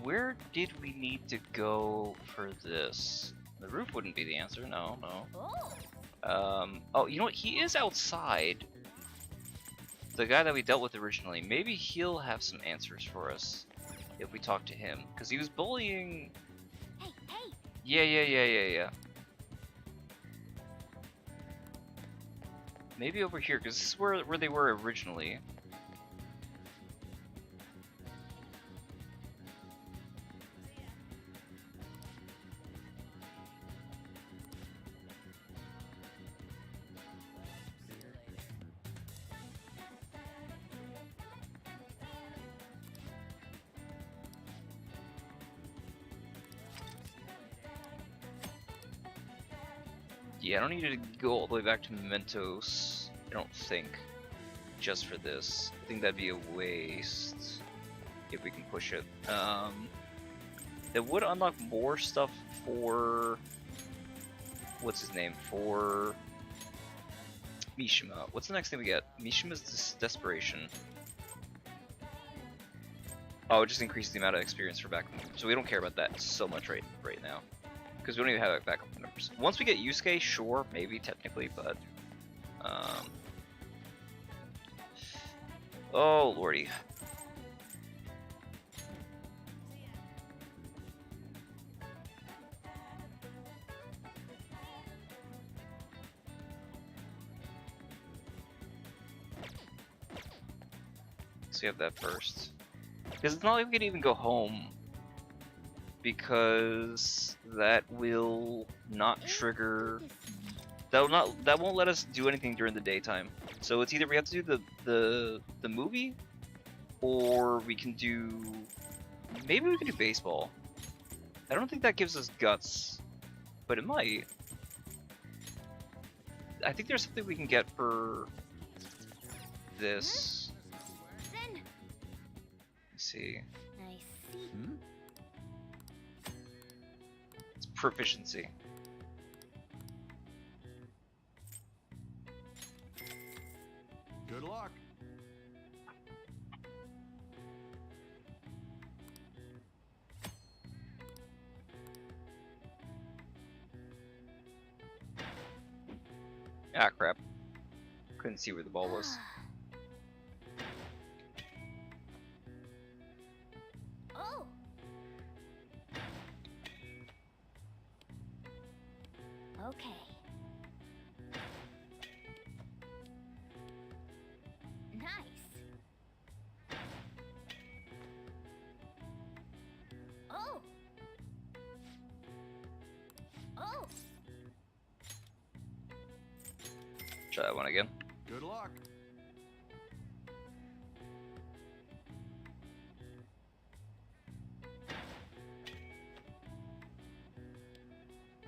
where did we need to go for this? The roof wouldn't be the answer. No, no. Oh, you know what? He is outside. The guy that we dealt with originally. Maybe he'll have some answers for us if we talk to him, because he was bullying. Hey, hey. Yeah. Maybe over here, because this is where they were originally. Yeah, I don't need to go all the way back to Mementos, I don't think, just for this. I think that'd be a waste if we can push it. That would unlock more stuff for... what's his name? For Mishima. What's the next thing we get? Mishima's Desperation. Oh, it just increases the amount of experience for backup, so we don't care about that so much right now. Because we don't even have backup numbers. Once we get Yusuke, sure, maybe technically, but oh lordy. So we have that first. Because it's not like we can even go home, because that will not trigger. That won't let us do anything during the daytime. So it's either we have to do the movie, or we can do, maybe we can do baseball. I don't think that gives us guts, but it might. I think there's something we can get for this. Let's see. I see. It's proficiency. Good luck. Ah, crap. Couldn't see where the ball was. Oh. Okay. Nice. Oh. Oh. Try that one again. Good luck.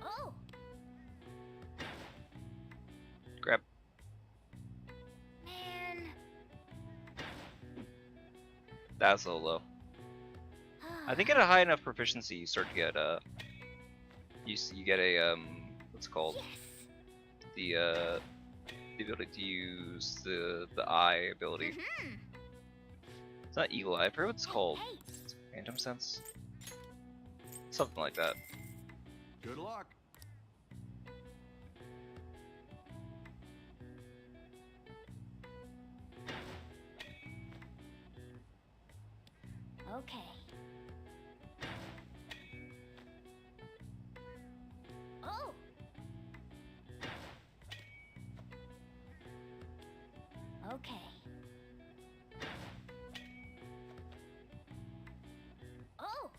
Oh. Grab. Man. That's a little low. I think at a high enough proficiency, you start to get you get a what's it called? The ability to use the eye ability. It's not eagle eye. I forget what it's called. It's phantom sense. Something like that. Good luck. Okay. Oh. Okay. Oh.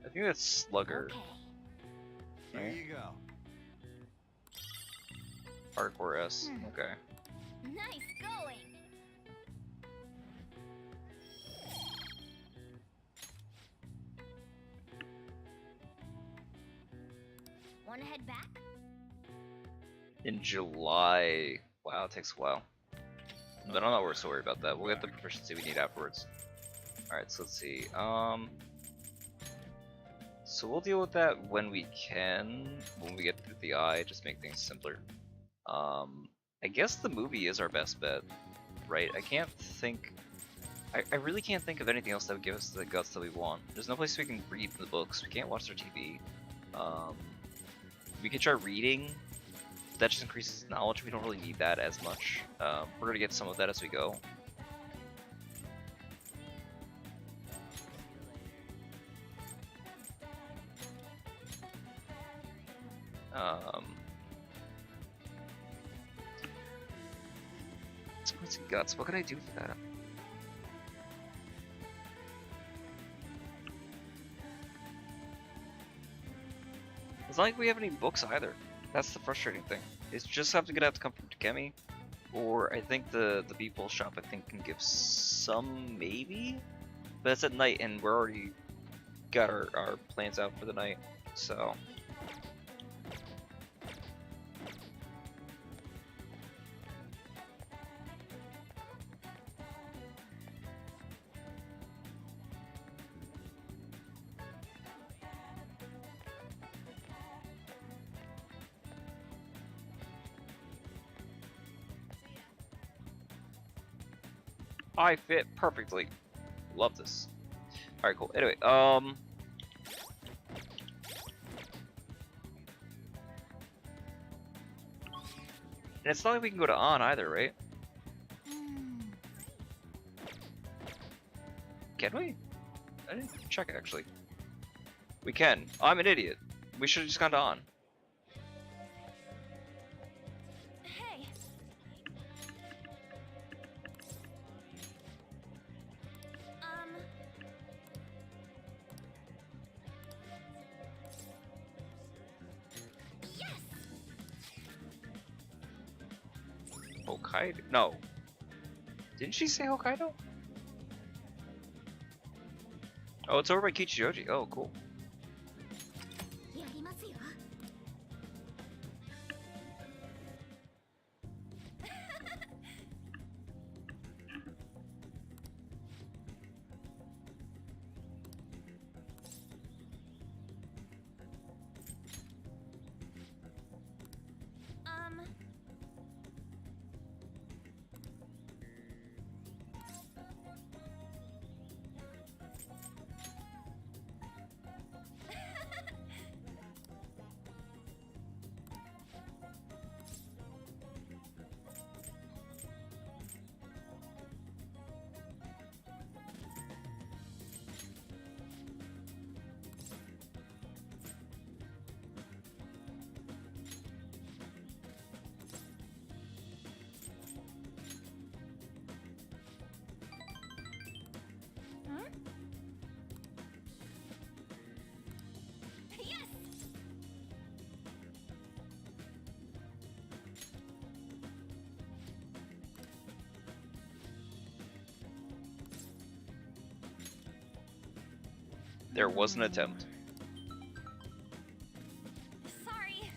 I think that's Slugger. Here Right? you go. Hardcore S. Okay. Nice going. Wanna head back? In July. Wow, it takes a while. But I'm not so worried about that. We'll get the proficiency we need afterwards. Alright, so let's see. So we'll deal with that when we can. When we get through the eye, just make things simpler. I guess the movie is our best bet, right? I can't think I really can't think of anything else that would give us the guts that we want. There's no place we can read the books. We can't watch their TV. We can try reading. That just increases knowledge. We don't really need that as much. We're gonna get some of that as we go. What's guts? What can I do for that? It's not like we have any books either. That's the frustrating thing. It's just have to get out to come from Takemi, or I think the people shop I think can give some maybe, but it's at night and we're already got our plans out for the night, so. I fit perfectly. Love this. Alright, cool. Anyway, and it's not like we can go to on either, right? Can we? I didn't check actually. We can. I'm an idiot. We should have just gone to on. Hey. Yes. Hokkaido? No. Didn't she say Hokkaido? Oh, it's over by Kichijoji. Oh, cool. There was an attempt. Sorry.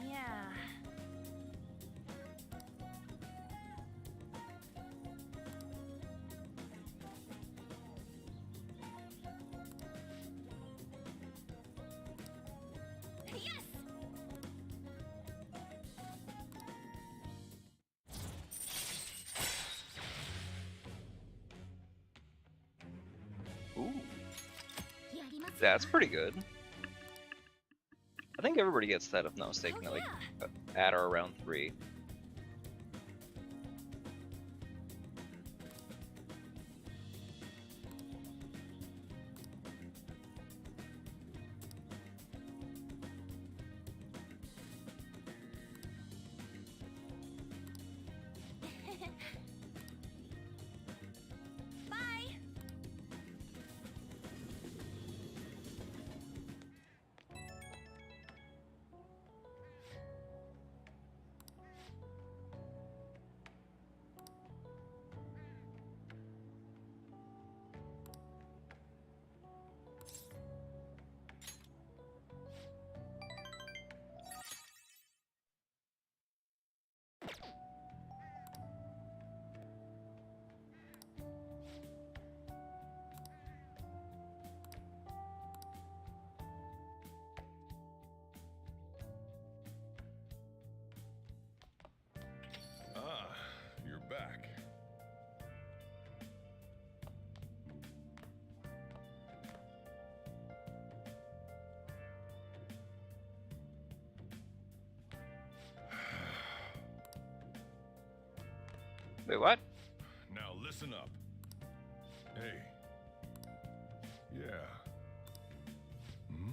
Yeah. Yes. Ooh. That's pretty good. I think everybody gets that if not mistaken, like at or around 3. Wait, what? Now listen up. Hey. Yeah. Hmm?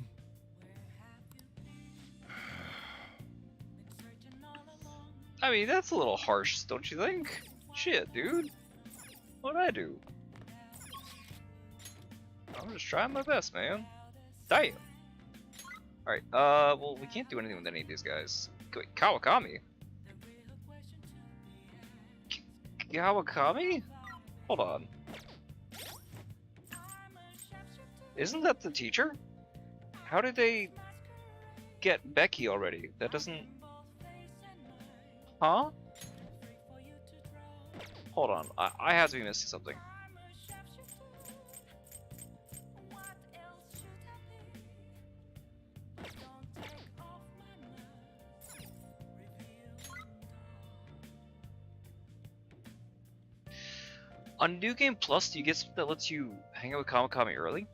I mean, that's a little harsh, don't you think? Shit, dude. What'd I do? I'm just trying my best, man. Damn. Alright, well, we can't do anything with any of these guys. Wait, Kawakami? Kawakami? Hold on. Isn't that the teacher? How did they get Becky already? That doesn't... Huh? Hold on, I have to be missing something. On New Game Plus, do you get something that lets you hang out with Kawakami early?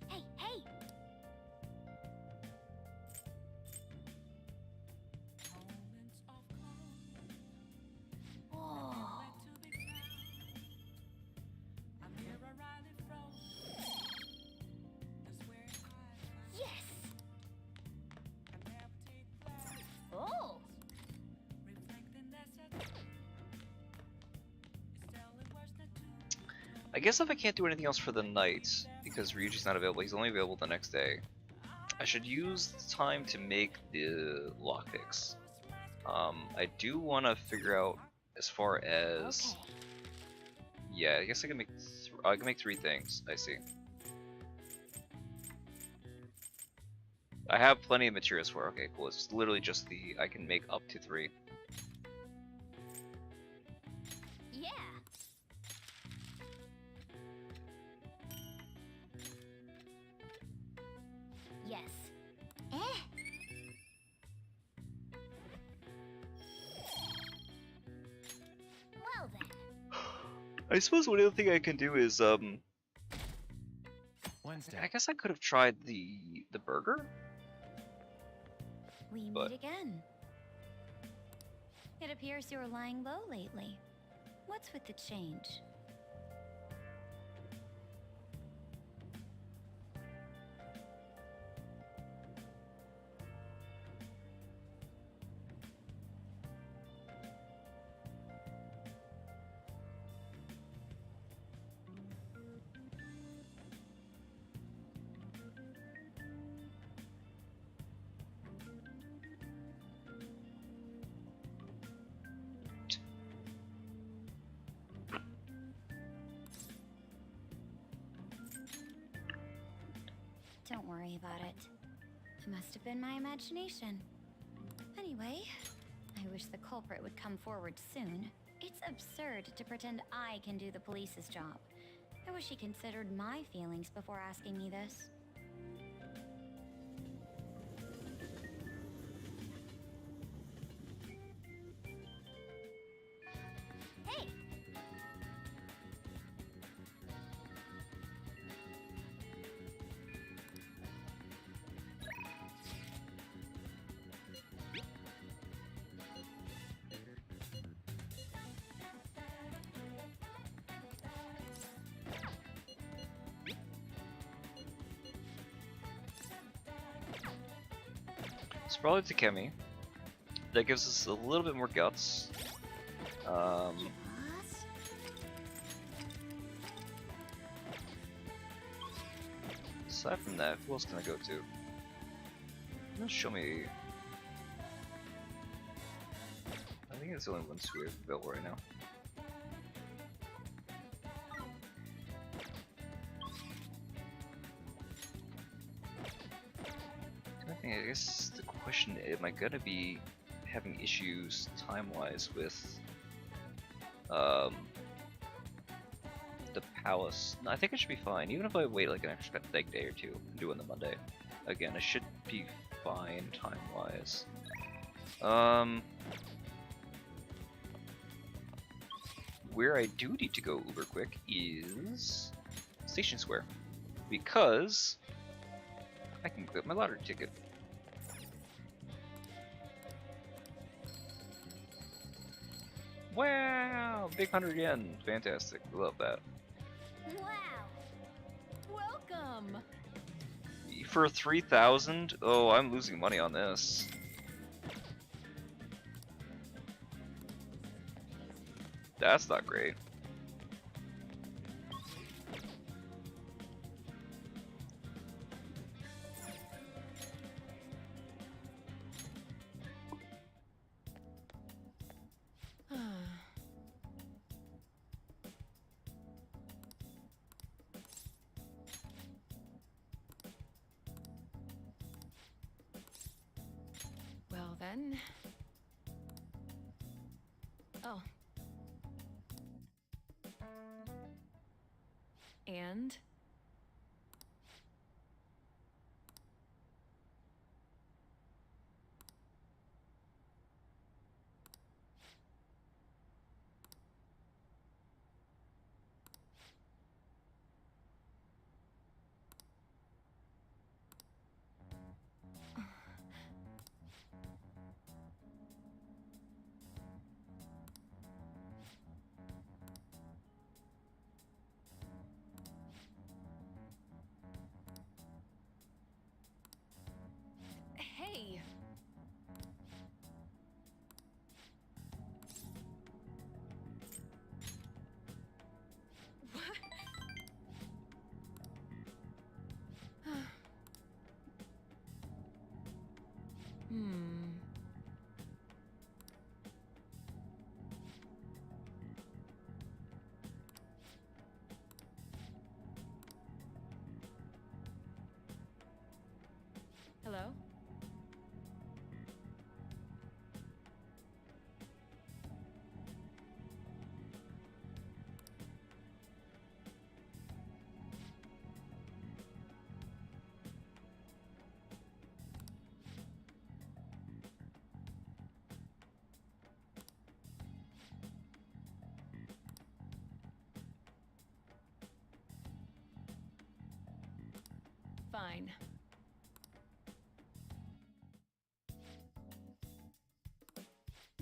Hey, hey! Oh. Yes! Oh! I guess if I can't do anything else for the night, because Ryuji's not available, he's only available the next day, I should use the time to make the lockpicks. I do want to figure out as far as... Okay. Yeah, I guess I can make 3 things, I see. I have plenty of materials for it. Okay, cool, it's literally just I can make up to 3. Yeah! Yes. Eh? Well then. I suppose one other thing I can do is, Wednesday. I guess I could have tried the burger? We But- meet again. It appears you're lying low lately. What's with the change? Don't worry about it. It must have been my imagination. Anyway, I wish the culprit would come forward soon. It's absurd to pretend I can do the police's job. I wish he considered my feelings before asking me this. Hey! It's probably Takemi. That gives us a little bit more guts. Aside from that, who else can I go to? Just show me. I think it's the only ones who are available right now. I guess the question, am I gonna be having issues time-wise with the palace? No, I think I should be fine. Even if I wait like an extra like day or two and do it on the Monday. Again, I should be fine time-wise. where I do need to go uber quick is Station Square, because I can get my lottery ticket. Wow, big 100 yen, fantastic, love that. Wow. Welcome. For 3,000, oh, I'm losing money on this. That's not great. Well then. Oh. And? Hey! What? Hmm. Hello? Fine.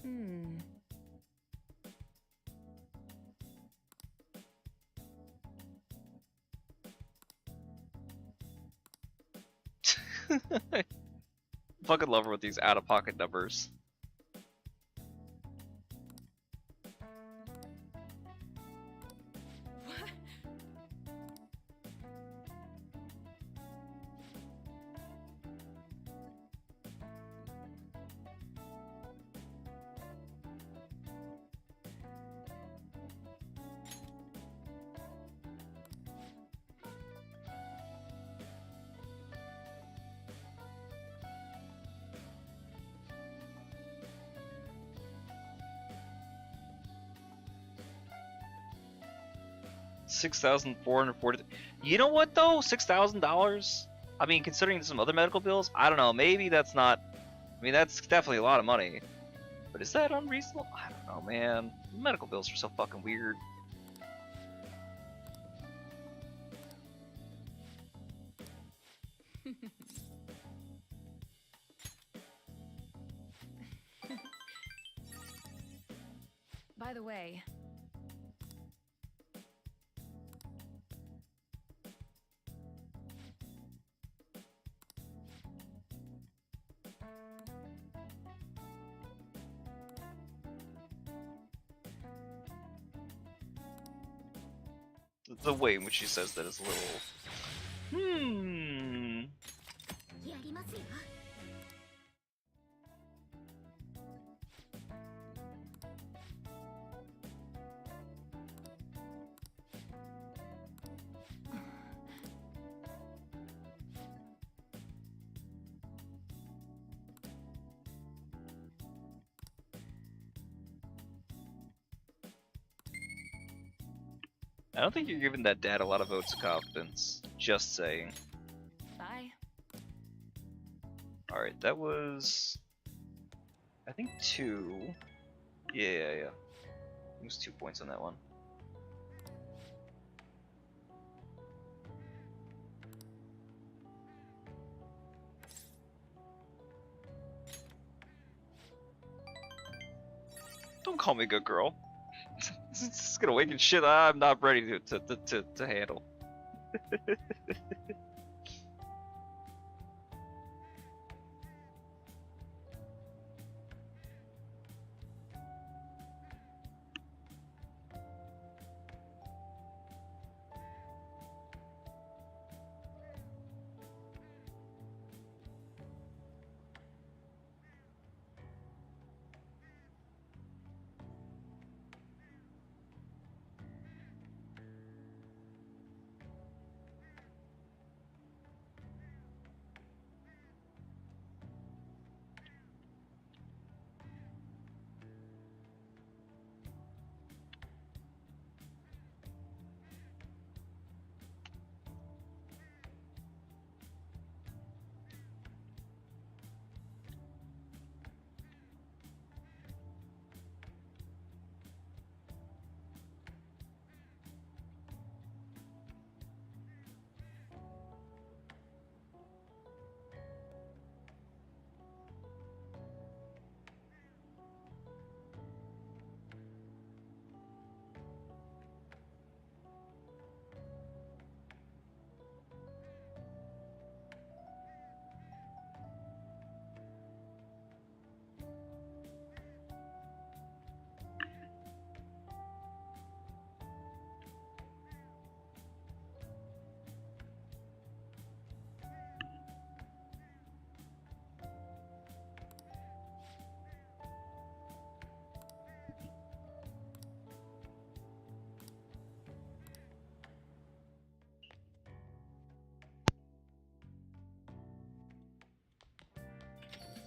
Hmm. Fucking love her with these out-of-pocket numbers. What? $6,440. You know what though? $6,000. I mean, considering some other medical bills, I don't know. Maybe that's not. I mean, that's definitely a lot of money. But is that unreasonable? I don't know, man. Medical bills are so fucking weird. By the way, The way in which she says that is a little. Hmm. やりますよ。I don't think you're giving that dad a lot of votes of confidence. Just saying. bye. Alright, that was. I think 2. Yeah. Lose 2 points on that one. Don't call me good girl. This is gonna awaken shit I'm not ready to handle.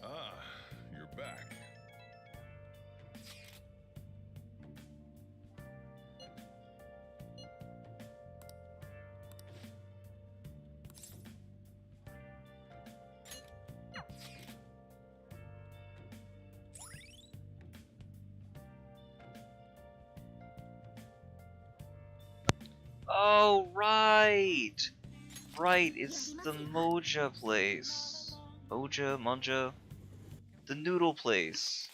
Ah, you're back. Oh, right! Right, it's the Moja place. Moja, Munja? The noodle place.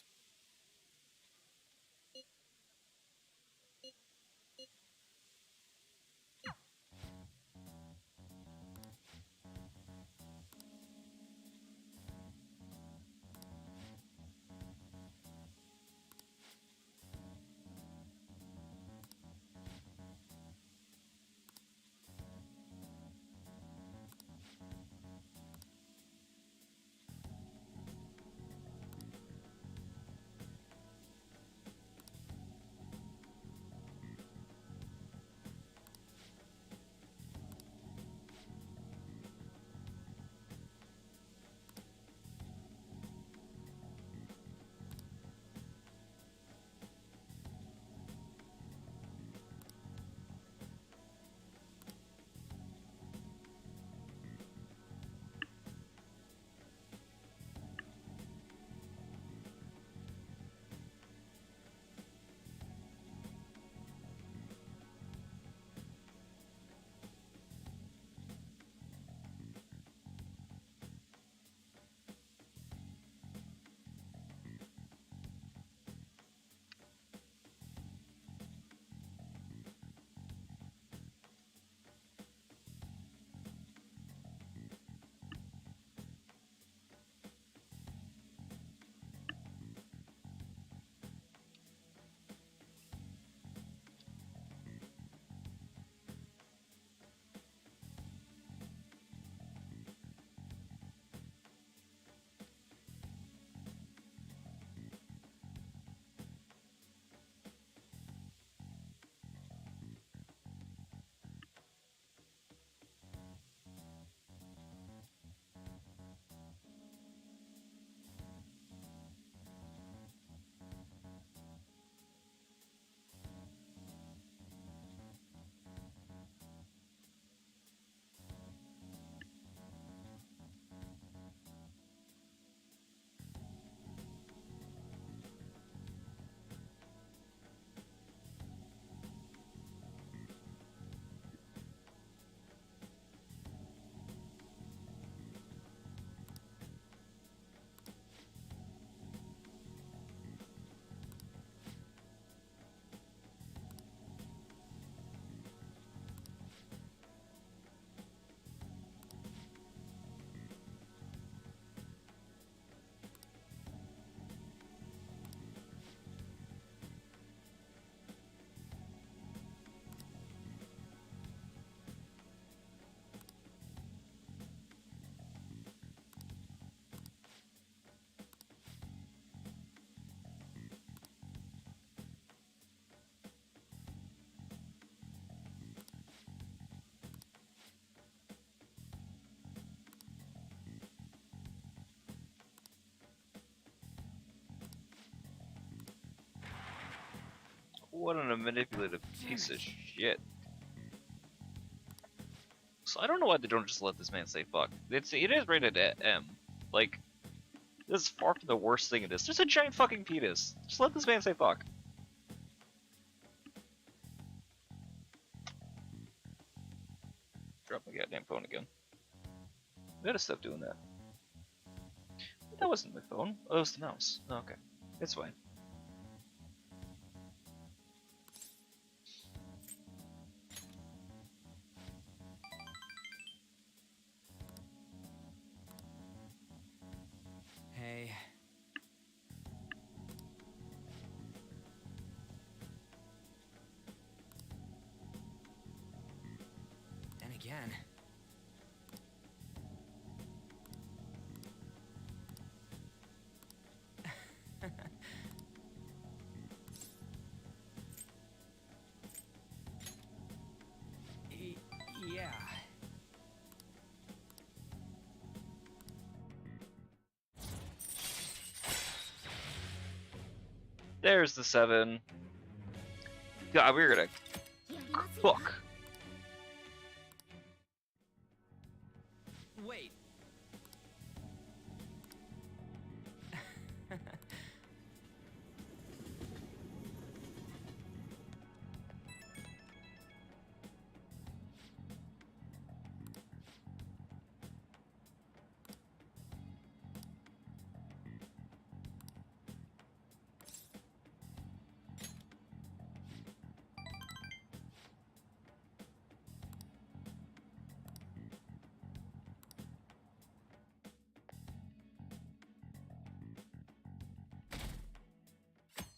What a manipulative piece of shit. So I don't know why they don't just let this man say fuck. It is rated at M. Like, this is far from the worst thing it is. There's a giant fucking penis. Just let this man say fuck. Drop my goddamn phone again. I gotta stop doing that. That wasn't my phone. Oh, it was the mouse. Oh, okay. It's fine. Hey. Then again. Yeah. There's the 7. God, we're gonna cook. Wait.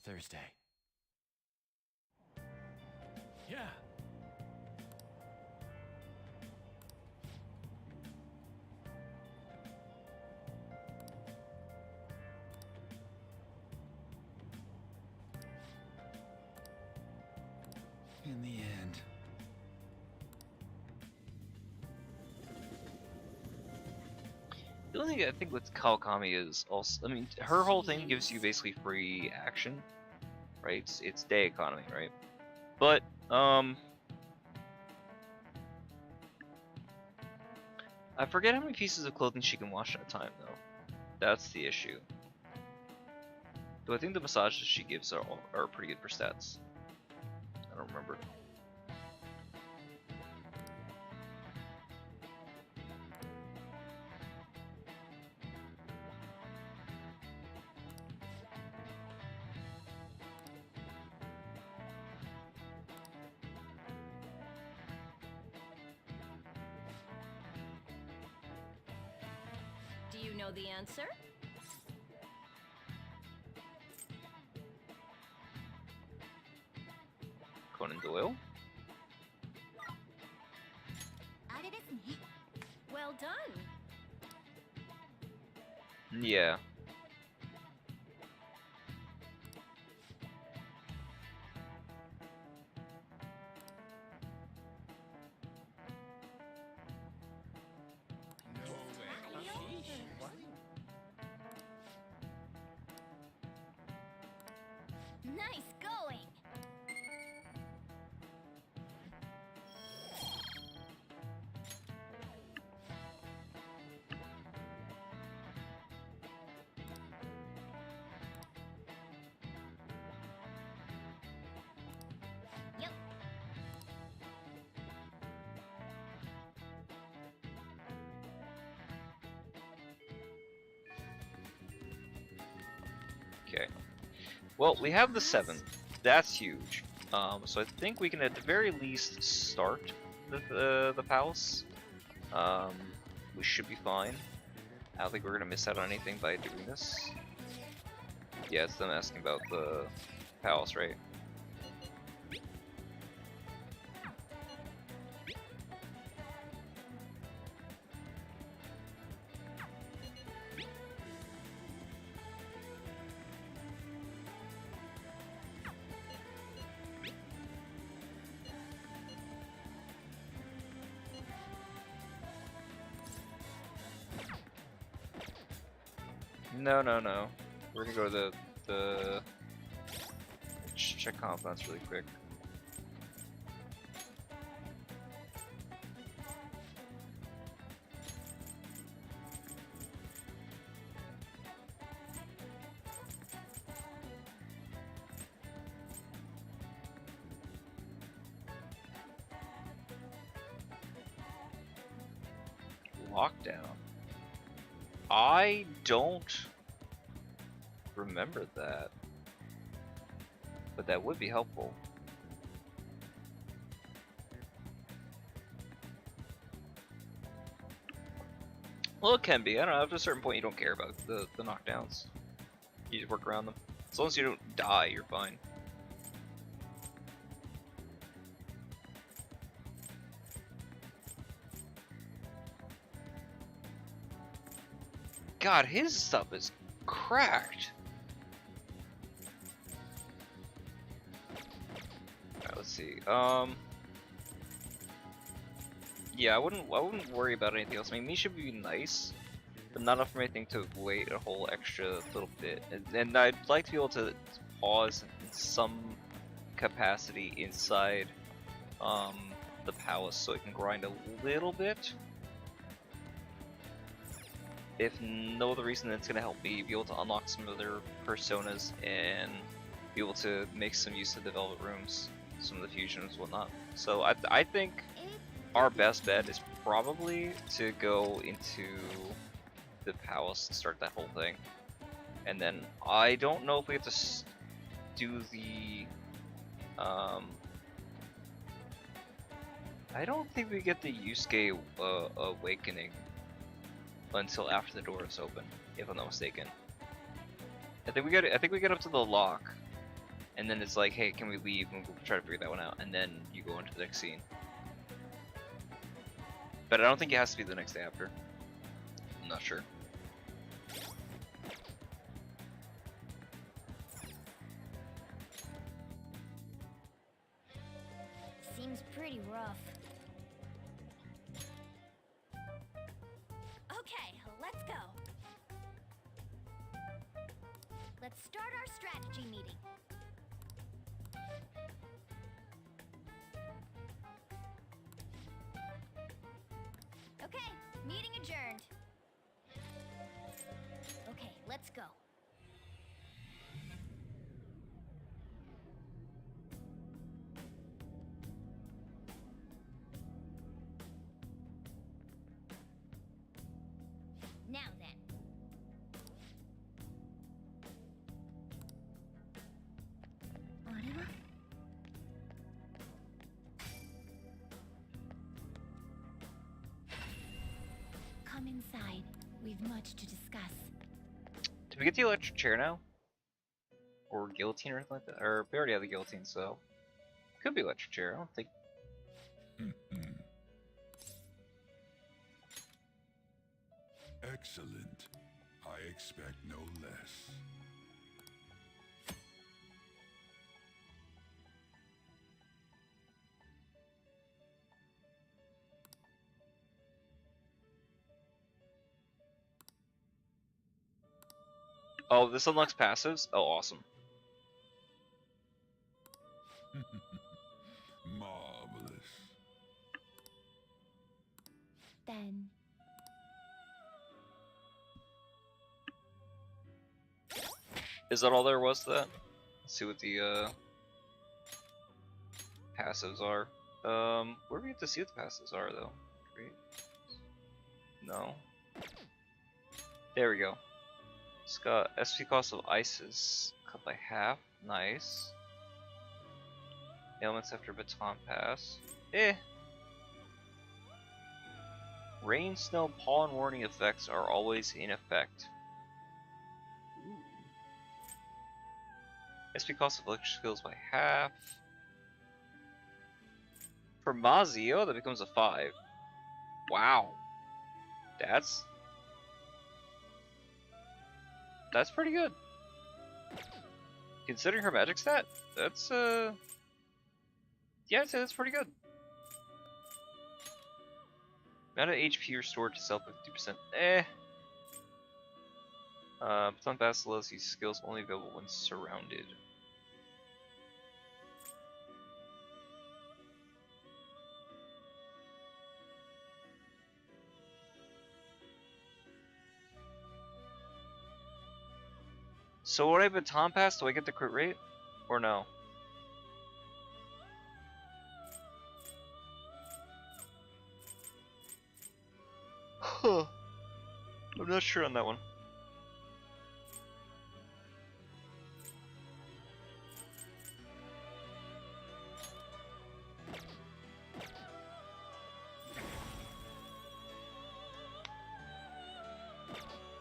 Thursday. Yeah. In the end. The only thing I think with Kawakami is also, I mean, her whole thing gives you basically free action, right? It's day economy, right? But, I forget how many pieces of clothing she can wash at a time, though. That's the issue. Though I think the massages she gives are pretty good for stats. I don't remember. Do you know the answer? Conan Doyle? Well done. Yeah. Nice going. Yep. Okay. Well, we have the 7. That's huge. So I think we can at the very least start the palace. We should be fine. I don't think we're gonna miss out on anything by doing this. Yeah, it's them asking about the palace, right? No, no, no. We're gonna go to the check confidence really quick. Lockdown. I don't remember that, but that would be helpful. Well, it can be. I don't know. Up to a certain point, you don't care about the knockdowns. You just work around them. As long as you don't die, you're fine. God, his stuff is cracked. Alright, let's see. Yeah, I wouldn't worry about anything else. I mean, me should be nice, but not enough for anything to wait a whole extra little bit. And I'd like to be able to pause in some capacity inside the palace so I can grind a little bit. If no other reason, it's going to help me be able to unlock some other personas and be able to make some use of the Velvet Rooms, some of the fusions and whatnot. So I think our best bet is probably to go into the palace and start that whole thing. And then I don't know if we have to do the... I don't think we get the Yusuke awakening until after the door is open, if I'm not mistaken. I think we get up to the lock, and then it's like, hey, can we leave? And we'll try to figure that one out, and then you go into the next scene. But I don't think it has to be the next day after. I'm not sure. Seems pretty rough. Okay, let's go. Let's start our strategy meeting. Okay, meeting adjourned. Okay, let's go. Now then. Come inside. We've much to discuss. Did we get the electric chair now? Or guillotine or anything like that? Or we already have the guillotine, so could be electric chair. I don't think. Excellent. I expect no less. Oh, this unlocks passives? Oh, awesome. Marvelous. Then. Is that all there was to that? Let's see what the passives are. Where do we get to see what the passives are though? Great. No. There we go. It's got SP cost of ice is cut by half. Nice. Ailments after baton pass. Rain, snow, pollen warning effects are always in effect. Ooh. SP cost of electric skills by half. For Mazio, that becomes a 5. Wow. That's pretty good. Considering her magic stat, that's yeah, I'd say that's pretty good. Amount of HP restored to self by 50%. Baton Basilisk, these skills only available when surrounded. So when I baton pass, do I get the crit rate? Or no? Huh. I'm not sure on that one.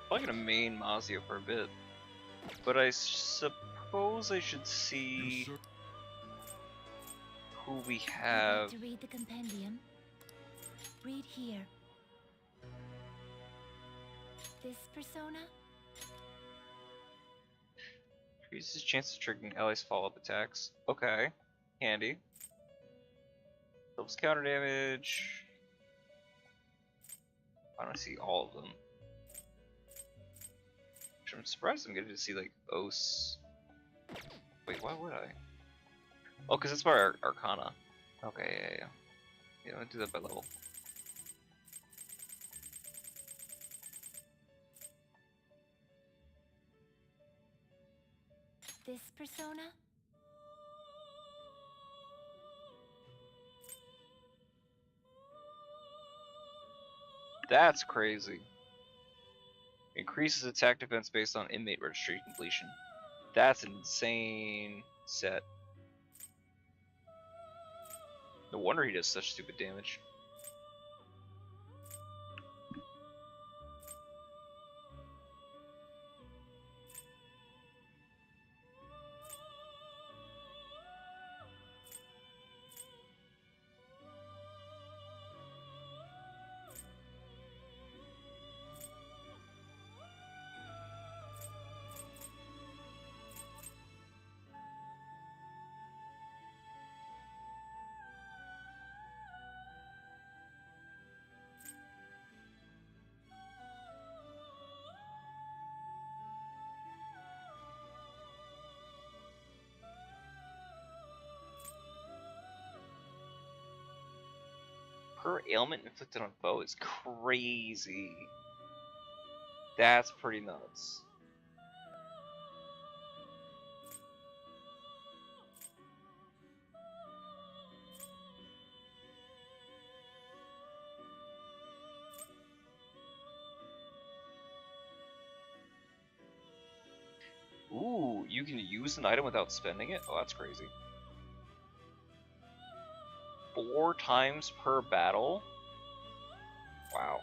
Probably gonna main Mazio for a bit. But I suppose I should see who we have. To read the compendium. Read here. This persona? Increases chance of triggering allies' follow-up attacks. Okay. Handy. Helps counter damage. I don't see all of them. Which I'm surprised I'm getting to see like Os. Wait, why would I? Oh, because it's by Arcana. Okay, yeah. Yeah, I'll do that by level. This persona? That's crazy. Increases attack defense based on inmate registry completion. That's an insane set. No wonder he does such stupid damage. Per ailment inflicted on foe is crazy. That's pretty nuts. Ooh, you can use an item without spending it? Oh, that's crazy. 4 times per battle? Wow.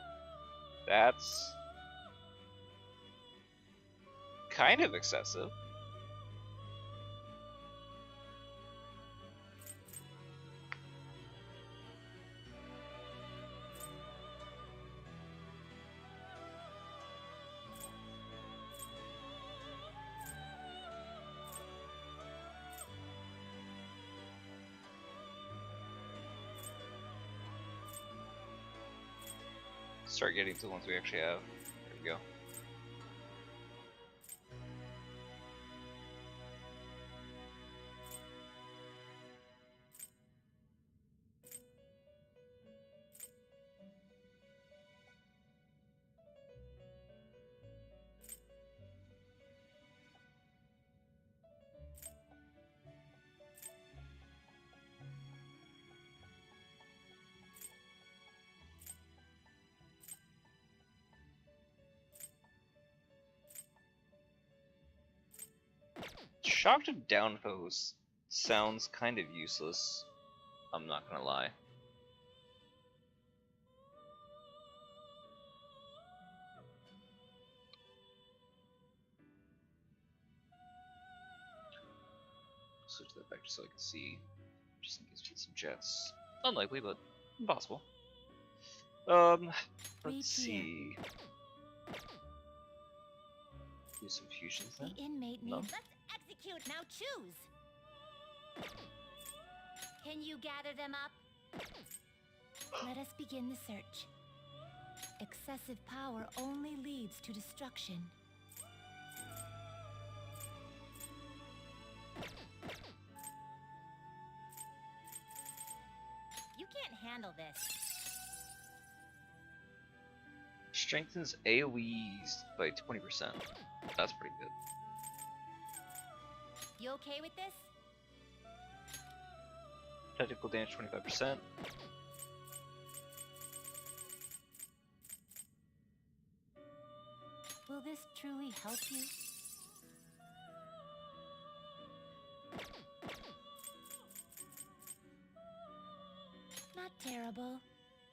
That's kind of excessive. Start getting to the ones we actually have. There we go. Shock to down foes sounds kind of useless. I'm not gonna lie. Switch that back just so I can see. Just in case we get some jets. Unlikely, but possible. Let's see. Do some fusions then. The inmate No? needs. Let's execute. Now choose. Can you gather them up? Let us begin the search. Excessive power only leads to destruction. You can't handle this. Strengthens AoEs by 20%. That's pretty good. You okay with this? Technical damage 25%. Will this truly help you? Not terrible,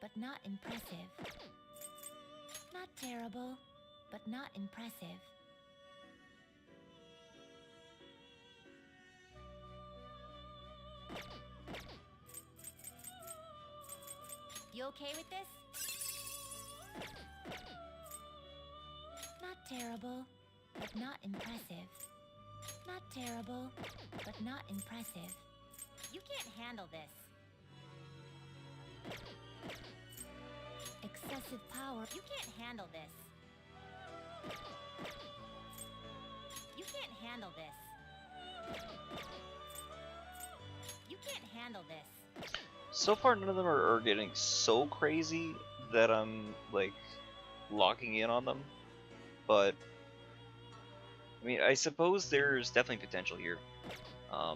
but not impressive. Not terrible, but not impressive. You okay with this? Not terrible, but not impressive. Not terrible, but not impressive. You can't handle this. Excessive power. You can't handle this. You can't handle this. You can't handle this. So far, none of them are getting so crazy that I'm like locking in on them. But I mean, I suppose there's definitely potential here.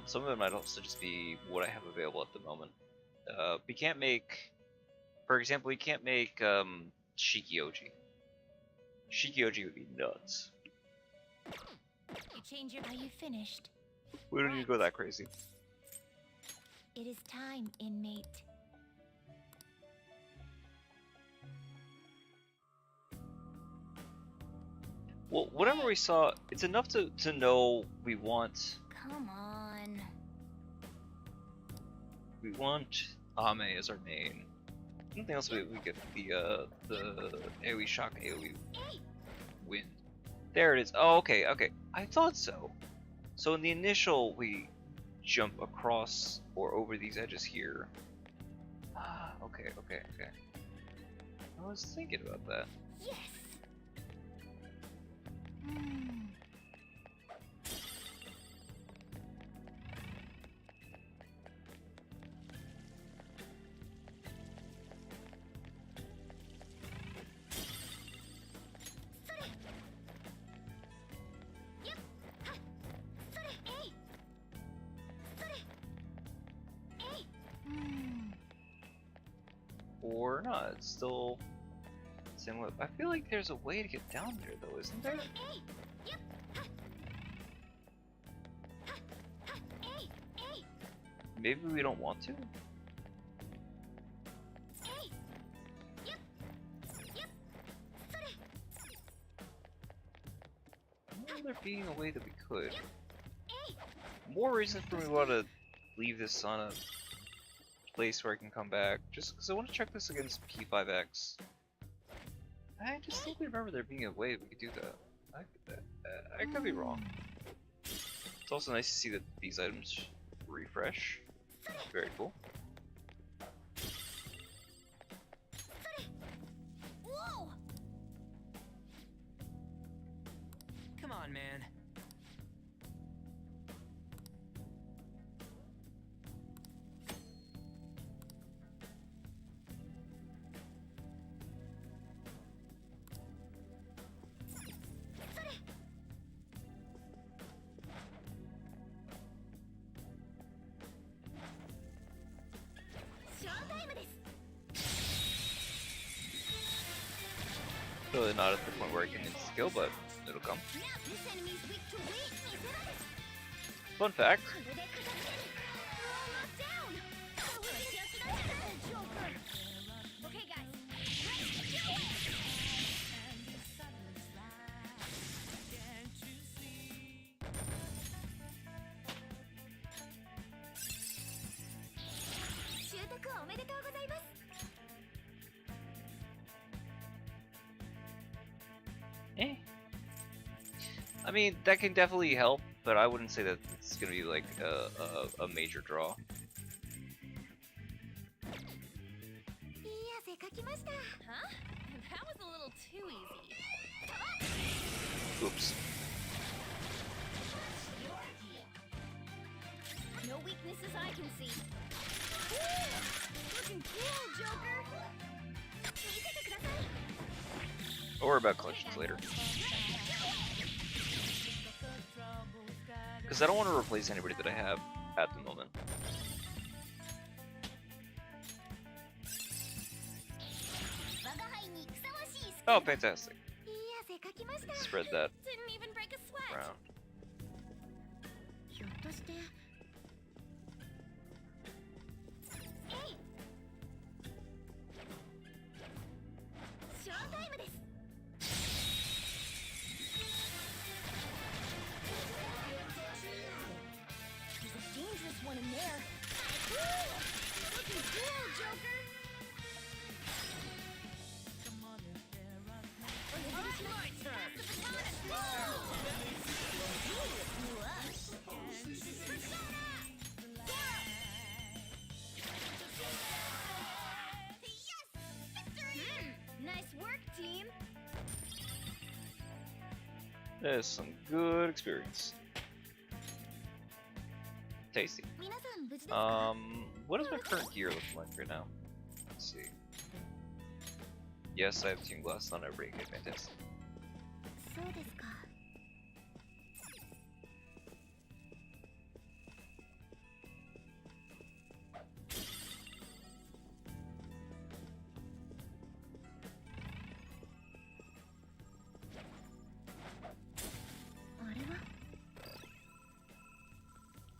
Some of it might also just be what I have available at the moment. We can't make, for example, we can't make Shikioji. Shikioji would be nuts. You change your. Are you finished? We don't need to go that crazy. It is time, inmate. Well, whatever we saw, it's enough to know we want. Come on. We want Ame as our main. Anything else we get the AoE shock, AoE wind. There it is. Oh, okay, okay. I thought so. So in the initial, we jump across or over these edges here. Ah, okay, okay, okay. I was thinking about that. Yes. Or not, it's still same way. I feel like there's a way to get down there though, isn't there? Maybe we don't want to? I remember there being a way that we could. More reason for me to want to leave this on a place where I can come back, just because I want to check this against P5X. I just think we remember there being a way we could do that. I could be wrong. It's also nice to see that these items refresh. Very cool. Whoa! Come on, man. Really not at the point where I can skill, but it'll come. Fun fact. Okay, guys. Eh. I mean, that can definitely help, but I wouldn't say that it's gonna be like a major draw. Huh? That was a little too easy. Oops. No weaknesses I can see. Looking cool, Joker. Don't worry about collections later. Because I don't want to replace anybody that I have at the moment. Oh, fantastic. Spread that Didn't even break a sweat. around. Hey! Showtime desu! There's a dangerous one in there. Woo! Looking cool, Joker! My turn! Nice work, team! That is some good experience. Tasty. What is my current gear looking like right now? Let's see. Yes, I have Team Glass on every game. Fantastic.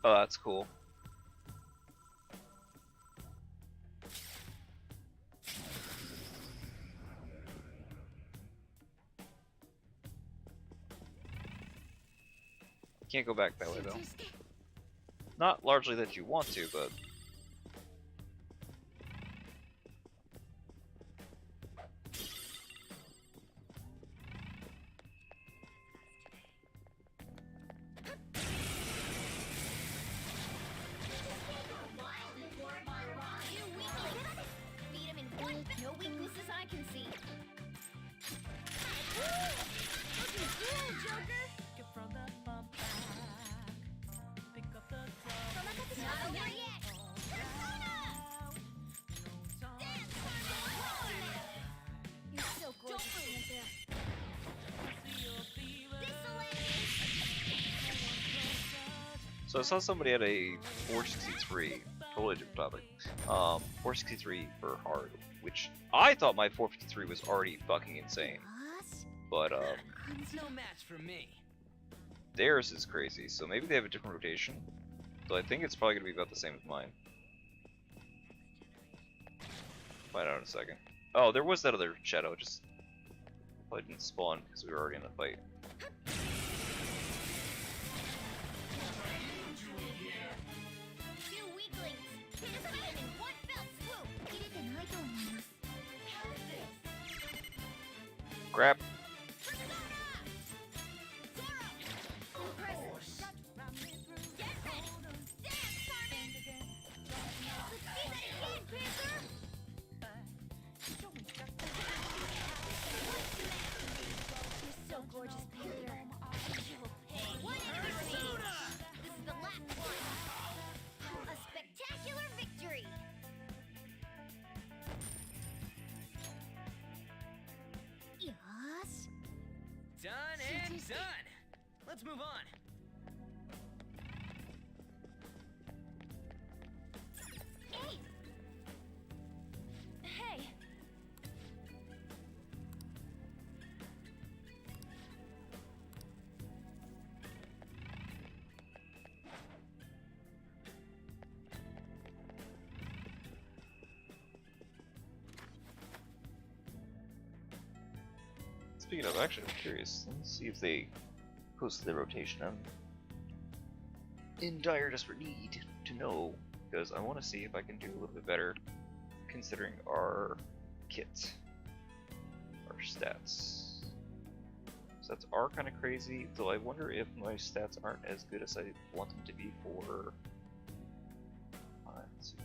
Oh, that's cool. Can't go back that way though. Not largely that you want to, but Beat him in one. No weaknesses I can see. Looking cool, Joker! Not over yet! Persona! Dance, you're so gorgeous, Panther. so I saw somebody had a 463, totally different topic. 463 for hard, which I thought my 453 was already fucking insane. But No match for me. theirs is crazy, so maybe they have a different rotation. So I think it's probably gonna be about the same as mine. Find out in a second. Oh, there was that other shadow, just probably didn't spawn because we were already in a fight. Two weaklings! Beat him in one fell swoop! Grab. Gorgeous Panther. One eternity. This is the last one. A spectacular victory. Yes. Done and done. Let's move on. Hey. Hey. Speaking of, actually, I'm curious. Let's see if they posted their rotation. I'm in dire desperate need to know, because I want to see if I can do a little bit better considering our kit, our stats. Stats are kind of crazy, though I wonder if my stats aren't as good as I want them to be for. Let's see.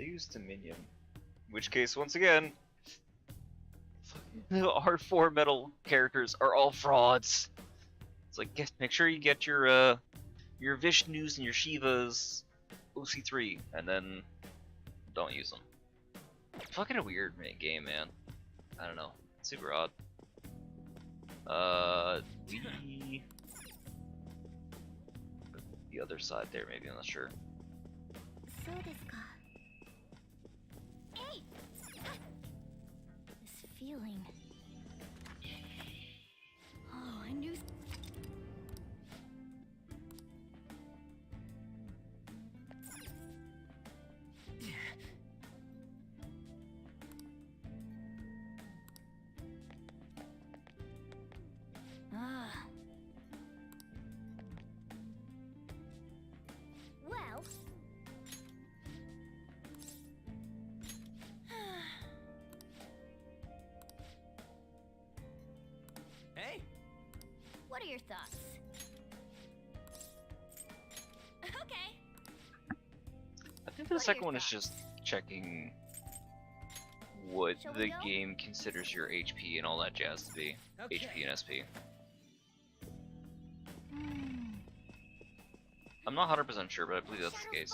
They use Dominion. In which case, once again, our 4 metal characters are all frauds. It's like, make sure you get your Vishnus and your Shivas OC3, and then don't use them. Fucking a weird game, man. I don't know. Super odd. The other side there, maybe, I'm not sure. Hey! This feeling. Oh, I knew. Well. Hey! What are your thoughts? Okay. I think the second one is just checking what the game considers your HP and all that jazz to be. Okay. HP and SP. I'm not 100% sure, but I believe that's the case.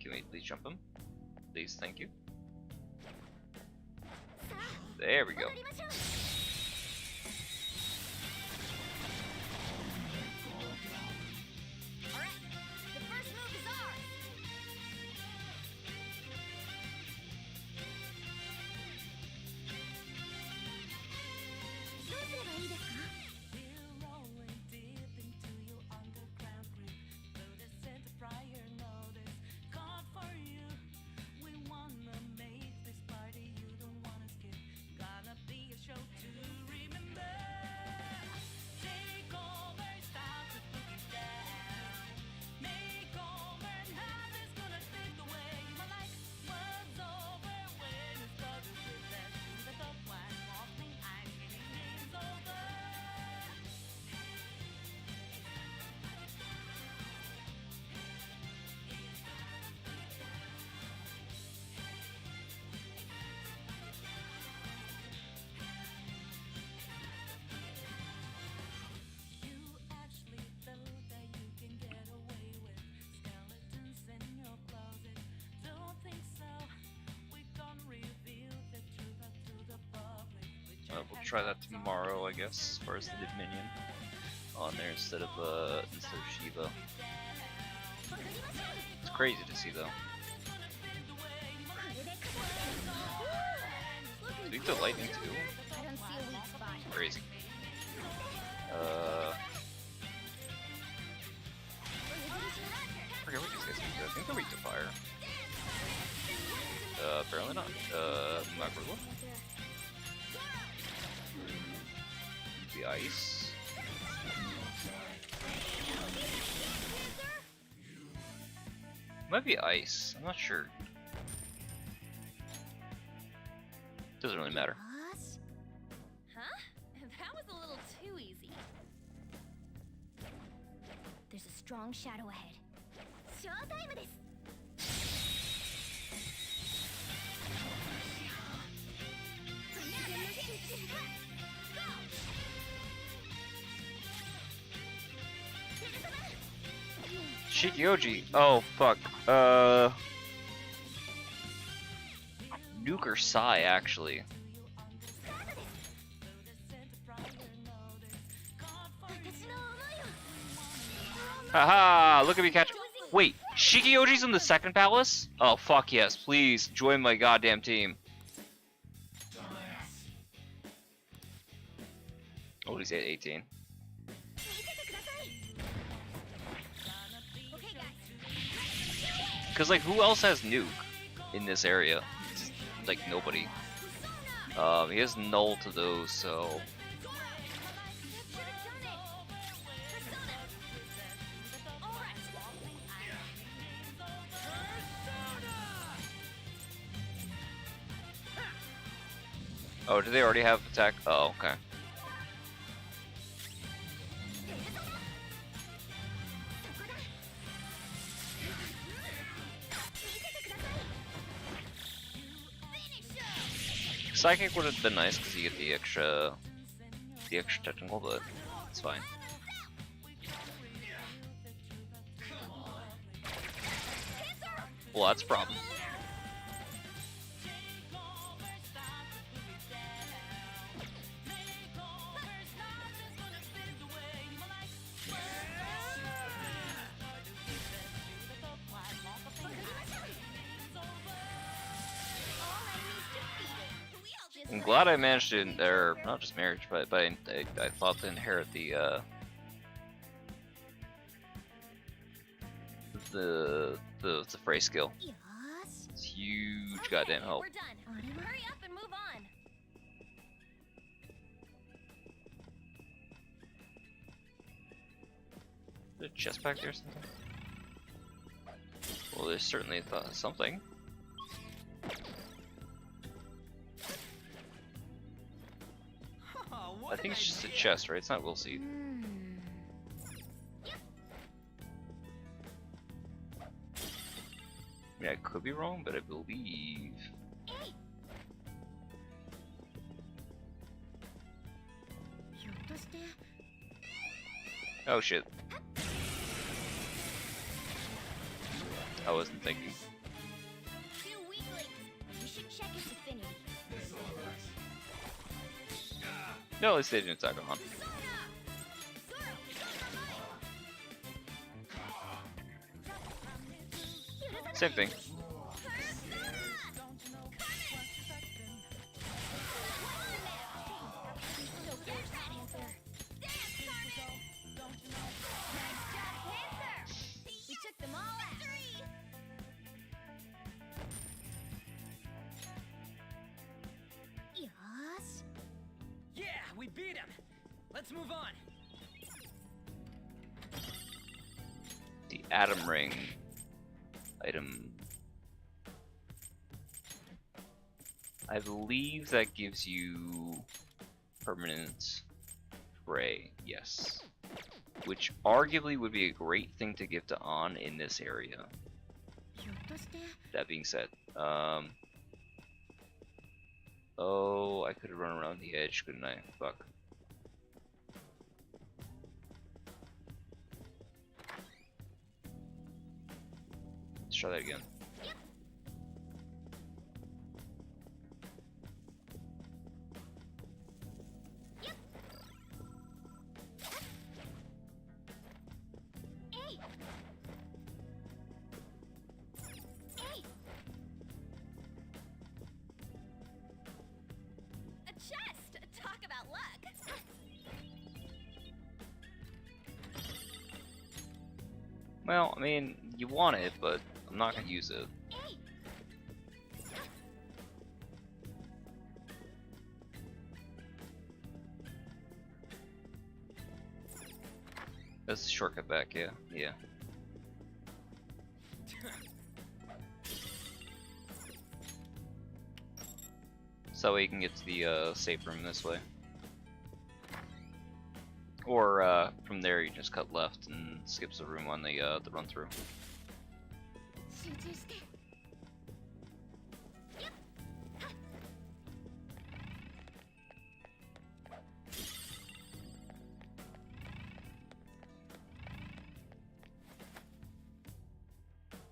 Can we please jump him? Please, thank you. There we go. We'll try that tomorrow, I guess, as far as the Dominion on there instead of Shiva. It's crazy to see though. Speak to lightning too. I don't see a weak spot. Crazy. I forget what these guys do. I think they're weak to fire. Apparently not. Magrulla? The ice. Might be ice. I'm not sure. Doesn't really matter. Huh? That was a little too easy. There's a strong shadow ahead. Showtime desu! Shikioji. Oh fuck. Nuke or Sai actually. Haha! Look at me catch. Wait, Shikioji's in the second palace? Oh fuck yes! Please join my goddamn team. Oh, he's at 18. Cause like, who else has nuke in this area? Like nobody. He has null to those, so. Oh, do they already have attack? Oh, okay. Psychic would have been nice because you get the extra technical, but it's fine. Well, that's a problem. I'm glad I managed to, or not just marriage, but I thought to inherit the fray skill. It's huge goddamn help. We're done. Hurry up and move on. Is there a chest back there or something? Well, there's certainly something. I think it's just a chest, right? It's not will seed. I mean, I could be wrong, but I believe. Oh shit. I wasn't thinking. Two weaklings. We should check his affinity. No, at least they didn't attack on. Same thing. We took them all out. Yes. Yeah, we beat him. Let's move on. The Atom Ring item. I believe that gives you permanent fray, yes. Which arguably would be a great thing to give to An in this area. That being said, oh, I could have run around the edge, couldn't I? Fuck. Let's try that again. A chest! Talk about luck! Well, I mean, you want it, but I'm not gonna use it. That's the shortcut back, yeah. Yeah. So that way you can get to the safe room this way. Or from there you just cut left and skips the room on the run through.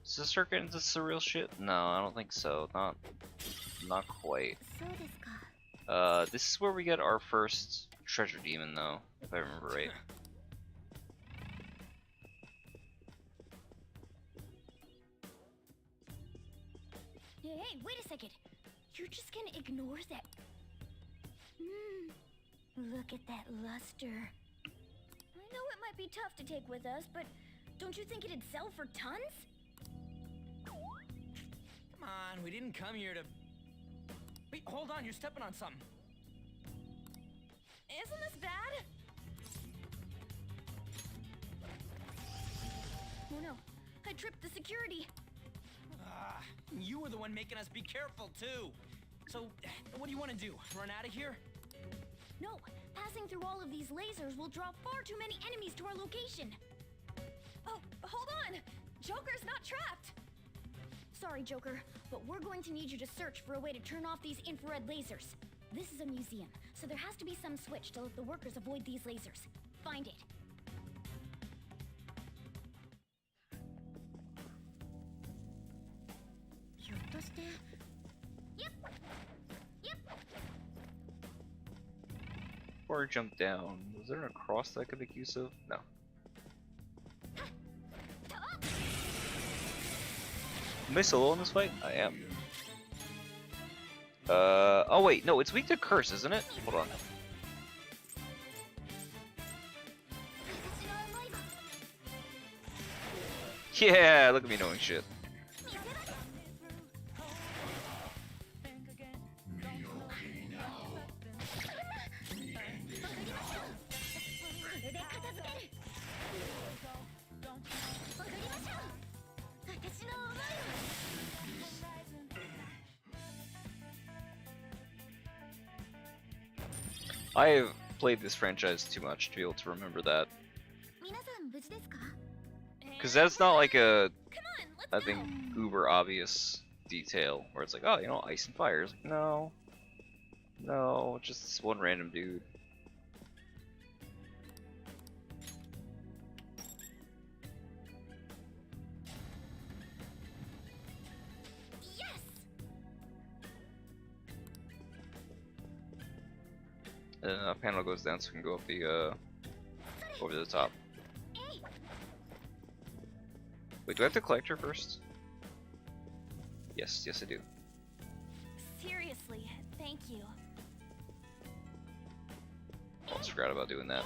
Does this start getting into surreal shit? No, I don't think so. Not quite. This is where we get our first treasure demon, though, if I remember right. Hey, wait a second. You're just gonna ignore that? Look at that luster. I know it might be tough to take with us, but don't you think it'd sell for tons? Come on, we didn't come here to... Wait, hold on, you're stepping on something. Isn't this bad? Oh no, I tripped the security. You were the one making us be careful, too. So, what do you want to do? Run out of here? No, passing through all of these lasers will draw far too many enemies to our location. Oh, hold on! Joker's not trapped! Sorry, Joker, but we're going to need you to search for a way to turn off these infrared lasers. This is a museum, so there has to be some switch to let the workers avoid these lasers. Find it. Yep. Yep. Before I jump down, was there a cross that I could make use of? No. Am I solo in this fight? I am. Oh wait, no, it's weak to curse, isn't it? Hold on. Yeah, look at me knowing shit. I have played this franchise too much to be able to remember that. Because that's not like a, I think, uber obvious detail where it's like, oh, you know, ice and fire. It's like, no. No, just this one random dude. And a panel goes down so we can go up the, over the top. Wait, do I have to collect her first? Yes, yes I do. Seriously, thank you. Almost forgot about doing that.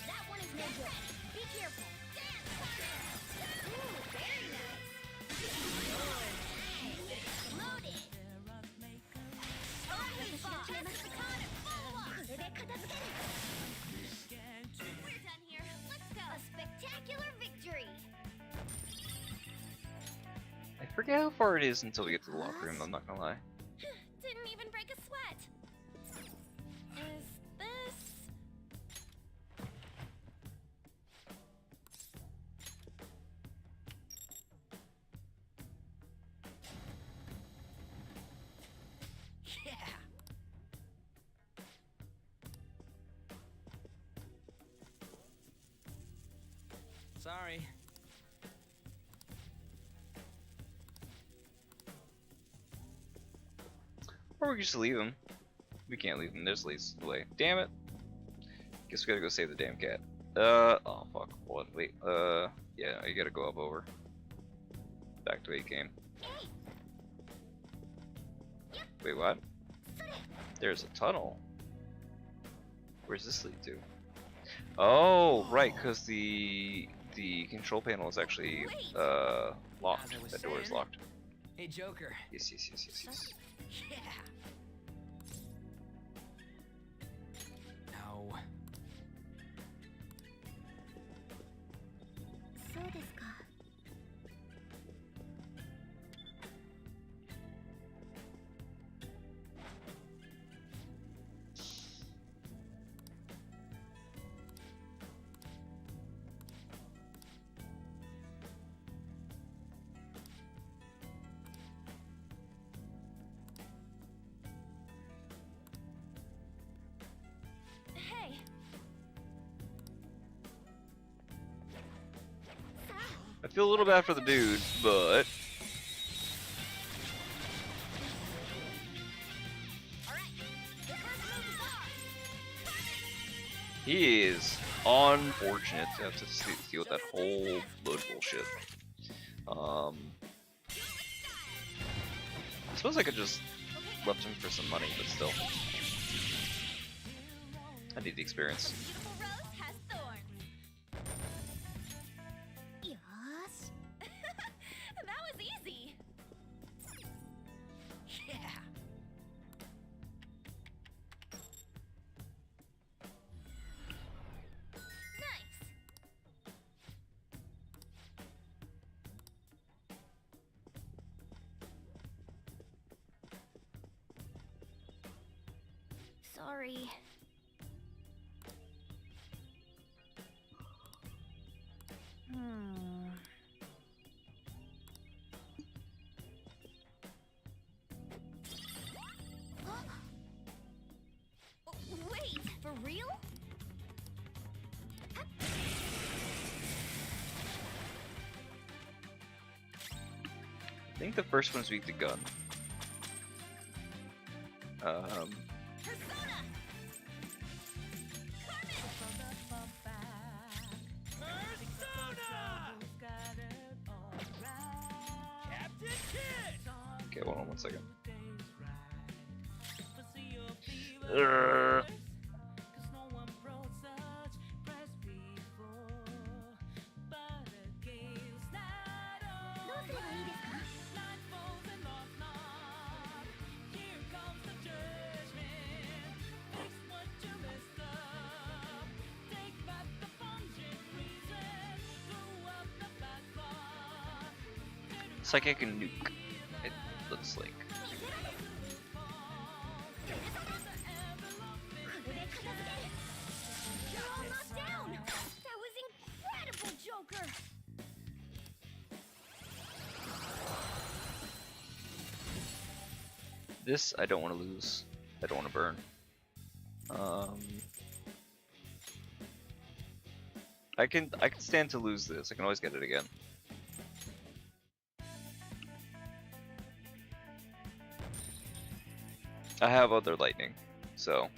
That one is no good. Be careful. Ooh, very nice. Loaded. We're done here. Let's go. A spectacular victory. I forget how far it is until we get to the locker room, I'm not gonna lie. Didn't even break a sweat. Is this... Yeah. Sorry. Or we can just leave him. We can't leave him, there's leads the way. Damn it. Guess we gotta go save the damn cat. Oh fuck, what, wait, yeah, you gotta go up over. Back to 8 game. Wait, what? There's a tunnel. Where's this lead to? Oh, right, because the control panel is actually locked. That door is locked. Hey, Joker. Yes, yes, yes, yes, yes. Yeah. No. Hey. I feel a little bad for the dude, but he is unfortunate to have to deal with that whole load bullshit. I suppose I could just left him for some money, but still. I need the experience. Beautiful rose has thorns. Yosh. That was easy. Yeah. Nice. Sorry. Wait, for real? I think the first one's weak to gun. Okay, hold on one second. Psychic and nuke, it looks like. You're all knocked down! That was incredible, Joker! This I don't want to lose. I don't want to burn. I can stand to lose this. I can always get it again. I have other lightning, so,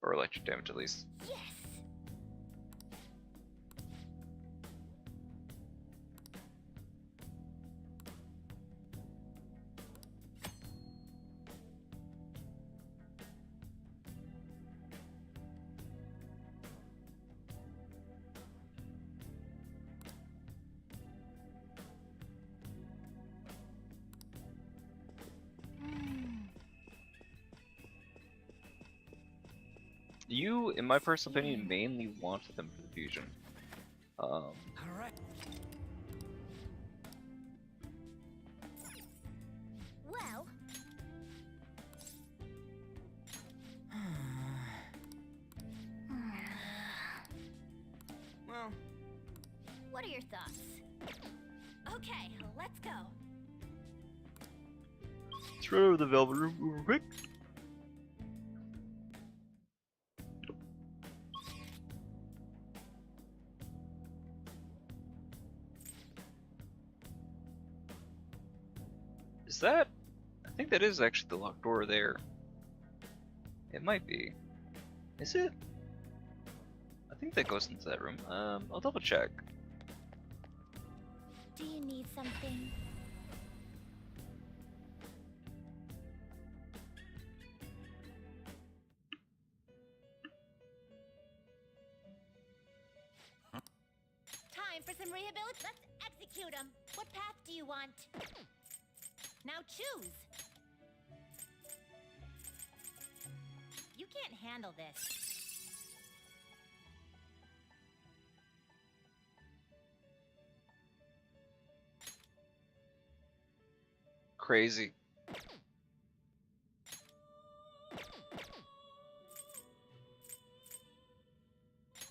or electric damage at least. Yes! You, in my personal opinion, mainly wanted them for the fusion. All right. Well... Well... What are your thoughts? Okay, let's go. Let's run over the velvet room real quick. Is that? I think that is actually the locked door there. It might be. Is it? I think that goes into that room. I'll double check. Do you need something? Time for some rehabilitation. Let's execute him. What path do you want? Now choose. You can't handle this. Crazy.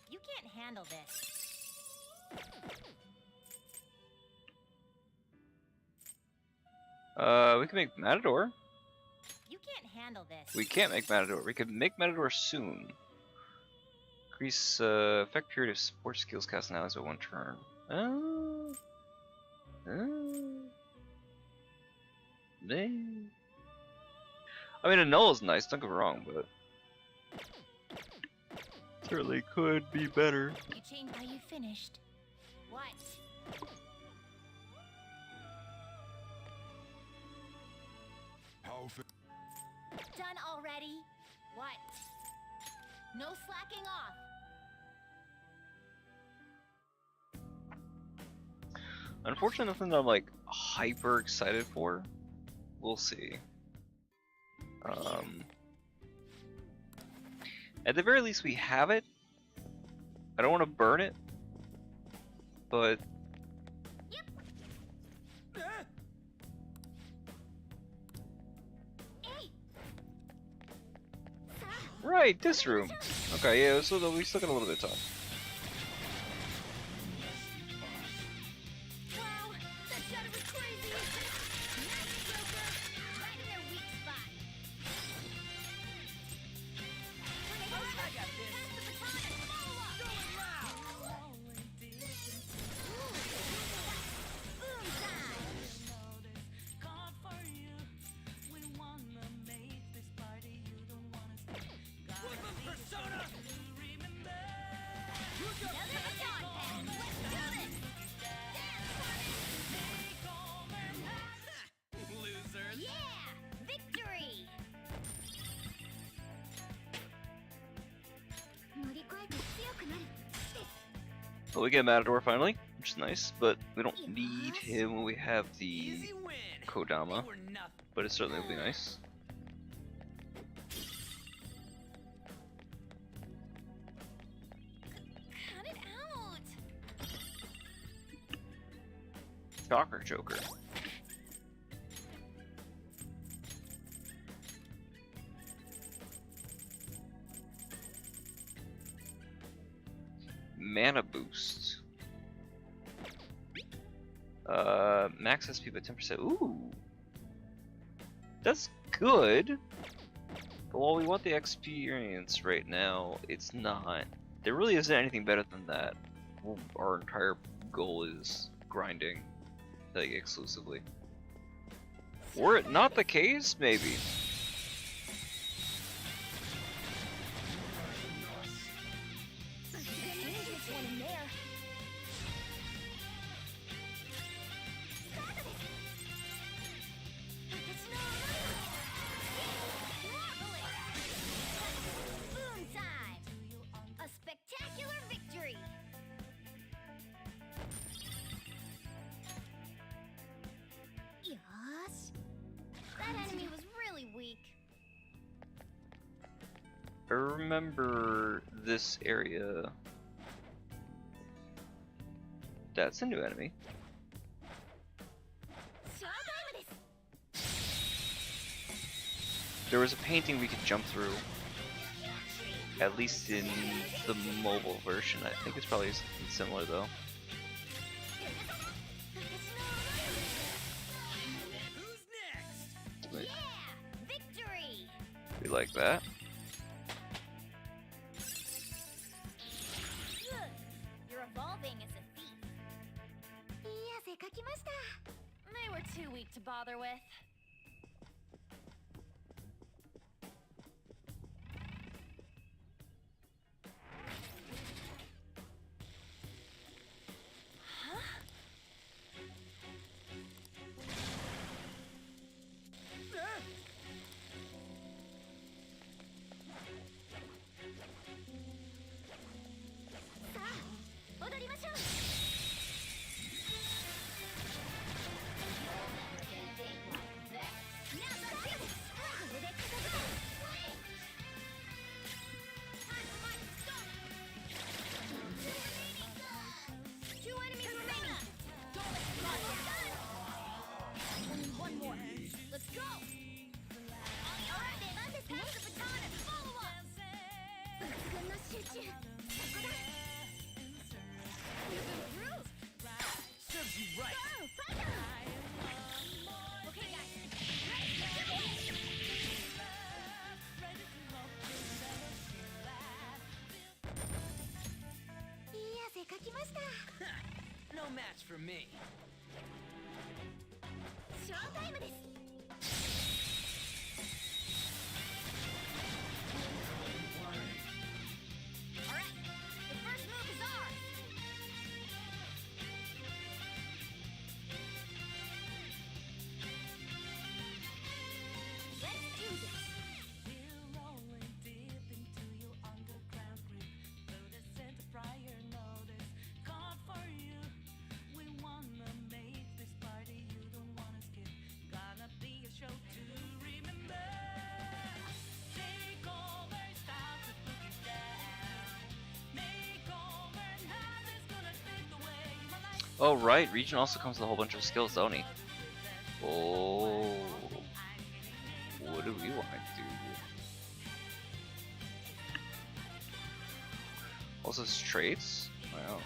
You can't handle this. We can make Matador. You can't handle this. We can't make Matador. We could make Matador soon. Increase effect period of support skills cast now is at 1 turn. Man. I mean, a null is nice, don't get me wrong, but certainly could be better. You changed. Are you finished? What? How Done already? What? No slacking off. Unfortunately, nothing that I'm like hyper excited for. We'll see. At the very least, we have it. I don't want to burn it, but Right, this room. Okay, yeah, so we still got a little bit of time. Wow, that shadow was crazy! Nice, Joker! Right in their weak spot. I got this. Pass the baton and follow up! Boom time! Persona! Another baton pass! Let's do this! Dance, Losers. yeah! Victory! Well, we get Matador finally, which is nice, but we don't need him when we have the Easy win. Kodama, They were nothing. but it certainly will be nice. Cut it out! Shocker Joker. Mana boost. Max SP by 10%. Ooh. That's good. But while we want the experience right now, it's not. There really isn't anything better than that. Our entire goal is grinding, like, exclusively. Were it not the case, maybe. Boom time! A spectacular victory! Yosh! That enemy was really weak. I remember this area. That's a new enemy. There was a painting we could jump through. At least in the mobile version. I think it's probably something similar though. Who's next? Yeah! Victory! We like that. Good. You're evolving as a thief. They were too weak to bother with. Two enemies remaining. Don't let the clock get done. Only one more. Let's go. Alright, then. Pass the baton and follow up. Serves you right. Okay, guys. No match for me. Alright, the first move is ours. Let's do this. Oh right, Region also comes with a whole bunch of skills, don't he? Oh, what do we want to do? Also, his traits? Wow.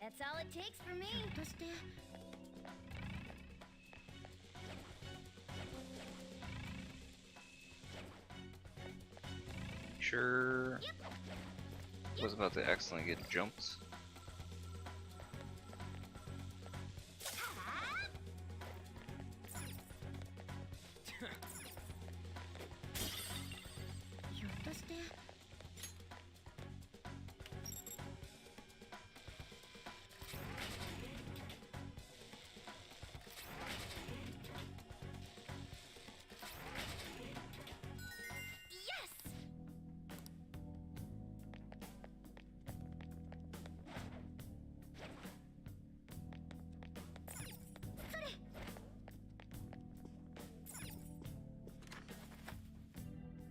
That's all it takes for me. Sure. Was about to accidentally get jumped.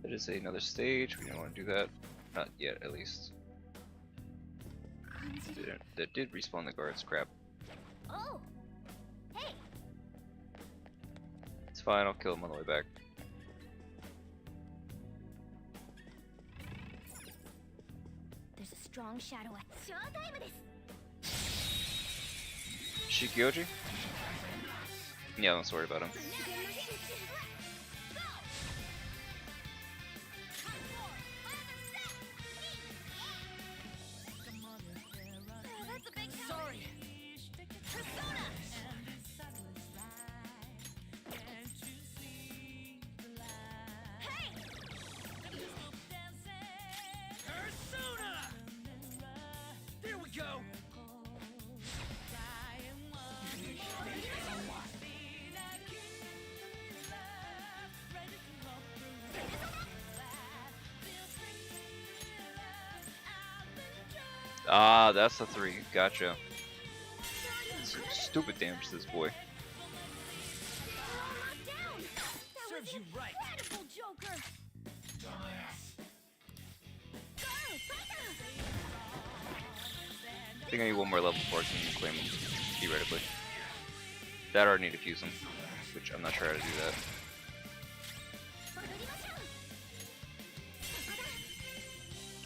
That is another stage. We don't want to do that. Not yet, at least. That did respawn the guards. Crap. Oh, hey. It's fine. I'll kill him on the way back. There's a strong shadow at showtime desu. Shikyoji? Yeah, I'm not worried about him. Ah, that's the 3. Gotcha. Some stupid damage to this boy. Serves you right. Incredible, Joker. I think I need one more level before I can claim him, theoretically. That or I need to fuse him, which I'm not sure how to do that.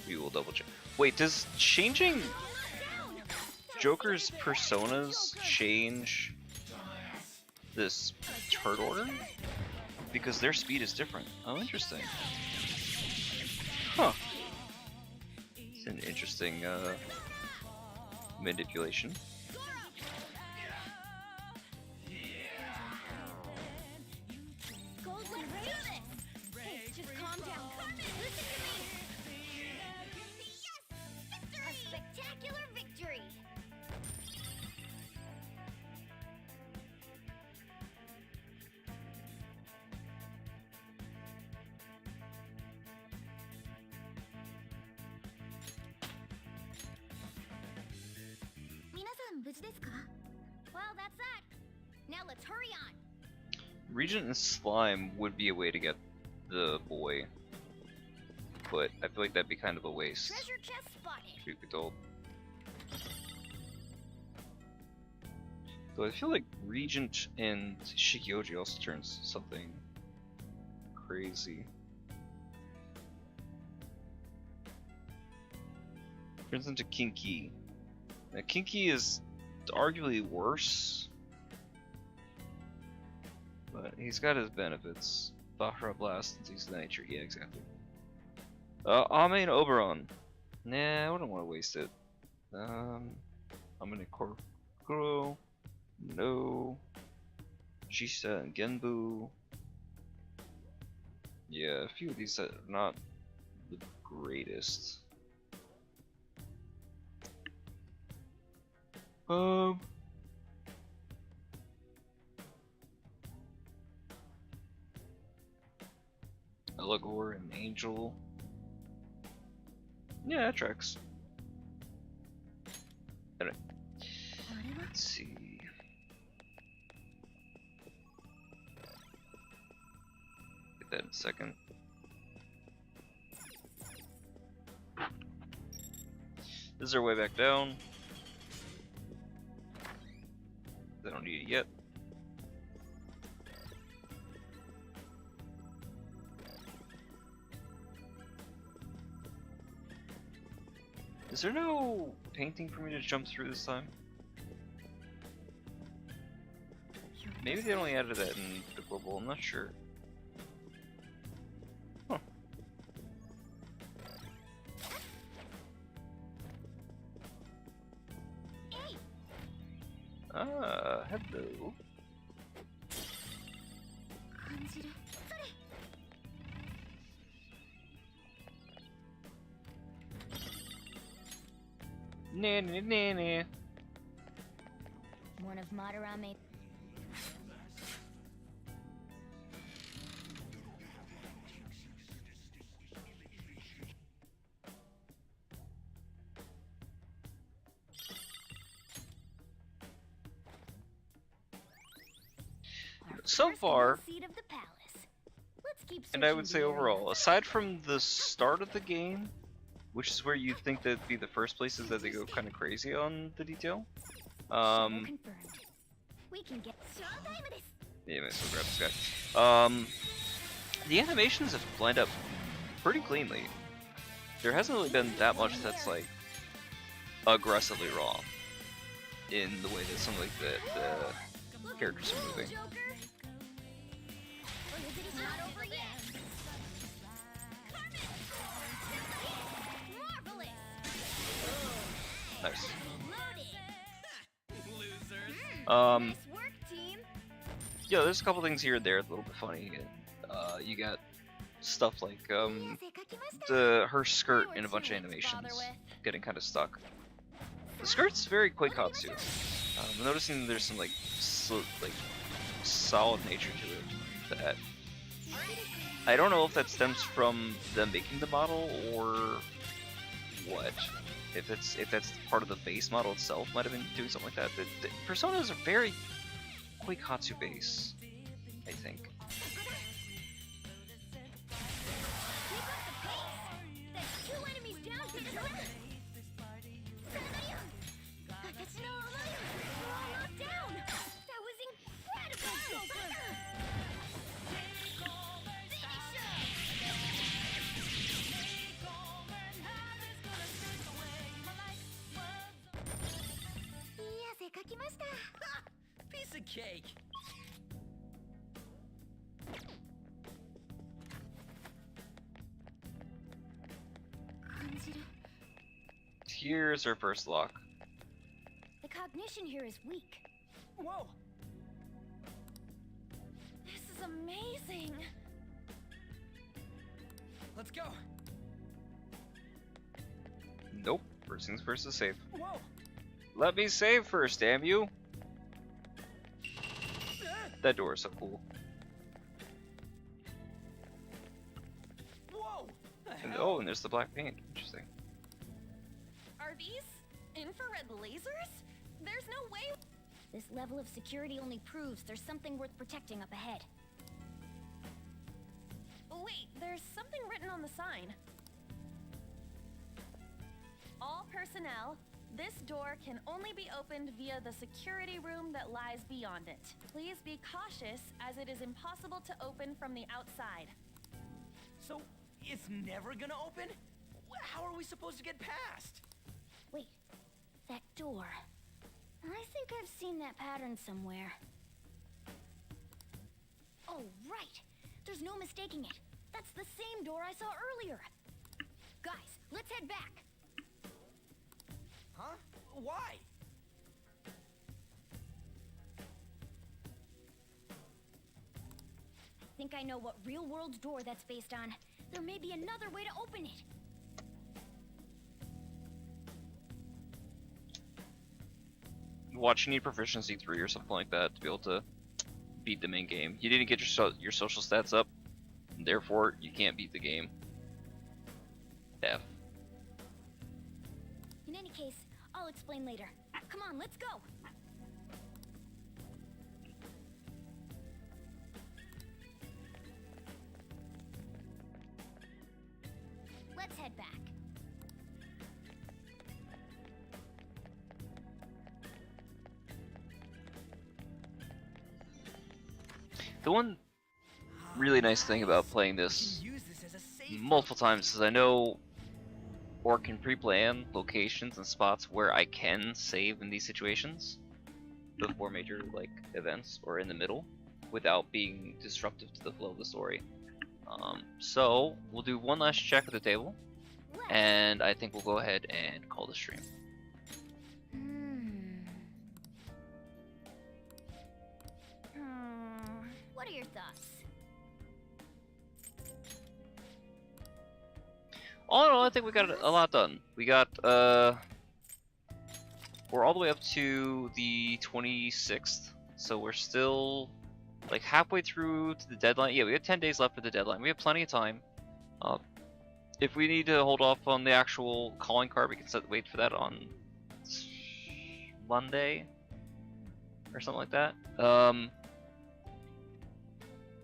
We will double check. Wait, does changing Joker's personas change this turn order? Because their speed is different. Oh, interesting. Huh. It's an interesting manipulation. Hey, just calm down. Listen to me. Yes! Victory! A spectacular victory! Well, that's that. Now let's hurry on. Regent and Slime would be a way to get the boy, but I feel like that'd be kind of a waste. Treasure chest spotted. Truth be told. So I feel like Regent and Shikyoji also turns something crazy. Turns into Kinky. Now, Kinky is arguably worse, but he's got his benefits. Bahra Blast and Seize the Nature. Yeah, exactly. Ame and Oberon. Nah, I don't want to waste it. I'm gonna Korokuro. No. Shisa and Genbu. Yeah, a few of these that are not the greatest. Allegor and Angel. Yeah, that tracks. Anyway, let's see. Get that in a second. This is our way back down. They don't need it yet. Is there no painting for me to jump through this time? Maybe they only added that in the global, I'm not sure. Huh. Ah, hello. Nah, nah, nah, nah. One of Madarame. So far, Seat of the palace. Let's keep and I searching would the say area. overall, aside from the start of the game, which is where you think that'd be the first places that they go kind of crazy on the detail. Shuttle confirmed. We can get Yeah, might as well grab this guy. The animations have blended up pretty cleanly. There hasn't really been that much that's like aggressively wrong in the way that some like the characters are moving. Nice. Yeah, there's a couple things here and there, a little bit funny. You got stuff like her skirt in a bunch of animations getting kind of stuck. The skirt's very Koikatsu. I'm noticing there's some like solid nature to it that I don't know if that stems from them making the model or what. If that's part of the base model itself, might have been doing something like that. The personas are very Koikatsu base, I think. Piece of cake. Here's our first lock. The cognition here is weak. Whoa! This is amazing. Let's go. Nope. First things first is save. Whoa! Let me save first, damn you! That door is so cool. Whoa! And, oh, and there's the black paint. Interesting. Are these infrared lasers? There's no way. This level of security only proves there's something worth protecting up ahead. Wait, there's something written on the sign. All personnel, this door can only be opened via the security room that lies beyond it. Please be cautious, as it is impossible to open from the outside. So, it's never gonna open? How are we supposed to get past? Wait, that door. I think I've seen that pattern somewhere. Oh, right! There's no mistaking it. That's the same door I saw earlier. Guys, let's head back. Huh? Why? think I know what real-world door that's based on. There may be another way to open it. Watch, you need proficiency 3 or something like that to be able to beat the main game. You didn't get your social stats up, therefore you can't beat the game. F. In any case, I'll explain later. Come on, let's go. Let's head back. The one really nice thing about playing this multiple times is I know or can pre-plan locations and spots where I can save in these situations before major like events or in the middle without being disruptive to the flow of the story. So we'll do one last check at the table, and I think we'll go ahead and call the stream. What are your thoughts? All in all, I think we got a lot done. We got, we're all the way up to the 26th, so we're still, like, halfway through to the deadline. Yeah, we have 10 days left for the deadline. We have plenty of time. If we need to hold off on the actual calling card, we can wait for that on Monday, or something like that.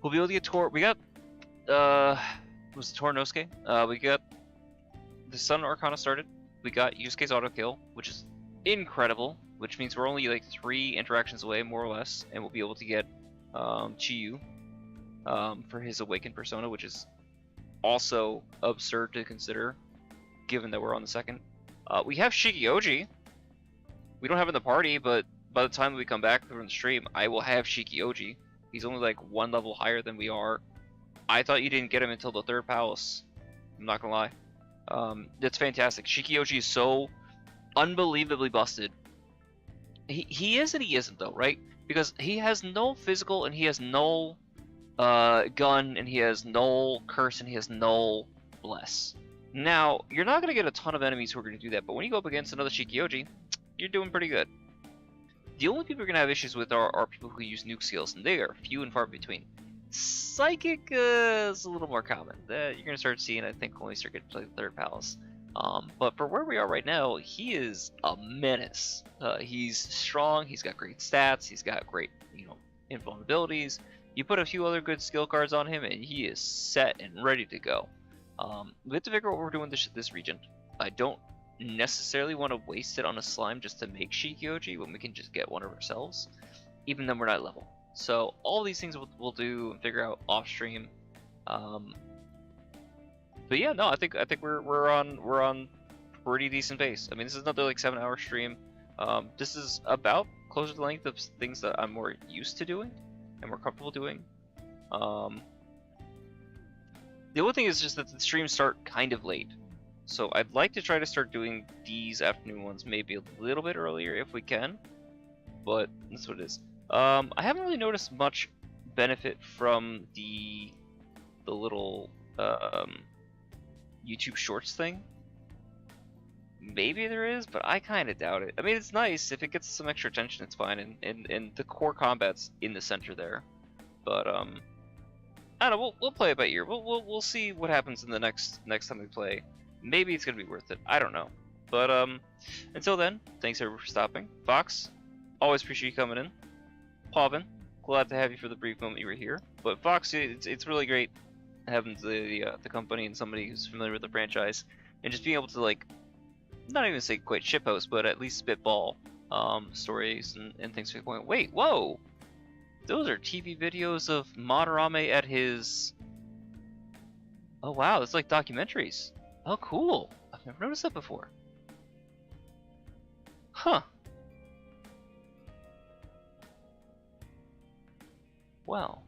We'll be able to get we got, was it Torinosuke? We got the Sun Arcana started. We got Yusuke's auto kill, which is incredible, which means we're only like 3 interactions away, more or less, and we'll be able to get Chiyu for his awakened persona, which is also absurd to consider, given that we're on the second. We have Shikioji. We don't have it in the party, but by the time we come back from the stream, I will have Shikioji. He's only like 1 level higher than we are. I thought you didn't get him until the 3rd palace. I'm not gonna lie. That's fantastic. Shikioji is so unbelievably busted. He is and he isn't though, right? Because he has no physical and he has no gun and he has no curse and he has no bless. Now, you're not gonna get a ton of enemies who are gonna do that, but when you go up against another Shikioji, you're doing pretty good. The only people you're going to have issues with are people who use nuke skills, and they are few and far between. Psychic is a little more common. You're going to start seeing, I think, when we start getting to play the 3rd palace. But for where we are right now, he is a menace. He's strong, he's got great stats, he's got great, invulnerabilities. You put a few other good skill cards on him, and he is set and ready to go. We have to figure out what we're doing this region. I don't necessarily want to waste it on a slime just to make Shikioji when we can just get one of ourselves, even though we're not level. So all these things we'll do and figure out off stream. But yeah, no, I think we're on pretty decent pace. I mean, this is another like 7-hour stream. This is about closer to the length of things that I'm more used to doing and more comfortable doing. The only thing is just that the streams start kind of late. So I'd like to try to start doing these afternoon ones maybe a little bit earlier if we can, but that's what it is. I haven't really noticed much benefit from the little YouTube Shorts thing. Maybe there is, but I kind of doubt it. I mean, it's nice if it gets some extra attention. It's fine, and the core combat's in the center there. But I don't know. We'll play it by ear. We'll see what happens in the next time we play. Maybe it's gonna be worth it. I don't know. But until then, thanks everyone for stopping. Fox, always appreciate you coming in. Pavan, glad to have you for the brief moment you were here. But Fox, it's really great having the company and somebody who's familiar with the franchise, and just being able to like, not even say quite shitpost, but at least spitball stories and things like going. Wait, whoa! Those are TV videos of Madarame at his. Oh wow, it's like documentaries. Oh, cool. I've never noticed that before. Huh. Well,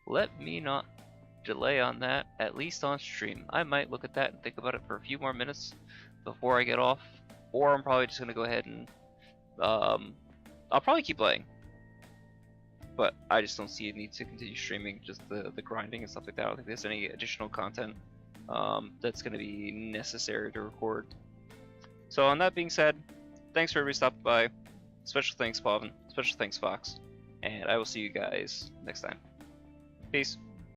let me not delay on that, at least on stream. I might look at that and think about it for a few more minutes before I get off, or I'm probably just going to go ahead and, I'll probably keep playing. but I just don't see a need to continue streaming just the grinding and stuff like that. I don't think there's any additional content that's going to be necessary to record. So on that being said, thanks for everybody stopping by. Special thanks, Pavan. Special thanks, Fox. And I will see you guys next time. Peace.